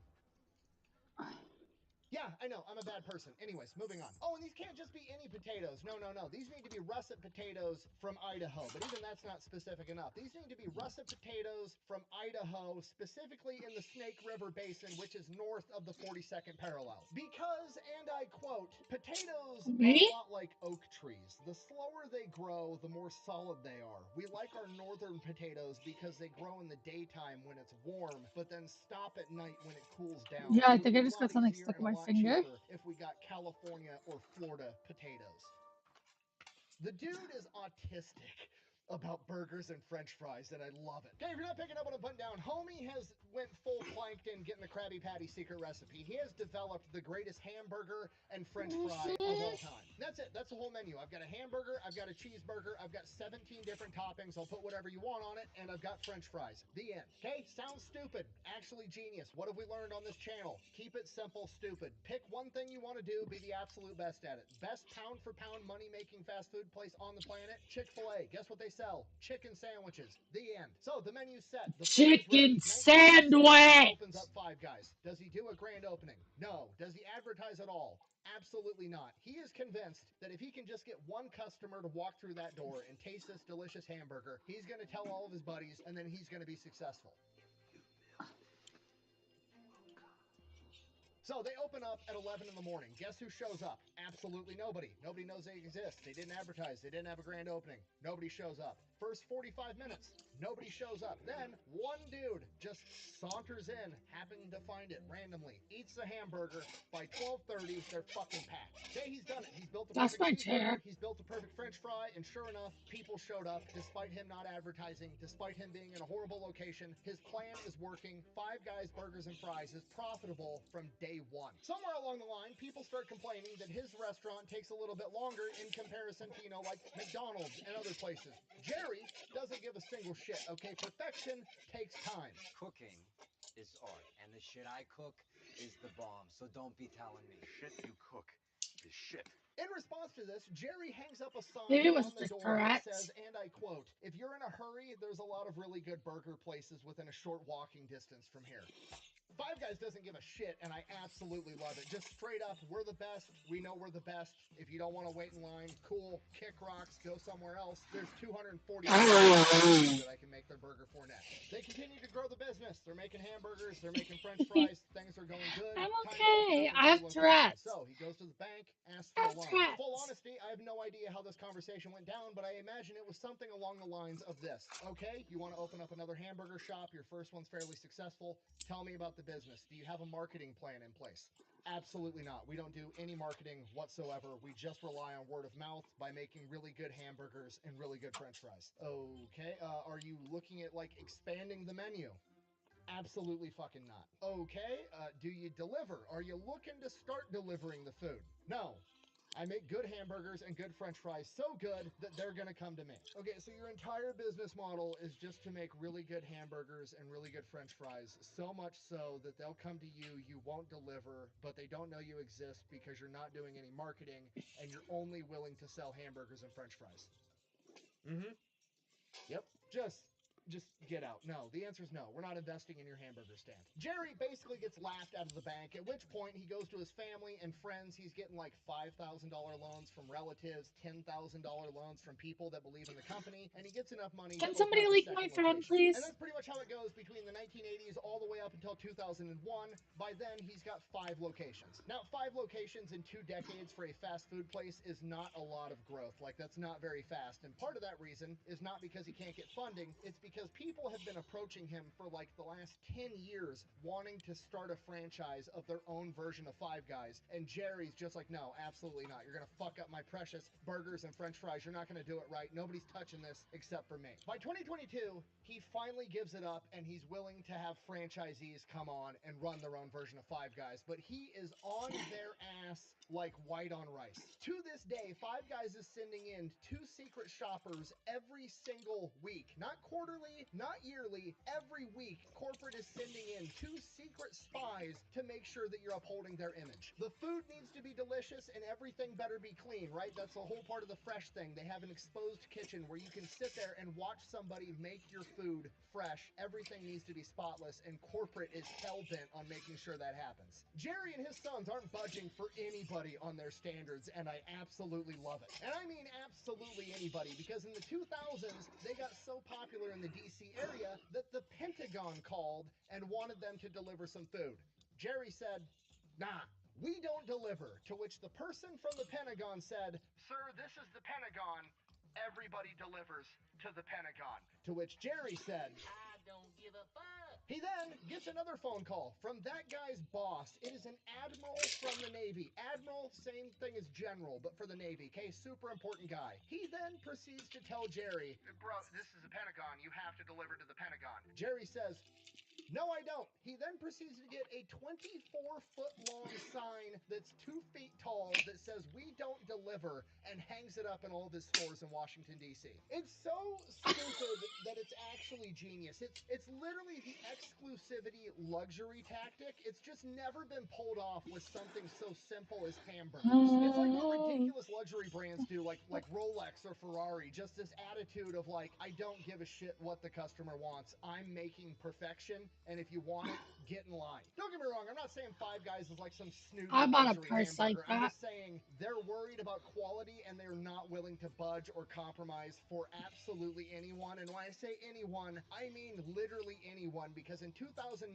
Yeah, I know. I'm a bad person. Anyways, moving on. Oh, and these can't just be any potatoes. No, no, no. These need to be russet potatoes from Idaho, but even that's not specific enough. These need to be russet potatoes from Idaho, specifically in the Snake River Basin, which is north of the 42nd parallel. Because, and I quote, potatoes are a Me? lot like oak trees. The slower they grow, the more solid they are. We like our northern potatoes because they grow in the daytime when it's warm, but then stop at night when it cools down. Yeah, I It would think be I a just lot got something easier stuck and in a my lot finger. cheaper if we got California or Florida potatoes. The dude is autistic about burgers and french fries, and I love it. Okay, if you're not picking up what I'm putting down, homie has went full plankton getting the Krabby Patty secret recipe. He has developed the greatest hamburger and french fry of all time. That's it. That's the whole menu. I've got a hamburger, I've got a cheeseburger, I've got 17 different toppings. I'll put whatever you want on it, and I've got french fries. The end. Okay, sounds stupid. Actually genius. What have we learned on this channel? Keep it simple, stupid. Pick one thing you want to do, be the absolute best at it. Best pound for pound money making fast food place on the planet, Chick-fil-A. Guess what they sell? Chicken sandwiches. The end. So the menu's set. The food is ready. Chicken 1986, he opens up sandwich! Five Guys. Does he do a grand opening? No. Does he advertise at all? Absolutely not. He is convinced that if he can just get one customer to walk through that door and taste this delicious hamburger, he's going to tell all of his buddies, and then he's going to be successful. So they open up at 11 in the morning. Guess who shows up? Absolutely nobody. Nobody knows they exist. They didn't advertise. They didn't have a grand opening. Nobody shows up. First 45 minutes, nobody shows up. Then one dude just saunters in, happening to find it randomly, eats the hamburger. By 12:30, they're fucking packed. Okay, he's done it. He's built a That's perfect my cheeseburger. chair. He's built a perfect french fry. And sure enough, people showed up despite him not advertising, despite him being in a horrible location. His plan is working. Five Guys Burgers and Fries is profitable from day one. Somewhere along the line, people start complaining that his restaurant takes a little bit longer in comparison to, like McDonald's and other places. Jerry doesn't give a single shit, okay? Perfection takes time. Cooking is art, and the shit I cook is the bomb, so don't be telling me. Shit you cook is shit. In response to this, Jerry hangs up a sign Maybe it was on the the door that says, Tourette's. and I quote, if you're in a hurry, there's a lot of really good burger places within a short walking distance from here. Five Guys doesn't give a shit, and I absolutely love it. Just straight up, we're the best. We know we're the best. If you don't want to wait in line, cool. Kick rocks. Go somewhere else. There's 240 that I can make their burger for next. They continue to grow the business. They're making hamburgers. They're making French fries. Things are going good. I'm Time to open up okay. I another have location. Tourette's. So he goes to the bank, asks I for a have loan. Full Tourette's. honesty, I have no idea how this conversation went down, but I imagine it was something along the lines of this. Okay, you want to open up another hamburger shop. Your first one's fairly successful. Tell me about the business. Do you have a marketing plan in place? Absolutely not. We don't do any marketing whatsoever. We just rely on word of mouth by making really good hamburgers and really good french fries. Okay, are you looking at expanding the menu? Absolutely fucking not. Okay, do you deliver? Are you looking to start delivering the food? No. I make good hamburgers and good french fries, so good that they're gonna come to me. Okay, so your entire business model is just to make really good hamburgers and really good french fries, so much so that they'll come to you, you won't deliver, but they don't know you exist because you're not doing any marketing and you're only willing to sell hamburgers and french fries. Mm-hmm. Yep. Just just get out. No, the answer is no. We're not investing in your hamburger stand. Jerry basically gets laughed out of the bank, at which point he goes to his family and friends. He's getting like $5,000 loans from relatives, $10,000 loans from people that believe in the company, and he gets enough money to Can open somebody up a leak my second phone, location. please? And that's pretty much how it goes between the 1980s all the way up until 2001. By then, he's got 5 locations. Now, 5 locations in 2 decades for a fast food place is not a lot of growth. Like, that's not very fast. And part of that reason is not because he can't get funding, it's because people have been approaching him for like the last 10 years wanting to start a franchise of their own version of Five Guys. And Jerry's just like, no, absolutely not. You're going to fuck up my precious burgers and french fries. You're not going to do it right. Nobody's touching this except for me. By 2022, he finally gives it up and he's willing to have franchisees come on and run their own version of Five Guys. But he is on their ass like white on rice. To this day, Five Guys is sending in 2 secret shoppers every single week. Not quarterly, not yearly, every week. Corporate is sending in 2 secret spies to make sure that you're upholding their image. The food needs to be delicious and everything better be clean, right? That's the whole part of the fresh thing. They have an exposed kitchen where you can sit there and watch somebody make your food fresh. Everything needs to be spotless, and corporate is hell-bent on making sure that happens. Jerry and his sons aren't budging for anybody on their standards, and I absolutely love it. And I mean absolutely anybody, because in the 2000s, they got so popular in the DC area that the Pentagon called and wanted them to deliver some food. Jerry said, nah, we don't deliver. To which the person from the Pentagon said, sir, this is the Pentagon. Everybody delivers to the Pentagon. To which Jerry said, I don't give a fuck. he then gets another phone call from that guy's boss. It is an admiral from the Navy. Admiral, same thing as general, but for the Navy. Okay, super important guy. He then proceeds to tell Jerry, bro, this is the Pentagon. You have to deliver to the Pentagon. Jerry says, no, I don't. He then proceeds to get a 24-foot-long sign that's 2 feet tall that says, we don't deliver, and hangs it up in all of his stores in Washington, D.C. It's so stupid that it's actually genius. It's literally the exclusivity luxury tactic. It's just never been pulled off with something so simple as hamburgers. It's like what ridiculous luxury brands do, like Rolex or Ferrari, just this attitude of like, I don't give a shit what the customer wants. I'm making perfection, and if you want it, get in line. Don't get me wrong, I'm not saying Five Guys is like some snooty I bought a luxury purse like hamburger. I'm that. just saying they're worried about quality and they're not willing to budge or compromise for absolutely anyone. And when I say anyone, I mean literally anyone, because in 2009,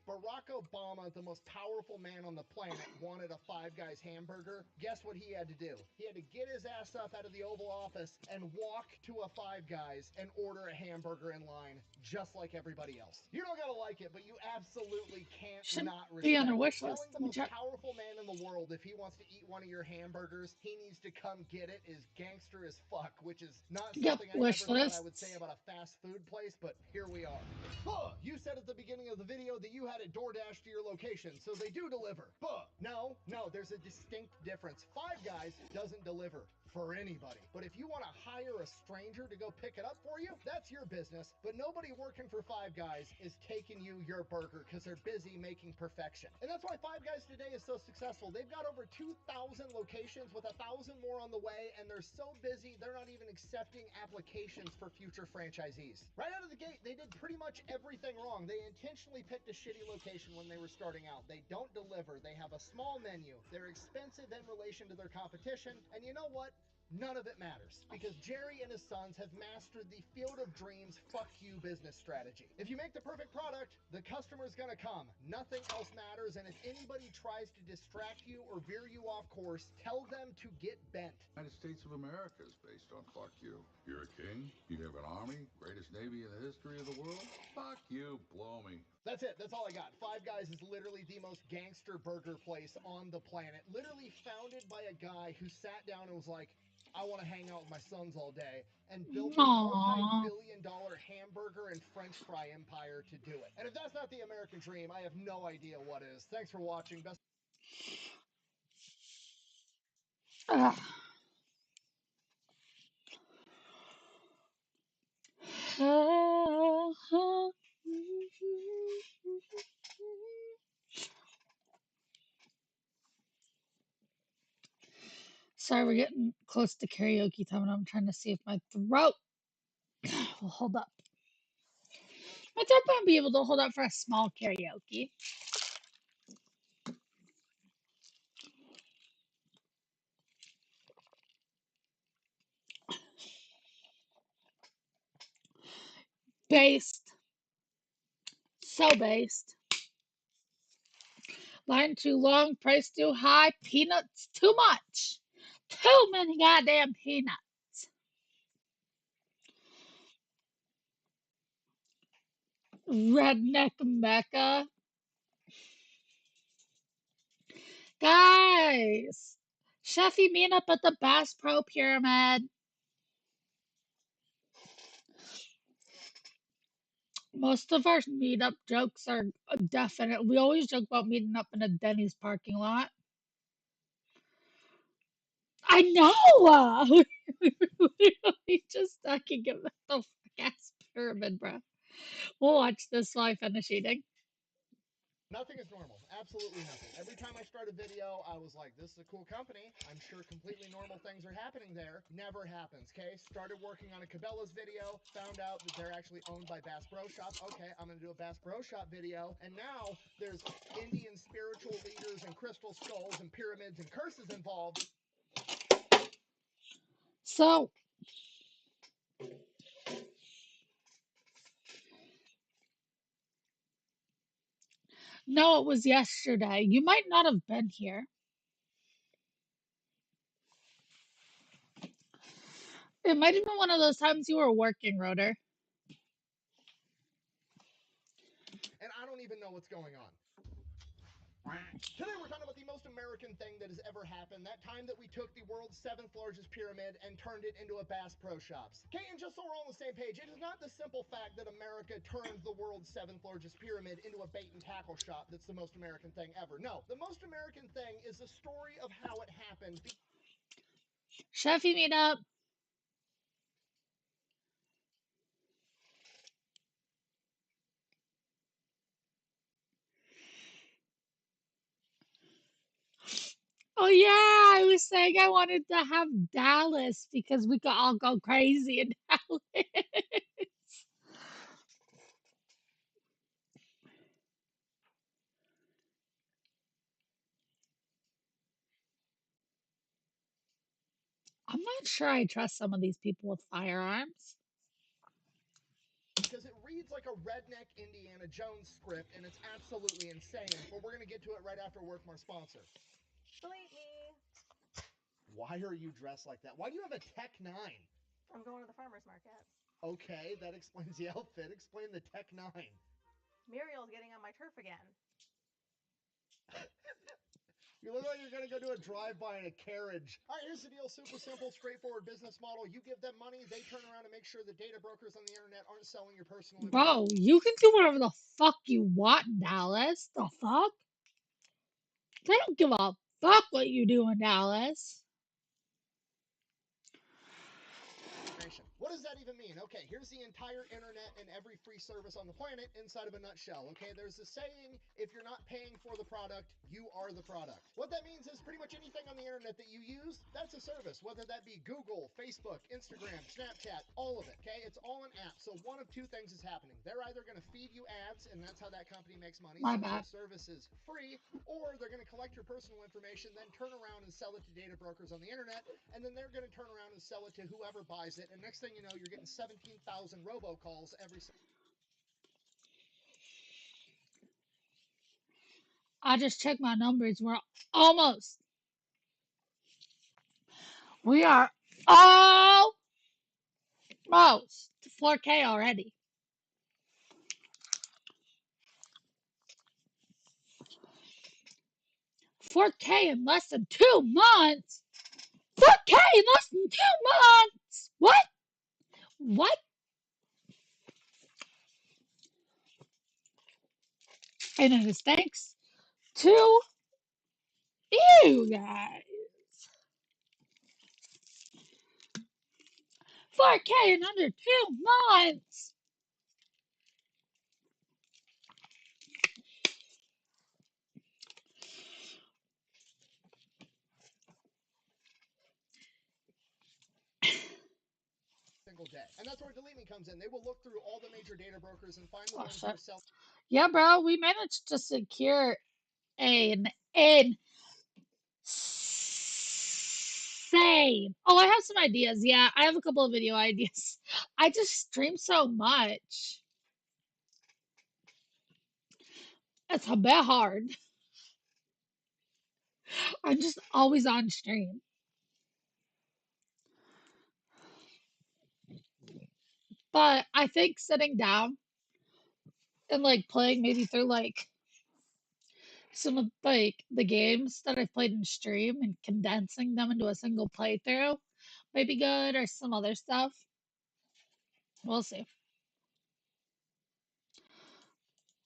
Barack Obama, the most powerful man on the planet, wanted a Five Guys hamburger. Guess what he had to do? He had to get his ass up out of the Oval Office and walk to a Five Guys and order a hamburger in line, just like everybody else. You don't gotta like it, but you absolutely can't Shouldn't not be on respect a it. wish list. Telling the Let me most check. powerful man in the world if he wants to eat one of your hamburgers, he needs to come get it is gangster as fuck, which is not Yep, something I wish ever thought I would say lists. about a fast food place, but here we are. Buh! You said at the beginning of the video that you had it DoorDash to your location, so they do deliver. Buh! No, there's a distinct difference. Five Guys doesn't deliver for anybody. But if you want to hire a stranger to go pick it up for you, that's your business. But nobody working for Five Guys is taking you your burger because they're busy making perfection. And that's why Five Guys today is so successful. They've got over 2,000 locations with 1,000 more on the way, and they're so busy they're not even accepting applications for future franchisees. Right out of the gate, they did pretty much everything wrong. They intentionally picked a shitty location when they were starting out. They don't deliver. They have a small menu. They're expensive in relation to their competition. And you know what? None of it matters, because Jerry and his sons have mastered the field of dreams fuck you business strategy. If you make the perfect product, the customer's gonna come. Nothing else matters, and if anybody tries to distract you or veer you off course, tell them to get bent. United States of America is based on fuck you. You're a king, you have an army, greatest navy in the history of the world. Fuck you, blow me. That's it. That's all I got. Five Guys is literally the most gangster burger place on the planet. Literally founded by a guy who sat down and was like, I want to hang out with my sons all day, and built a Aww. multi-billion-dollar hamburger and french fry empire to do it. And if that's not the American dream, I have no idea what is. Thanks for watching. Best Ugh. Sorry, we're getting close to karaoke time, and I'm trying to see if my throat will hold up. I thought I'd be able to hold up for a small karaoke. Based. So based. Line too long, price too high, peanuts too much. Too many goddamn peanuts. Redneck Mecca. Guys, Chefy meet up at the Bass Pro Pyramid. Most of our meetup jokes are definite. We always joke about meeting up in a Denny's parking lot. I know! We just stuck and get the fuck ass pyramid, bro. We'll watch this while I finish eating. Nothing is normal. Absolutely nothing. Every time I start a video, I was like, this is a cool company. I'm sure completely normal things are happening there. Never happens, okay? Started working on a Cabela's video, found out that they're actually owned by Bass Pro Shop. Okay, I'm going to do a Bass Pro Shop video. And now there's Indian spiritual leaders and crystal skulls and pyramids and curses involved. So, no, it was yesterday. You might not have been here. It might have been one of those times you were working, Rotor. And I don't even know what's going on. Today we're talking about the most American thing that has ever happened. That time that we took the world's 7th largest pyramid and turned it into a Bass Pro Shops. Okay, and just so we're all on the same page, it is not the simple fact that America turned the world's 7th largest pyramid into a bait and tackle shop that's the most American thing ever. No, the most American thing is the story of how it happened. Chefy meetup. Oh yeah, I was saying I wanted to have Dallas because we could all go crazy in Dallas. I'm not sure I trust some of these people with firearms. Because it reads like a redneck Indiana Jones script, and it's absolutely insane. But we're going to get to it right after a word from our sponsor. Delete me. Why are you dressed like that? Why do you have a Tech 9? I'm going to the farmer's market. Okay, that explains the outfit. Explain the Tech 9. Muriel's getting on my turf again. You look like you're going to go do a drive-by in a carriage. All right, here's the deal. Super simple, straightforward business model. You give them money, they turn around and make sure the data brokers on the internet aren't selling your personal information. Bro, you can do whatever the fuck you want, Dallas. The fuck? They don't give a fuck what you do in Dallas. What does that even mean? Okay, here's the entire internet and every free service on the planet inside of a nutshell. Okay, there's a saying, if you're not paying for the product, you are the product. What that means is pretty much anything on the internet that you use, that's a service, whether that be Google, Facebook, Instagram, Snapchat, all of it. Okay, it's all an app. So one of two things is happening. They're either going to feed you ads, and that's how that company makes money My since bad. the service is free, or they're going to collect your personal information, then turn around and sell it to data brokers on the internet, and then they're going to turn around and sell it to whoever buys it. And next thing you know, you're getting 17,000 robocalls every. I just checked my numbers. We're almost. We are almost to 4K already. 4K in less than 2 months. 4K in less than 2 months. What? What? And it is thanks to you guys. 4K in under 2 months. single day. And that's where Delete Me comes in. They will look through all the major data brokers and find the Oh, ones that shit. are selling. Yeah, bro, we managed to secure an insane. Oh, I have some ideas. Yeah, I have a couple of video ideas. I just stream so much. It's a bit hard. I'm just always on stream. But I think sitting down and like playing maybe through like some of like the games that I've played in stream and condensing them into a single playthrough might be good or some other stuff. We'll see.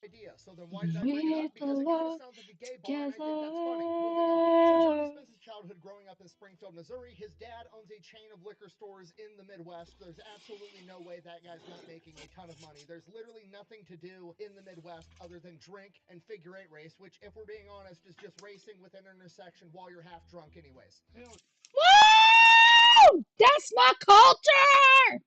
Idea. So then why did I bring it We up? Because it kind of belong sounds like a gay bar, and I think that's funny. Moving on. So Johnny together. spends his childhood growing up in Springfield, Missouri. His dad owns a chain of liquor stores in the Midwest. There's absolutely no way that guy's not making a ton of money. There's literally nothing to do in the Midwest other than drink and figure eight race, which, if we're being honest, is just racing with an intersection while you're half drunk anyways. Woo! That's my culture!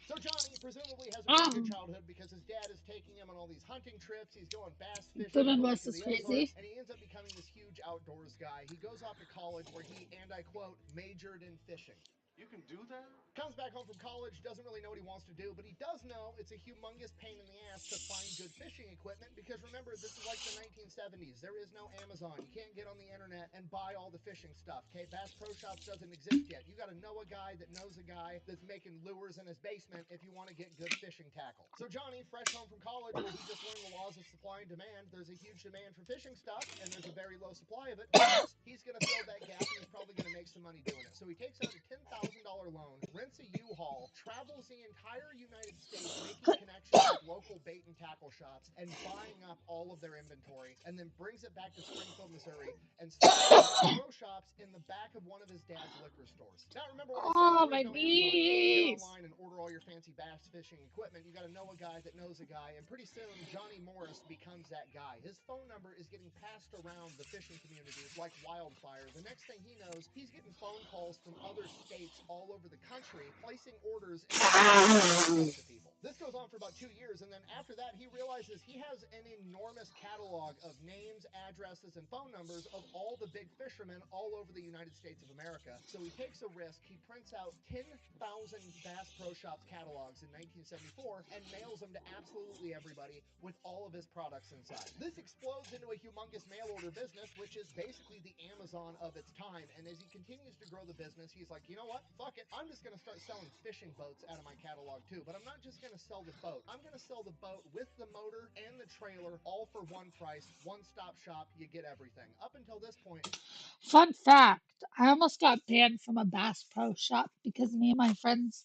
So Johnny presumably has a pretty good Um, childhood because his dad is taking him on all these hunting trips. He's going bass the fishing on the Lake Midwest of is the crazy. Ozarks, and he ends up becoming this huge outdoors guy. He goes off to college where he, and I quote, majored in fishing. You can do that? Comes back home from college, doesn't really know what he wants to do, but he does know it's a humongous pain in the ass to find good fishing equipment because remember, this is like the 1970s. There is no Amazon. You can't get on the internet and buy all the fishing stuff, okay? Bass Pro Shops doesn't exist yet. You got to know a guy that knows a guy that's making lures in his basement if you want to get good fishing tackle. So Johnny, fresh home from college where he just learned the laws of supply and demand, there's a huge demand for fishing stuff and there's a very low supply of it, but he's going to fill that gap and he's probably going to make some money doing it. So he takes out a $10,000 loan, rents a U-Haul, travels the entire United States making connections with local bait and tackle shops and buying up all of their inventory, and then brings it back to Springfield, Missouri, and starts Bass Pro Shops in the back of one of his dad's liquor stores. Now, remember what I said, Oh, there is my no Amazon. You can't get knees. online and order all your fancy bass fishing equipment. You got to know a guy that knows a guy, and pretty soon, Johnny Morris becomes that guy. His phone number is getting passed around the fishing community like wildfire. The next thing he knows, he's getting phone calls from other states all over the country, placing orders and stuff to people. This goes on for about 2 years, and then after that, he realizes he has an enormous catalog of names, addresses, and phone numbers of all the big fishermen all over the United States of America. So he takes a risk. He prints out 10,000 Bass Pro Shops catalogs in 1974 and mails them to absolutely everybody with all of his products inside. This explodes into a humongous mail order business, which is basically the Amazon of its time. And as he continues to grow the business, he's like, you know what? Fuck it. I'm just going to start selling fishing boats out of my catalog too. But I'm not just going to sell the boat. I'm going to sell the boat with the motor and the trailer all for one price. One-stop shop. You get everything. Up until this point, Fun fact, I almost got banned from a Bass Pro Shop because me and my friends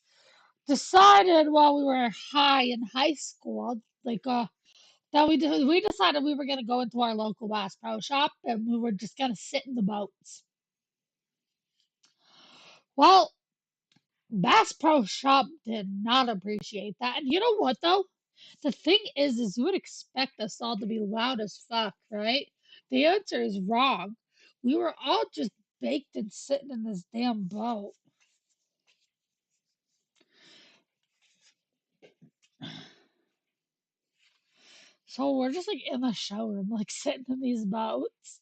decided while we were high in high school, that we decided we were gonna go into our local Bass Pro Shop and we were just gonna sit in the boats. Well, Bass Pro Shop did not appreciate that. And you know what though? The thing is you would expect us all to be loud as fuck, right? The answer is wrong. We were all just baked and sitting in this damn boat. So we're just like in the showroom, like sitting in these boats.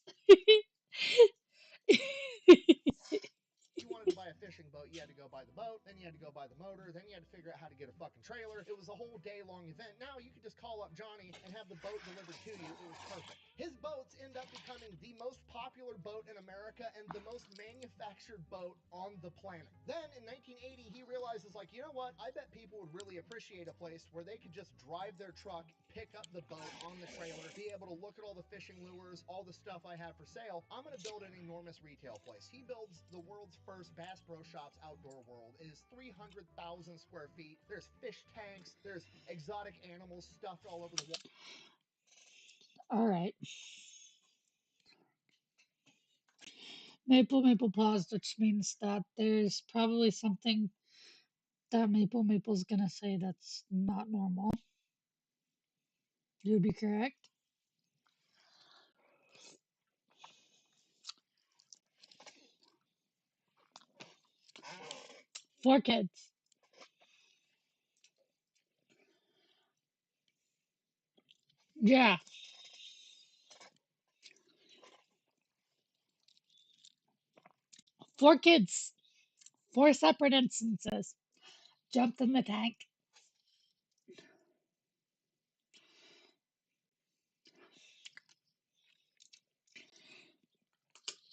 you wanted to buy a fishing boat, you had to go buy the boat, then you had to go buy the motor, then you had to figure out how to get a fucking trailer. It was a whole day-long event. Now you could just call up Johnny and have the boat delivered to you. It was perfect. His boats end up becoming the most popular boat in America and the most manufactured boat on the planet. Then in 1980, he realizes, like, you know what? I bet people would really appreciate a place where they could just drive their truck, pick up the boat on the trailer, be able to look at all the fishing lures, all the stuff I have for sale. I'm going to build an enormous retail place. He builds the world's first Bass Pro Shops outdoor world. It is 300,000 square feet. There's fish tanks. There's exotic animals stuffed all over the wall. All right. Maple paused, which means that there's probably something that Maple's gonna say that's not normal. You'd be correct. 4 kids. Yeah. 4 kids. 4 separate instances. Jumped in the tank.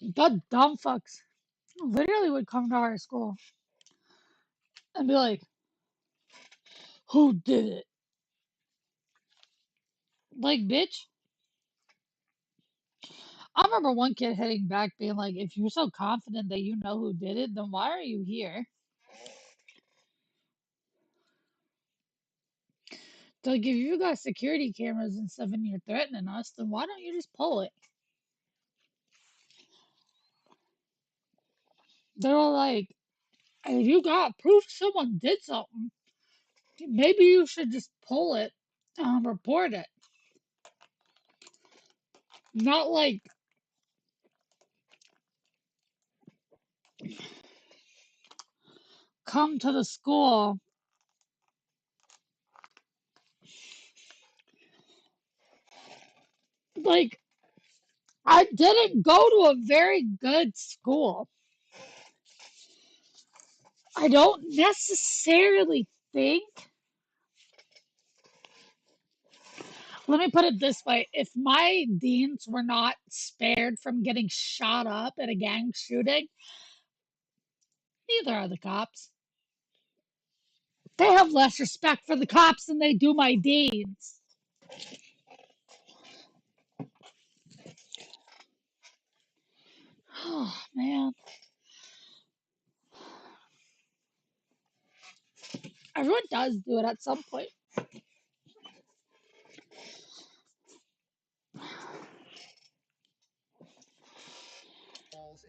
The dumb fucks literally would come to our school and be like, who did it? Like, bitch. I remember one kid hitting back being like, if you're so confident that you know who did it, then why are you here? Like, if you got security cameras and stuff and you're threatening us, then why don't you just pull it? They were like, if you got proof someone did something, maybe you should just pull it and report it. Not like come to the school. Like, I didn't go to a very good school. I don't necessarily think. Let me put it this way. If my deans were not spared from getting shot up in a gang shooting, neither are the cops. They have less respect for the cops than they do my deans. Oh, man. Everyone does do it at some point.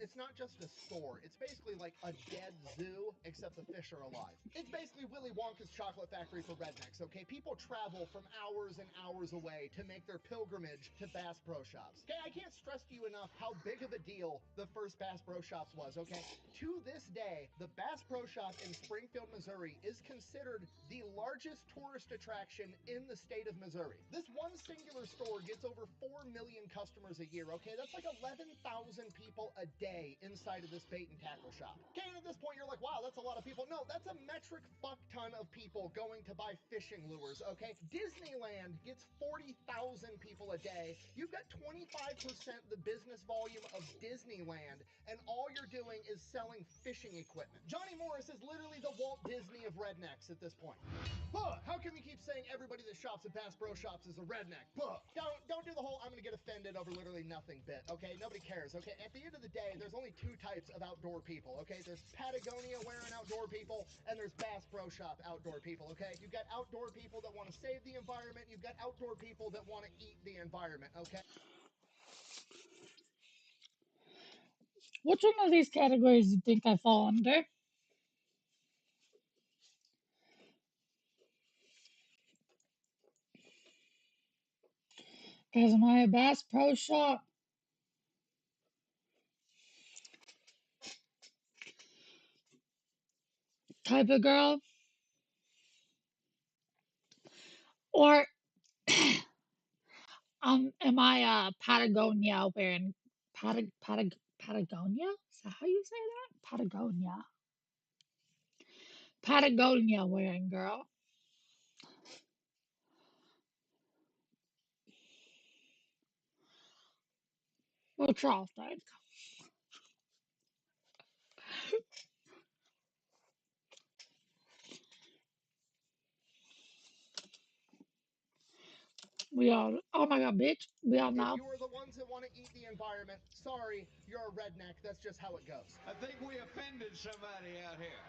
It's not just a store. It's basically like a dead zoo, except the fish are alive. It's basically Willy Wonka's chocolate factory for rednecks, okay? People travel from hours and hours away to make their pilgrimage to Bass Pro Shops. Okay, I can't stress to you enough how big of a deal the first Bass Pro Shops was, okay? To this day, the Bass Pro Shop in Springfield, Missouri is considered the largest tourist attraction in the state of Missouri. This one singular store gets over 4 million customers a year, okay? That's like 11,000 people a day inside of this bait and tackle shop. Okay, and at this point you're like, wow, that's a lot of people. No, that's a metric fuck ton of people going to buy fishing lures, okay? Disneyland gets 40,000 people a day. You've got 25% the business volume of Disneyland, and all you're doing is selling fishing equipment. Johnny Morris is literally the Walt Disney of rednecks at this point. How come you keep saying everybody that shops at Bass Pro Shops is a redneck? Don't do the whole I'm gonna get offended over literally nothing bit, okay? Nobody cares, okay? At the end of the day, there's only 2 types of outdoor people, okay? There's Patagonia wearing outdoor people, and there's Bass Pro Shop outdoor people, okay? You've got outdoor people that want to save the environment, you've got outdoor people that want to eat the environment, okay? Which one of these categories do you think I fall under? Because am I a Bass Pro Shop type of girl? Or am I Patagonia wearing Patagonia? Is that how you say that? Patagonia. Patagonia wearing girl. What y'all think? We all, oh my god, bitch. We all If know. you are the ones that want to eat the environment, sorry, you're a redneck. That's just how it goes. I think we offended somebody out here.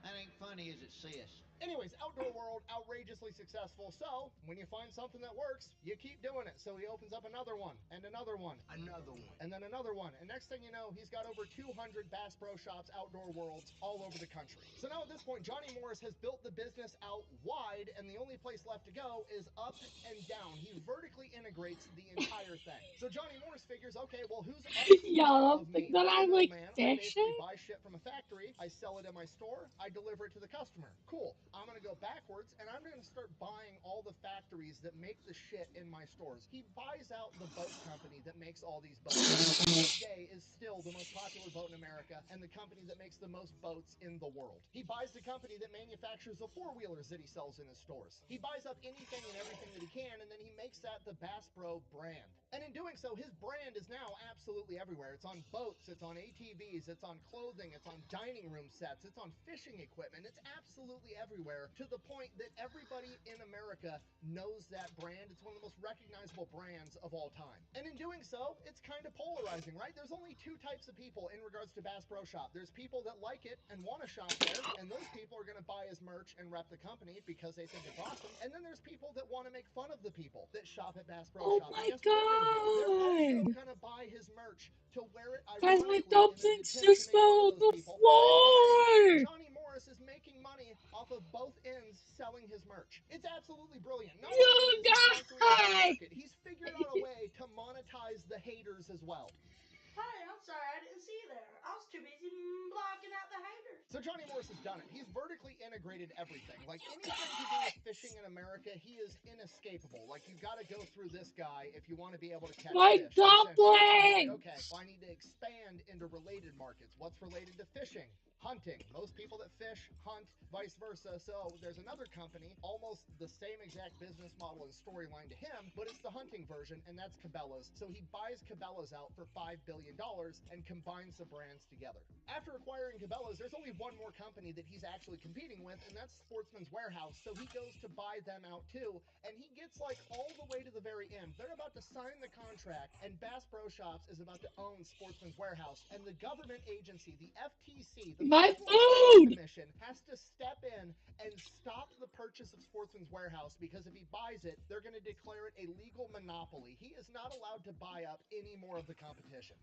That ain't funny, is it, sis? Anyways, Outdoor World, outrageously successful. So, when you find something that works, you keep doing it. So he opens up another one, and another one. Another one. And then another one. And next thing you know, he's got over 200 Bass Pro Shops, Outdoor Worlds, all over the country. So now at this point, Johnny Morris has built the business out wide, and the only place left to go is up and down. He vertically integrates the entire thing. So Johnny Morris figures, okay, well, who's Y'all upstream don't of think me? that I'm I the like middleman. I basically fishing? buy shit from a factory. I sell it in my store. I I deliver it to the customer. Cool. I'm going to go backwards, and I'm going to start buying all the factories that make the shit in my stores. He buys out the boat company that makes all these boats. To this day is still the most popular boat in America and the company that makes the most boats in the world. He buys the company that manufactures the four-wheelers that he sells in his stores. He buys up anything and everything that he can, and then he makes that the Bass Pro brand. And in doing so, his brand is now absolutely everywhere. It's on boats, it's on ATVs, it's on clothing, it's on dining room sets, it's on fishing equipment. It's absolutely everywhere, to the point that everybody in America knows that brand. It's one of the most recognizable brands of all time. And in doing so, it's kind of polarizing, right? There's only two types of people in regards to Bass Pro Shop. There's people that like it and want to shop there, and those people are going to buy his merch and rep the company because they think it's awesome. And then there's people that want to make fun of the people that shop at Bass Pro Shop. And my guess what they're going to do? They're also god! going to buy his merch to wear it Guys, my ironically in an dumplings attempt to just make fun fell of on those the people. floor! Johnny Morris is making money off of both ends selling his merch. It's absolutely brilliant. Not only You is he conquering a new guys! market, he's figured out a way to monetize the haters as well. Hey, I'm sorry, I didn't see you there. I was too busy blocking out the haters. So Johnny Morris has done it. He's vertically integrated everything. Like anything to do with fishing in America, he is inescapable. Like you got to go through this guy if you want to be able to catch My fish, essentially. So he's like, dumpling! okay, well, I need to expand into related markets. What's related to fishing? Hunting. Most people that fish hunt, vice versa. So there's another company, almost the same exact business model and storyline to him, but it's the hunting version, and that's Cabela's. So he buys Cabela's out for $5 billion and combines the brands together. After acquiring Cabela's, there's only one more company that he's actually competing with, and that's Sportsman's Warehouse. So he goes to buy them out too, and he gets like all the way to the very end. They're about to sign the contract, and Bass Pro Shops is about to own Sportsman's Warehouse, and the government agency, the FTC, the My Federal Trade food! Commission, has to step in and stop the purchase of Sportsman's Warehouse, because if he buys it, they're going to declare it a legal monopoly. He is not allowed to buy up any more of the competition.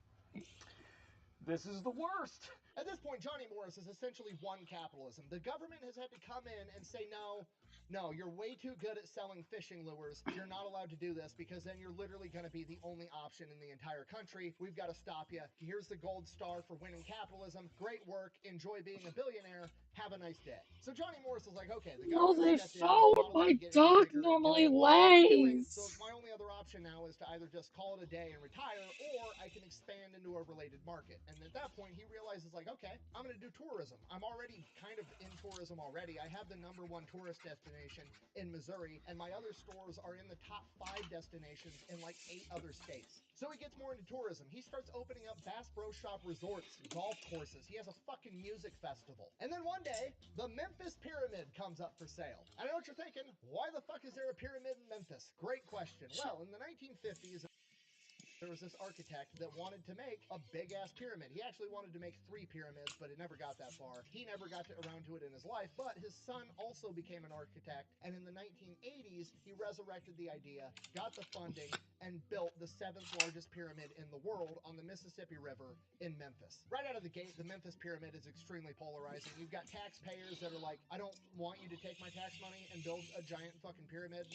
This is the worst. At this point, Johnny Morris has essentially won capitalism. The government has had to come in and say, no, you're way too good at selling fishing lures. You're not allowed to do this, because then you're literally going to be the only option in the entire country. We've got to stop you. Here's the gold star for winning capitalism. Great work. Enjoy being a billionaire. Have a nice day. So Johnny Morris is like, okay, the No, government they stepped in. fell I'm where not allowed my to get any dog bigger normally doing what I'm doing. So lays. my only other option now is to either just call it a day and retire, or I can expand into a related market. And at that point, he realizes, like, okay, I'm going to do tourism. I'm already kind of in tourism already. I have the #1 tourist destination in Missouri, and my other stores are in the top 5 destinations in like 8 other states. So he gets more into tourism. He starts opening up Bass Pro Shop resorts, golf courses. He has a fucking music festival. And then one day, the Memphis Pyramid comes up for sale. I know what you're thinking. Why the fuck is there a pyramid in Memphis? Great question. Well, in the 1950s, there was this architect that wanted to make a big ass pyramid. He actually wanted to make 3 pyramids, but it never got that far. He never got around to it in his life, but his son also became an architect. And in the 1980s, he resurrected the idea, got the funding, and built the 7th largest pyramid in the world on the Mississippi River in Memphis. Right out of the gate, the Memphis Pyramid is extremely polarizing. You've got taxpayers that are like, I don't want you to take my tax money and build a giant fucking pyramid.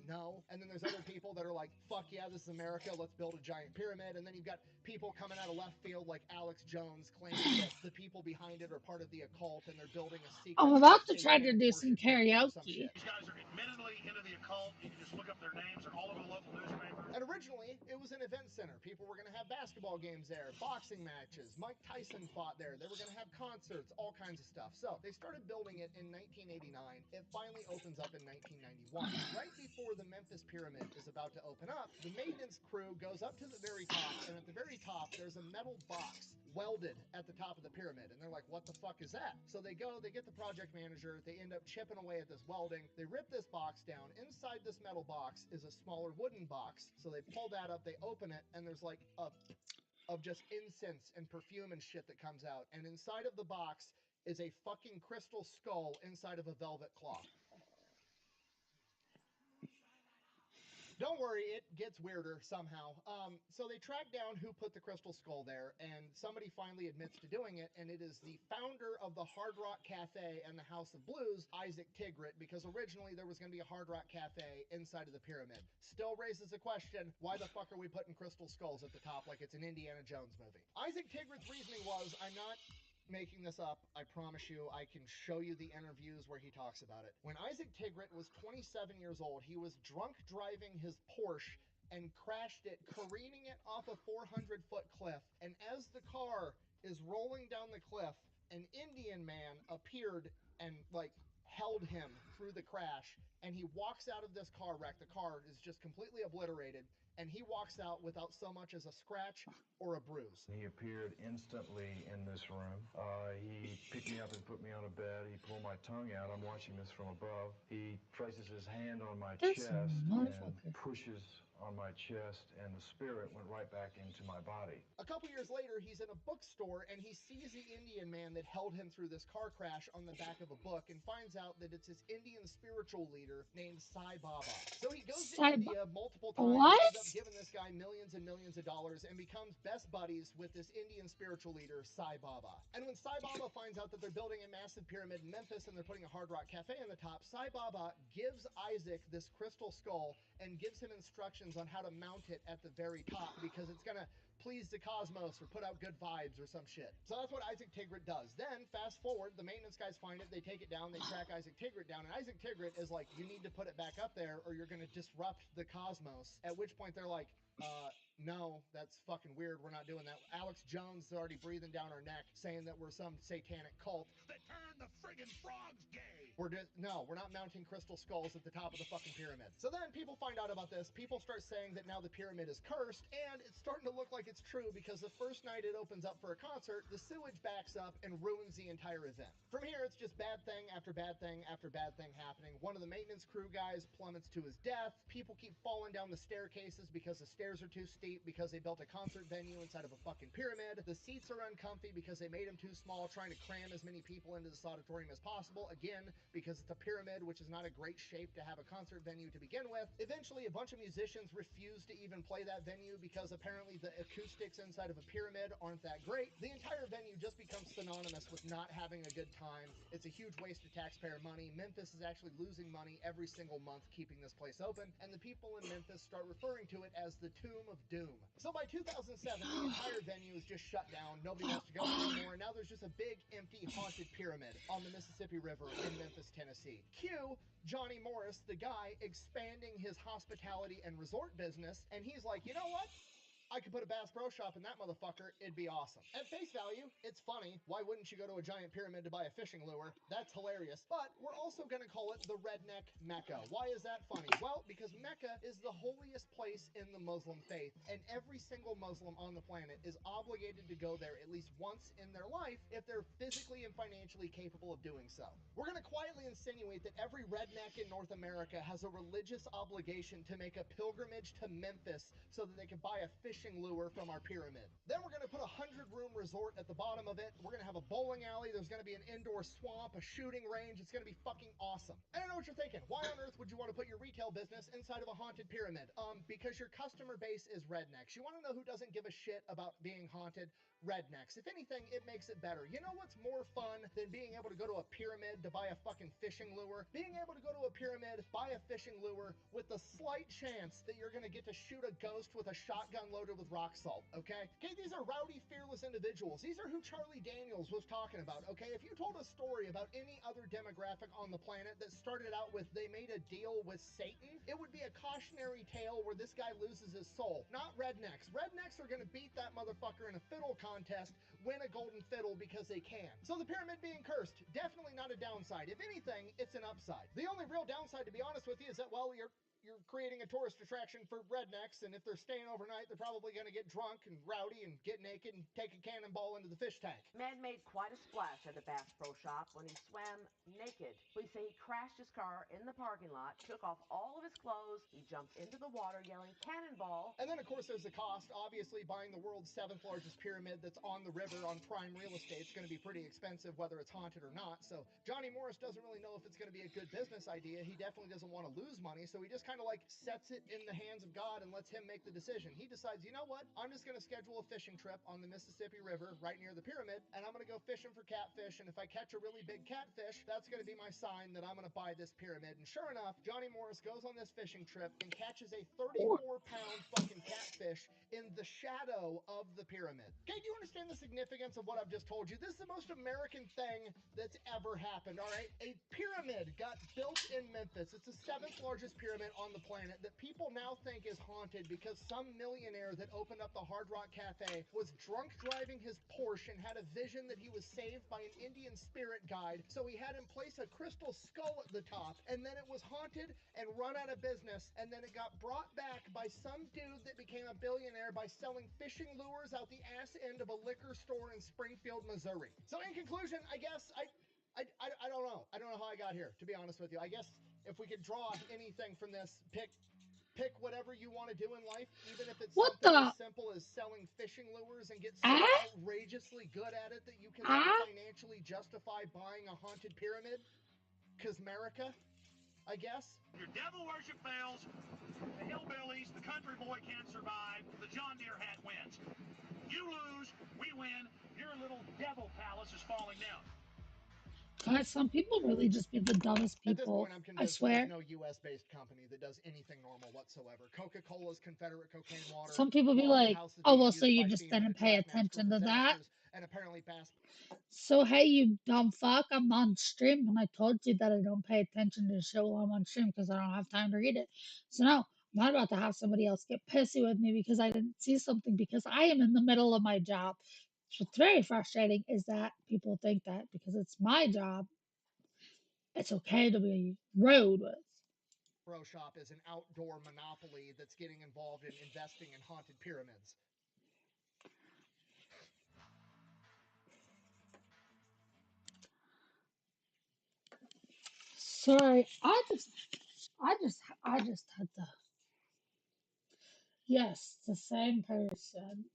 No. And then there's other people that are like, fuck yeah, this is America. Let's build a giant pyramid. And then you've got people coming out of left field like Alex Jones claiming that the people behind it are part of the occult and they're building a secret I'm about to try to satanic do some worship temple or some karaoke. shit. These guys are admittedly into the occult. You can just look up their names. They're all over the local newspaper. And originally, it was an event center. People were going to have basketball games there, boxing matches. Mike Tyson fought there. They were going to have concerts, all kinds of stuff. So they started building it in 1989. It finally opens up in 1991. Right before the Memphis Pyramid is about to open up, the maintenance crew goes up to the very top, and at the very top, there's a metal box welded at the top of the pyramid. And they're like, what the fuck is that? So they go, they get the project manager, they end up chipping away at this welding. They rip this box down. Inside this metal box is a smaller wooden box. So they pull that up, they open it, and there's like a of just incense and perfume and shit that comes out. And inside of the box is a fucking crystal skull inside of a velvet cloth. Don't worry, it gets weirder somehow. So they track down who put the crystal skull there, and somebody finally admits to doing it, and it is the founder of the Hard Rock Cafe and the House of Blues, Isaac Tigrit, because originally there was going to be a Hard Rock Cafe inside of the pyramid. Still raises the question, why the fuck are we putting crystal skulls at the top like it's an Indiana Jones movie? Isaac Tigrit's reasoning was, I'm not making this up. I promise you, I can show you the interviews where he talks about it. When Isaac Tigrit was 27 years old, he was drunk driving his Porsche and crashed it, careening it off a 400-foot cliff. And as the car is rolling down the cliff, an Indian man appeared and held him through the crash, and he walks out of this car wreck. The car is just completely obliterated, and he walks out without so much as a scratch or a bruise. He appeared instantly in this room. He picked me up and put me on a bed. He pulled my tongue out. I'm watching this from above. He places his hand on my chest and pushes on my chest, and the spirit went right back into my body. A couple years later, he's in a bookstore, and he sees the Indian man that held him through this car crash on the back of a book, and finds out that it's his Indian spiritual leader named Sai Baba. So he goes to India multiple times, ends up giving this guy millions and millions of dollars, and becomes best buddies with this Indian spiritual leader, Sai Baba. And when Sai Baba finds out that they're building a massive pyramid in Memphis and they're putting a Hard Rock Cafe on the top, Sai Baba gives Isaac this crystal skull and gives him instructions on how to mount it at the very top, because it's gonna please the cosmos or put out good vibes or some shit. So that's what Isaac Tigrit does. Then fast forward, the maintenance guys find it, they take it down, they track Isaac Tigrit down, and Isaac Tigrit is like, you need to put it back up there or you're gonna disrupt the cosmos. At which point they're like, no, that's fucking weird. We're not doing that. Alex Jones is already breathing down our neck, saying that we're some satanic cult. That turned the friggin' frogs gay. We're not mounting crystal skulls at the top of the fucking pyramid. So then people find out about this. People start saying that now the pyramid is cursed, and it's starting to look like it's true, because the first night it opens up for a concert, the sewage backs up and ruins the entire event. From here, it's just bad thing after bad thing after bad thing happening. One of the maintenance crew guys plummets to his death. People keep falling down the staircases because the stairs are too steep, because they built a concert venue inside of a fucking pyramid. The seats are uncomfy because they made them too small, trying to cram as many people into this auditorium as possible. Again, because it's a pyramid, which is not a great shape to have a concert venue to begin with. Eventually, a bunch of musicians refuse to even play that venue because apparently the acoustics inside of a pyramid aren't that great. The entire venue just becomes synonymous with not having a good time. It's a huge waste of taxpayer money. Memphis is actually losing money every single month keeping this place open, and the people in Memphis start referring to it as the Tomb of Doom. So by 2007, the entire venue is just shut down. Nobody wants to go there anymore, and now there's just a big, empty, haunted pyramid on the Mississippi River in Memphis, Tennessee. Cue Johnny Morris, the guy expanding his hospitality and resort business, and he's like, you know what? I could put a Bass Pro Shop in that motherfucker. It'd be awesome. At face value, it's funny. Why wouldn't you go to a giant pyramid to buy a fishing lure? That's hilarious. But we're also going to call it the Redneck Mecca. Why is that funny? Well, because Mecca is the holiest place in the Muslim faith, and every single Muslim on the planet is obligated to go there at least once in their life if they're physically and financially capable of doing so. We're going to quietly insinuate that every redneck in North America has a religious obligation to make a pilgrimage to Memphis so that they can buy a fishing lure from our pyramid. Then we're going to put a 100-room resort at the bottom of it. We're going to have a bowling alley. There's going to be an indoor swamp, a shooting range. It's going to be fucking awesome. I don't know what you're thinking. Why on earth would you want to put your retail business inside of a haunted pyramid? Because your customer base is rednecks. You want to know who doesn't give a shit about being haunted? Rednecks. If anything, it makes it better. You know what's more fun than being able to go to a pyramid to buy a fucking fishing lure? Being able to go to a pyramid, buy a fishing lure with the slight chance that you're going to get to shoot a ghost with a shotgun loaded with rock salt, okay? Okay, these are rowdy, fearless individuals. These are who Charlie Daniels was talking about, okay? If you told a story about any other demographic on the planet that started out with they made a deal with Satan, it would be a cautionary tale where this guy loses his soul. Not rednecks. Rednecks are going to beat that motherfucker in a fiddle contest, win a golden fiddle because they can. So the pyramid being cursed, definitely not a downside. If anything, it's an upside. The only real downside, to be honest with you, is that, well, you're creating a tourist attraction for rednecks, and if they're staying overnight, they're probably going to get drunk and rowdy and get naked and take a cannonball into the fish tank. Man made quite a splash at the Bass Pro Shop when he swam naked. Police say he crashed his car in the parking lot, took off all of his clothes, he jumped into the water yelling cannonball. And then, of course, there's the cost. Obviously, buying the world's 7th largest pyramid that's on the river on prime real estate is going to be pretty expensive, whether it's haunted or not. So Johnny Morris doesn't really know if it's going to be a good business idea. He definitely doesn't want to lose money, so he just kind of kind of like sets it in the hands of God and lets him make the decision. He decides, you know what? I'm just going to schedule a fishing trip on the Mississippi River right near the pyramid, and I'm going to go fishing for catfish. And if I catch a really big catfish, that's going to be my sign that I'm going to buy this pyramid. And sure enough, Johnny Morris goes on this fishing trip and catches a 34-pound fucking catfish in the shadow of the pyramid. Okay, do you understand the significance of what I've just told you? This is the most American thing that's ever happened, all right? A pyramid got built in Memphis. It's the 7th largest pyramid on the planet that people now think is haunted because some millionaire that opened up the Hard Rock Cafe was drunk driving his Porsche and had a vision that he was saved by an Indian spirit guide. So he had him place a crystal skull at the top, and then it was haunted and run out of business, and then it got brought back by some dude that became a billionaire by selling fishing lures out the ass end of a liquor store in Springfield, Missouri. So in conclusion, I guess I don't know. I don't know how I got here, to be honest with you. I guess if we could draw anything from this, pick whatever you want to do in life, even if it's What something the? as simple as selling fishing lures and get so outrageously good at it that you can then financially justify buying a haunted pyramid. 'Cause America, I guess. Your devil worship fails, the hillbillies, the country boy can't survive, the John Deere hat wins. You lose, we win, your little devil palace is falling down. God, some people really just be the dumbest At this people. point, I'm I convinced that there's swear. no U.S.-based company that does anything normal whatsoever. Coca-Cola's Confederate cocaine water. Some people be Waffle like, House is oh, being well, so used you by just FEMA to didn't pay track natural attention to that? disasters, and apparently Bass. So, hey, you dumb fuck, I'm on stream, and I told you that I don't pay attention to the show while I'm on stream because I don't have time to read it. So, now, I'm not about to have somebody else get pissy with me because I didn't see something because I am in the middle of my job. What's very frustrating is that people think that because it's my job, it's okay to be rude with. Pro Shop is an outdoor monopoly that's getting involved in investing in haunted pyramids. Sorry, I just had to. Yes, the same person.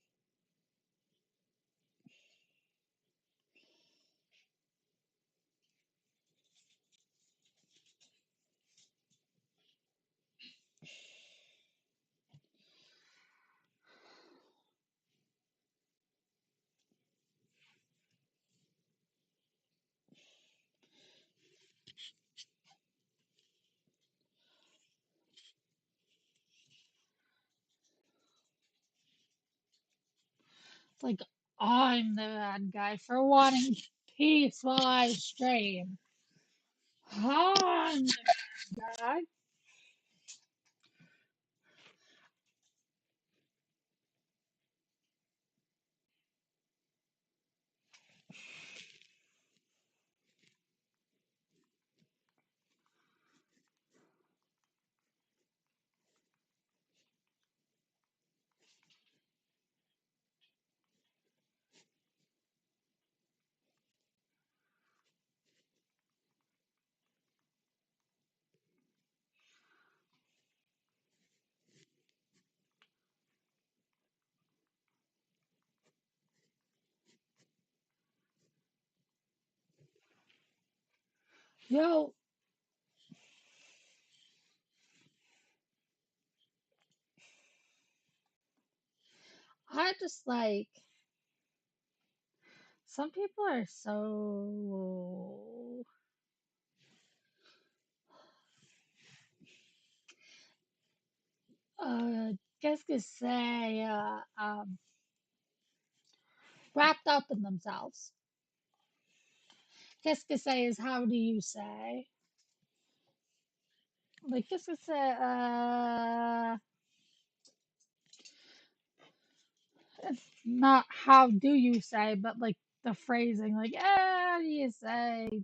It's like I'm the bad guy for wanting peace while I stream. I'm the bad guy. Yo, I just like some people are so qu'est-ce que c'est wrapped up in themselves. Qu'est-ce que c'est is how do you say? Like qu'est-ce que c'est it's not how do you say, but like the phrasing, like how do you say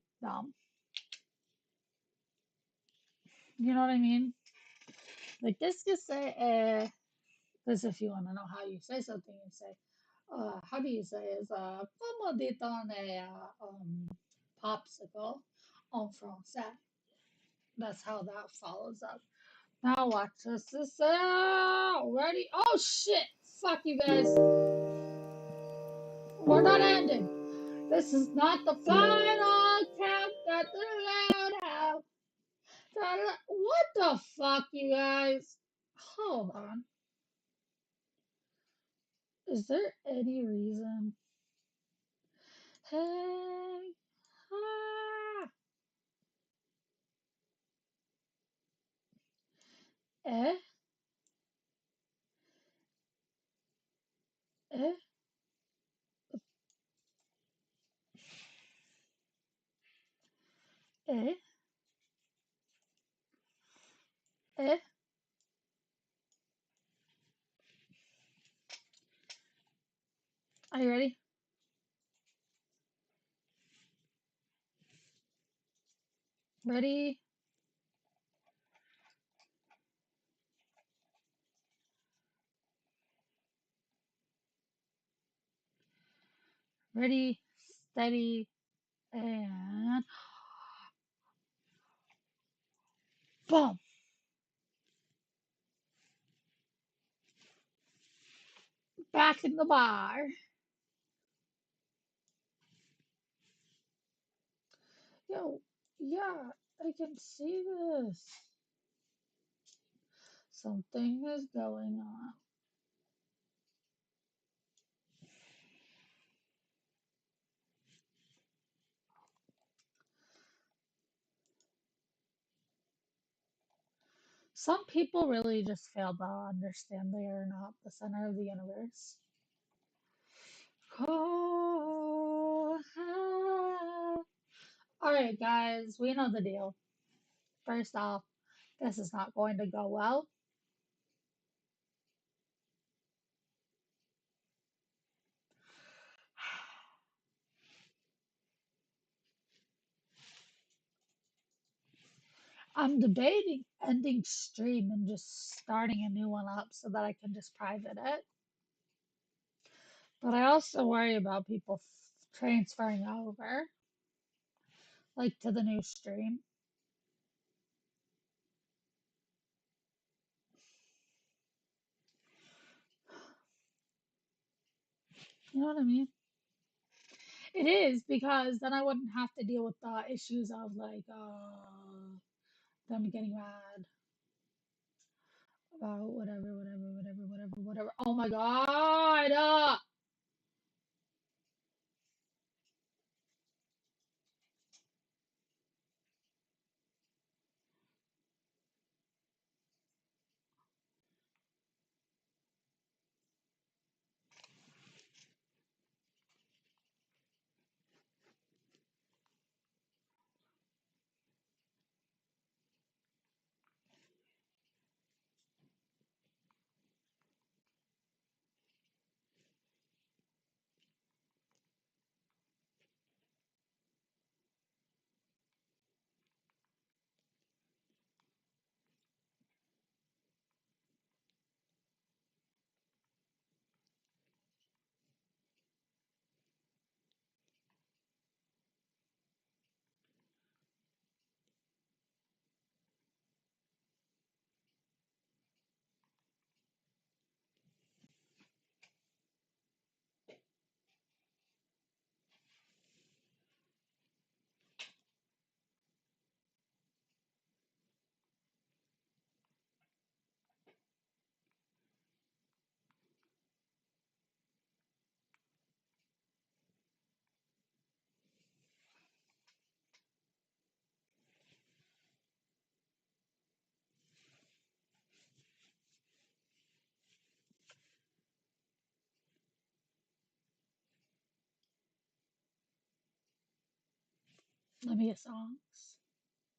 you know what I mean? Like qu'est-ce que c'est because if you want to know how you say something, you say how do you say is comment dit-on popsicle en français. That's how that follows up. Now watch this. This ready? Oh shit! Fuck you guys. We're not ending. This is not the final count that the loud have. What What the fuck, you guys? Hold on. Is there any reason? Hey, ah, eh, eh, eh, eh. Are you ready? Ready? Ready, steady, and boom. Back in the bar. Yo, yeah, I can see this. Something is going on. Some people really just fail to understand they are not the center of the universe. Oh, all right, guys, we know the deal. First off, this is not going to go well. I'm debating ending stream and just starting a new one up so that I can just private it. But I also worry about people transferring over, like to the new stream. You know what I mean? It is because then I wouldn't have to deal with the issues of like them getting mad about whatever. Oh my god! Let me get songs.